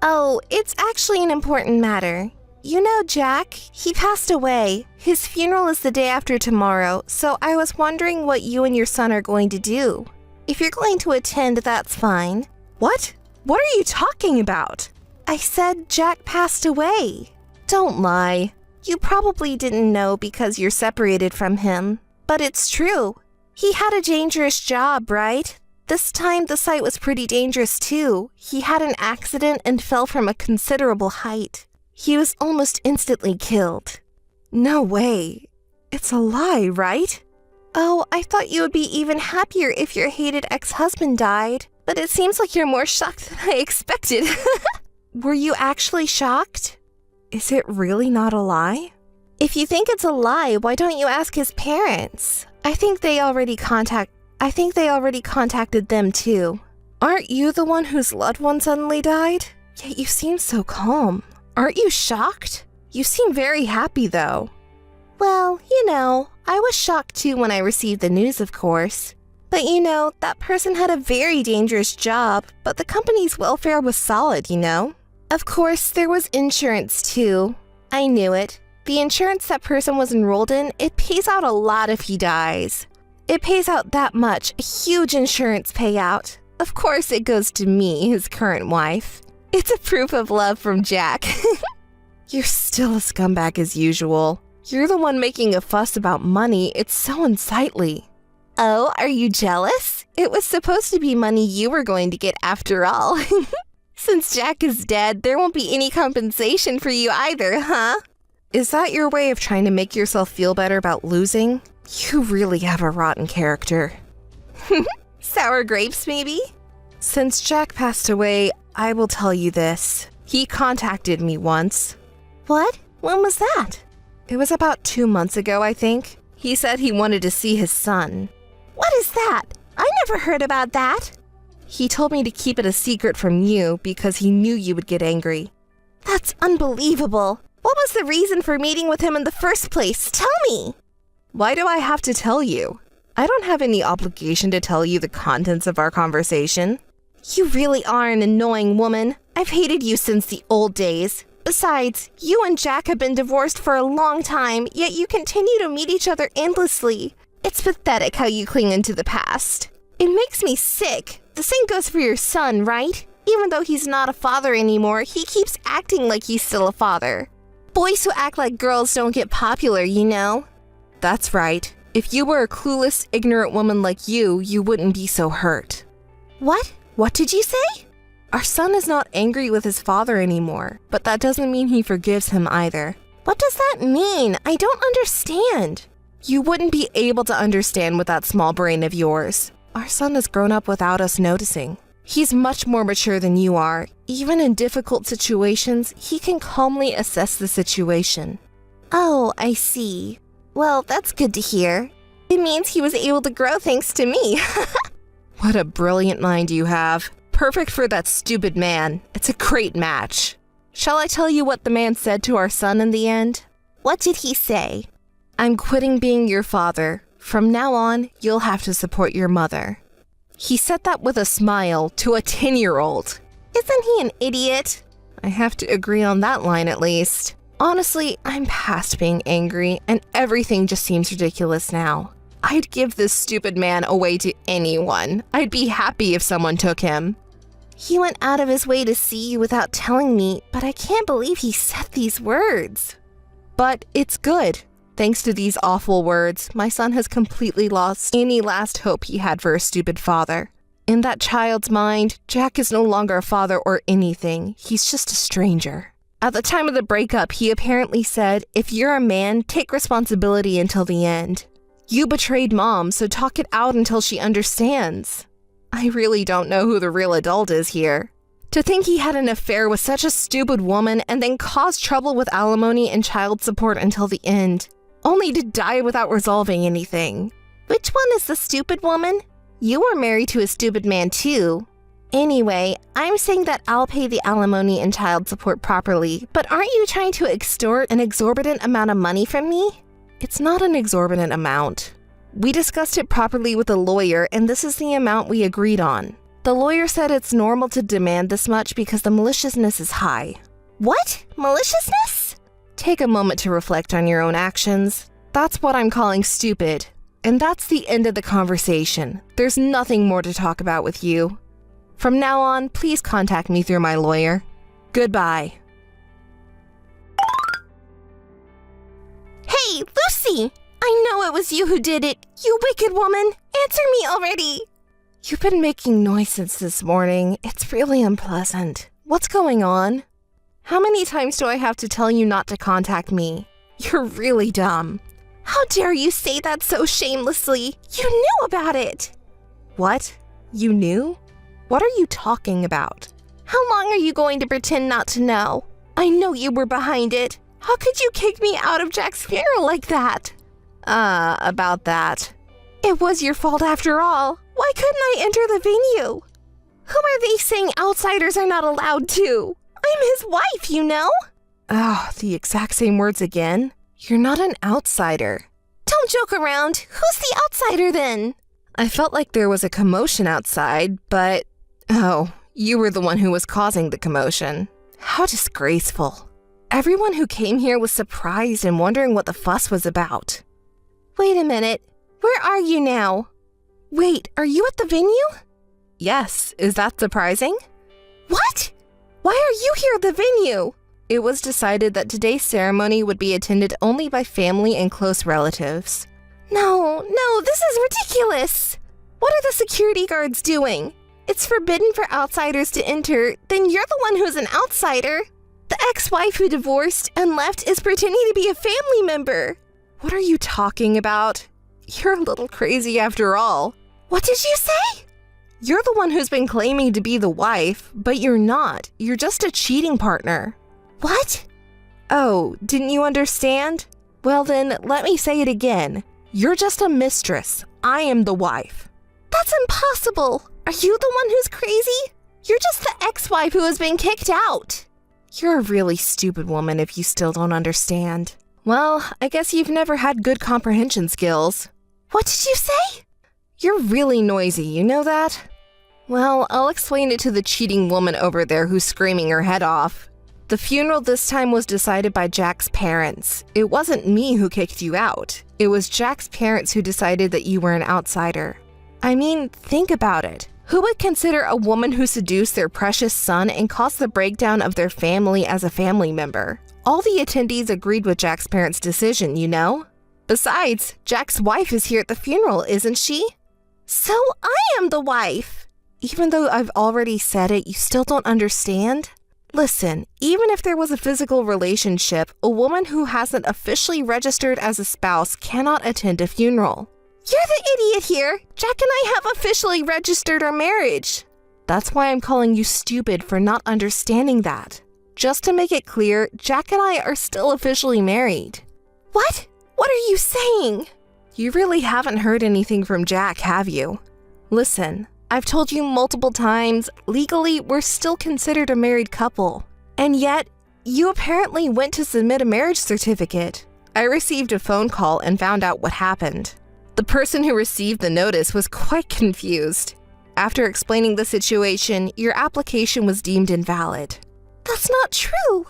Oh, it's actually an important matter. You know Jack, he passed away. His funeral is the day after tomorrow, so I was wondering what you and your son are going to do. If you're going to attend, that's fine. What? What are you talking about? I said Jack passed away. Don't lie. You probably didn't know because you're separated from him. But it's true. He had a dangerous job, right? This time the site was pretty dangerous too. He had an accident and fell from a considerable height. He was almost instantly killed. No way. It's a lie, right? Oh, I thought you would be even happier if your hated ex-husband died. But it seems like you're more shocked than I expected. Were you actually shocked? Is it really not a lie? If you think it's a lie, why don't you ask his parents? I think they already contacted them too. Aren't you the one whose loved one suddenly died? Yet you seem so calm. Aren't you shocked? You seem very happy though. Well, you know, I was shocked too when I received the news, of course. But you know, that person had a very dangerous job, but the company's welfare was solid, you know? Of course, there was insurance too. I knew it. The insurance that person was enrolled in, it pays out a lot if he dies. It pays out that much, a huge insurance payout. Of course, it goes to me, his current wife. It's a proof of love from Jack. You're still a scumbag as usual. You're the one making a fuss about money. It's so unsightly. Oh, are you jealous? It was supposed to be money you were going to get after all. Since Jack is dead, there won't be any compensation for you either, huh? Is that your way of trying to make yourself feel better about losing? You really have a rotten character. Sour grapes, maybe? Since Jack passed away, I will tell you this. He contacted me once. What? When was that? It was about 2 months ago, I think. He said he wanted to see his son. What is that? I never heard about that. He told me to keep it a secret from you because he knew you would get angry. That's unbelievable. What was the reason for meeting with him in the first place? Tell me. Why do I have to tell you? I don't have any obligation to tell you the contents of our conversation. You really are an annoying woman. I've hated you since the old days. Besides, you and Jack have been divorced for a long time, yet you continue to meet each other endlessly. It's pathetic how you cling into the past. It makes me sick. The same goes for your son, right? Even though he's not a father anymore, he keeps acting like he's still a father. Boys who act like girls don't get popular, you know? That's right. If you were a clueless, ignorant woman like you wouldn't be so hurt. What? What did you say? Our son is not angry with his father anymore, but that doesn't mean he forgives him either. What does that mean? I don't understand. You wouldn't be able to understand with that small brain of yours. Our son has grown up without us noticing. He's much more mature than you are. Even in difficult situations, he can calmly assess the situation. Oh, I see. Well, that's good to hear. It means he was able to grow thanks to me. What a brilliant mind you have. Perfect for that stupid man. It's a great match. Shall I tell you what the man said to our son in the end? What did he say? I'm quitting being your father. From now on, you'll have to support your mother. He said that with a smile to a 10-year-old. Isn't he an idiot? I have to agree on that line at least. Honestly, I'm past being angry, and everything just seems ridiculous now. I'd give this stupid man away to anyone. I'd be happy if someone took him. He went out of his way to see you without telling me, but I can't believe he said these words. But it's good. Thanks to these awful words, my son has completely lost any last hope he had for a stupid father. In that child's mind, Jack is no longer a father or anything. He's just a stranger. At the time of the breakup, he apparently said, if you're a man, take responsibility until the end. You betrayed Mom, so talk it out until she understands. I really don't know who the real adult is here. To think he had an affair with such a stupid woman and then caused trouble with alimony and child support until the end, only to die without resolving anything. Which one is the stupid woman? You were married to a stupid man too. Anyway, I'm saying that I'll pay the alimony and child support properly, but aren't you trying to extort an exorbitant amount of money from me? It's not an exorbitant amount. We discussed it properly with a lawyer, and this is the amount we agreed on. The lawyer said it's normal to demand this much because the maliciousness is high. What? Maliciousness? Take a moment to reflect on your own actions. That's what I'm calling stupid. And that's the end of the conversation. There's nothing more to talk about with you. From now on, please contact me through my lawyer. Goodbye. Hey, Lucy! I know it was you who did it, you wicked woman! Answer me already! You've been making noise since this morning. It's really unpleasant. What's going on? How many times do I have to tell you not to contact me? You're really dumb. How dare you say that so shamelessly? You knew about it! What? You knew? What are you talking about? How long are you going to pretend not to know? I know you were behind it. How could you kick me out of Jack's funeral like that? About that. It was your fault after all. Why couldn't I enter the venue? Who are they saying outsiders are not allowed to? I'm his wife, you know? Oh, the exact same words again? You're not an outsider. Don't joke around. Who's the outsider then? I felt like there was a commotion outside, but... Oh, you were the one who was causing the commotion. How disgraceful. Everyone who came here was surprised and wondering what the fuss was about. Wait a minute. Where are you now? Wait, are you at the venue? Yes, is that surprising? What? Why are you here at the venue? It was decided that today's ceremony would be attended only by family and close relatives. No, this is ridiculous. What are the security guards doing? It's forbidden for outsiders to enter, then you're the one who's an outsider. The ex-wife who divorced and left is pretending to be a family member. What are you talking about? You're a little crazy after all. What did you say? You're the one who's been claiming to be the wife, but you're not. You're just a cheating partner. What? Oh, didn't you understand? Well then, let me say it again. You're just a mistress. I am the wife. That's impossible. Are you the one who's crazy? You're just the ex-wife who has been kicked out. You're a really stupid woman if you still don't understand. Well, I guess you've never had good comprehension skills. What did you say? You're really noisy, you know that? Well, I'll explain it to the cheating woman over there who's screaming her head off. The funeral this time was decided by Jack's parents. It wasn't me who kicked you out. It was Jack's parents who decided that you were an outsider. I mean, think about it. Who would consider a woman who seduced their precious son and caused the breakdown of their family as a family member? All the attendees agreed with Jack's parents' decision, you know? Besides, Jack's wife is here at the funeral, isn't she? So I am the wife. Even though I've already said it, you still don't understand? Listen, even if there was a physical relationship, a woman who hasn't officially registered as a spouse cannot attend a funeral. You're the idiot here. Jack and I have officially registered our marriage. That's why I'm calling you stupid for not understanding that. Just to make it clear, Jack and I are still officially married. What? What are you saying? You really haven't heard anything from Jack, have you? Listen, I've told you multiple times, legally, we're still considered a married couple. And yet, you apparently went to submit a marriage certificate. I received a phone call and found out what happened. The person who received the notice was quite confused. After explaining the situation, your application was deemed invalid. That's not true.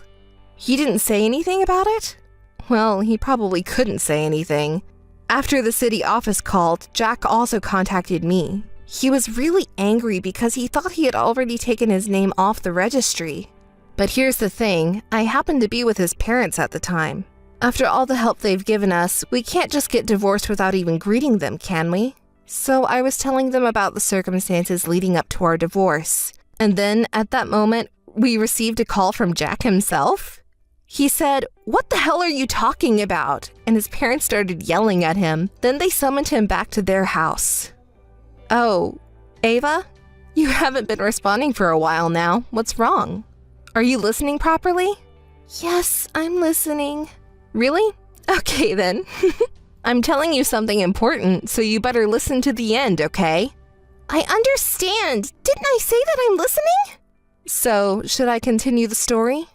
He didn't say anything about it? Well, he probably couldn't say anything. After the city office called, Jack also contacted me. He was really angry because he thought he had already taken his name off the registry. But here's the thing, I happened to be with his parents at the time. After all the help they've given us, we can't just get divorced without even greeting them, can we? So I was telling them about the circumstances leading up to our divorce. And then, at that moment, we received a call from Jack himself. He said, "What the hell are you talking about?" And his parents started yelling at him. Then they summoned him back to their house. Oh, Ava? You haven't been responding for a while now. What's wrong? Are you listening properly? Yes, I'm listening. Really? Okay then. I'm telling you something important, so you better listen to the end, okay? I understand. Didn't I say that I'm listening? So, should I continue the story?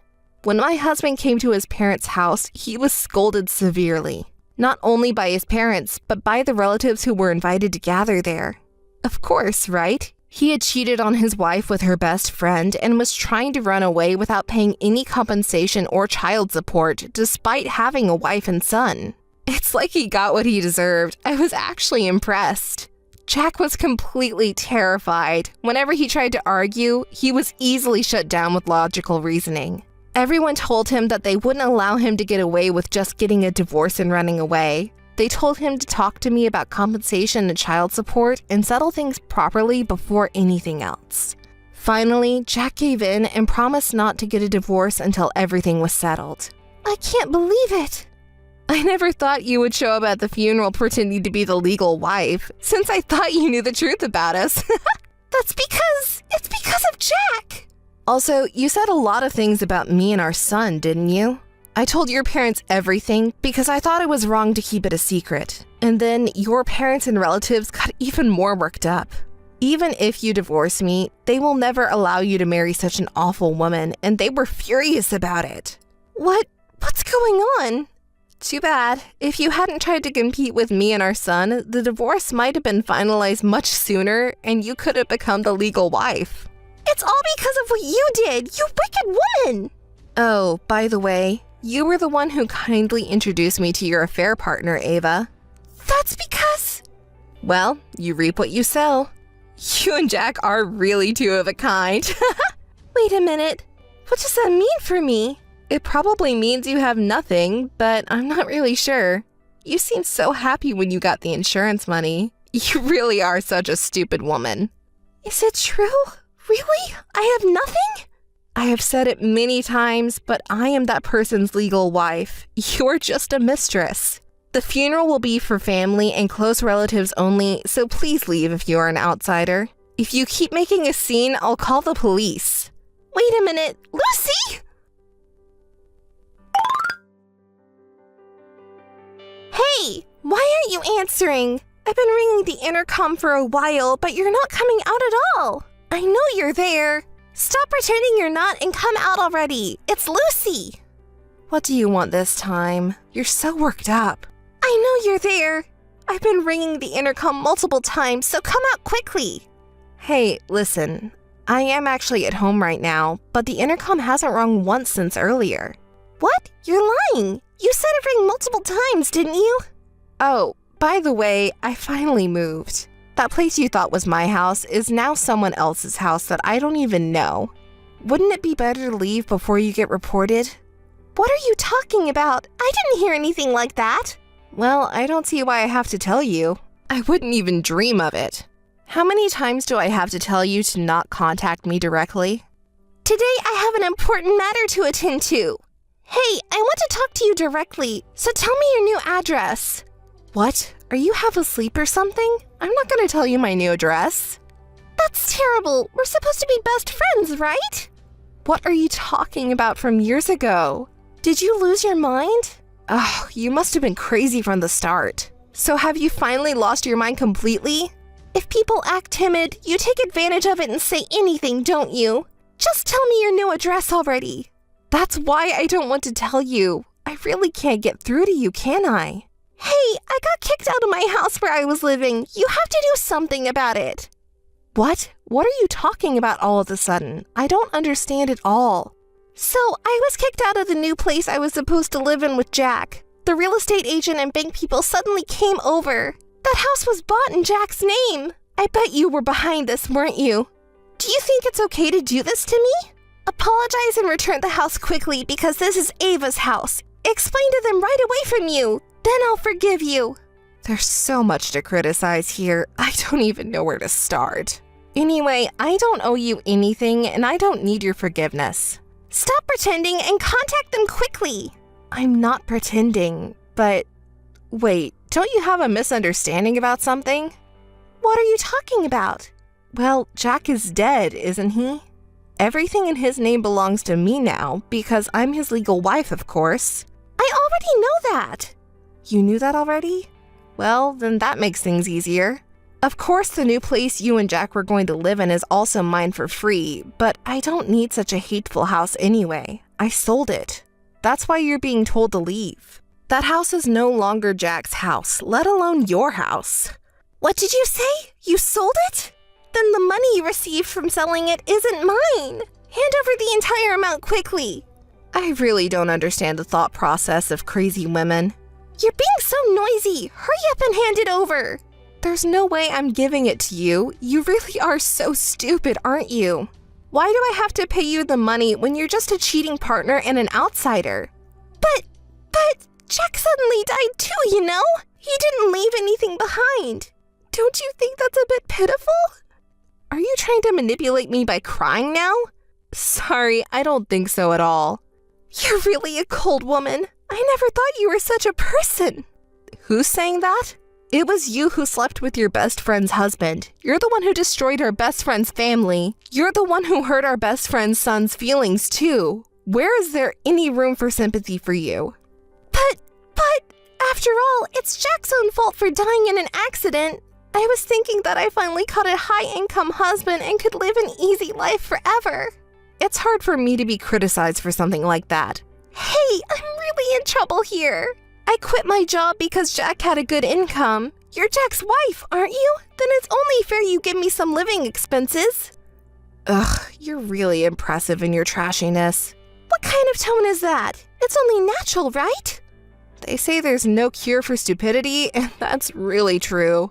When my husband came to his parents' house, he was scolded severely. Not only by his parents, but by the relatives who were invited to gather there. Of course, right? He had cheated on his wife with her best friend and was trying to run away without paying any compensation or child support, despite having a wife and son. It's like he got what he deserved. I was actually impressed. Jack was completely terrified. Whenever he tried to argue, he was easily shut down with logical reasoning. Everyone told him that they wouldn't allow him to get away with just getting a divorce and running away. They told him to talk to me about compensation and child support and settle things properly before anything else. Finally, Jack gave in and promised not to get a divorce until everything was settled. I can't believe it. I never thought you would show up at the funeral pretending to be the legal wife, since I thought you knew the truth about us. It's because of Jack. Also, you said a lot of things about me and our son, didn't you? I told your parents everything because I thought it was wrong to keep it a secret. And then your parents and relatives got even more worked up. Even if you divorce me, they will never allow you to marry such an awful woman, and they were furious about it. What's going on? Too bad. If you hadn't tried to compete with me and our son, the divorce might have been finalized much sooner, and you could have become the legal wife. It's all because of what you did, you wicked woman! Oh, by the way, you were the one who kindly introduced me to your affair partner, Ava. That's because... Well, you reap what you sow. You and Jack are really two of a kind. Wait a minute. What does that mean for me? It probably means you have nothing, but I'm not really sure. You seemed so happy when you got the insurance money. You really are such a stupid woman. Is it true? Really? I have nothing? I have said it many times, but I am that person's legal wife. You're just a mistress. The funeral will be for family and close relatives only, so please leave if you're an outsider. If you keep making a scene, I'll call the police. Wait a minute, Lucy! Hey, why aren't you answering? I've been ringing the intercom for a while, but you're not coming out at all. I know you're there. Stop pretending you're not and come out already. It's Lucy. What do you want this time? You're so worked up. I know you're there. I've been ringing the intercom multiple times, so come out quickly. Hey, listen. I am actually at home right now, but the intercom hasn't rung once since earlier. What? You're lying. You said it rang multiple times, didn't you? Oh, by the way, I finally moved. That place you thought was my house is now someone else's house that I don't even know. Wouldn't it be better to leave before you get reported? What are you talking about? I didn't hear anything like that. Well, I don't see why I have to tell you. I wouldn't even dream of it. How many times do I have to tell you to not contact me directly? Today I have an important matter to attend to. Hey, I want to talk to you directly, so tell me your new address. What? Are you half asleep or something? I'm not going to tell you my new address. That's terrible. We're supposed to be best friends, right? What are you talking about from years ago? Did you lose your mind? Oh, you must have been crazy from the start. So have you finally lost your mind completely? If people act timid, you take advantage of it and say anything, don't you? Just tell me your new address already. That's why I don't want to tell you. I really can't get through to you, can I? Hey, I got kicked out of my house where I was living. You have to do something about it. What? What are you talking about all of a sudden? I don't understand at all. So, I was kicked out of the new place I was supposed to live in with Jack. The real estate agent and bank people suddenly came over. That house was bought in Jack's name. I bet you were behind this, weren't you? Do you think it's okay to do this to me? Apologize and return the house quickly because this is Ava's house. Explain to them right away from you. Then I'll forgive you. There's so much to criticize here. I don't even know where to start. Anyway, I don't owe you anything and I don't need your forgiveness. Stop pretending and contact them quickly. I'm not pretending, but... Wait, don't you have a misunderstanding about something? What are you talking about? Well, Jack is dead, isn't he? Everything in his name belongs to me now because I'm his legal wife, of course. I already know that. You knew that already? Well, then that makes things easier. Of course, the new place you and Jack were going to live in is also mine for free, but I don't need such a hateful house anyway. I sold it. That's why you're being told to leave. That house is no longer Jack's house, let alone your house. What did you say? You sold it? Then the money you received from selling it isn't mine. Hand over the entire amount quickly. I really don't understand the thought process of crazy women. You're being so noisy. Hurry up and hand it over. There's no way I'm giving it to you. You really are so stupid, aren't you? Why do I have to pay you the money when you're just a cheating partner and an outsider? But Jack suddenly died too, you know? He didn't leave anything behind. Don't you think that's a bit pitiful? Are you trying to manipulate me by crying now? Sorry, I don't think so at all. You're really a cold woman. I never thought you were such a person. Who's saying that? It was you who slept with your best friend's husband. You're the one who destroyed our best friend's family. You're the one who hurt our best friend's son's feelings, too. Where is there any room for sympathy for you? But, after all, it's Jack's own fault for dying in an accident. I was thinking that I finally caught a high-income husband and could live an easy life forever. It's hard for me to be criticized for something like that. Hey, I'm really in trouble here. I quit my job because Jack had a good income. You're Jack's wife, aren't you? Then it's only fair you give me some living expenses. Ugh, you're really impressive in your trashiness. What kind of tone is that? It's only natural, right? They say there's no cure for stupidity, and that's really true.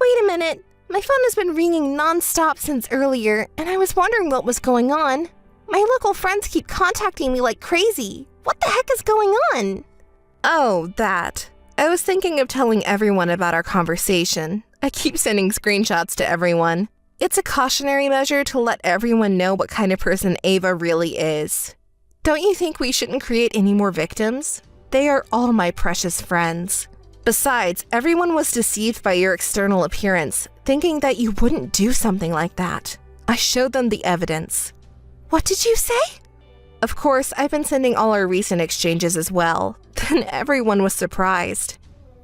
Wait a minute. My phone has been ringing non-stop since earlier, and I was wondering what was going on. My local friends keep contacting me like crazy. What the heck is going on? Oh, that. I was thinking of telling everyone about our conversation. I keep sending screenshots to everyone. It's a cautionary measure to let everyone know what kind of person Ava really is. Don't you think we shouldn't create any more victims? They are all my precious friends. Besides, everyone was deceived by your external appearance, thinking that you wouldn't do something like that. I showed them the evidence. What did you say? Of course, I've been sending all our recent exchanges as well. Then everyone was surprised.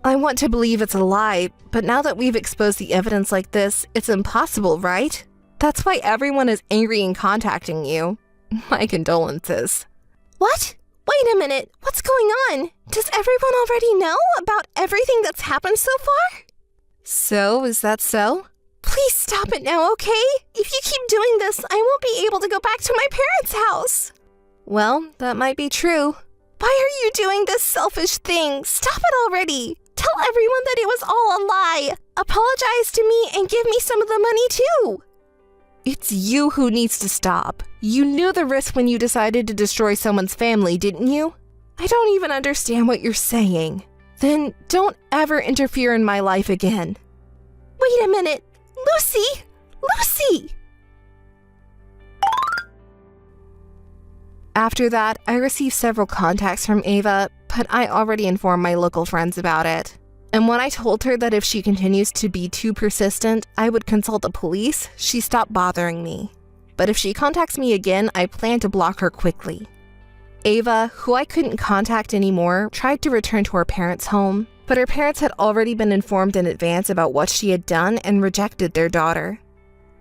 I want to believe it's a lie, but now that we've exposed the evidence like this, it's impossible, right? That's why everyone is angry and contacting you. My condolences. What? Wait a minute, what's going on? Does everyone already know about everything that's happened so far? So, is that so? Please stop it now, okay? If you keep doing this, I won't be able to go back to my parents' house. Well, that might be true. Why are you doing this selfish thing? Stop it already. Tell everyone that it was all a lie. Apologize to me and give me some of the money too. It's you who needs to stop. You knew the risk when you decided to destroy someone's family, didn't you? I don't even understand what you're saying. Then don't ever interfere in my life again. Wait a minute. Lucy! Lucy! After that, I received several contacts from Ava, but I already informed my local friends about it. And when I told her that if she continues to be too persistent, I would consult the police, she stopped bothering me. But if she contacts me again, I plan to block her quickly. Ava, who I couldn't contact anymore, tried to return to her parents' home, but her parents had already been informed in advance about what she had done and rejected their daughter.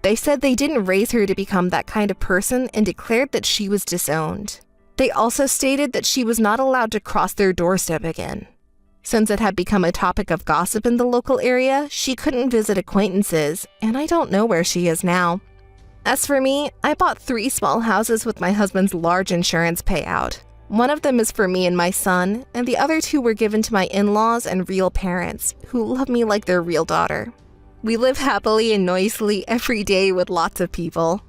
They said they didn't raise her to become that kind of person and declared that she was disowned. They also stated that she was not allowed to cross their doorstep again. Since it had become a topic of gossip in the local area, she couldn't visit acquaintances, and I don't know where she is now. As for me, I bought 3 small houses with my husband's large insurance payout. One of them is for me and my son, and the other 2 were given to my in-laws and real parents, who love me like their real daughter. We live happily and noisily every day with lots of people.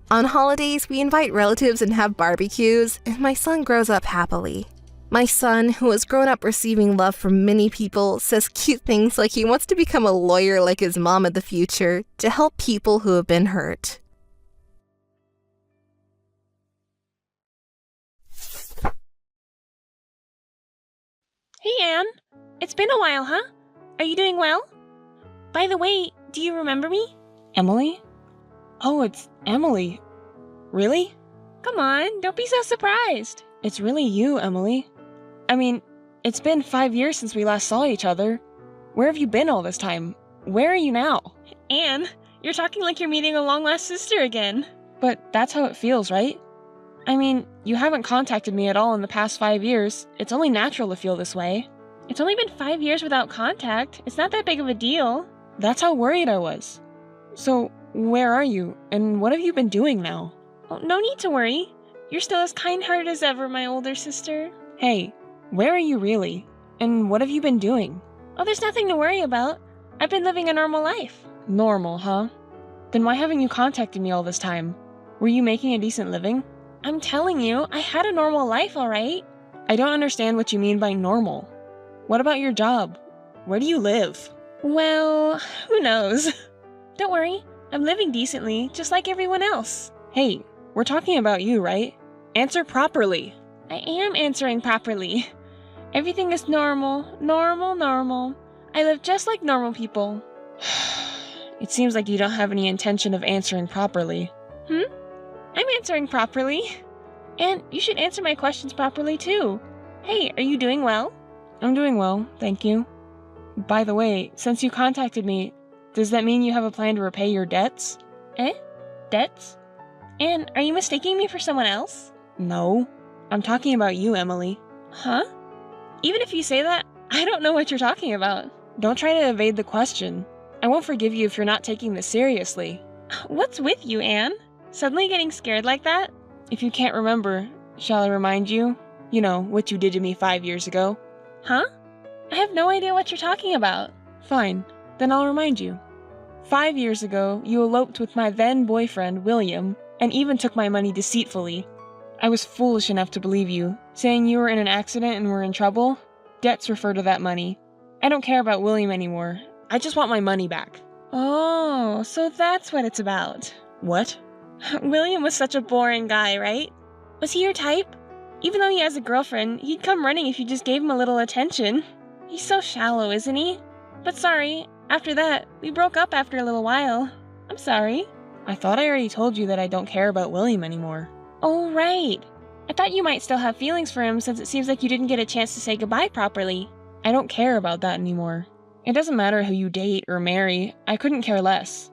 On holidays, we invite relatives and have barbecues, and my son grows up happily. My son, who has grown up receiving love from many people, says cute things like he wants to become a lawyer like his mom in the future to help people who have been hurt. Hey, Anne. It's been a while, huh? Are you doing well? By the way, do you remember me? Emily? Oh, it's Emily. Really? Come on, don't be so surprised. It's really you, Emily. I mean, it's been 5 years since we last saw each other. Where have you been all this time? Where are you now? Anne, you're talking like you're meeting a long-lost sister again. But that's how it feels, right? I mean, you haven't contacted me at all in the past 5 years. It's only natural to feel this way. It's only been 5 years without contact. It's not that big of a deal. That's how worried I was. So, where are you, and what have you been doing now? Oh, no need to worry. You're still as kind-hearted as ever, my older sister. Hey, where are you really? And what have you been doing? Oh, there's nothing to worry about. I've been living a normal life. Normal, huh? Then why haven't you contacted me all this time? Were you making a decent living? I'm telling you, I had a normal life, all right? I don't understand what you mean by normal. What about your job? Where do you live? Well, who knows? Don't worry, I'm living decently, just like everyone else. Hey, we're talking about you, right? Answer properly. I am answering properly. Everything is normal, normal. I live just like normal people. It seems like you don't have any intention of answering properly. I'm answering properly. And you should answer my questions properly too. Hey, are you doing well? I'm doing well, thank you. By the way, since you contacted me, does that mean you have a plan to repay your debts? Debts? And are you mistaking me for someone else? No. I'm talking about you, Emily. Huh? Even if you say that, I don't know what you're talking about. Don't try to evade the question. I won't forgive you if you're not taking this seriously. What's with you, Anne? Suddenly getting scared like that? If you can't remember, shall I remind you? You know, what you did to me 5 years ago. Huh? I have no idea what you're talking about. Fine, then I'll remind you. 5 years ago, you eloped with my then boyfriend, William, and even took my money deceitfully. I was foolish enough to believe you, saying you were in an accident and were in trouble. Debts refer to that money. I don't care about William anymore. I just want my money back. Oh, so that's what it's about. What? William was such a boring guy, right? Was he your type? Even though he has a girlfriend, he'd come running if you just gave him a little attention. He's so shallow, isn't he? But sorry, after that, we broke up after a little while. I'm sorry. I thought I already told you that I don't care about William anymore. Oh, right. I thought you might still have feelings for him since it seems like you didn't get a chance to say goodbye properly. I don't care about that anymore. It doesn't matter who you date or marry, I couldn't care less.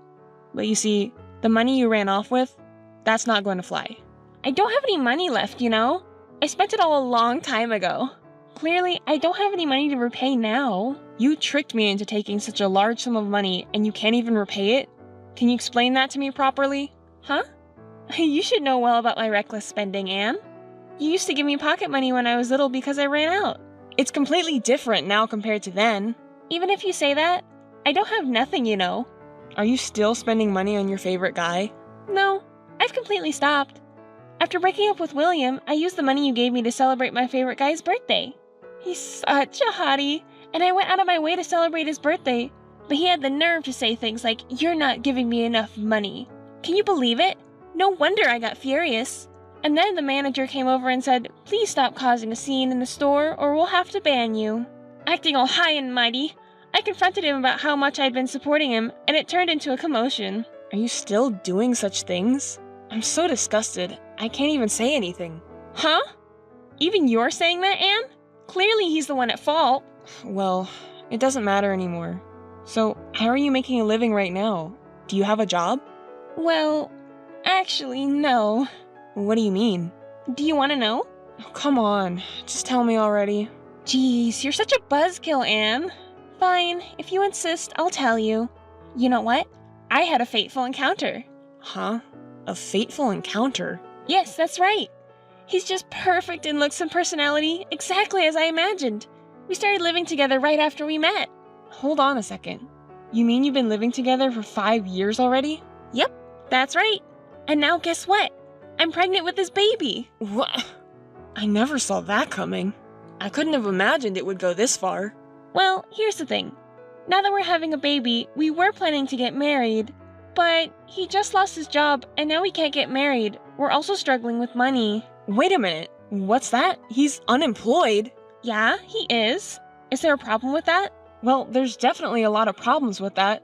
But you see, the money you ran off with, that's not going to fly. I don't have any money left, you know? I spent it all a long time ago. Clearly, I don't have any money to repay now. You tricked me into taking such a large sum of money and you can't even repay it? Can you explain that to me properly? Huh? You should know well about my reckless spending, Anne. You used to give me pocket money when I was little because I ran out. It's completely different now compared to then. Even if you say that, I don't have nothing, you know. Are you still spending money on your favorite guy? No, I've completely stopped. After breaking up with William, I used the money you gave me to celebrate my favorite guy's birthday. He's such a hottie, and I went out of my way to celebrate his birthday, but he had the nerve to say things like, "You're not giving me enough money." Can you believe it? No wonder I got furious. And then the manager came over and said, "Please stop causing a scene in the store or we'll have to ban you." Acting all high and mighty, I confronted him about how much I'd been supporting him, and it turned into a commotion. Are you still doing such things? I'm so disgusted. I can't even say anything. Huh? Even you're saying that, Anne? Clearly he's the one at fault. Well, it doesn't matter anymore. So, how are you making a living right now? Do you have a job? Well, actually, no. What do you mean? Do you want to know? Oh, come on, just tell me already. Jeez, you're such a buzzkill, Anne. Fine, if you insist, I'll tell you. You know what? I had a fateful encounter. Huh? A fateful encounter? Yes, that's right. He's just perfect in looks and personality, exactly as I imagined. We started living together right after we met. Hold on a second. You mean you've been living together for 5 years already? Yep, that's right. And now guess what? I'm pregnant with this baby. What? I never saw that coming. I couldn't have imagined it would go this far. Well, here's the thing. Now that we're having a baby, we were planning to get married. But he just lost his job, and now we can't get married. We're also struggling with money. Wait a minute. What's that? He's unemployed? Yeah, he is. Is there a problem with that? Well, there's definitely a lot of problems with that.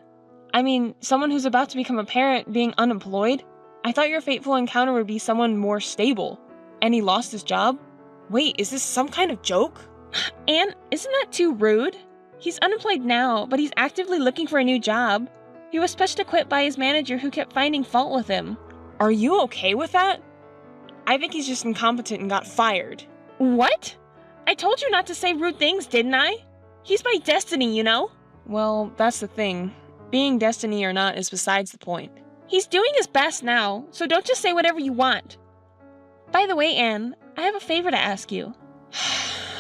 I mean, someone who's about to become a parent being unemployed? I thought your fateful encounter would be someone more stable. And he lost his job? Wait, is this some kind of joke? Anne, isn't that too rude? He's unemployed now, but he's actively looking for a new job. He was pushed to quit by his manager who kept finding fault with him. Are you okay with that? I think he's just incompetent and got fired. What? I told you not to say rude things, didn't I? He's my destiny, you know? Well, that's the thing. Being destiny or not is besides the point. He's doing his best now, so don't just say whatever you want. By the way, Anne, I have a favor to ask you.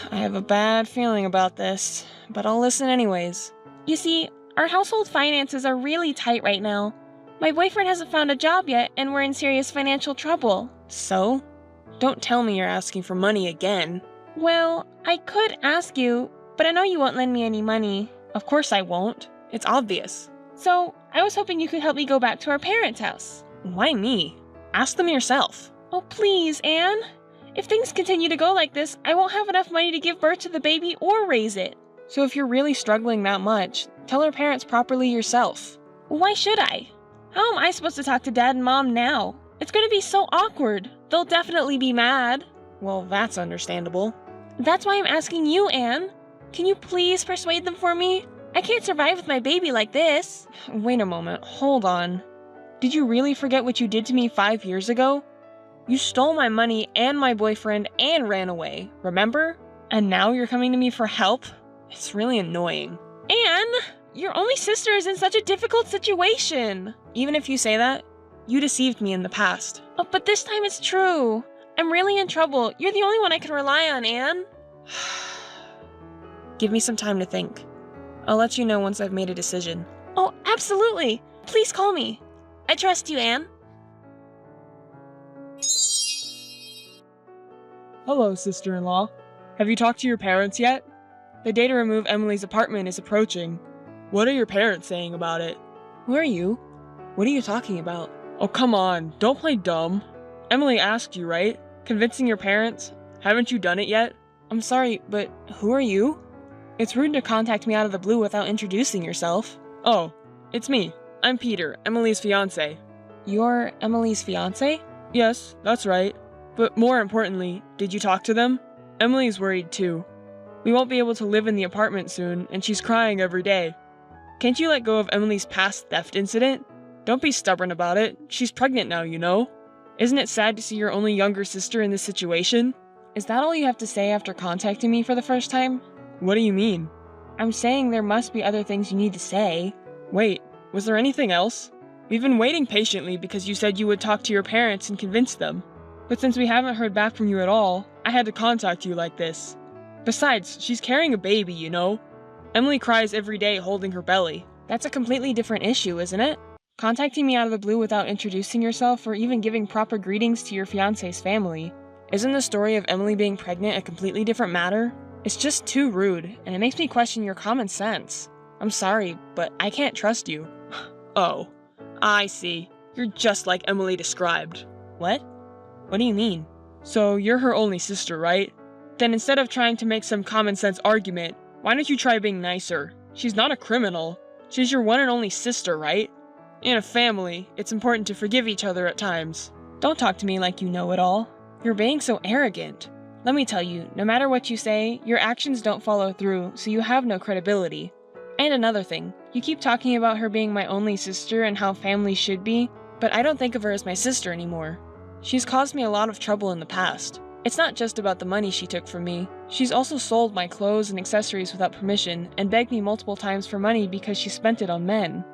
I have a bad feeling about this, but I'll listen anyways. You see, our household finances are really tight right now. My boyfriend hasn't found a job yet, and we're in serious financial trouble. So? Don't tell me you're asking for money again. Well, I could ask you, but I know you won't lend me any money. Of course I won't. It's obvious. So, I was hoping you could help me go back to our parents' house. Why me? Ask them yourself. Oh, please, Anne. If things continue to go like this, I won't have enough money to give birth to the baby or raise it. So if you're really struggling that much, tell our parents properly yourself. Why should I? How am I supposed to talk to Dad and Mom now? It's going to be so awkward. They'll definitely be mad. Well, that's understandable. That's why I'm asking you, Anne. Can you please persuade them for me? I can't survive with my baby like this. Wait a moment, hold on. Did you really forget what you did to me 5 years ago? You stole my money and my boyfriend and ran away, remember? And now you're coming to me for help? It's really annoying. Anne, your only sister is in such a difficult situation. Even if you say that, you deceived me in the past. Oh, but this time it's true. I'm really in trouble. You're the only one I can rely on, Anne. Give me some time to think. I'll let you know once I've made a decision. Oh, absolutely. Please call me. I trust you, Anne. Hello, sister-in-law. Have you talked to your parents yet? The day to remove Emily's apartment is approaching. What are your parents saying about it? Who are you? What are you talking about? Oh, come on. Don't play dumb. Emily asked you, right? Convincing your parents? Haven't you done it yet? I'm sorry, but who are you? It's rude to contact me out of the blue without introducing yourself. Oh, it's me. I'm Peter, Emily's fiancé. You're Emily's fiancé? Yes, that's right. But more importantly, did you talk to them? Emily's worried too. We won't be able to live in the apartment soon, and she's crying every day. Can't you let go of Emily's past theft incident? Don't be stubborn about it. She's pregnant now, you know. Isn't it sad to see your only younger sister in this situation? is that all you have to say after contacting me for the first time? What do you mean? I'm saying there must be other things you need to say. Wait, was there anything else? We've been waiting patiently because you said you would talk to your parents and convince them. But since we haven't heard back from you at all, I had to contact you like this. Besides, she's carrying a baby, you know? Emily cries every day holding her belly. That's a completely different issue, isn't it? Contacting me out of the blue without introducing yourself or even giving proper greetings to your fiancé's family. Isn't the story of Emily being pregnant a completely different matter? It's just too rude, and it makes me question your common sense. I'm sorry, but I can't trust you. Oh, I see. You're just like Emily described. What? What do you mean? So you're her only sister, right? Then instead of trying to make some common sense argument, why don't you try being nicer? She's not a criminal. She's your one and only sister, right? In a family, it's important to forgive each other at times. Don't talk to me like you know it all. You're being so arrogant. Let me tell you, no matter what you say, your actions don't follow through, so you have no credibility. And another thing, you keep talking about her being my only sister and how family should be, but I don't think of her as my sister anymore. She's caused me a lot of trouble in the past. It's not just about the money she took from me. She's also sold my clothes and accessories without permission and begged me multiple times for money because she spent it on men.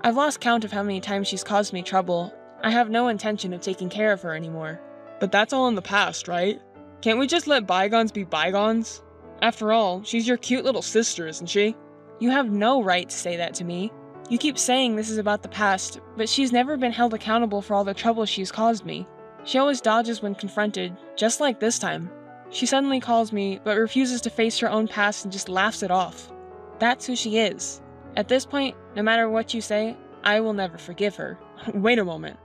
I've lost count of how many times she's caused me trouble. I have no intention of taking care of her anymore. But that's all in the past, right? Can't we just let bygones be bygones? After all, she's your cute little sister, isn't she? You have no right to say that to me. You keep saying this is about the past, but she's never been held accountable for all the trouble she's caused me. She always dodges when confronted, just like this time. She suddenly calls me, but refuses to face her own past and just laughs it off. That's who she is. At this point, no matter what you say, I will never forgive her. Wait a moment.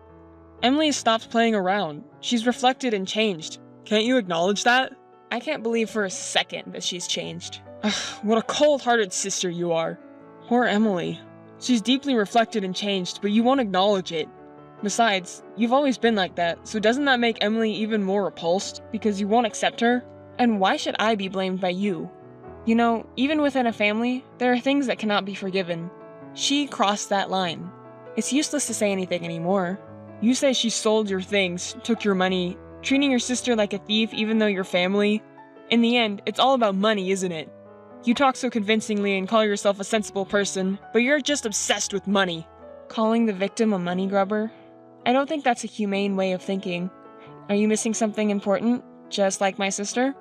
Emily has stopped playing around. She's reflected and changed. Can't you acknowledge that? I can't believe for a second that she's changed. What a cold-hearted sister you are. Poor Emily. She's deeply reflected and changed, but you won't acknowledge it. Besides, you've always been like that, so doesn't that make Emily even more repulsed because you won't accept her? And why should I be blamed by you? You know, even within a family, there are things that cannot be forgiven. She crossed that line. It's useless to say anything anymore. You say she sold your things, took your money, treating your sister like a thief even though you're family. In the end, it's all about money, isn't it? You talk so convincingly and call yourself a sensible person, but you're just obsessed with money. Calling the victim a money grubber? I don't think that's a humane way of thinking. Are you missing something important, just like my sister?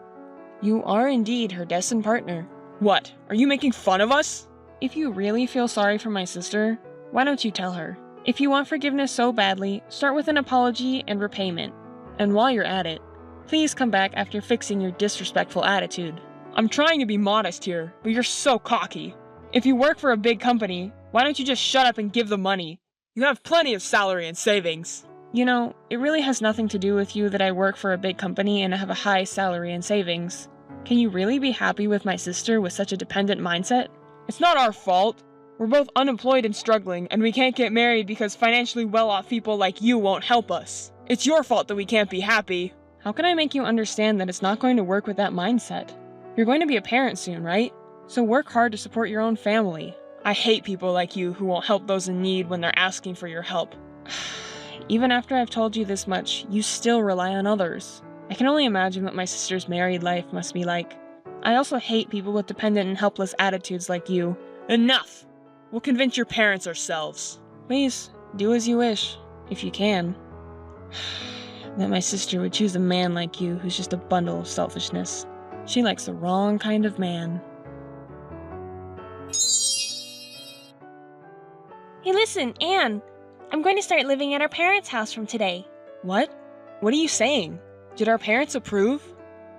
You are indeed her destined partner. What? Are you making fun of us? If you really feel sorry for my sister, why don't you tell her? If you want forgiveness so badly, start with an apology and repayment. And while you're at it, please come back after fixing your disrespectful attitude. I'm trying to be modest here, but you're so cocky. If you work for a big company, why don't you just shut up and give the money? You have plenty of salary and savings. You know, it really has nothing to do with you that I work for a big company and have a high salary and savings. Can you really be happy with my sister with such a dependent mindset? It's not our fault. We're both unemployed and struggling, and we can't get married because financially well-off people like you won't help us. It's your fault that we can't be happy. How can I make you understand that it's not going to work with that mindset? You're going to be a parent soon, right? So work hard to support your own family. I hate people like you who won't help those in need when they're asking for your help. Even after I've told you this much, you still rely on others. I can only imagine what my sister's married life must be like. I also hate people with dependent and helpless attitudes like you. Enough! We'll convince your parents ourselves. Please, do as you wish, if you can. That my sister would choose a man like you who's just a bundle of selfishness. She likes the wrong kind of man. Hey listen, Anne! I'm going to start living at our parents' house from today. What? What are you saying? Did our parents approve?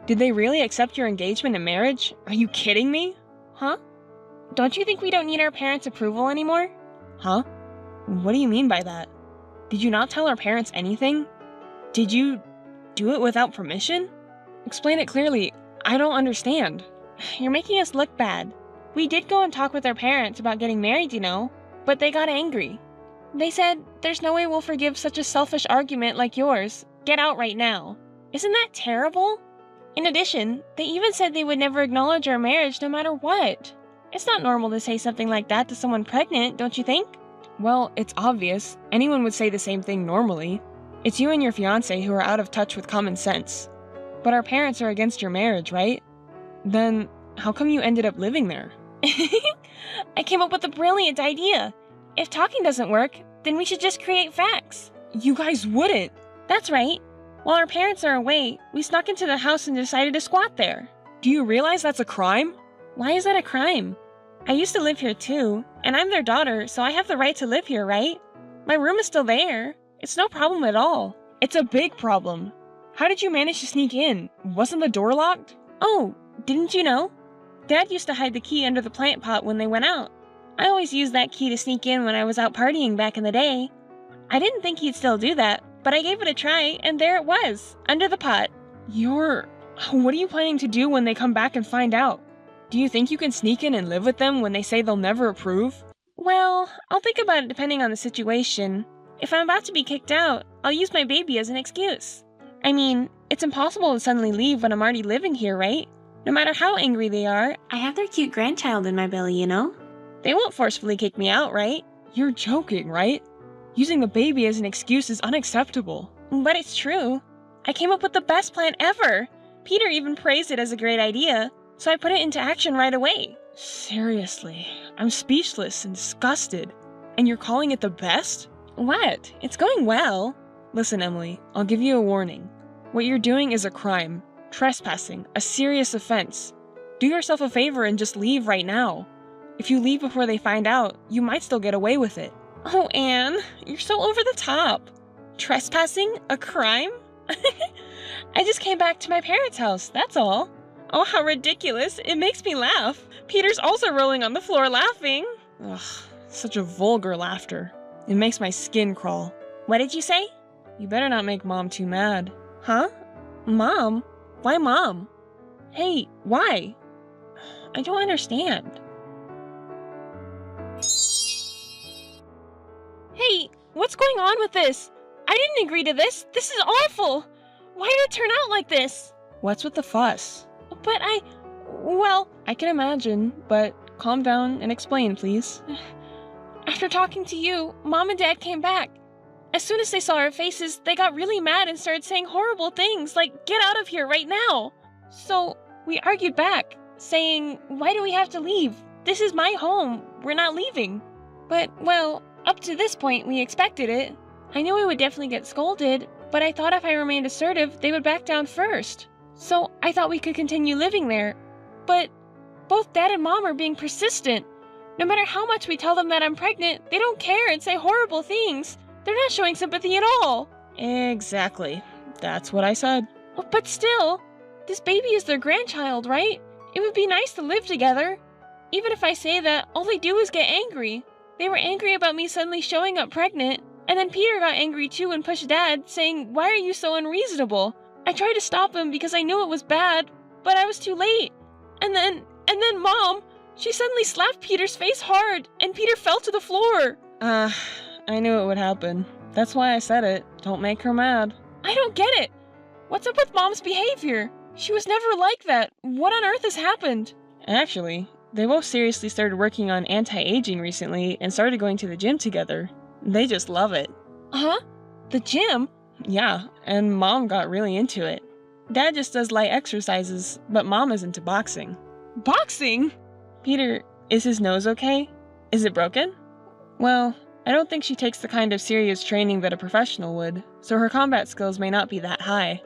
Did they really accept your engagement and marriage? Are you kidding me? Huh? Don't you think we don't need our parents' approval anymore? Huh? What do you mean by that? Did you not tell our parents anything? Did you do it without permission? Explain it clearly. I don't understand. You're making us look bad. We did go and talk with our parents about getting married, you know, but they got angry. They said, there's no way we'll forgive such a selfish argument like yours. Get out right now. Isn't that terrible? In addition, they even said they would never acknowledge our marriage no matter what. It's not normal to say something like that to someone pregnant, don't you think? Well, it's obvious. Anyone would say the same thing normally. It's you and your fiancé who are out of touch with common sense. But our parents are against your marriage, right? Then how come you ended up living there? I came up with a brilliant idea. If talking doesn't work, then we should just create facts. You guys wouldn't. That's right. While our parents are away, we snuck into the house and decided to squat there. Do you realize that's a crime? Why is that a crime? I used to live here too, and I'm their daughter, so I have the right to live here, right? My room is still there. It's no problem at all. It's a big problem. How did you manage to sneak in? Wasn't the door locked? Oh, didn't you know? Dad used to hide the key under the plant pot when they went out. I always used that key to sneak in when I was out partying back in the day. I didn't think he'd still do that, but I gave it a try, and there it was, under the pot. What are you planning to do when they come back and find out? Do you think you can sneak in and live with them when they say they'll never approve? Well, I'll think about it depending on the situation. If I'm about to be kicked out, I'll use my baby as an excuse. I mean, it's impossible to suddenly leave when I'm already living here, right? No matter how angry they are, I have their cute grandchild in my belly, you know? They won't forcefully kick me out, right? You're joking, right? Using the baby as an excuse is unacceptable. But it's true. I came up with the best plan ever. Peter even praised it as a great idea, so I put it into action right away. Seriously, I'm speechless and disgusted. And you're calling it the best? What? It's going well. Listen, Emily, I'll give you a warning. What you're doing is a crime. Trespassing, a serious offense. Do yourself a favor and just leave right now. If you leave before they find out, you might still get away with it. Oh, Anne, you're so over the top. Trespassing? A crime? I just came back to my parents' house, that's all. Oh, how ridiculous. It makes me laugh. Peter's also rolling on the floor laughing. Ugh, such a vulgar laughter. It makes my skin crawl. What did you say? You better not make Mom too mad. Huh? Mom? Why Mom? Hey, why? I don't understand. Hey, what's going on with this? I didn't agree to this. This is awful. Why did it turn out like this? What's with the fuss? But I can imagine, but calm down and explain, please. After talking to you, Mom and Dad came back. As soon as they saw our faces, they got really mad and started saying horrible things like, "Get out of here right now!" So we argued back, saying, "Why do we have to leave? This is my home. We're not leaving." But, well, up to this point, we expected it. I knew we would definitely get scolded, but I thought if I remained assertive, they would back down first. So I thought we could continue living there. But both Dad and Mom are being persistent. No matter how much we tell them that I'm pregnant, they don't care and say horrible things. They're not showing sympathy at all. Exactly. That's what I said. But still, this baby is their grandchild, right? It would be nice to live together. Even if I say that, all they do is get angry. They were angry about me suddenly showing up pregnant, and then Peter got angry too and pushed Dad, saying, "Why are you so unreasonable?" I tried to stop him because I knew it was bad, but I was too late. And then Mom, she suddenly slapped Peter's face hard, and Peter fell to the floor. I knew it would happen. That's why I said it. Don't make her mad. I don't get it. What's up with Mom's behavior? She was never like that. What on earth has happened? Actually, they both seriously started working on anti-aging recently and started going to the gym together. They just love it. Huh? The gym? Yeah, and Mom got really into it. Dad just does light exercises, but Mom is into boxing. Boxing? Peter, is his nose okay? Is it broken? Well, I don't think she takes the kind of serious training that a professional would, so her combat skills may not be that high.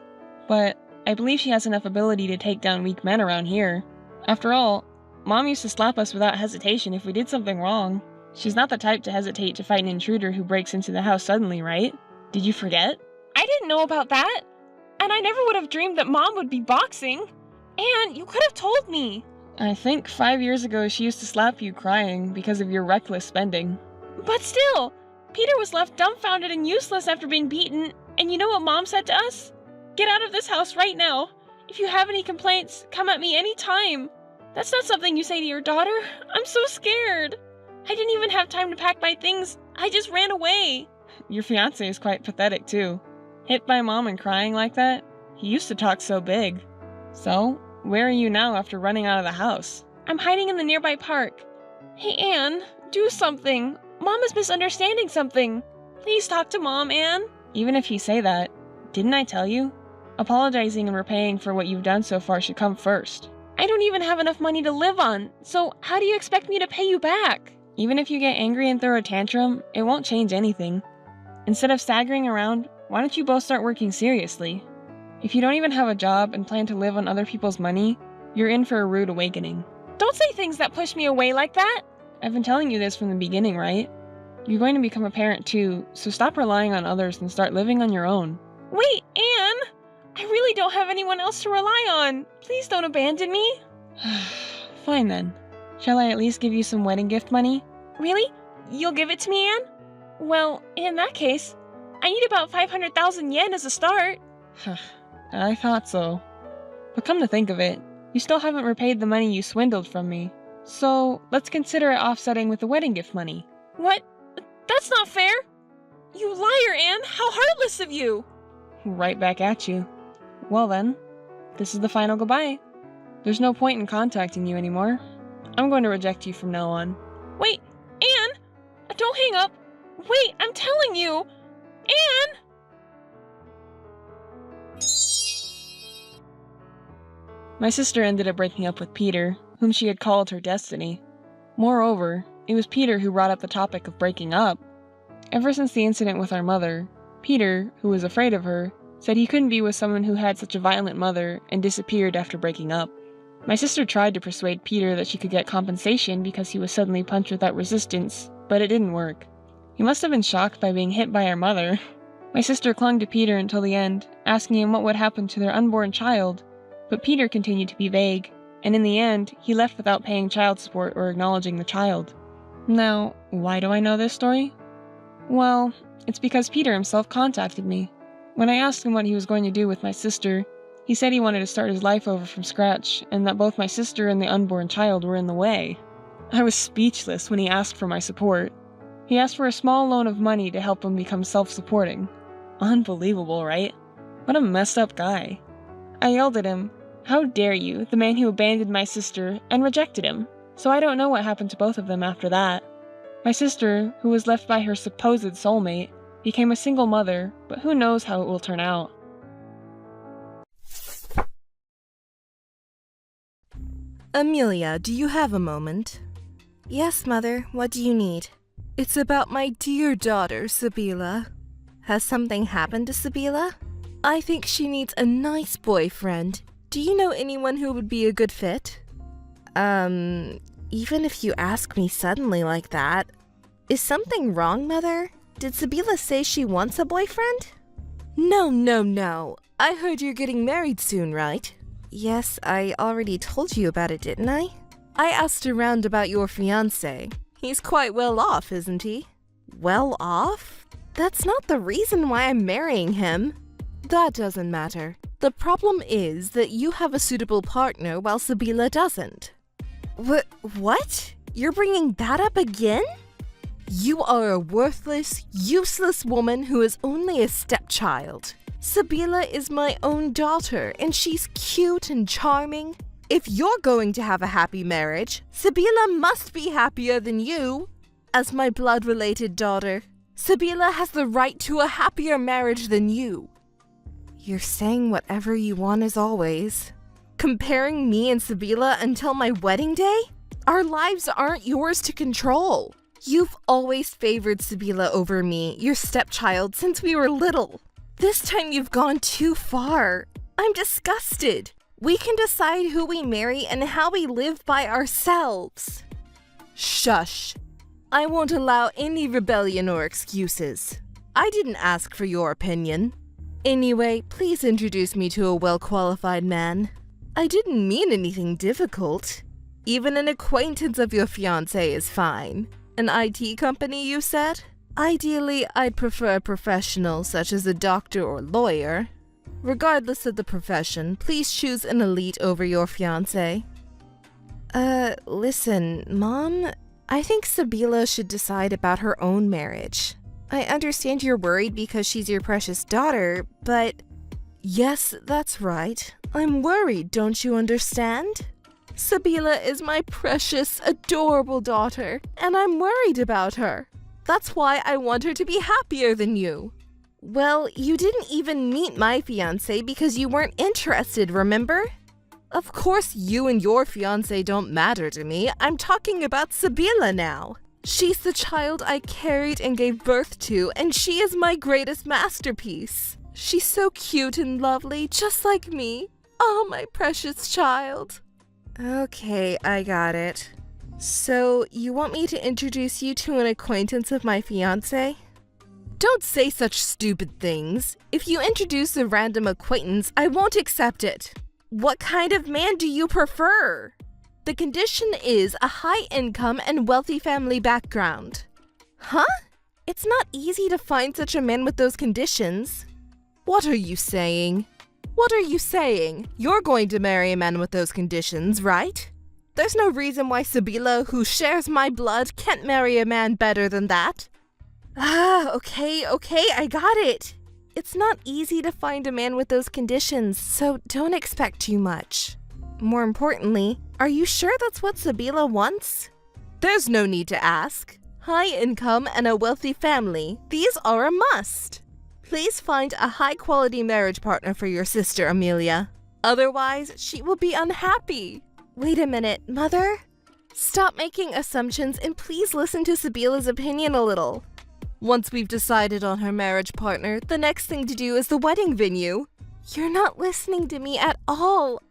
But I believe she has enough ability to take down weak men around here. After all, Mom used to slap us without hesitation if we did something wrong. She's not the type to hesitate to fight an intruder who breaks into the house suddenly, right? Did you forget? I didn't know about that. And I never would have dreamed that Mom would be boxing. And you could have told me. I think 5 years ago she used to slap you crying because of your reckless spending. But still, Peter was left dumbfounded and useless after being beaten. And you know what Mom said to us? "Get out of this house right now. If you have any complaints, come at me any time." That's not something you say to your daughter. I'm so scared. I didn't even have time to pack my things. I just ran away. Your fiancé is quite pathetic too. Hit by Mom and crying like that? He used to talk so big. So, where are you now after running out of the house? I'm hiding in the nearby park. Hey, Anne, do something. Mom is misunderstanding something. Please talk to Mom, Anne. Even if you say that, didn't I tell you? Apologizing and repaying for what you've done so far should come first. I don't even have enough money to live on, so how do you expect me to pay you back? Even if you get angry and throw a tantrum, it won't change anything. Instead of staggering around, why don't you both start working seriously? If you don't even have a job and plan to live on other people's money, you're in for a rude awakening. Don't say things that push me away like that! I've been telling you this from the beginning, right? You're going to become a parent too, so stop relying on others and start living on your own. Wait, Anne! I really don't have anyone else to rely on. Please don't abandon me. Fine then. Shall I at least give you some wedding gift money? Really? You'll give it to me, Anne? Well, in that case, I need about 500,000 yen as a start. I thought so. But come to think of it, you still haven't repaid the money you swindled from me. So, let's consider it offsetting with the wedding gift money. What? That's not fair! You liar, Anne! How heartless of you! Right back at you. Well then, this is the final goodbye. There's no point in contacting you anymore. I'm going to reject you from now on. Wait, Anne! Don't hang up! Wait, I'm telling you! Anne! My sister ended up breaking up with Peter, whom she had called her destiny. Moreover, it was Peter who brought up the topic of breaking up. Ever since the incident with our mother, Peter, who was afraid of her, said he couldn't be with someone who had such a violent mother and disappeared after breaking up. My sister tried to persuade Peter that she could get compensation because he was suddenly punched without resistance, but it didn't work. He must have been shocked by being hit by our mother. My sister clung to Peter until the end, asking him what would happen to their unborn child, but Peter continued to be vague, and in the end, he left without paying child support or acknowledging the child. Now, why do I know this story? Well, it's because Peter himself contacted me. When I asked him what he was going to do with my sister, he said he wanted to start his life over from scratch, and that both my sister and the unborn child were in the way. I was speechless when he asked for my support. He asked for a small loan of money to help him become self-supporting. Unbelievable, right? What a messed up guy. I yelled at him, "How dare you, the man who abandoned my sister," and rejected him. So I don't know what happened to both of them after that. My sister, who was left by her supposed soulmate, became a single mother, but who knows how it will turn out. Amelia, do you have a moment? Yes, Mother. What do you need? It's about my dear daughter, Sabila. Has something happened to Sabila? I think she needs a nice boyfriend. Do you know anyone who would be a good fit? Even if you ask me suddenly like that, is something wrong, Mother? Did Sabila say she wants a boyfriend? No. I heard you're getting married soon, right? Yes, I already told you about it, didn't I? I asked around about your fiancé. He's quite well off, isn't he? Well off? That's not the reason why I'm marrying him. That doesn't matter. The problem is that you have a suitable partner while Sabila doesn't. What? You're bringing that up again? You are a worthless, useless woman who is only a stepchild. Sabila is my own daughter, and she's cute and charming. If you're going to have a happy marriage, Sabila must be happier than you. As my blood-related daughter, Sabila has the right to a happier marriage than you. You're saying whatever you want as always. Comparing me and Sabila until my wedding day? Our lives aren't yours to control. You've always favored Sabila over me, your stepchild, since we were little. This time you've gone too far. I'm disgusted. We can decide who we marry and how we live by ourselves. Shush. I won't allow any rebellion or excuses. I didn't ask for your opinion. Anyway, please introduce me to a well-qualified man. I didn't mean anything difficult. Even an acquaintance of your fiancé is fine. An IT company, you said? Ideally, I'd prefer a professional such as a doctor or lawyer. Regardless of the profession, please choose an elite over your fiancé. Listen, Mom, I think Sabila should decide about her own marriage. I understand you're worried because she's your precious daughter, but... Yes, that's right. I'm worried, don't you understand? Sabila is my precious, adorable daughter, and I'm worried about her. That's why I want her to be happier than you. Well, you didn't even meet my fiancé because you weren't interested, remember? Of course, you and your fiancé don't matter to me. I'm talking about Sibila now. She's the child I carried and gave birth to, and she is my greatest masterpiece. She's so cute and lovely, just like me. Oh, my precious child. Okay, I got it. So, you want me to introduce you to an acquaintance of my fiancé? Don't say such stupid things. If you introduce a random acquaintance, I won't accept it. What kind of man do you prefer? The condition is a high income and wealthy family background. Huh? It's not easy to find such a man with those conditions. What are you saying? What are you saying? You're going to marry a man with those conditions, right? There's no reason why Sibila, who shares my blood, can't marry a man better than that. Okay, I got it. It's not easy to find a man with those conditions, so don't expect too much. More importantly, are you sure that's what Sibila wants? There's no need to ask. High income and a wealthy family, these are a must. Please find a high-quality marriage partner for your sister, Amelia. Otherwise, she will be unhappy. Wait a minute, Mother? Stop making assumptions and please listen to Sibila's opinion a little. Once we've decided on her marriage partner, the next thing to do is the wedding venue. You're not listening to me at all.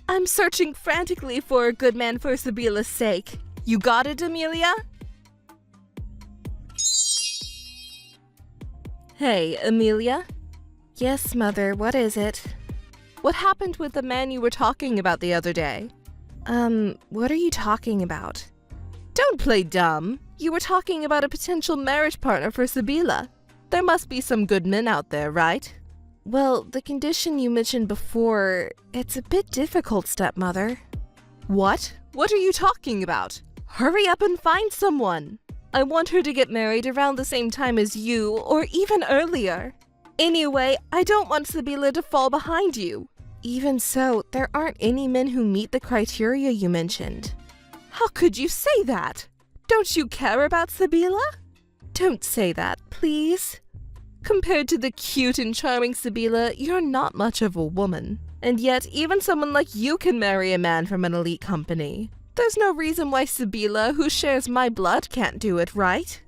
I'm searching frantically for a good man for Sibila's sake. You got it, Amelia? Hey, Amelia? Yes, Mother, what is it? What happened with the man you were talking about the other day? What are you talking about? Don't play dumb. You were talking about a potential marriage partner for Sibila. There must be some good men out there, right? Well, the condition you mentioned before, it's a bit difficult, stepmother. What? What are you talking about? Hurry up and find someone. I want her to get married around the same time as you, or even earlier. Anyway, I don't want Sibila to fall behind you. Even so, there aren't any men who meet the criteria you mentioned. How could you say that? Don't you care about Sibila? Don't say that, please. Compared to the cute and charming Sibila, you're not much of a woman. And yet, even someone like you can marry a man from an elite company. There's no reason why Sibila, who shares my blood, can't do it, right?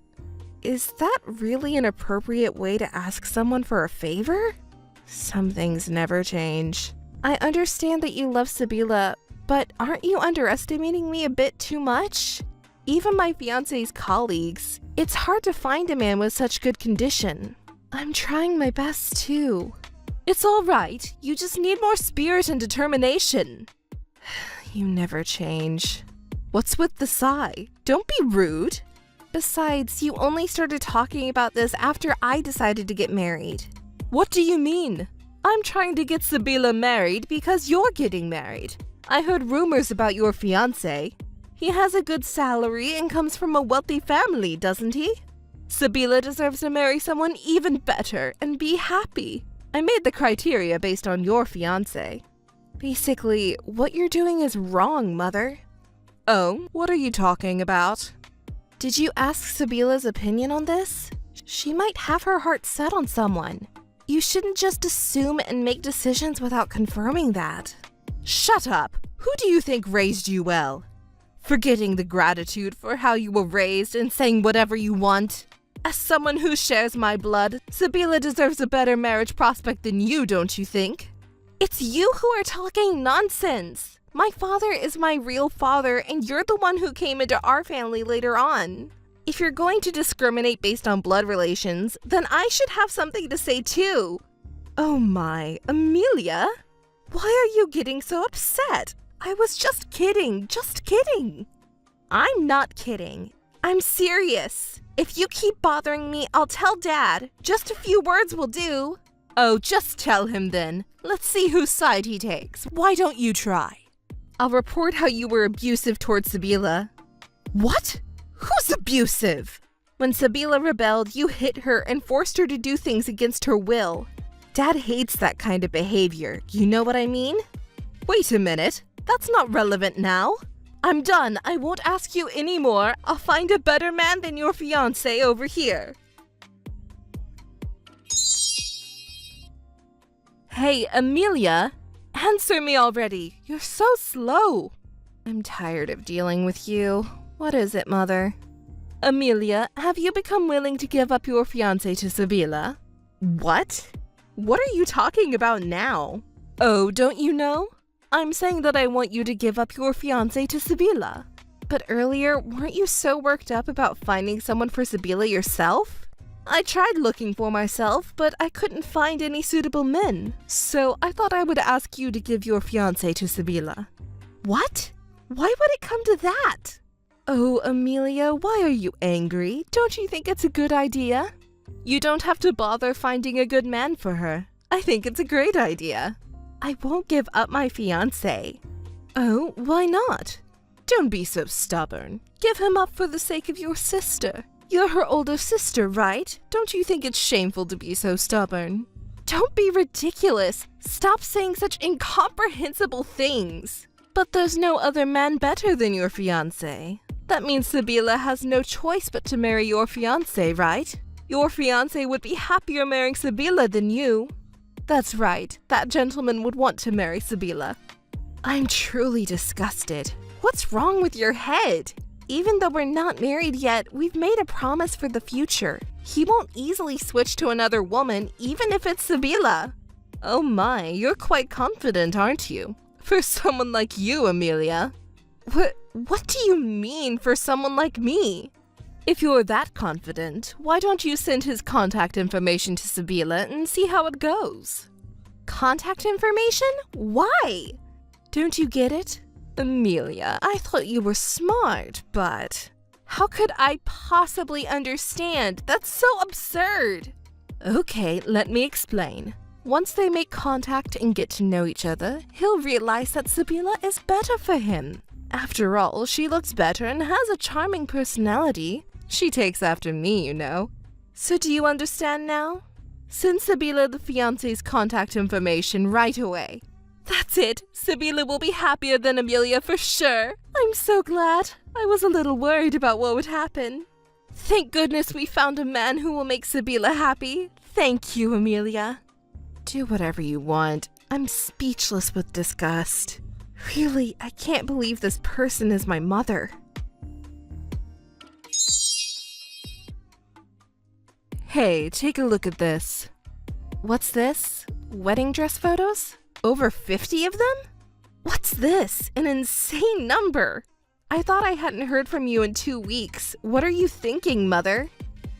Is that really an appropriate way to ask someone for a favor? Some things never change. I understand that you love Sibila, but aren't you underestimating me a bit too much? Even my fiancé's colleagues, it's hard to find a man with such good condition. I'm trying my best too. It's all right. You just need more spirit and determination. You never change. What's with the sigh? Don't be rude. Besides, you only started talking about this after I decided to get married. What do you mean? I'm trying to get Sibila married because you're getting married. I heard rumors about your fiancé. He has a good salary and comes from a wealthy family, doesn't he? Sibila deserves to marry someone even better and be happy. I made the criteria based on your fiancé. Basically, what you're doing is wrong, Mother. Oh, what are you talking about? Did you ask Sibila's opinion on this? She might have her heart set on someone. You shouldn't just assume and make decisions without confirming that. Shut up! Who do you think raised you well? Forgetting the gratitude for how you were raised and saying whatever you want. As someone who shares my blood, Sibila deserves a better marriage prospect than you, don't you think? It's you who are talking nonsense. My father is my real father, and you're the one who came into our family later on. If you're going to discriminate based on blood relations, then I should have something to say too. Oh my, Amelia? Why are you getting so upset? I was just kidding, I'm not kidding. I'm serious. If you keep bothering me, I'll tell Dad. Just a few words will do. Oh, just tell him then. Let's see whose side he takes. Why don't you try? I'll report how you were abusive towards Sibila. What? Who's abusive? When Sibila rebelled, you hit her and forced her to do things against her will. Dad hates that kind of behavior. You know what I mean? Wait a minute. That's not relevant now. I'm done. I won't ask you anymore. I'll find a better man than your fiancé over here. Hey, Amelia! Answer me already! You're so slow! I'm tired of dealing with you. What is it, Mother? Amelia, have you become willing to give up your fiancé to Sibila? What? What are you talking about now? Oh, don't you know? I'm saying that I want you to give up your fiancé to Sibila. But earlier, weren't you so worked up about finding someone for Sibila yourself? I tried looking for myself, but I couldn't find any suitable men. So I thought I would ask you to give your fiancé to Sibila. What? Why would it come to that? Oh, Amelia, why are you angry? Don't you think it's a good idea? You don't have to bother finding a good man for her. I think it's a great idea. I won't give up my fiancé. Oh, why not? Don't be so stubborn. Give him up for the sake of your sister. You're her older sister, right? Don't you think it's shameful to be so stubborn? Don't be ridiculous. Stop saying such incomprehensible things. But there's no other man better than your fiancé. That means Sibila has no choice but to marry your fiancé, right? Your fiancé would be happier marrying Sibila than you. That's right, that gentleman would want to marry Sibila. I'm truly disgusted. What's wrong with your head? Even though we're not married yet, we've made a promise for the future. He won't easily switch to another woman, even if it's Sibila. Oh my, you're quite confident, aren't you? For someone like you, Amelia. What do you mean, for someone like me? If you're that confident, why don't you send his contact information to Sibila and see how it goes? Contact information? Why? Don't you get it? Amelia, I thought you were smart, but how could I possibly understand? That's so absurd. Okay, let me explain. Once they make contact and get to know each other, he'll realize that Sibila is better for him. After all, she looks better and has a charming personality. She takes after me, you know. So do you understand now? Send Sibila the fiancé's contact information right away. That's it. Sibila will be happier than Amelia for sure. I'm so glad. I was a little worried about what would happen. Thank goodness we found a man who will make Sibila happy. Thank you, Amelia. Do whatever you want. I'm speechless with disgust. Really, I can't believe this person is my mother. Hey, take a look at this. What's this? Wedding dress photos? Over 50 of them? What's this? An insane number! I thought I hadn't heard from you in 2 weeks. What are you thinking, Mother?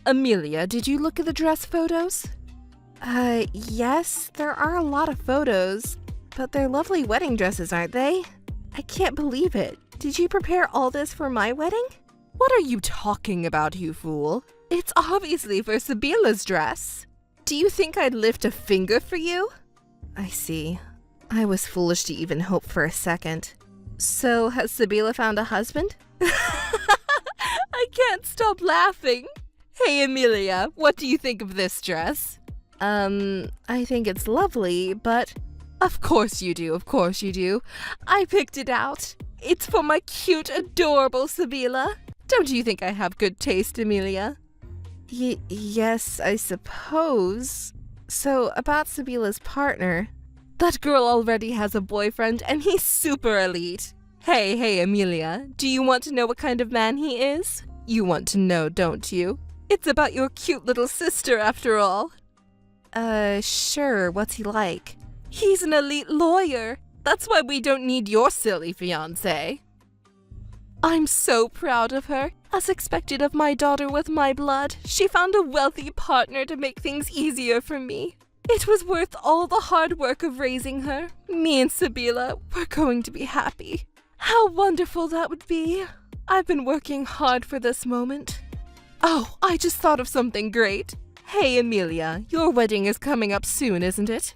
Amelia, did you look at the dress photos? Yes, there are a lot of photos, but they're lovely wedding dresses, aren't they? I can't believe it. Did you prepare all this for my wedding? What are you talking about, you fool? It's obviously for Sibila's dress. Do you think I'd lift a finger for you? I see. I was foolish to even hope for a second. So, has Sibila found a husband? I can't stop laughing. Hey, Amelia, what do you think of this dress? I think it's lovely, but... Of course you do, of course you do. I picked it out. It's for my cute, adorable Sibila. Don't you think I have good taste, Amelia? Yes, I suppose. So, about Sibila's partner. That girl already has a boyfriend, and he's super elite. Hey, Amelia, do you want to know what kind of man he is? You want to know, don't you? It's about your cute little sister, after all. Sure, what's he like? He's an elite lawyer. That's why we don't need your silly fiancé. I'm so proud of her. As expected of my daughter with my blood, she found a wealthy partner to make things easier for me. It was worth all the hard work of raising her. Me and Sibila, we're going to be happy. How wonderful that would be. I've been working hard for this moment. Oh, I just thought of something great. Hey, Amelia, your wedding is coming up soon, isn't it?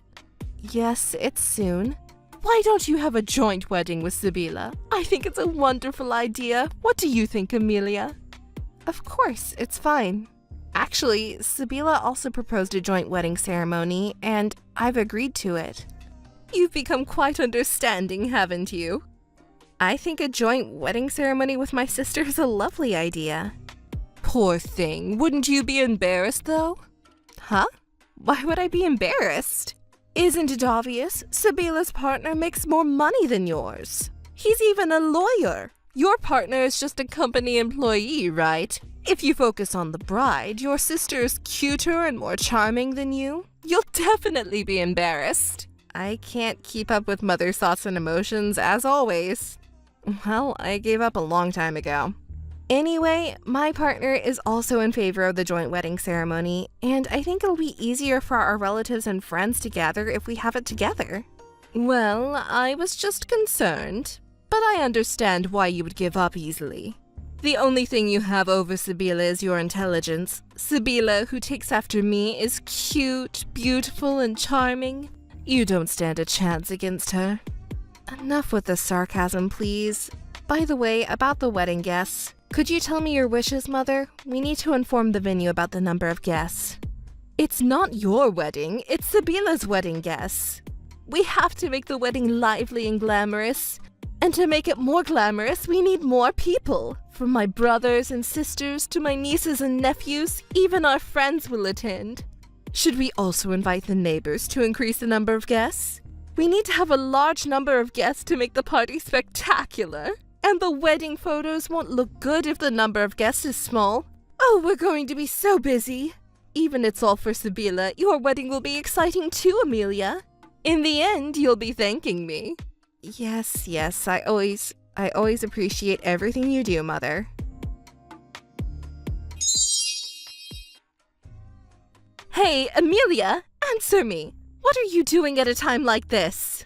Yes, it's soon. Why don't you have a joint wedding with Sibila? I think it's a wonderful idea. What do you think, Amelia? Of course, it's fine. Actually, Sibila also proposed a joint wedding ceremony, and I've agreed to it. You've become quite understanding, haven't you? I think a joint wedding ceremony with my sister is a lovely idea. Poor thing. Wouldn't you be embarrassed, though? Huh? Why would I be embarrassed? Isn't it obvious? Sabila's partner makes more money than yours. He's even a lawyer. Your partner is just a company employee, right? If you focus on the bride, your sister is cuter and more charming than you. You'll definitely be embarrassed. I can't keep up with mother's thoughts and emotions, as always. Well, I gave up a long time ago. Anyway, my partner is also in favor of the joint wedding ceremony, and I think it'll be easier for our relatives and friends to gather if we have it together. Well, I was just concerned, but I understand why you would give up easily. The only thing you have over Sabila is your intelligence. Sabila, who takes after me, is cute, beautiful, and charming. You don't stand a chance against her. Enough with the sarcasm, please. By the way, about the wedding guests, could you tell me your wishes, Mother? We need to inform the venue about the number of guests. It's not your wedding, it's Sabila's wedding guests. We have to make the wedding lively and glamorous. And to make it more glamorous, we need more people. From my brothers and sisters to my nieces and nephews, even our friends will attend. Should we also invite the neighbors to increase the number of guests? We need to have a large number of guests to make the party spectacular. And the wedding photos won't look good if the number of guests is small. Oh, we're going to be so busy. Even it's all for Sabila, your wedding will be exciting too, Amelia. In the end, you'll be thanking me. Yes, I always appreciate everything you do, Mother. Hey, Amelia, answer me. What are you doing at a time like this?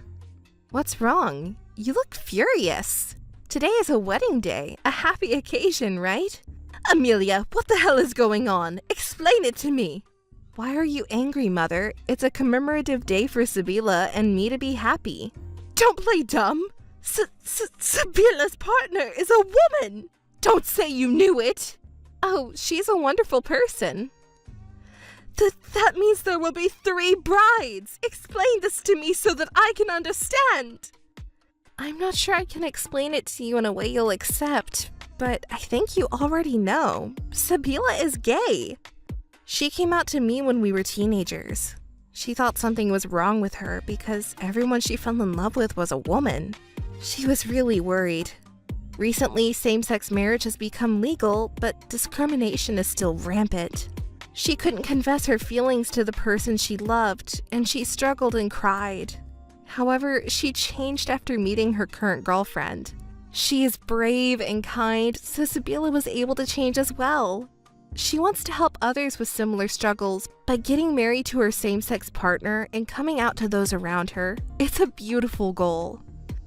What's wrong? You look furious. Today is a wedding day, a happy occasion, right? Amelia, what the hell is going on? Explain it to me. Why are you angry, Mother? It's a commemorative day for Sabila and me to be happy. Don't play dumb. Sabila's partner is a woman. Don't say you knew it. Oh, she's a wonderful person. That means there will be 3 brides. Explain this to me so that I can understand. I'm not sure I can explain it to you in a way you'll accept, but I think you already know. Sabila is gay. She came out to me when we were teenagers. She thought something was wrong with her because everyone she fell in love with was a woman. She was really worried. Recently, same-sex marriage has become legal, but discrimination is still rampant. She couldn't confess her feelings to the person she loved, and she struggled and cried. However, she changed after meeting her current girlfriend. She is brave and kind, so Sabila was able to change as well. She wants to help others with similar struggles by getting married to her same-sex partner and coming out to those around her. It's a beautiful goal.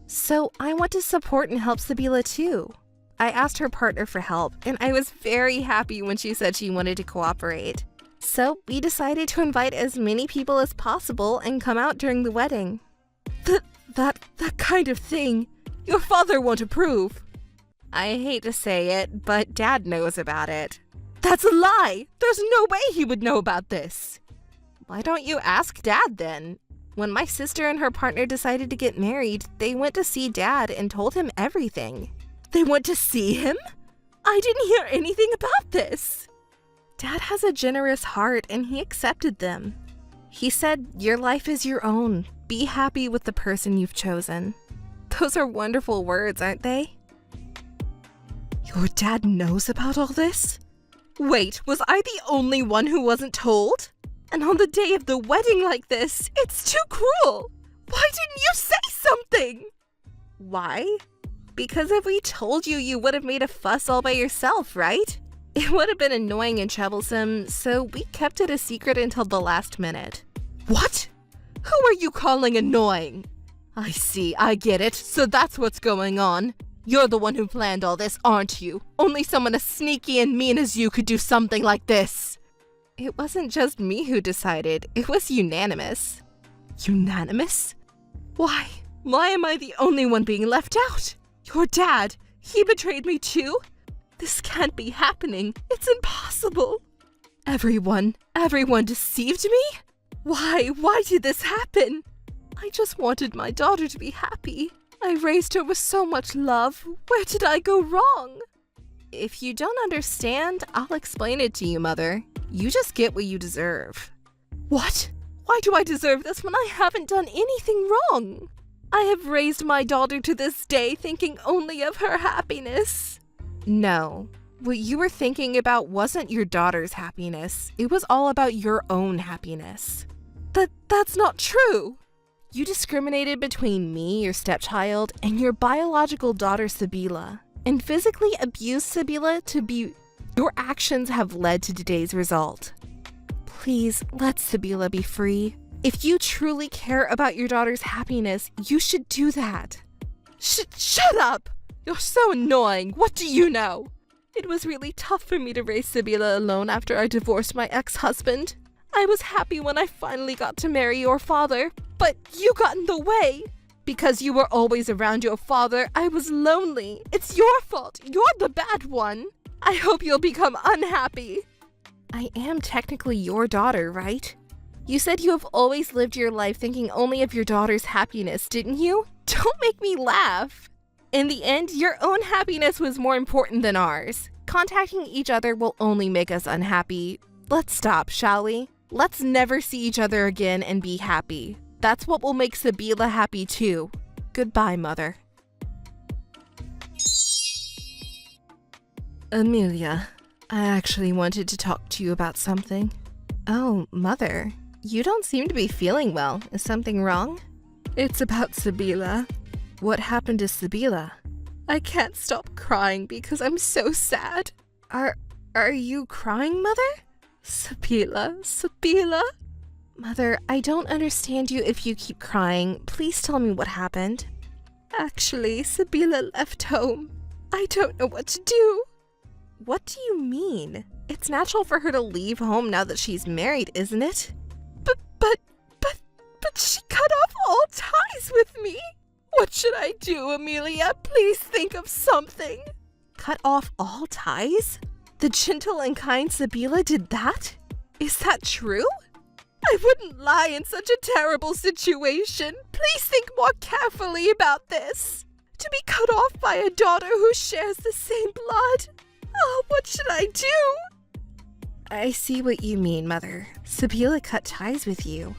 So I want to support and help Sabila too. I asked her partner for help, and I was very happy when she said she wanted to cooperate. So we decided to invite as many people as possible and come out during the wedding. That kind of thing, your father won't approve. I hate to say it, but Dad knows about it. That's a lie! There's no way he would know about this. Why don't you ask Dad then? When my sister and her partner decided to get married, they went to see Dad and told him everything. They went to see him? I didn't hear anything about this. Dad has a generous heart and he accepted them. He said, your life is your own. Be happy with the person you've chosen. Those are wonderful words, aren't they? Your dad knows about all this? Wait, was I the only one who wasn't told? And on the day of the wedding like this, it's too cruel. Why didn't you say something? Why? Because if we told you, you would have made a fuss all by yourself, right? It would have been annoying and troublesome, so we kept it a secret until the last minute. What? Who are you calling annoying? I see, I get it, so that's what's going on. You're the one who planned all this, aren't you? Only someone as sneaky and mean as you could do something like this. It wasn't just me who decided, it was unanimous. Unanimous? Why? Why am I the only one being left out? Your dad, he betrayed me too? This can't be happening. It's impossible. Everyone deceived me? Why did this happen? I just wanted my daughter to be happy. I raised her with so much love. Where did I go wrong? If you don't understand, I'll explain it to you, Mother. You just get what you deserve. What? Why do I deserve this when I haven't done anything wrong? I have raised my daughter to this day thinking only of her happiness. No, what you were thinking about wasn't your daughter's happiness. It was all about your own happiness. That's not true. You discriminated between me, your stepchild, and your biological daughter, Sabila, and physically abused Sabila to be... Your actions have led to today's result. Please, let Sabila be free. If you truly care about your daughter's happiness, you should do that. Shut up! You're so annoying. What do you know? It was really tough for me to raise Sabila alone after I divorced my ex-husband. I was happy when I finally got to marry your father, but you got in the way. Because you were always around your father, I was lonely. It's your fault. You're the bad one. I hope you'll become unhappy. I am technically your daughter, right? You said you have always lived your life thinking only of your daughter's happiness, didn't you? Don't make me laugh. In the end, your own happiness was more important than ours. Contacting each other will only make us unhappy. Let's stop, shall we? Let's never see each other again and be happy. That's what will make Sabila happy too. Goodbye, Mother. Amelia, I actually wanted to talk to you about something. Oh, Mother, you don't seem to be feeling well. Is something wrong? It's about Sabila. What happened to Sabila? I can't stop crying because I'm so sad. Are you crying, Mother? Sabila? Mother, I don't understand you if you keep crying. Please tell me what happened. Actually, Sabila left home. I don't know what to do. What do you mean? It's natural for her to leave home now that she's married, isn't it? But she cut off all ties with me. What should I do, Amelia? Please think of something. Cut off all ties? The gentle and kind Sabila did that? Is that true? I wouldn't lie in such a terrible situation. Please think more carefully about this. To be cut off by a daughter who shares the same blood. Oh, what should I do? I see what you mean, Mother. Sabila cut ties with you.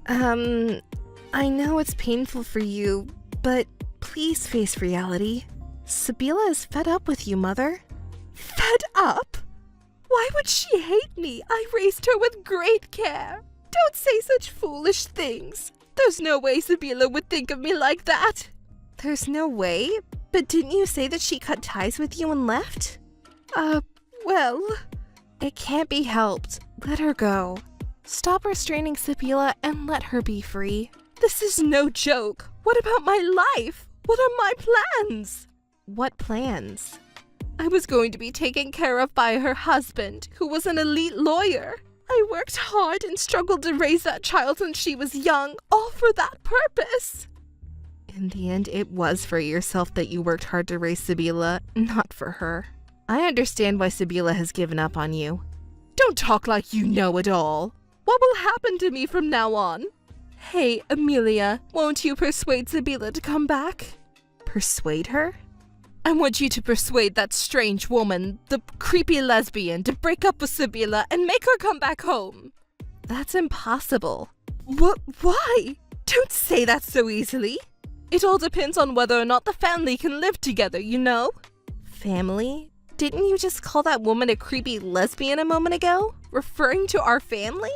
I know it's painful for you, but please face reality. Sabila is fed up with you, Mother. Fed up? Why would she hate me? I raised her with great care. Don't say such foolish things. There's no way Sabila would think of me like that. There's no way? But didn't you say that she cut ties with you and left? Well, it can't be helped. Let her go. Stop restraining Sabila and let her be free. This is no joke. What about my life? What are my plans? What plans? I was going to be taken care of by her husband, who was an elite lawyer. I worked hard and struggled to raise that child since she was young, all for that purpose. In the end, it was for yourself that you worked hard to raise Sabila, not for her. I understand why Sabila has given up on you. Don't talk like you know it all. What will happen to me from now on? Hey, Amelia, won't you persuade Sabila to come back? Persuade her? I want you to persuade that strange woman, the creepy lesbian, to break up with Sabila and make her come back home. That's impossible. Why? Don't say that so easily. It all depends on whether or not the family can live together, you know? Family? Didn't you just call that woman a creepy lesbian a moment ago? Referring to our family?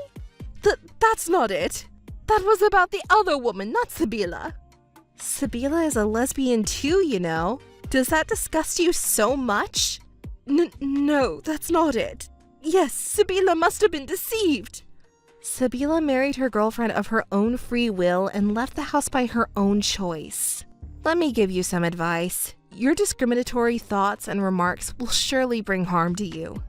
That's not it. That was about the other woman, not Sabila. Sabila is a lesbian too, you know. Does that disgust you so much? No, that's not it. Yes, Sabila must have been deceived. Sabila married her girlfriend of her own free will and left the house by her own choice. Let me give you some advice. Your discriminatory thoughts and remarks will surely bring harm to you.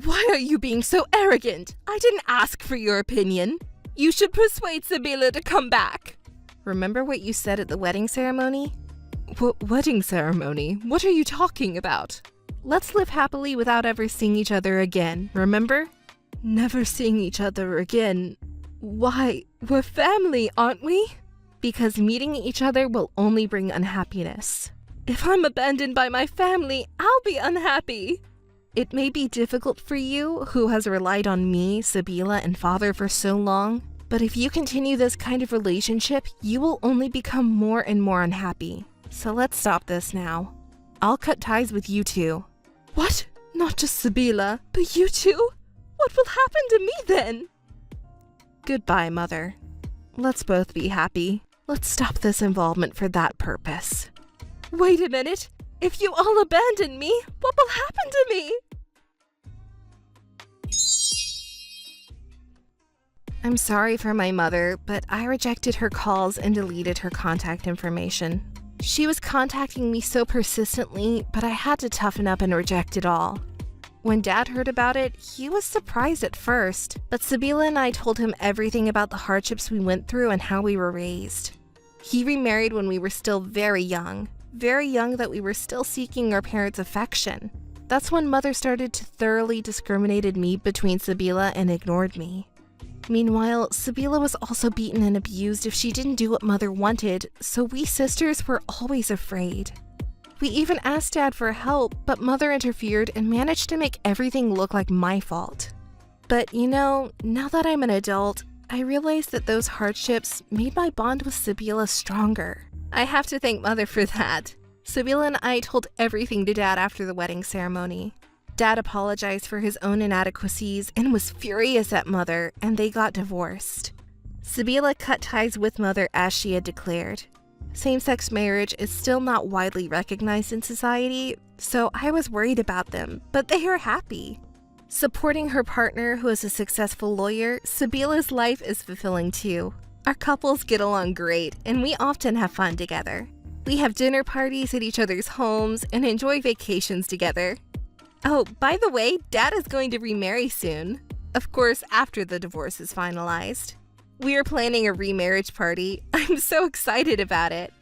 Why are you being so arrogant? I didn't ask for your opinion. You should persuade Sabila to come back. Remember what you said at the wedding ceremony? Wedding ceremony? What are you talking about? Let's live happily without ever seeing each other again, remember? Never seeing each other again. Why, we're family, aren't we? Because meeting each other will only bring unhappiness. If I'm abandoned by my family, I'll be unhappy. It may be difficult for you, who has relied on me, Sabila, and Father for so long, But if you continue this kind of relationship, you will only become more and more unhappy. So let's stop this now. I'll cut ties with you two. What? Not just Sabila, but you too? What will happen to me then? Goodbye, Mother. Let's both be happy. Let's stop this involvement for that purpose. Wait a minute. If you all abandon me, what will happen to me? I'm sorry for my mother, but I rejected her calls and deleted her contact information. She was contacting me so persistently, but I had to toughen up and reject it all. When Dad heard about it, he was surprised at first, but Sabila and I told him everything about the hardships we went through and how we were raised. He remarried when we were still very young that we were still seeking our parents' affection. That's when Mother started to thoroughly discriminate me between Sabila and ignored me. Meanwhile, Sabila was also beaten and abused if she didn't do what Mother wanted, so we sisters were always afraid. We even asked Dad for help, but Mother interfered and managed to make everything look like my fault. But now that I'm an adult, I realize that those hardships made my bond with Sabila stronger. I have to thank Mother for that. Sabila and I told everything to Dad after the wedding ceremony. Dad apologized for his own inadequacies and was furious at Mother, and they got divorced. Sabila cut ties with Mother as she had declared. Same-sex marriage is still not widely recognized in society, so I was worried about them, but they are happy. Supporting her partner, who is a successful lawyer, Sabila's life is fulfilling too. Our couples get along great, and we often have fun together. We have dinner parties at each other's homes and enjoy vacations together. Oh, by the way, Dad is going to remarry soon. Of course, after the divorce is finalized. We are planning a remarriage party. I'm so excited about it.